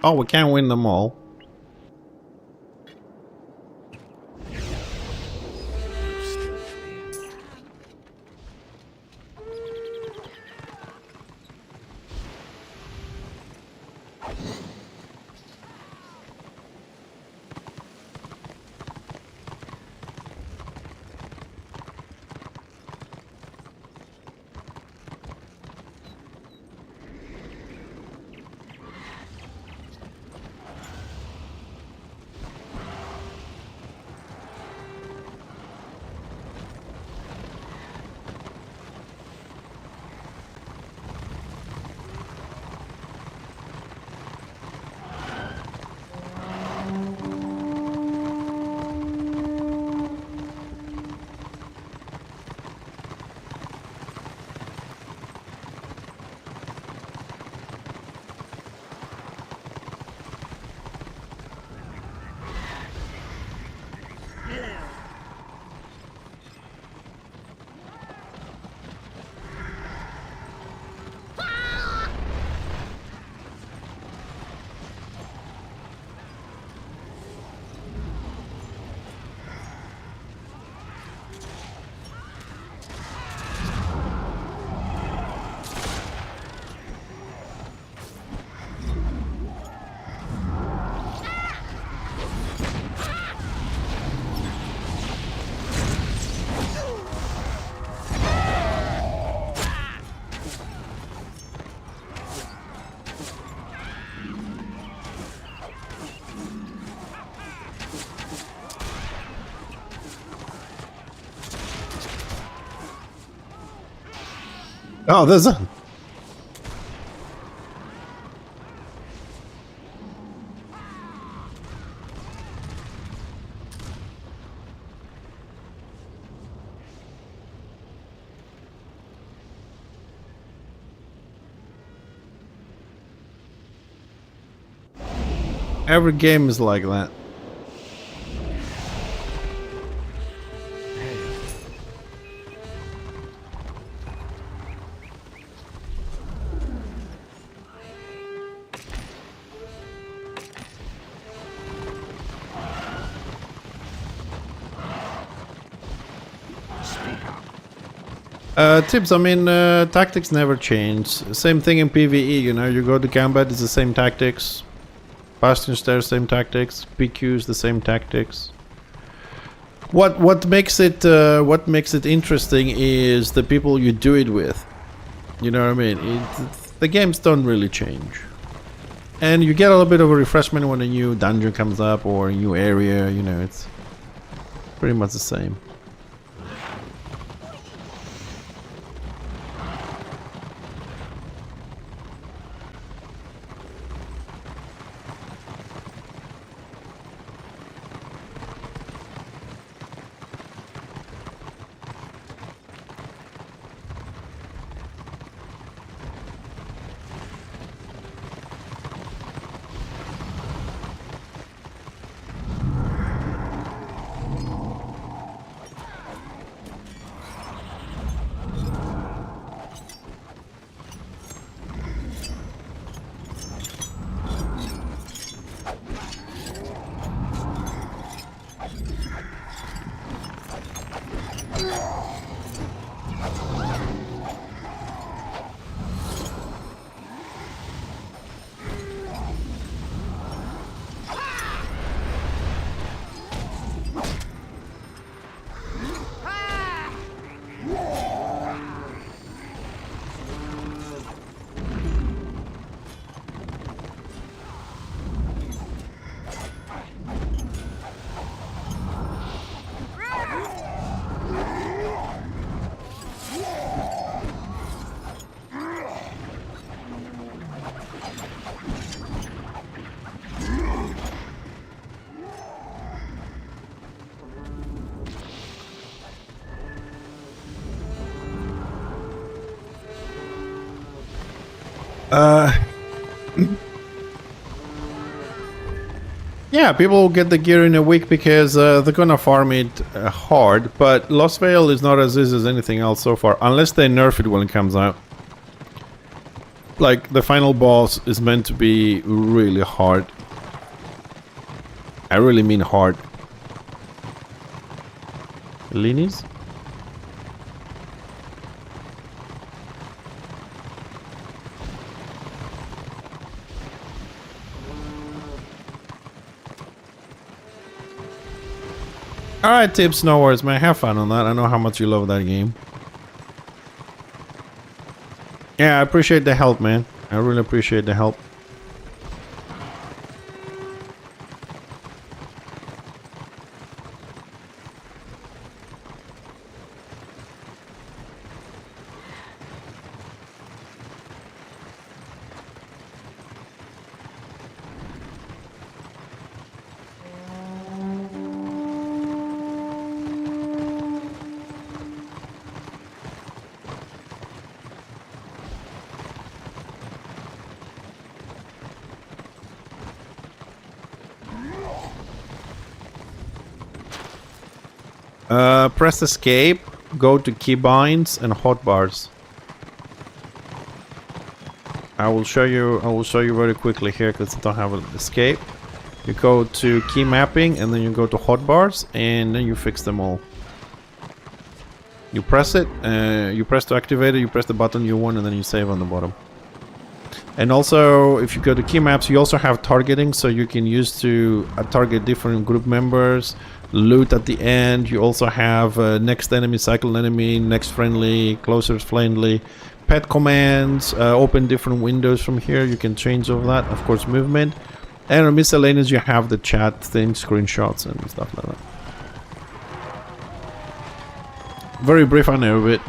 Oh, we can't win them all. Oh, there's a... Every game is like that. Tips, I mean, tactics never change. Same thing in PvE, you know, you go to combat, it's the same tactics. Bastion stairs, same tactics. PQs, the same tactics. What makes it interesting is the people you do it with. You know what I mean? The games don't really change. And you get a little bit of a refreshment when a new dungeon comes up or a new area, you know, it's pretty much the same. Yeah, people will get the gear in a week because they're gonna farm it hard, but Lost Veil is not as easy as anything else so far, unless they nerf it when it comes out. Like, the final boss is meant to be really hard. I really mean hard. Linis? Alright, Tips, no worries, man. Have fun on that. I know how much you love that game. Yeah, I appreciate the help, man. I really appreciate the help. Press escape, go to keybinds and hotbars. I will show you very quickly here because I don't have an escape. You go to key mapping and then you go to hotbars and then you fix them all. You press it, you press to activate it, you press the button you want and then you save on the bottom. And also, if you go to key maps, you also have targeting, so you can use to target different group members, loot at the end. You also have next enemy, cycle enemy, next friendly, closer friendly, pet commands, open different windows from here. You can change all that, of course, movement. And on miscellaneous, you have the chat thing, screenshots and stuff like that. Very brief on there a bit.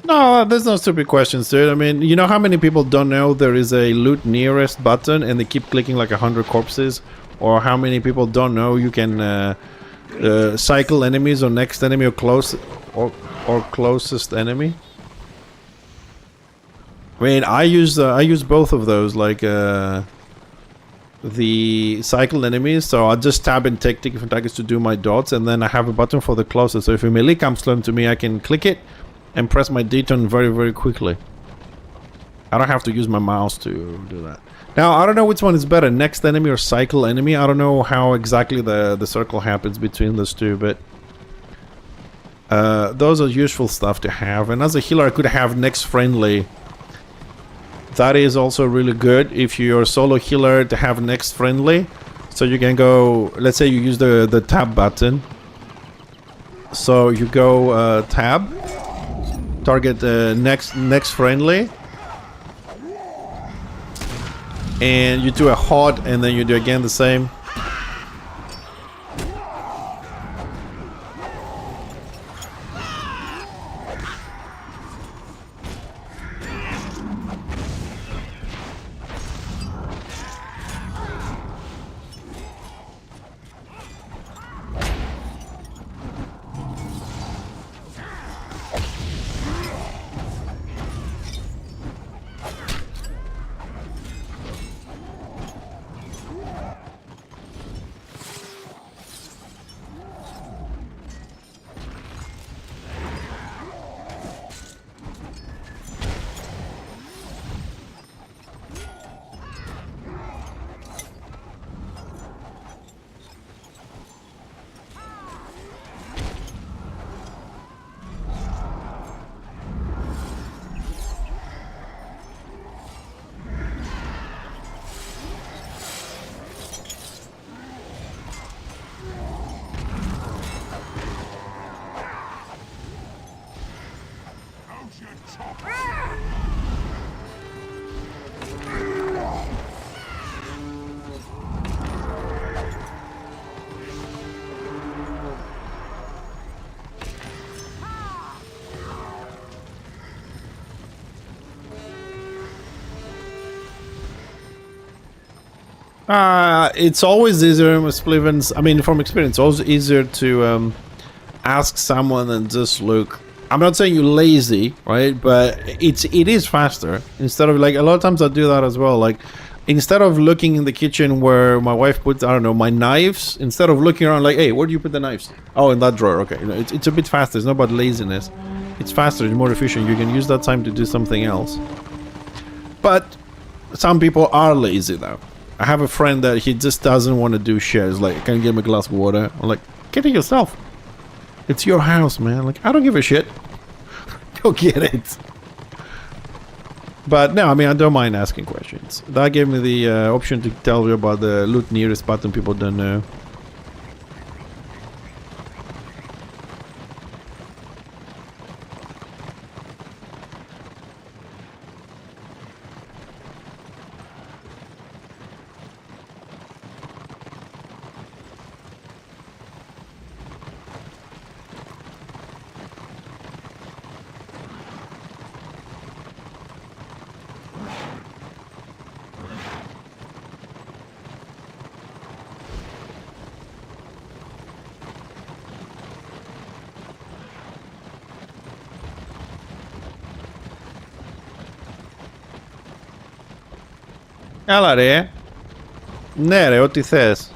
No, there's no stupid questions, dude. I mean, you know how many people don't know there is a loot nearest button and they keep clicking like 100 corpses? Or how many people don't know you can cycle enemies or next enemy or closest enemy? I mean, I use both of those, like the cycle enemies. So I'll just tab and take different targets to do my dots, and then I have a button for the closest. So if a melee comes close to me, I can click it and press my D-turn very, very quickly. I don't have to use my mouse to do that. Now, I don't know which one is better, next enemy or cycle enemy. I don't know how exactly the circle happens between those two, but those are useful stuff to have. And as a healer, I could have next friendly. That is also really good if you're a solo healer to have next friendly. So you can go, let's say you use the tab button. So you go tab. Target next friendly, and you do a hot, and then you do again the same. It's always easier, Splivens. I mean, from experience, always easier to ask someone and just look. I'm not saying you're lazy, right? But it is faster. Instead of like a lot of times I do that as well. Like instead of looking in the kitchen where my wife puts, I don't know, my knives. Instead of looking around like, hey, where do you put the knives? Oh, in that drawer. Okay, you know, it's a bit faster. It's not about laziness. It's faster. It's more efficient. You can use that time to do something else. But some people are lazy though. I have a friend that he just doesn't want to do shit. He's like, can you get me a glass of water? I'm like, get it yourself. It's your house, man. Like, I don't give a shit. Go get it. But no, I mean, I don't mind asking questions. That gave me the option to tell you about the loot nearest button people don't know. Έλα ρε. Ναι ρε, ό,τι θες.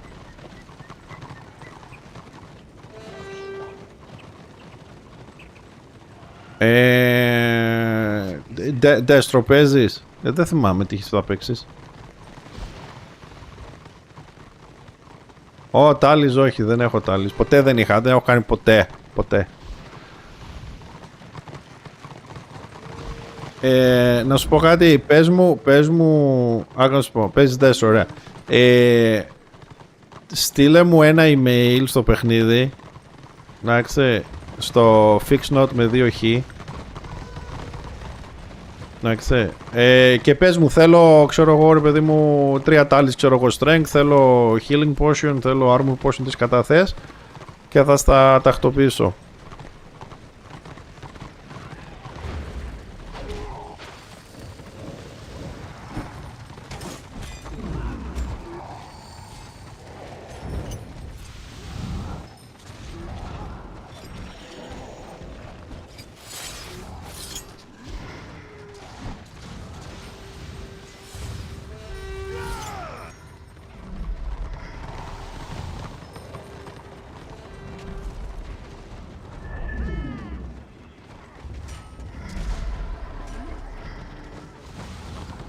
Destro παίζεις? Δεν θυμάμαι τι θα παίξεις. Τάλις όχι, δεν έχω τάλις. Ποτέ δεν είχα, δεν έχω κάνει ποτέ. Ποτέ. Να σου πω κάτι, πες μου, να σου πω, παίζεις Destro, ωραία. Στείλε μου ένα email στο παιχνίδι, εντάξει, στο fixnote με 2 χ, εντάξει, και πες μου, θέλω, ξέρω εγώ ρε παιδί μου, 3 τάλις, ξέρω εγώ strength, θέλω healing potion, θέλω armor potion, τις καταθές και θα στα τακτοποιήσω.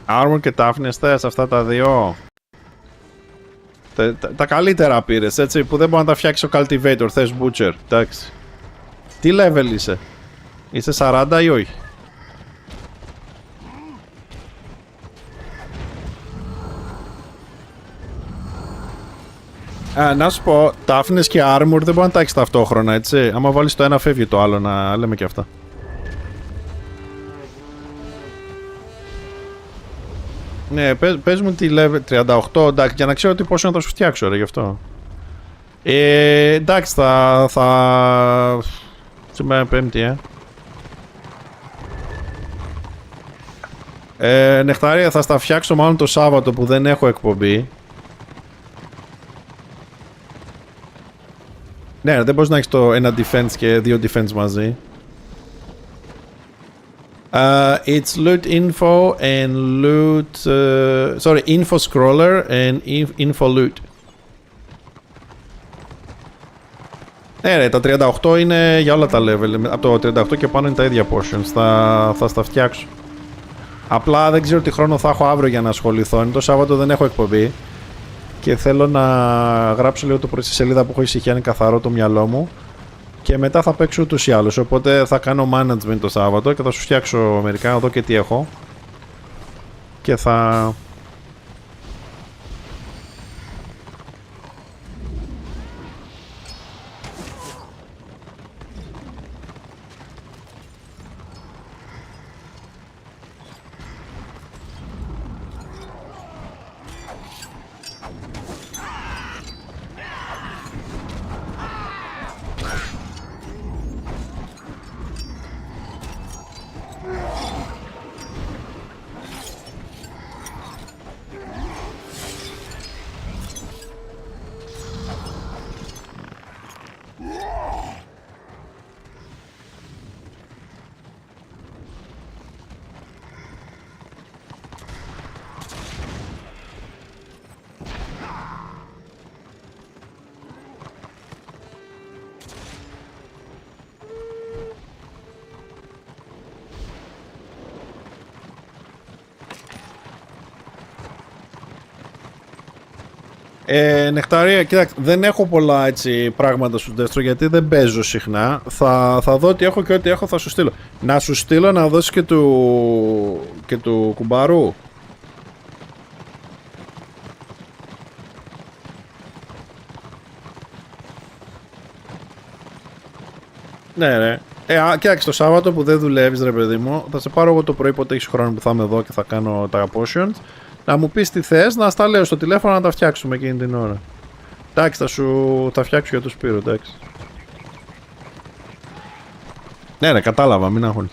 Armor και toughness θες, αυτά τα δύο. Τα καλύτερα πήρες, έτσι, που δεν μπορεί να τα φτιάξει ο cultivator, θες butcher, εντάξει. Τι level είσαι? Είσαι 40 ή όχι? Να σου πω, toughness και armor δεν μπορεί να τα έχεις ταυτόχρονα, έτσι. Άμα βάλεις το ένα φεύγει το άλλο, να λέμε και αυτά. Ναι, πες μου τι level 38, εντάξει, για να ξέρω τι πόσο να θα σου φτιάξω, ρε, γι' αυτό. Εντάξει, θα... Σήμερα Πέμπτη, Νεκταρία, θα στα φτιάξω μάλλον το Σάββατο που δεν έχω εκπομπή. Ναι, δεν μπορείς να έχεις το ένα defense και 2 defense μαζί. It's loot info and loot... sorry, info scroller and info loot. Ρε, τα 38 είναι για όλα τα level. Από το 38 και πάνω είναι τα ίδια portions. Θα στα φτιάξω. Απλά δεν ξέρω τι χρόνο θα έχω αύριο για να ασχοληθώ. Είναι το Σάββατο, δεν έχω εκπομπή. Και θέλω να γράψω λίγο το πρωί στη σελίδα που έχω ησυχία, είναι καθαρό το μυαλό μου. Και μετά θα παίξω ούτως ή άλλως. Οπότε θα κάνω management το Σάββατο και θα σου φτιάξω μερικά, να δω και τι έχω. Και θα... Νεκταρία, κοίταξε, δεν έχω πολλά έτσι πράγματα σου Destro γιατί δεν παίζω συχνά. Θα δω τι έχω και ό,τι έχω θα σου στείλω. Να σου στείλω να δώσεις και του κουμπάρου. Ναι ρε. Κοίταξε, το Σάββατο που δεν δουλεύεις ρε παιδί μου, θα σε πάρω εγώ το πρωί πότε έχεις χρόνο που θα είμαι εδώ και θα κάνω τα potions. Να μου πεις τι θες, να στα λέω στο τηλέφωνο να τα φτιάξουμε εκείνη την ώρα. Εντάξει, θα φτιάξω για το Σπύρο, εντάξει. Ναι ρε, κατάλαβα, μην αγχώνεις.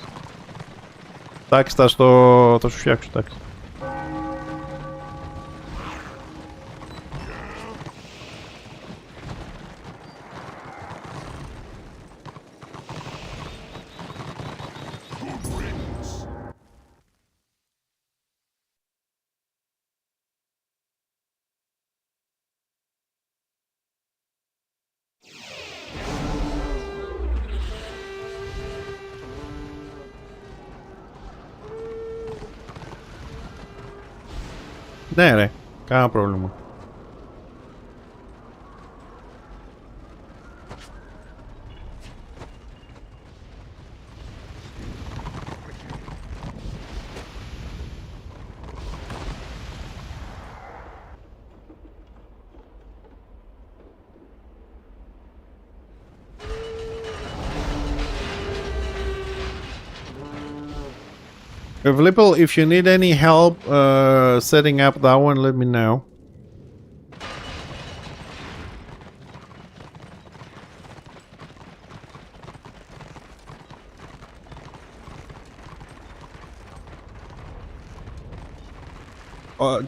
Εντάξει, θα σου φτιάξω, εντάξει. Ναι ρε, κανένα πρόβλημα. Flipple, if you need any help setting up that one, let me know.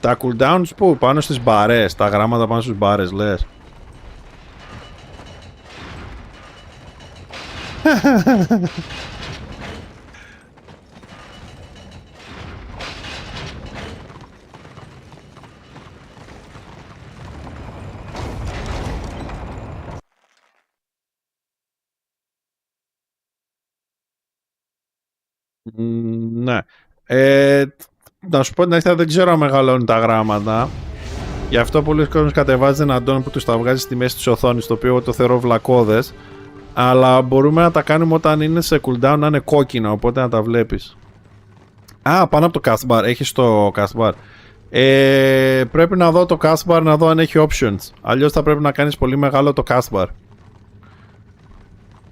Τα cooldowns που πάνω στις μπαρές, τα γράμματα πάνω στις μπαρές λες. Ναι. Να σου πω την αλήθεια, δεν ξέρω αν μεγαλώνουν τα γράμματα. Γι' αυτό πολλοί κόσμοι κατεβάζει ένα add-on που τους τα βγάζει στη μέση της οθόνης, το οποίο εγώ το θεωρώ βλακώδες. Αλλά μπορούμε να τα κάνουμε όταν είναι σε cooldown να είναι κόκκινα, οπότε να τα βλέπεις. Πάνω από το castbar, έχεις το castbar. Πρέπει να δω το castbar, να δω αν έχει options. Αλλιώς θα πρέπει να κάνεις πολύ μεγάλο το castbar.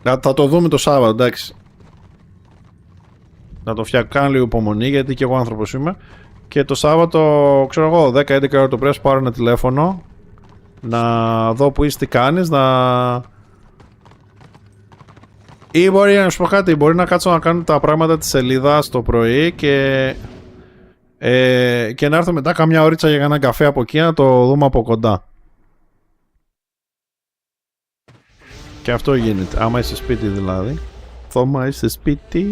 Θα το δούμε το Σάββατο, εντάξει. Να το φτιάξω, κάνω λίγο υπομονή γιατί και εγώ άνθρωπος είμαι. Και το Σάββατο, ξέρω εγώ, 10-11 ώρα το πρωί σου πάρω ένα τηλέφωνο. Να δω που είσαι, τι κάνεις, Ή μπορεί να σου πω κάτι, μπορεί να κάτσω να κάνω τα πράγματα της σελίδας το πρωί και να έρθω μετά καμιά ωρίτσα για ένα καφέ από εκεί να το δούμε από κοντά. Και αυτό γίνεται, άμα είσαι σπίτι δηλαδή. Θώμα είσαι σπίτι.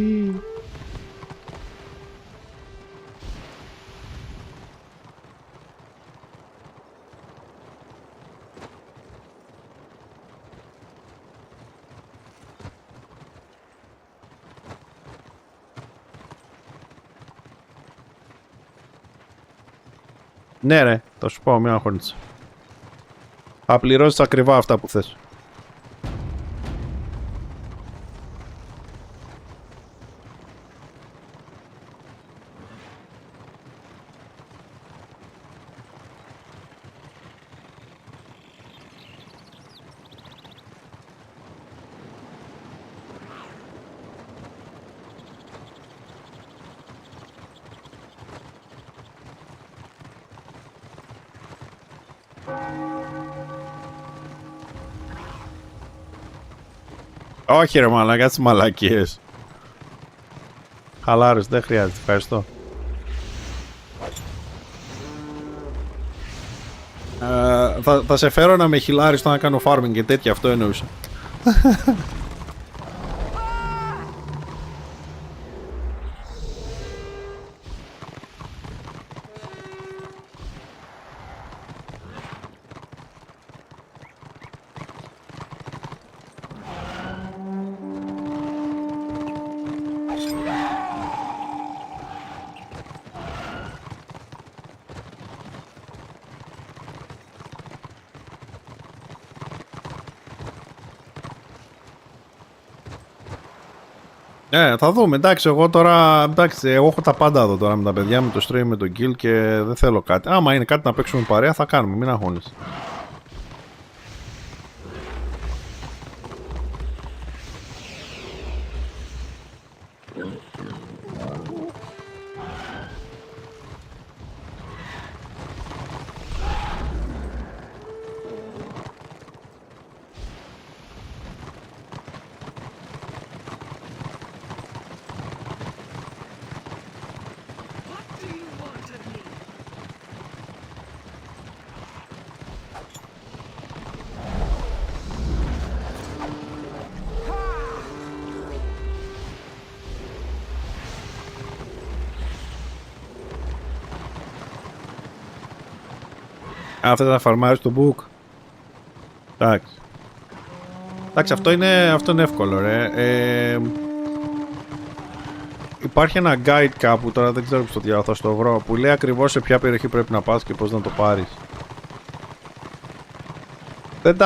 Ναι ρε, θα σου πω, μην αγχώνεσαι. Θα πληρώσεις ακριβά αυτά που θες. Όχι ρε μαλάκα, τις μαλακίες. Χαλάρωσε, δεν χρειάζεται, ευχαριστώ. Θα σε φέρω να με χιλάρεις να κάνω farming και τέτοια, αυτό εννοούσα. Θα δούμε. Εντάξει, εγώ τώρα. Εντάξει, εγώ έχω τα πάντα εδώ τώρα με τα παιδιά, με το stream, με τον kill και δεν θέλω κάτι. Άμα είναι κάτι να παίξουμε παρέα, θα κάνουμε. Μην αγχώνεσαι. Αυτά θα φαρμάρεις το book. Εντάξει. Εντάξει, αυτό είναι εύκολο, ρε. Υπάρχει ένα guide κάπου, τώρα δεν ξέρω πώς το διάβω, θα στο βρω, που λέει ακριβώς σε ποια περιοχή πρέπει να πας και πώς να το πάρεις. Δεν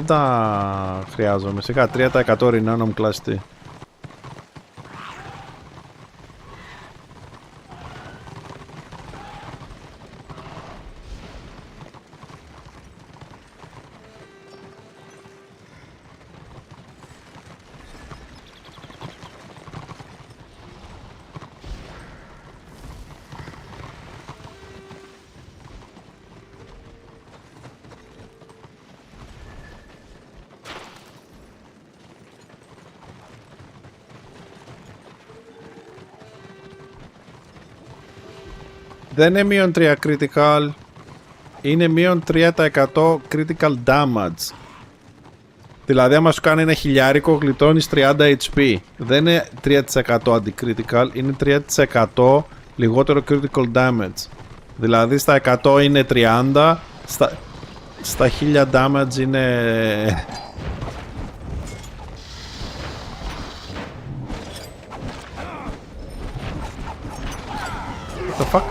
τα χρειάζομαι. Σιγά 3% renown class T. Δεν είναι μείον 3 critical, είναι μείον 3% critical damage. Δηλαδή άμα σου κάνει ένα χιλιάρικο γλιτώνεις 30 HP. Δεν είναι 3% anti-critical, είναι 3% λιγότερο critical damage. Δηλαδή στα 100 είναι 30, στα 1000 damage είναι... What the fuck?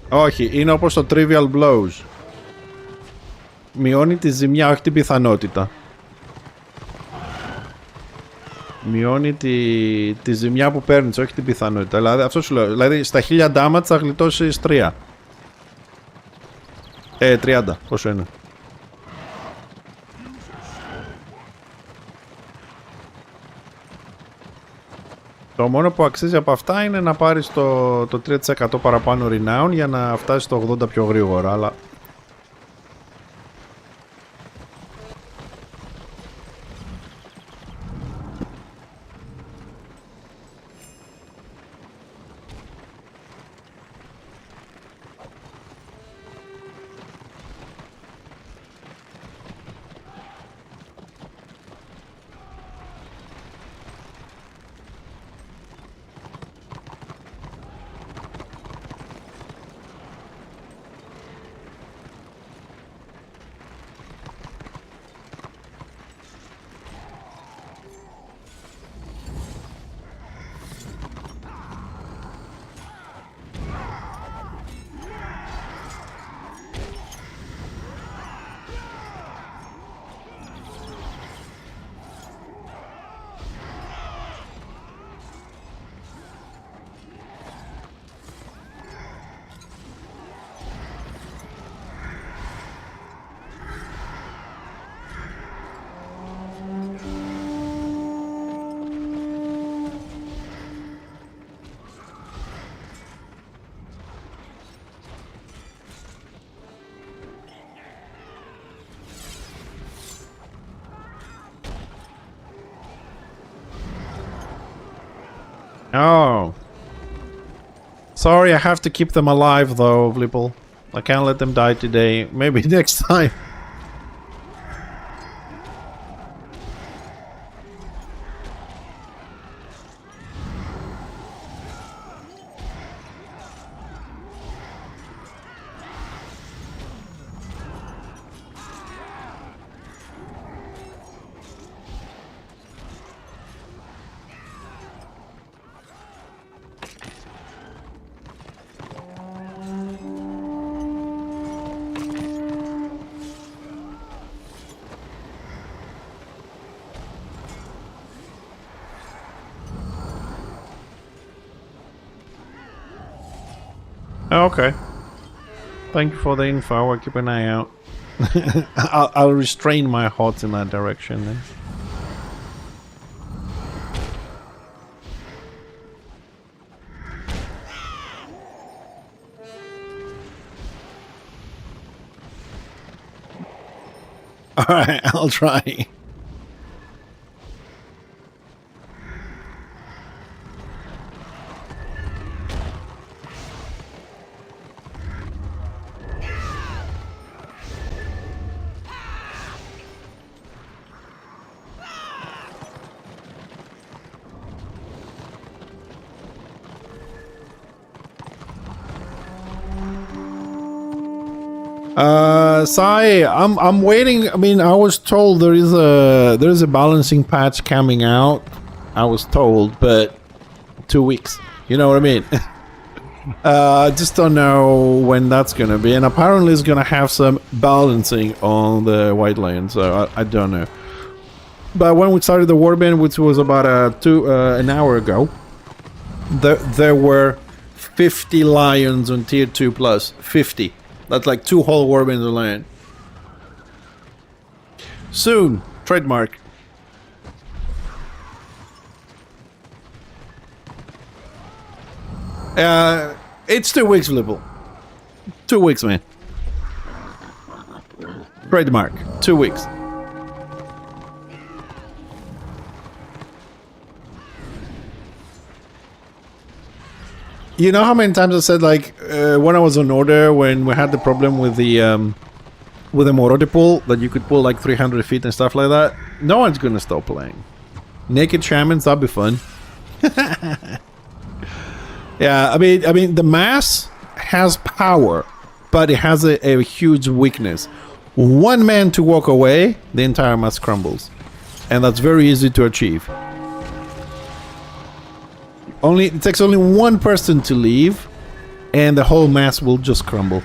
Όχι, είναι όπως το trivial blows. Μειώνει τη ζημιά, όχι την πιθανότητα. Μειώνει τη ζημιά που παίρνεις, όχι την πιθανότητα. Δηλαδή, αυτό σου λέω. Δηλαδή, στα 1000 damage θα γλιτώσεις 3. 30. Πόσο είναι? Το μόνο που αξίζει από αυτά είναι να πάρεις το 3% παραπάνω renown για να φτάσεις στο 80 πιο γρήγορα, αλλά... Oh. Sorry, I have to keep them alive though, Blipple. I can't let them die today. Maybe next time. Okay. Thank you for the info. I'll keep an eye out. I'll restrain my heart in that direction then. Alright, I'll try. Sai, I'm waiting. I mean, I was told there is a balancing patch coming out. I was told, but 2 weeks. You know what I mean? I just don't know when that's gonna be, and apparently it's gonna have some balancing on the white lane. So I don't know. But when we started the warband, which was about an hour ago, there were 50 lions on tier 2 plus 50. That's like 2 whole warbands of land. Soon, trademark. It's 2 weeks, Blipple. 2 weeks, man. Trademark. 2 weeks. You know how many times I said, like, when I was on order, when we had the problem with the Morote pull, that you could pull like 300 feet and stuff like that? No one's gonna stop playing. Naked Shamans, that'd be fun. Yeah, I mean, the mass has power, but it has a huge weakness. One man to walk away, the entire mass crumbles. And that's very easy to achieve. It takes only one person to leave, and the whole mass will just crumble.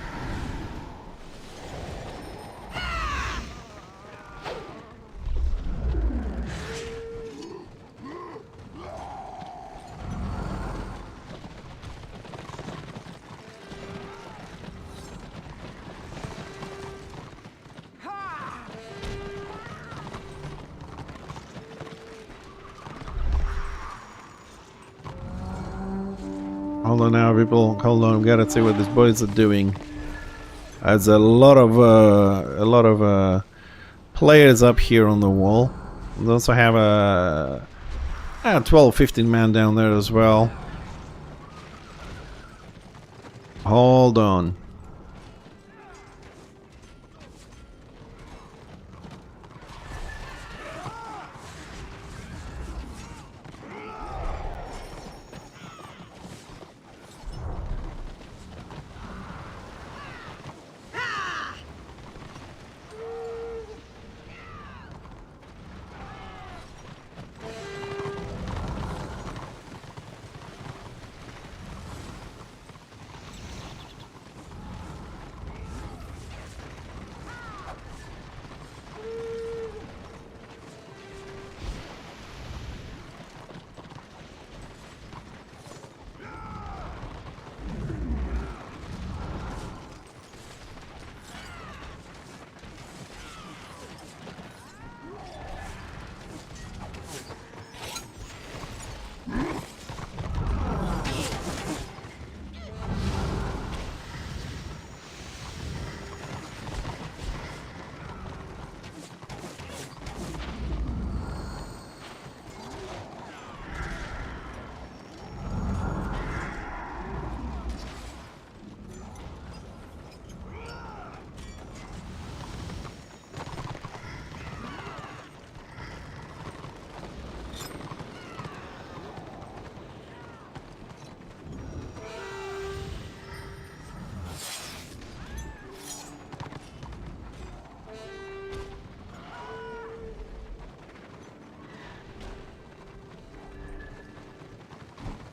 Hold on now, people. Hold on, we gotta see what these boys are doing. There's a lot of players up here on the wall. We also have a 12, 15 man down there as well. Hold on.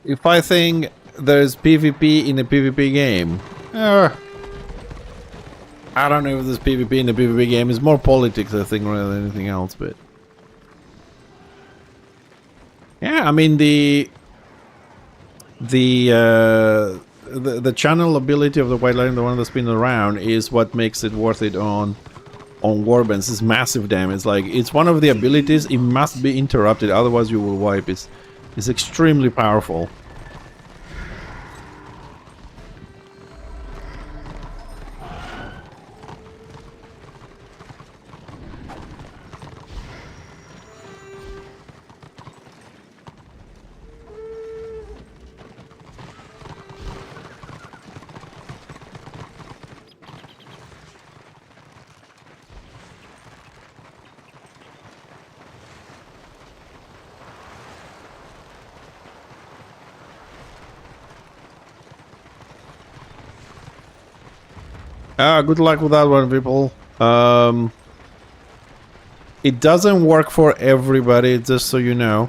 If I think there's PvP in a PvP game, I don't know if there's PvP in a PvP game. It's more politics, I think, rather than anything else. But yeah, I mean the channel ability of the White Lion, the one that's been around, is what makes it worth it on Warbands. It's massive damage. Like, it's one of the abilities. It must be interrupted, otherwise you will wipe. It's extremely powerful. Good luck with that one, people. It doesn't work for everybody, just so you know.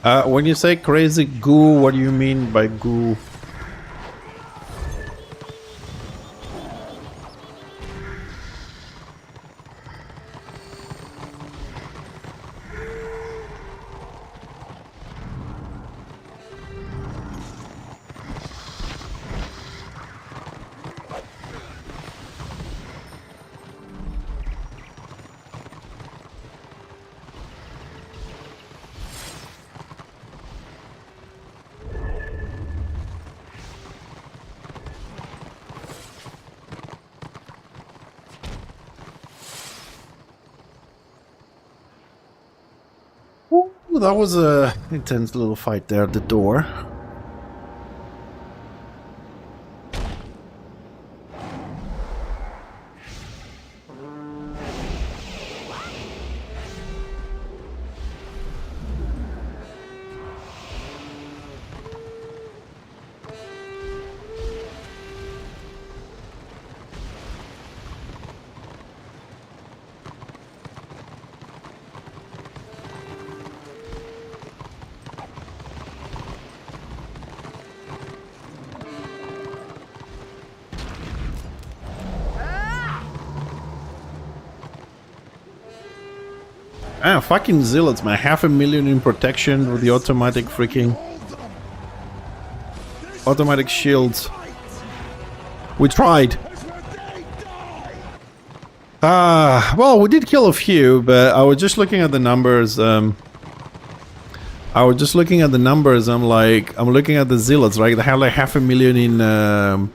When you say crazy goo, what do you mean by goo? Ooh, that was a intense little fight there at the door. Ah, fucking zealots, man. 500,000 in protection with the automatic freaking... automatic shields. We tried. Well, we did kill a few, but I was just looking at the numbers. I was just looking at the numbers. I'm looking at the zealots, right? They have like 500,000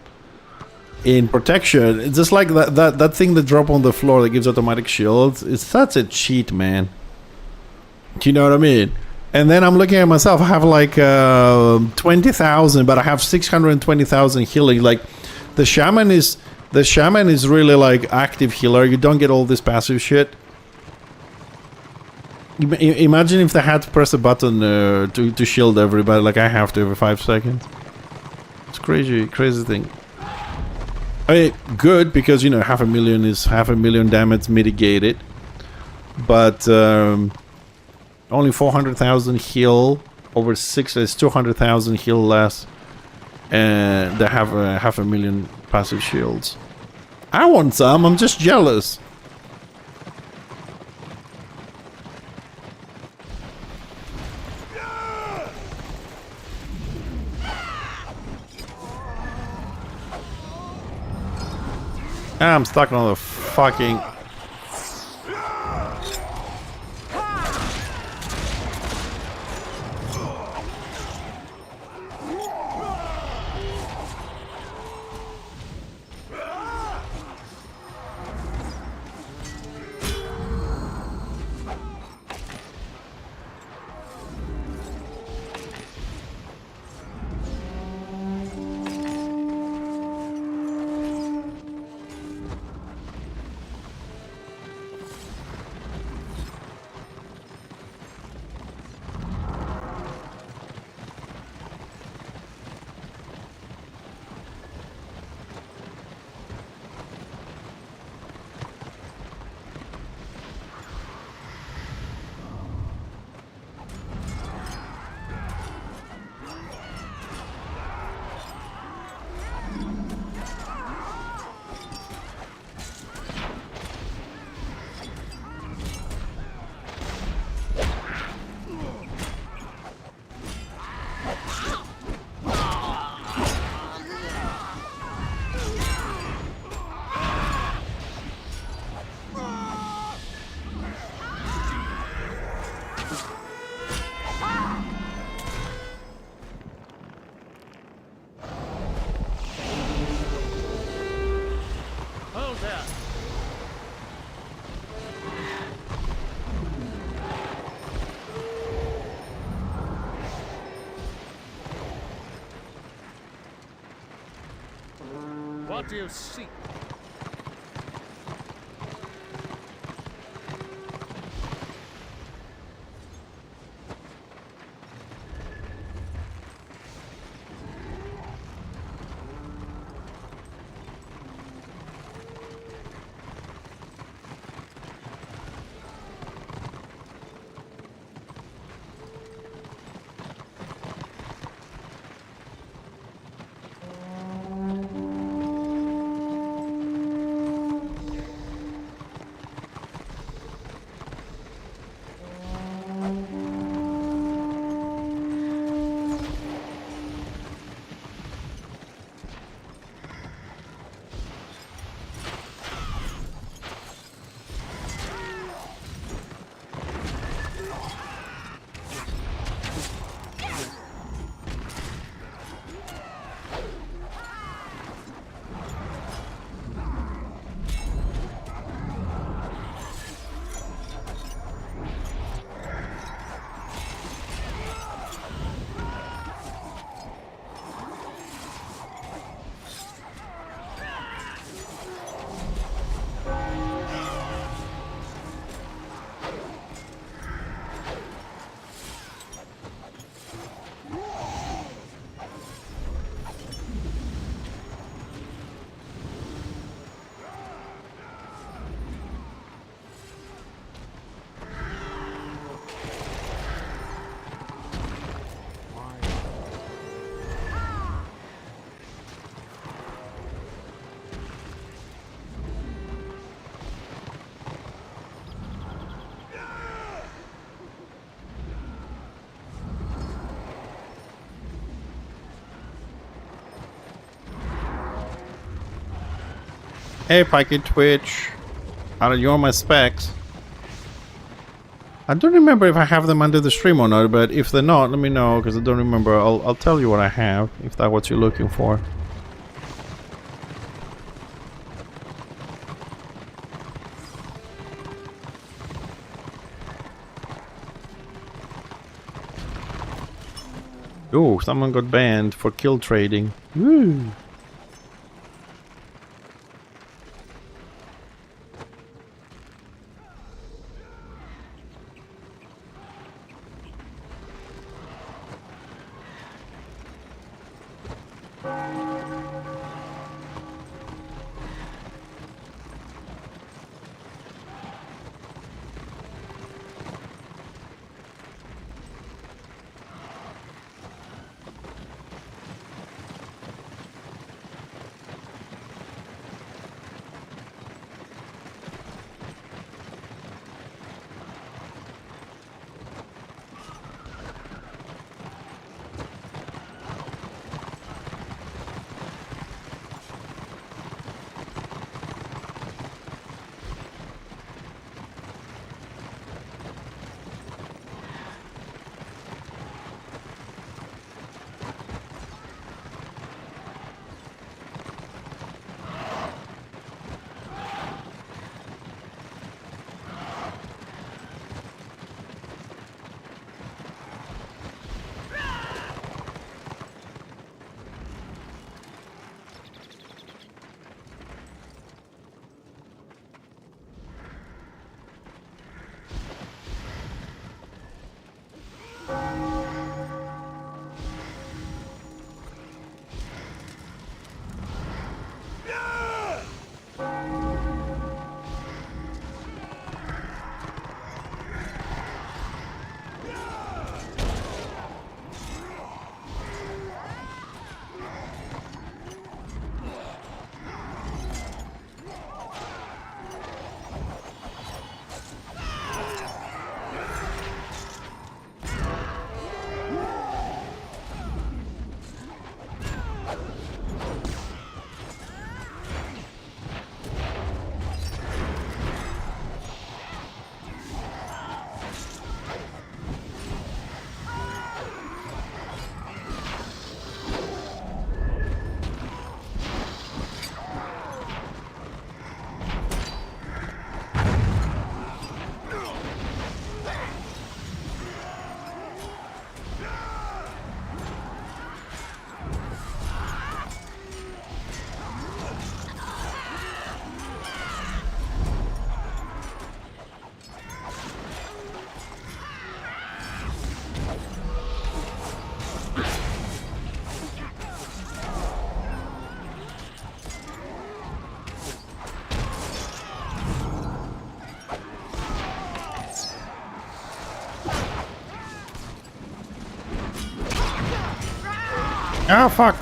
in protection. It's just like that thing that drop on the floor that gives automatic shields. It's such a cheat, man. Do you know what I mean? And then I'm looking at myself. I have like 20,000, but I have 620,000 healing. Like the shaman is really like active healer. You don't get all this passive shit. Imagine if they had to press a button to shield everybody, like I have to every 5 seconds. It's crazy thing. I mean, good, because, you know, 500,000 is 500,000 damage mitigated. But only 400,000 heal over 6. There's 200,000 heal less, and they have 500,000 passive shields. I want some. I'm just jealous. I'm stuck on the fucking... What do you seek? Hey, Pikey Twitch. You're on my specs. I don't remember if I have them under the stream or not, but if they're not, let me know, because I don't remember. I'll tell you what I have, if that's what you're looking for. Ooh, someone got banned for kill trading. Woo! Ah, fuck!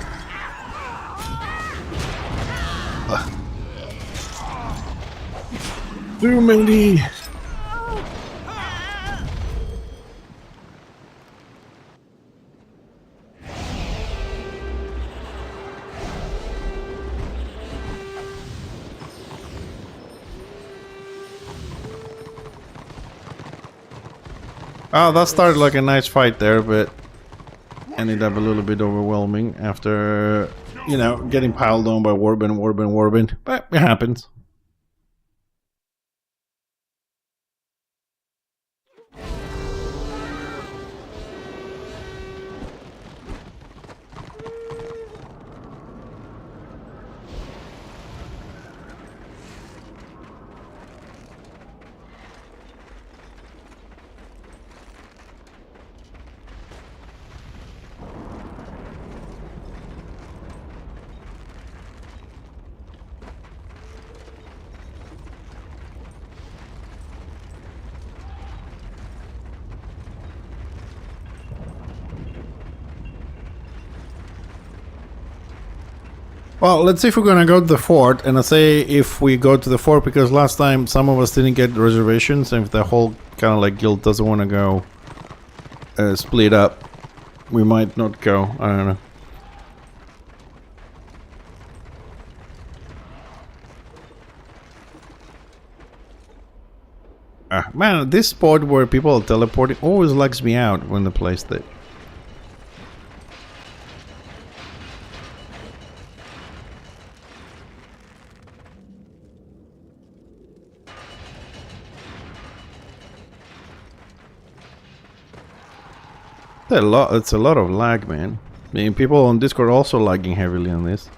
Too many! Oh, that started like a nice fight there, but ended up a little bit overwhelming after, you know, getting piled on by Warbin. But it happens. Well, let's see if we're gonna go to the fort, and I say if we go to the fort because last time some of us didn't get reservations, and if the whole kind of like guild doesn't want to go split up, we might not go. I don't know. Man, this spot where people are teleporting always lags me out when they place it. It's a lot of lag, man. I mean, people on Discord also lagging heavily on this.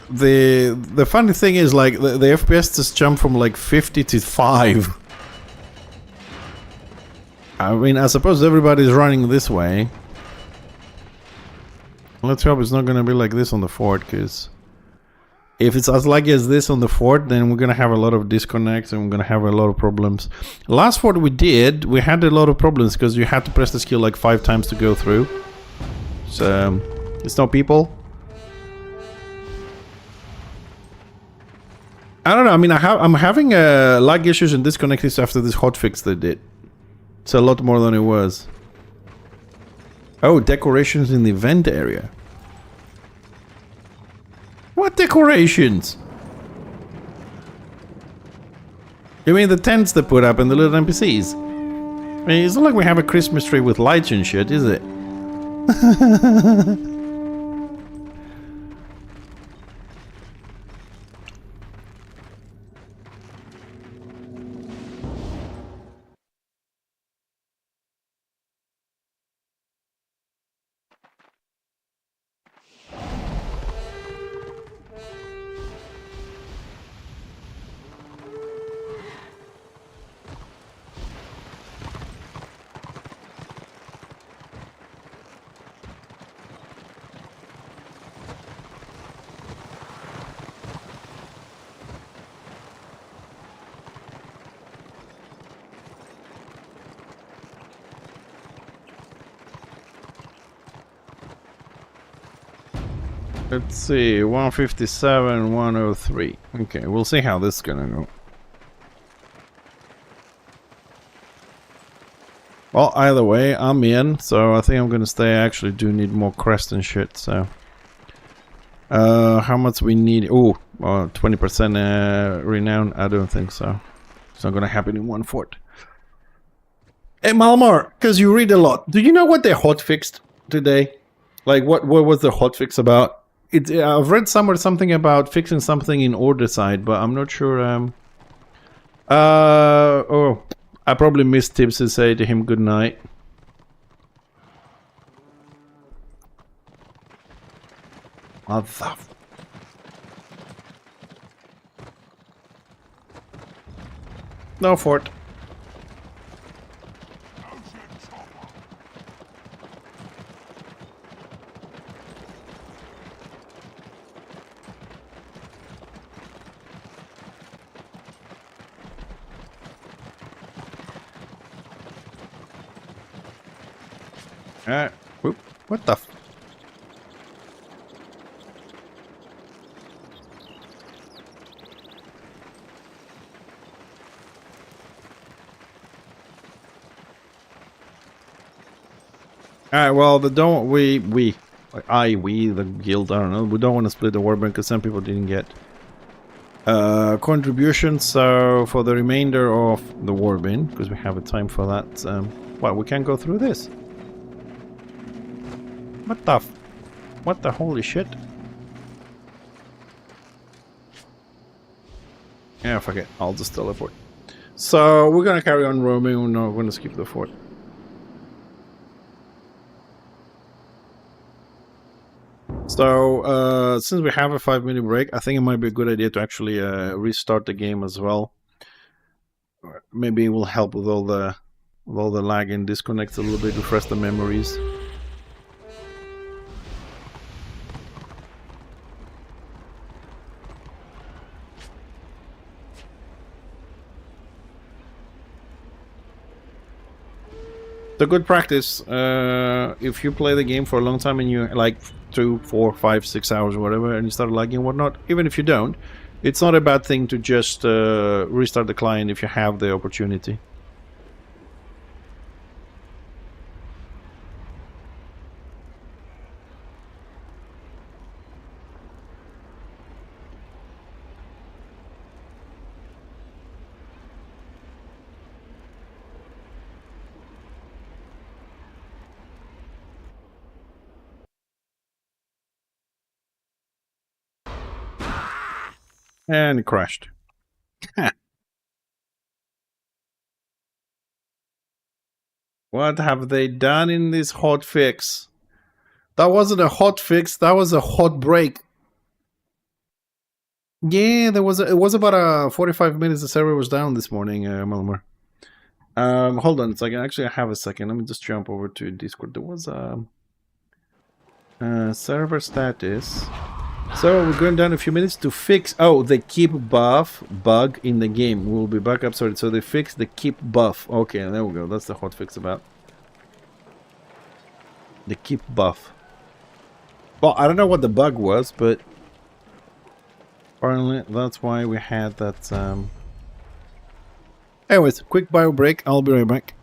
The funny thing is, like, the FPS just jumped from like 50 to 5. I mean, I suppose everybody's running this way. Let's hope it's not gonna be like this on the fort, because if it's as laggy as this on the fort, then we're gonna have a lot of disconnects and we're gonna have a lot of problems. Last fort we did, we had a lot of problems because you had to press the skill like 5 times to go through. So, it's no people. I don't know, I mean, I'm having lag issues and disconnects after this hotfix they did. It's a lot more than it was. Oh, decorations in the event area. What decorations? You mean the tents they put up and the little NPCs? I mean, it's not like we have a Christmas tree with lights and shit, is it? Let's see, 157, 103. Okay, we'll see how this is gonna go. Well, either way, I'm in, so I think I'm gonna stay. I actually do need more crest and shit, so... how much we need? Oh, 20% renown? I don't think so. It's not gonna happen in one fort. Hey, Malmar, because you read a lot, do you know what they hotfixed today? Like, what was the hotfix about? I've read somewhere something about fixing something in order side, but I'm not sure. Oh, I probably missed tips to say to him good night. What the? No fort. Whoop, what the f... Alright, well, the guild, I don't know, we don't want to split the warband because some people didn't get contributions, so for the remainder of the warband, because we have a time for that, well, we can go through this. What the holy shit? Yeah, fuck it. I'll just teleport. So, we're gonna carry on roaming. We're not gonna skip the fort. So, since we have a 5-minute break, I think it might be a good idea to actually restart the game as well. Maybe it will help with all the lag and disconnects a little bit, refresh the memories. It's a good practice. If you play the game for a long time and you like 2, 4, 5, 6 hours or whatever, and you start lagging and whatnot, even if you don't, it's not a bad thing to just restart the client if you have the opportunity. And it crashed. What have they done in this hot fix? That wasn't a hot fix, that was a hot break. Yeah, it was about 45 minutes the server was down this morning, Malmar. Hold on a second. Actually, I have a second. Let me just jump over to Discord. There was server status. So we're going down a few minutes to fix. Oh, the keep buff bug in the game will be back up. Sorry, so they fixed the keep buff. Okay, there we go. That's the hot fix about the keep buff. Well, I don't know what the bug was, but apparently that's why we had that. Anyways, quick bio break. I'll be right back.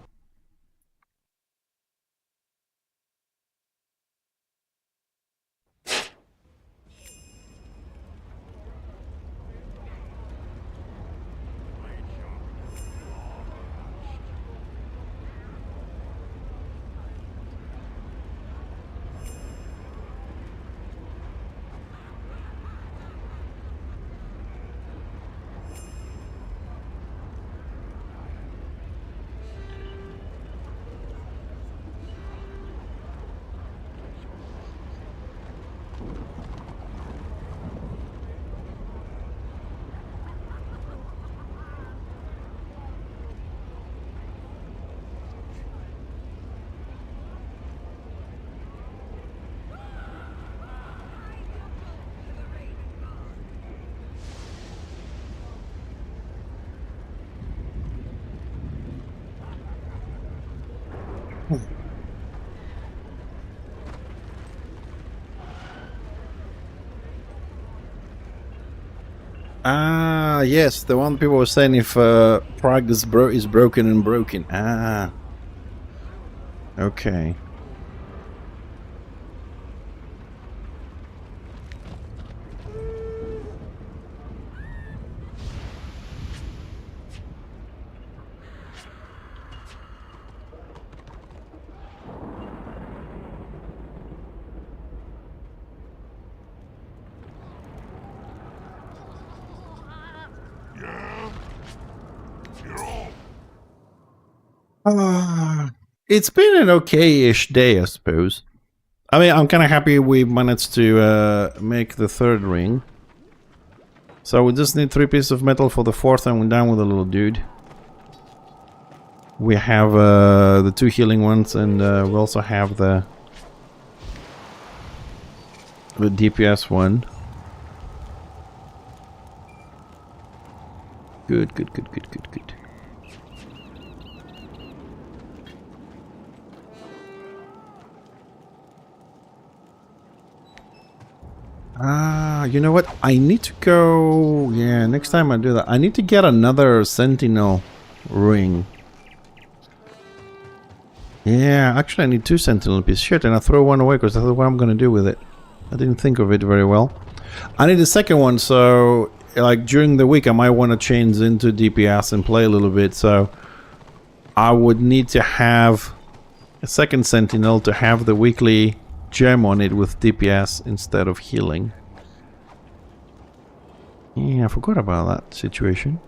Ah, yes, the one people were saying if Prague is broken and broken. Ah, okay. It's been an okay-ish day, I suppose. I mean, I'm kind of happy we managed to make the third ring. So we just need 3 pieces of metal for the fourth and we're done with the little dude. We have the 2 healing ones and we also have the DPS one. Good. Ah, you know what? I need to go... Yeah, next time I do that. I need to get another Sentinel ring. Yeah, actually I need 2 Sentinel pieces. Shit, and I throw one away because that's what I'm going to do with it. I didn't think of it very well. I need a second one, so... Like, during the week I might want to change into DPS and play a little bit, so... I would need to have a second Sentinel to have the weekly gem on it with DPS instead of healing. Yeah, I forgot about that situation.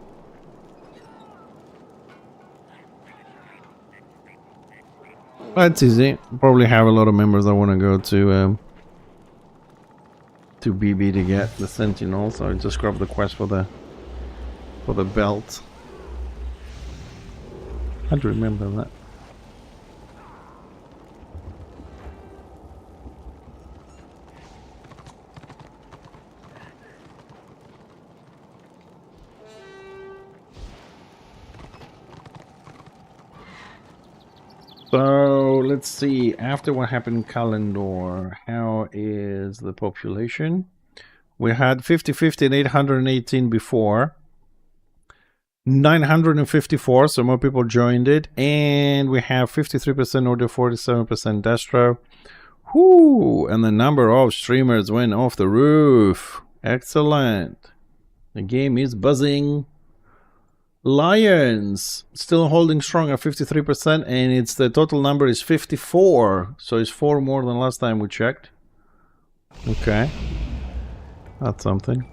That's easy. Probably have a lot of members that want to go to BB to get the Sentinel, so I just grab the quest for the belt. I'd remember that. So let's see, after what happened in Kalendor, how is the population? We had 50-50 and 818 before. 954, so more people joined it. And we have 53% Audio, 47% Destro. Whoo! And the number of streamers went off the roof. Excellent. The game is buzzing. Lions still holding strong at 53%, and it's the total number is 54, so it's 4 more than last time we checked. Okay, that's something.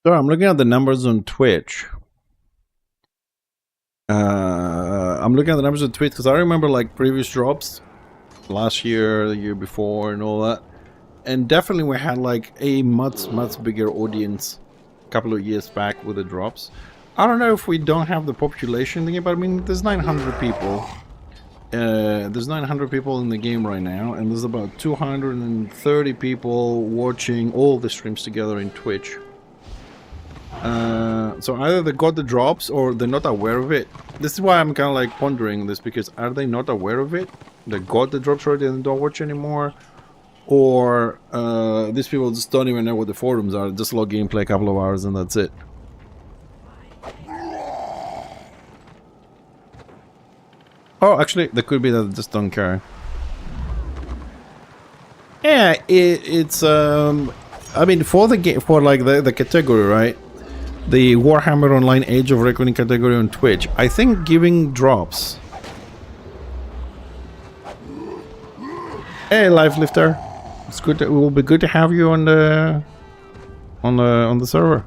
So I'm looking at the numbers on Twitch. I'm looking at the numbers on Twitch because I remember like previous drops last year, the year before, and all that. And definitely we had like a much bigger audience a couple of years back with the drops. I don't know if we don't have the population thing, but I mean, there's 900 people. There's 900 people in the game right now, and there's about 230 people watching all the streams together in Twitch. So either they got the drops or they're not aware of it. This is why I'm kind of like pondering this, because are they not aware of it? They got the drops already and don't watch anymore? Or these people just don't even know what the forums are, just log in, play a couple of hours and that's it. Oh, actually, there could be that they just don't care. Yeah, it's I mean, for the game, for like the category, right? The Warhammer Online Age of Reckoning category on Twitch, I think giving drops. Hey, Life Lifter, it's good. It will be good to have you on the server.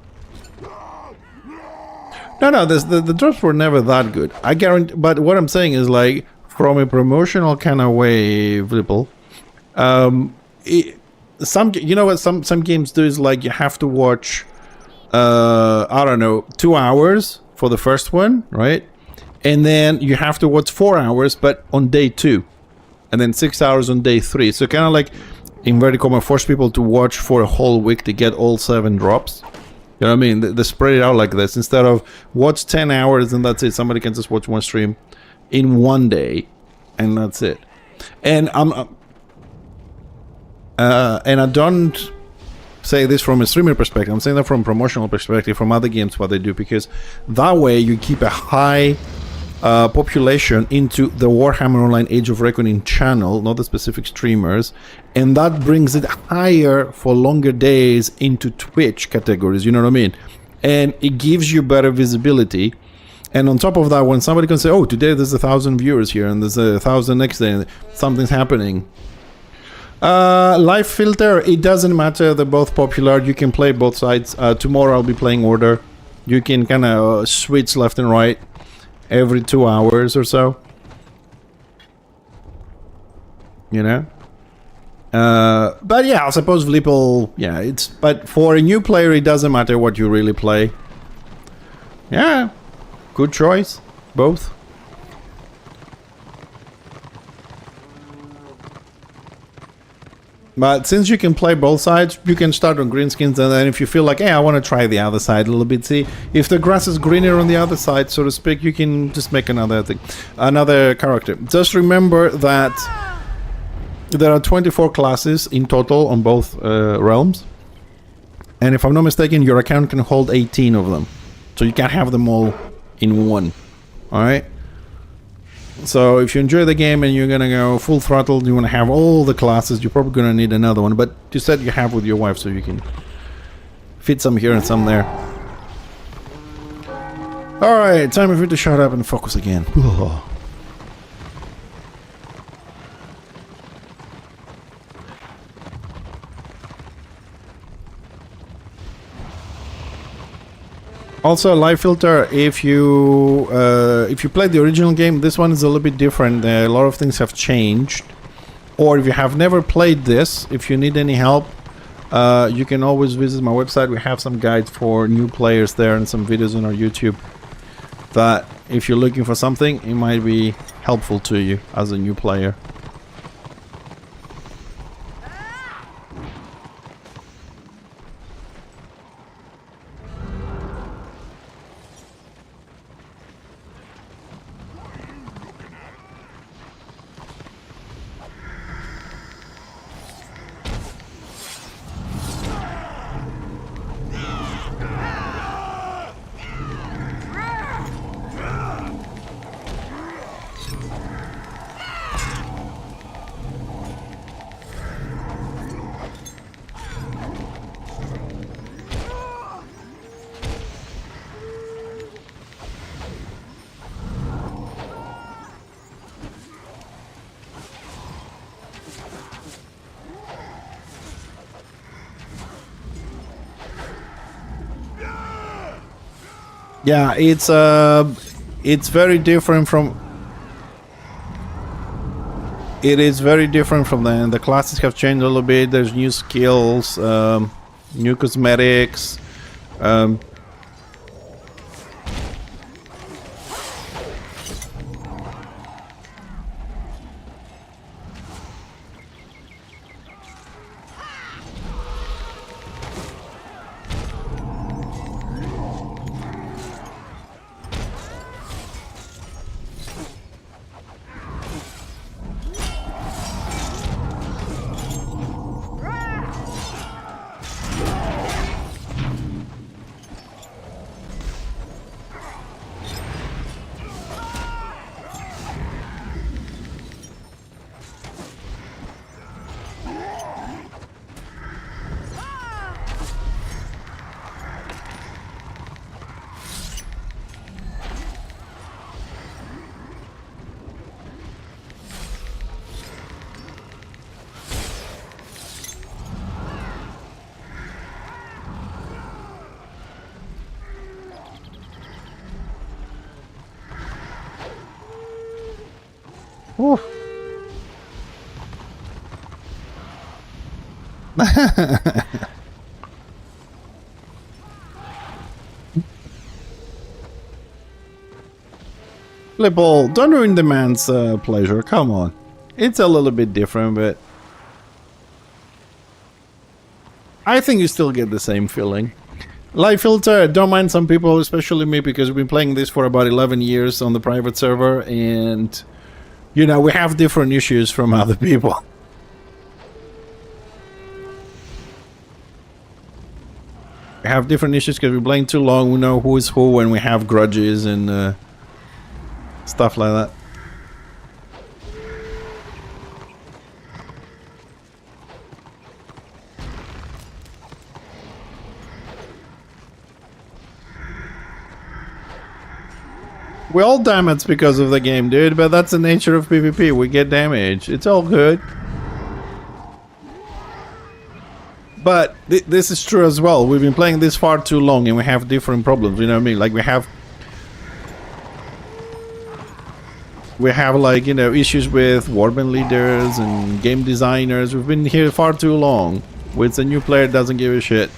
No, the drops were never that good. I guarantee. But what I'm saying is, like, from a promotional kind of way, Flipple, some, you know what some games do is like you have to watch, I don't know, 2 hours for the first one, right? And then you have to watch 4 hours, but on day 2, and then 6 hours on day 3. So kind of like, inverted comma, force people to watch for a whole week to get all 7 drops. You know what I mean? They spread it out like this. Instead of watch 10 hours and that's it. Somebody can just watch one stream in one day, and that's it. And and I don't say this from a streamer perspective. I'm saying that from a promotional perspective, from other games, what they do, because that way you keep a high population into the Warhammer Online Age of Reckoning channel, not the specific streamers, and that brings it higher for longer days into Twitch categories, you know what I mean? And it gives you better visibility. And on top of that, when somebody can say, oh, today there's 1,000 viewers here and there's 1,000 next day, something's happening. Live filter, it doesn't matter, they're both popular, you can play both sides. Tomorrow I'll be playing Order. You can kind of switch left and right every 2 hours or so, you know. But yeah, I suppose Flipple, yeah, it's, but for a new player it doesn't matter what you really play. Yeah, good choice, both. But since you can play both sides, you can start on greenskins, and then if you feel like, hey, I want to try the other side a little bit, see if the grass is greener on the other side, so to speak, you can just make another thing, another character. Just remember that there are 24 classes in total on both realms, and if I'm not mistaken, your account can hold 18 of them, so you can't have them all in one. All right. So if you enjoy the game and you're gonna go full throttle, you want to have all the classes, you're probably gonna need another one, but you said you have with your wife, so you can fit some here and some there. Alright, time for you to shut up and focus again. Also, live filter, if you played the original game, this one is a little bit different. A lot of things have changed. Or if you have never played this, if you need any help, you can always visit my website. We have some guides for new players there and some videos on our YouTube that if you're looking for something, it might be helpful to you as a new player. Yeah, it's very different from. It is very different from the classes have changed a little bit. There's new skills, new cosmetics. Um, Whew. Flipple, don't ruin the man's pleasure. Come on. It's a little bit different, but I think you still get the same feeling. Light filter, don't mind some people, especially me, because we've been playing this for about 11 years on the private server, and you know, we have different issues from other people. We have different issues because we're playing too long, we know who is who, and we have grudges and stuff like that. We all damage because of the game, dude, but that's the nature of PvP. We get damage. It's all good. But this is true as well. We've been playing this far too long and we have different problems, you know what I mean? Like we have like, you know, issues with warband leaders and game designers. We've been here far too long. With a new player doesn't give a shit.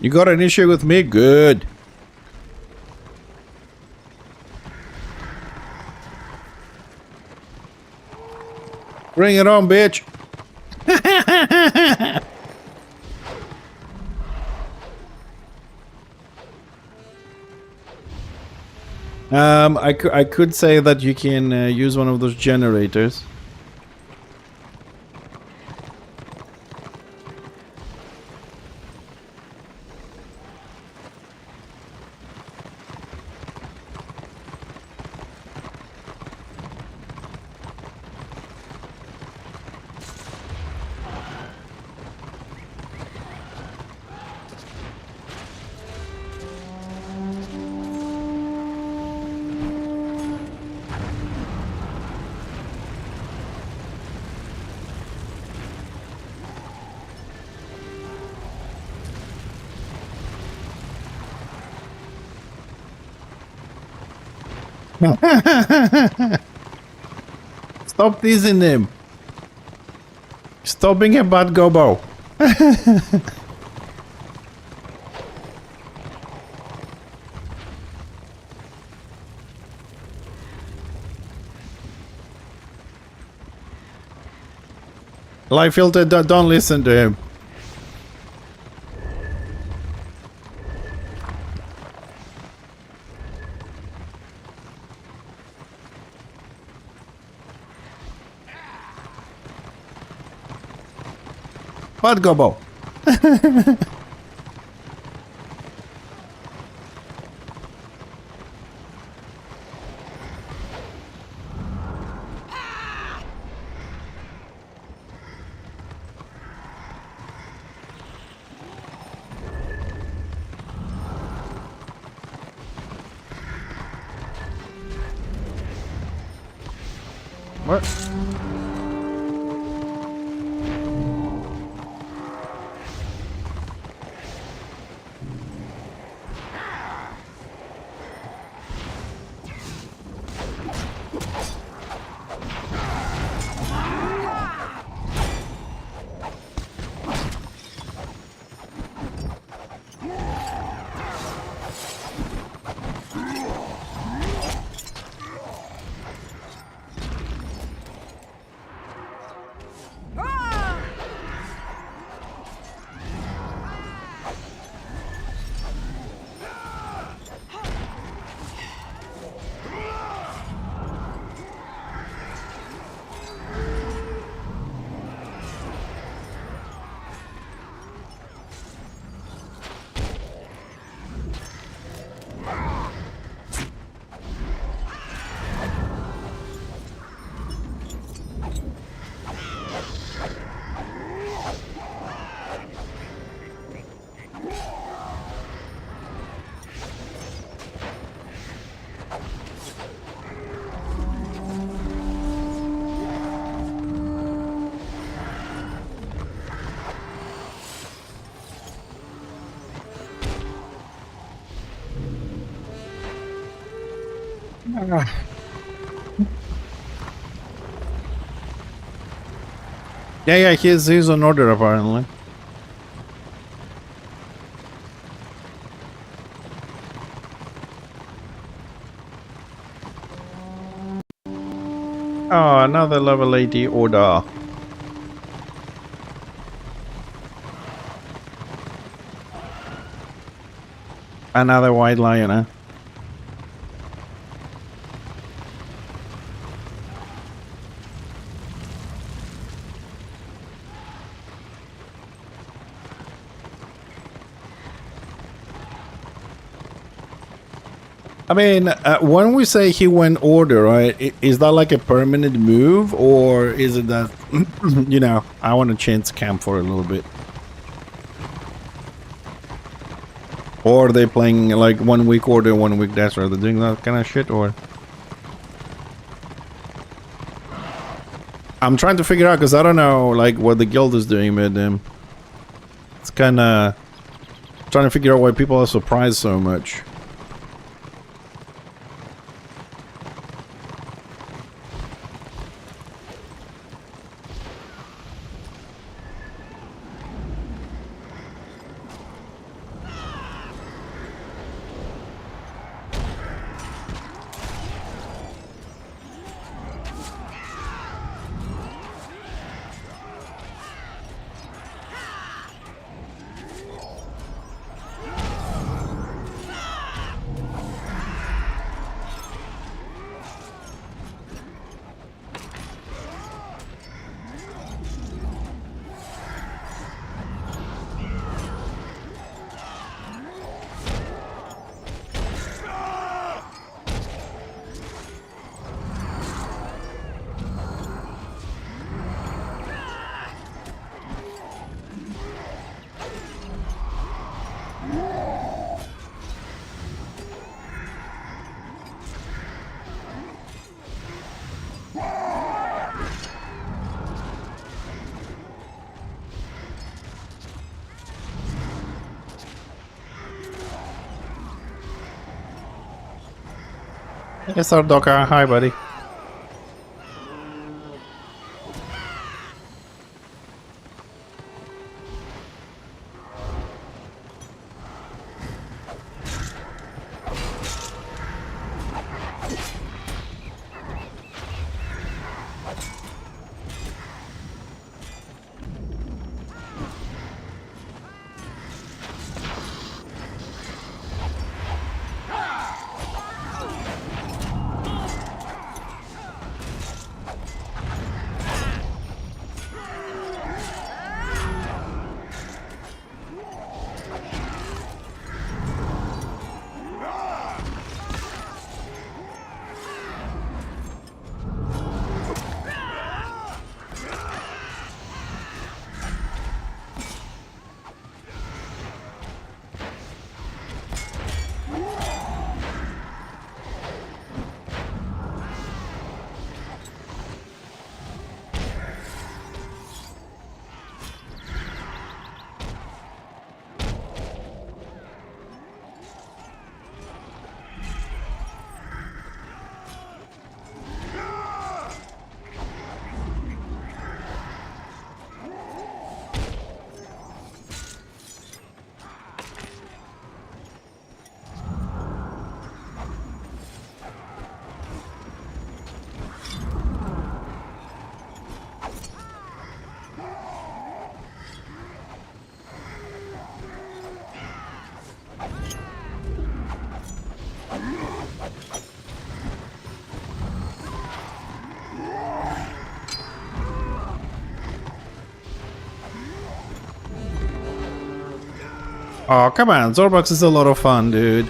You got an issue with me? Good. Bring it on, bitch. I could say that you can use one of those generators. Stop teasing him. Stop being a bad gobo. Live filter, don't listen to him. What, Gobo? What? Yeah, he's on order apparently. Oh, another level 80 order. Another white lion, huh? I mean, when we say he went order, right, is that like a permanent move, or is it that, you know, I want to change camp for a little bit? Or are they playing like 1 week order, 1 week dash? Are they doing that kind of shit, or? I'm trying to figure out, because I don't know, like, what the guild is doing, but it's kind of trying to figure out why people are surprised so much. Yes, our Docker. Hi, buddy. Oh, come on. Zorbox is a lot of fun, dude.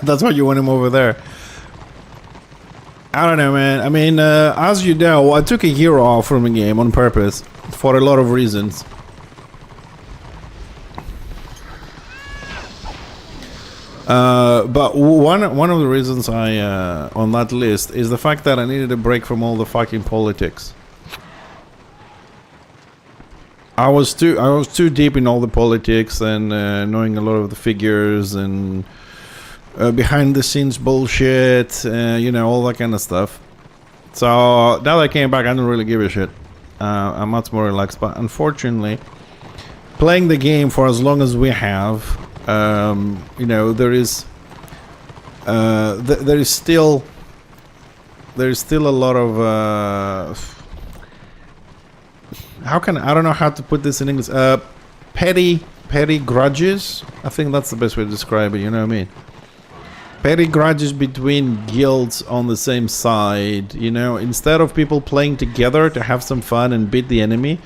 That's why you want him over there. I don't know, man. I mean, as you know, I took a year off from the game on purpose for a lot of reasons. But one of the reasons I on that list is the fact that I needed a break from all the fucking politics. I was too deep in all the politics and knowing a lot of the figures and behind the scenes bullshit, you know, all that kind of stuff. So now that I came back, I don't really give a shit. I'm much more relaxed. But unfortunately, playing the game for as long as we have, you know, there is still a lot of I don't know how to put this in English. Petty grudges. I think that's the best way to describe it. You know what I mean? Petty grudges between guilds on the same side. You know, instead of people playing together to have some fun and beat the enemy,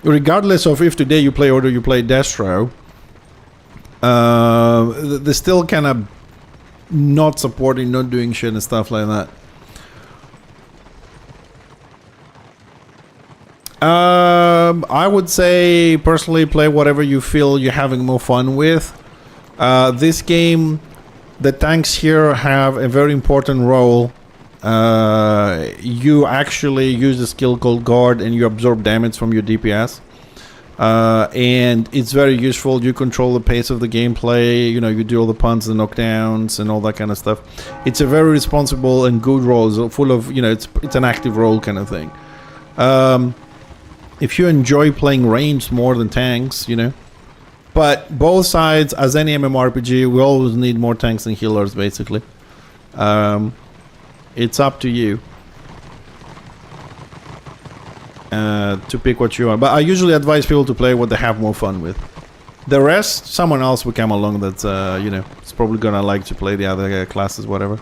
regardless of if today you play Order, you play Destro, they're still kind of not supporting, not doing shit and stuff like that. I would say personally play whatever you feel you're having more fun with. This game, the tanks here have a very important role. You actually use a skill called guard and you absorb damage from your DPS. And it's very useful. You control the pace of the gameplay. You know, you do all the punts and knockdowns and all that kind of stuff. It's a very responsible and good role. It's full of, you know, it's an active role kind of thing. If you enjoy playing ranged more than tanks, you know. But both sides, as any MMORPG, we always need more tanks and healers, basically. It's up to you to pick what you want. But I usually advise people to play what they have more fun with. The rest, someone else will come along that's, you know, it's probably gonna like to play the other classes, whatever.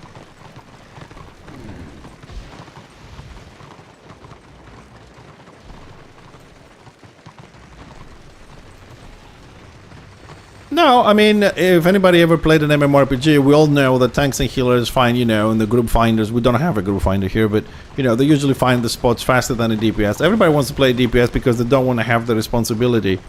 No, I mean, if anybody ever played an MMORPG, we all know that tanks and healers find, you know, in the group finders. We don't have a group finder here, but, you know, they usually find the spots faster than a DPS. Everybody wants to play DPS because they don't want to have the responsibility.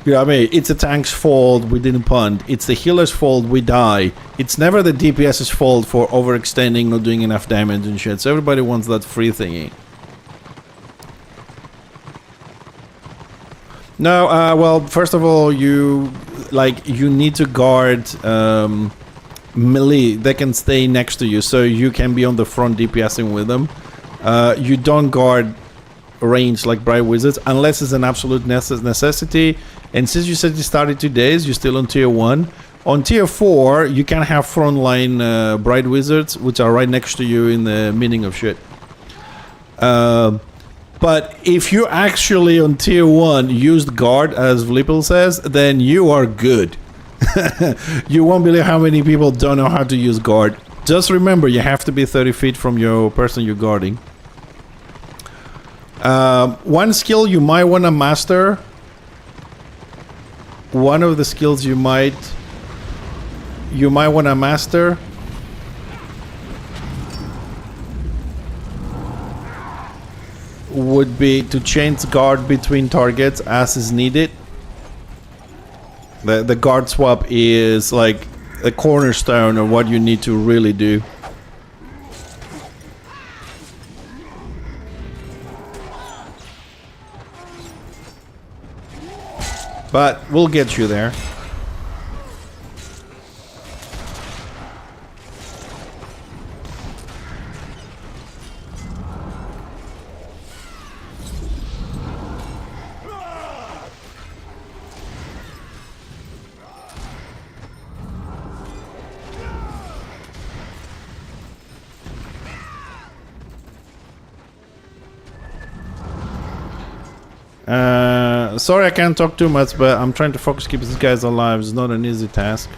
You know what I mean? It's the tank's fault we didn't punt. It's the healer's fault we die. It's never the DPS's fault for overextending, not doing enough damage and shit. So everybody wants that free thingy. No, well, first of all, you need to guard melee. They can stay next to you, so you can be on the front DPSing with them. You don't guard range like Bright Wizards unless it's an absolute necessity. And since you said you started 2 days, you're still on tier 1. On tier 4, you can have frontline Bright Wizards, which are right next to you in the meaning of shit. But if you actually on tier 1 used guard, as Vlipel says, then you are good. You won't believe how many people don't know how to use guard. Just remember, you have to be 30 feet from your person you're guarding. One skill you might want to master. One of the skills you might want to master would be to change guard between targets as is needed. The guard swap is like a cornerstone of what you need to really do. But we'll get you there. Sorry I can't talk too much, but I'm trying to focus keep these guys alive. It's not an easy task.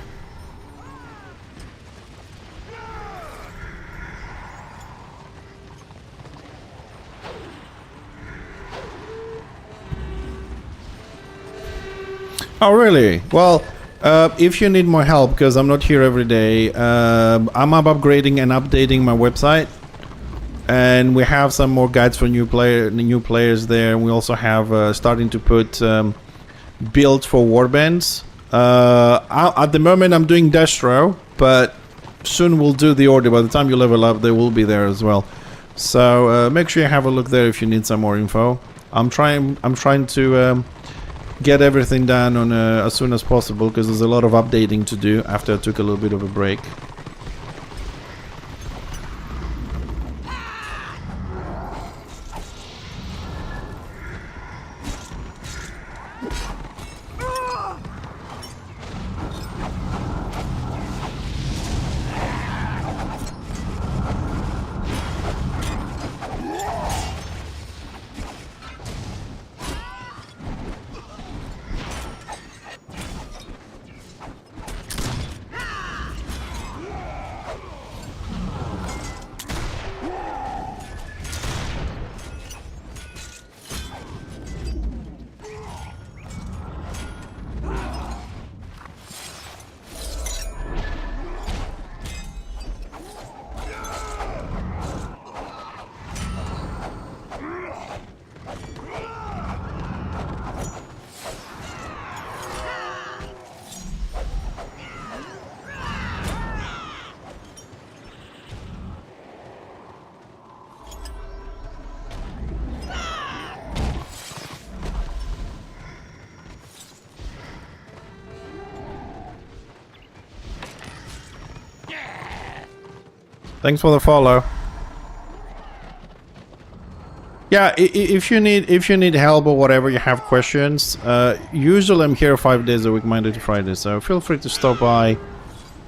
Oh really? Well, if you need more help, because I'm not here every day, I'm upgrading and updating my website. And we have some more guides for new players there. And we also have starting to put builds for warbands. At the moment, I'm doing Destro, but soon we'll do the order. By the time you level up, they will be there as well. So make sure you have a look there if you need some more info. I'm trying to get everything done on as soon as possible because there's a lot of updating to do after I took a little bit of a break. Thanks for the follow. Yeah, if you need help or whatever, you have questions. Usually I'm here 5 days a week, Monday to Friday, so feel free to stop by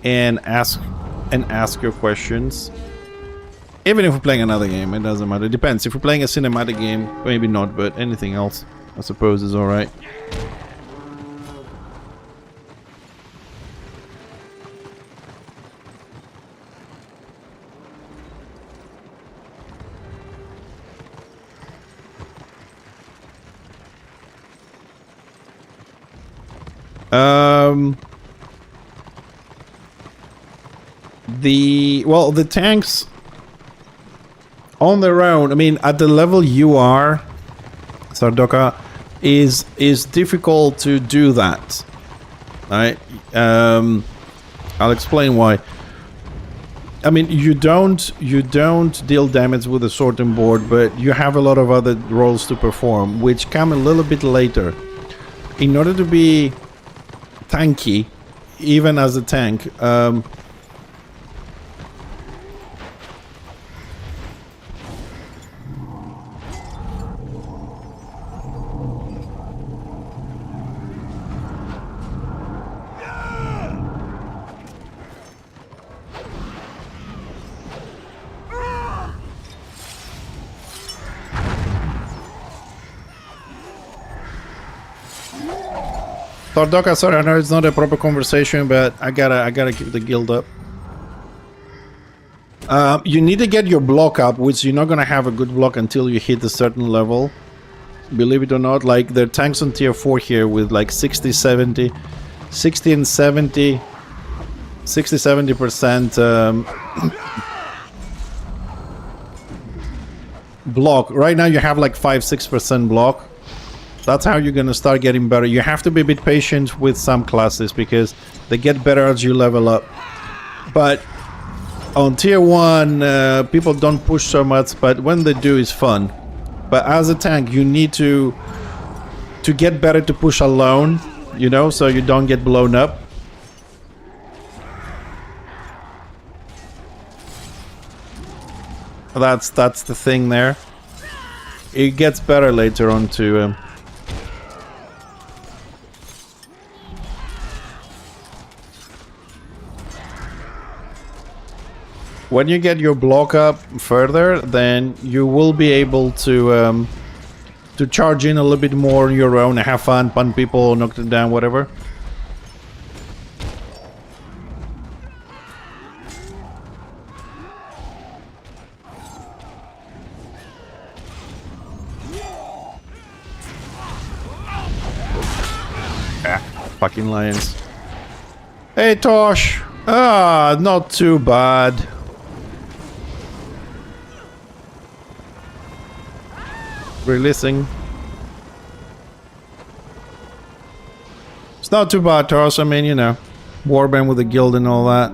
and ask your questions. Even if we're playing another game, it doesn't matter. It depends. If we're playing a cinematic game, maybe not, but anything else, I suppose, is alright. The tanks on their own, I mean, at the level you are, Sardoka, is difficult to do that. Right? I'll explain why. I mean, you don't deal damage with a sorting board, but you have a lot of other roles to perform, which come a little bit later. In order to be tanky, even as a tank, Sardoka, sorry, I know it's not a proper conversation, but I gotta keep the guild up. You need to get your block up, which you're not gonna have a good block until you hit a certain level. Believe it or not, like there are tanks on tier 4 here with like 60 and 70% block. Right now you have like 5-6% block. That's how you're gonna start getting better. You have to be a bit patient with some classes because they get better as you level up. But on tier 1, people don't push so much, but when they do, it's fun. But as a tank, you need to get better to push alone you know, so you don't get blown up. That's the thing there. It gets better later on too. When you get your block up further, then you will be able to charge in a little bit more on your own, have fun, punt people, knock them down, whatever. Fucking lions. Hey, Tosh! Ah, not too bad. Releasing. It's not too bad, Tosh. I mean, you know, warband with the guild and all that.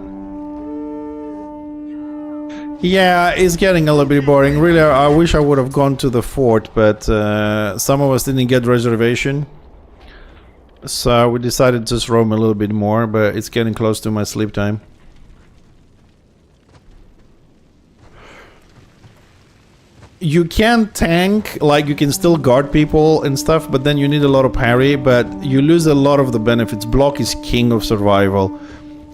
Yeah, it's getting a little bit boring. Really, I wish I would have gone to the fort, but some of us didn't get reservation. So we decided to just roam a little bit more, but it's getting close to my sleep time. You can tank, like you can still guard people and stuff, but then you need a lot of parry, but you lose a lot of the benefits. Block is king of survival.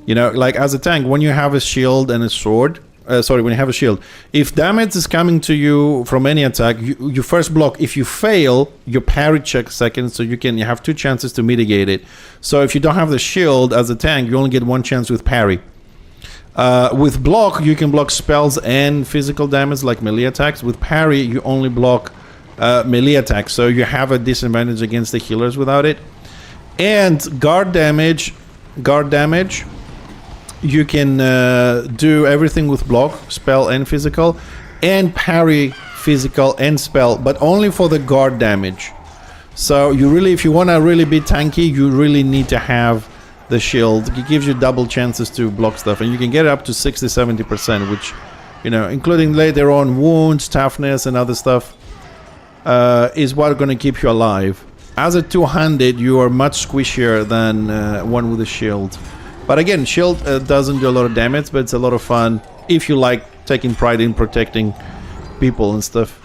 You know, like as a tank, when you have a shield and a sword, when you have a shield, if damage is coming to you from any attack, you first block. If you fail, you parry check second, so you have 2 chances to mitigate it. So if you don't have the shield as a tank, you only get 1 chance with parry. With block, you can block spells and physical damage like melee attacks. With parry, you only block melee attacks, so you have a disadvantage against the healers without it. And guard damage, you can do everything with block, spell and physical, and parry physical and spell, but only for the guard damage. So you really, if you want to really be tanky, you really need to have the shield. It gives you double chances to block stuff, and you can get it up to 60-70%, which, you know, including later on wounds, toughness and other stuff, is what's going to keep you alive. As a two-handed, you are much squishier than one with a shield. But again, shield doesn't do a lot of damage, but it's a lot of fun if you like taking pride in protecting people and stuff.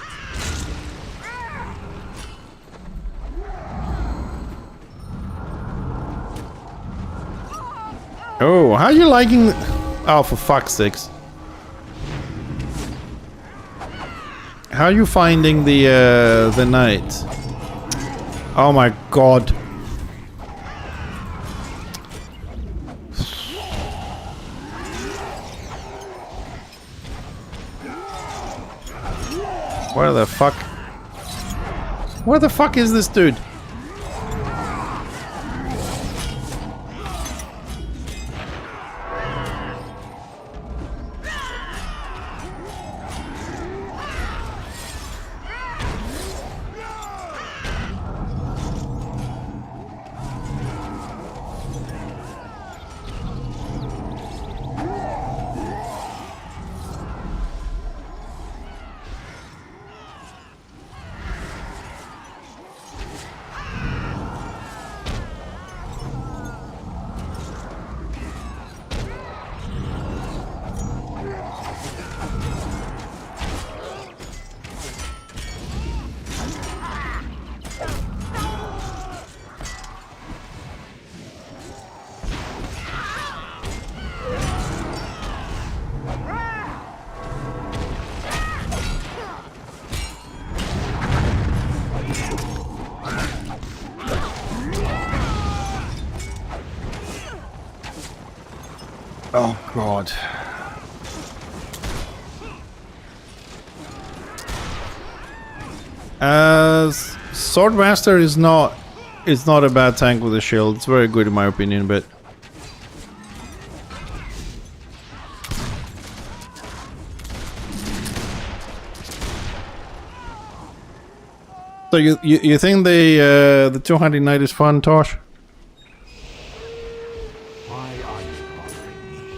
Oh, how are you liking... Oh, for fuck's sakes. How are you finding the night? Oh my god. Where the fuck? Where the fuck is this dude? Oh god. Swordmaster is not a bad tank with a shield. It's very good in my opinion, but so you think the 200 knight is fun, Tosh? Why are you bothering me?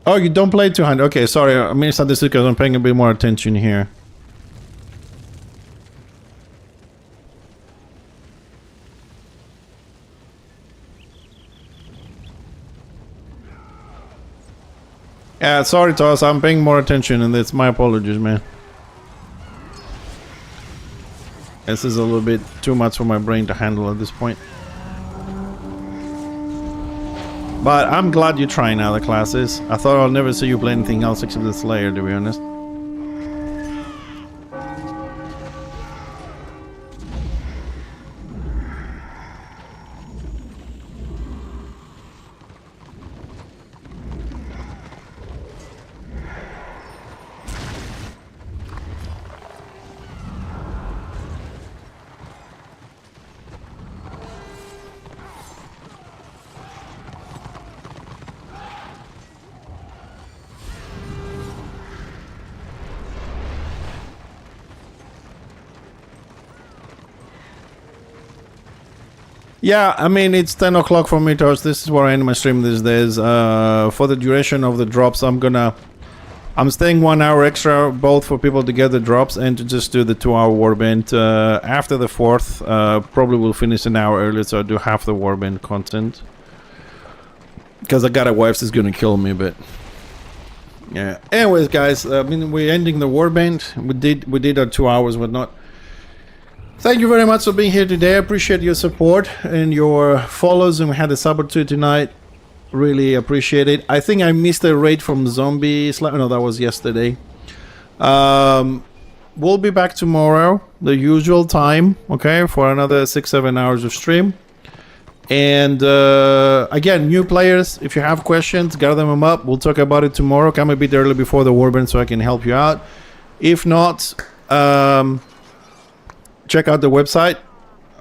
Oh, you don't play 200. Okay, sorry, I misunderstood because I'm paying a bit more attention here. Yeah, sorry, Toss. I'm paying more attention, and it's my apologies, man. This is a little bit too much for my brain to handle at this point. But I'm glad you're trying other classes. I thought I'll never see you play anything else except the Slayer, to be honest. Yeah, I mean, it's 10 o'clock for me, Tosh. This is where I end my stream these days. For the duration of the drops, I'm staying 1 hour extra, both for people to get the drops and to just do the 2-hour warband. After the 4th, probably we'll finish an hour earlier, so I'll do half the warband content. Because I got a wife that's gonna kill me, but... yeah. Anyways, guys, I mean, we're ending the warband. We did our 2 hours, whatnot. Thank you very much for being here today. I appreciate your support and your follows, and we had a sub or two tonight. Really appreciate it. I think I missed a raid from Zombie. No, that was yesterday. We'll be back tomorrow, the usual time, okay, for another 6-7 hours of stream. And again, new players, if you have questions, gather them up. We'll talk about it tomorrow. Come a bit early before the warband so I can help you out. If not, check out the website.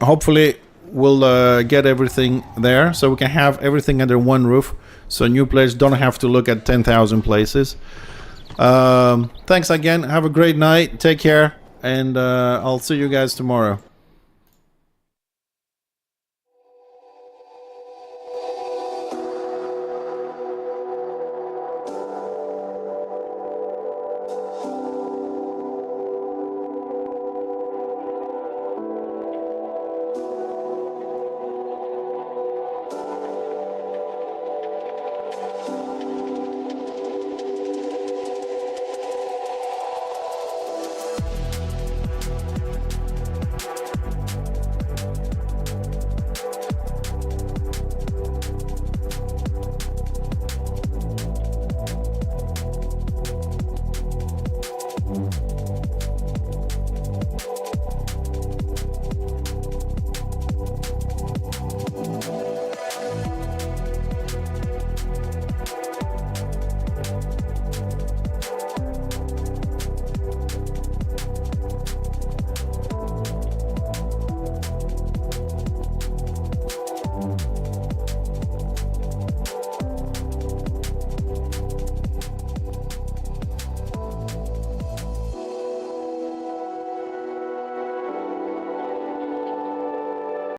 Hopefully we'll get everything there so we can have everything under one roof, so new players don't have to look at 10,000 places. Thanks again. Have a great night. Take care, and I'll see you guys tomorrow.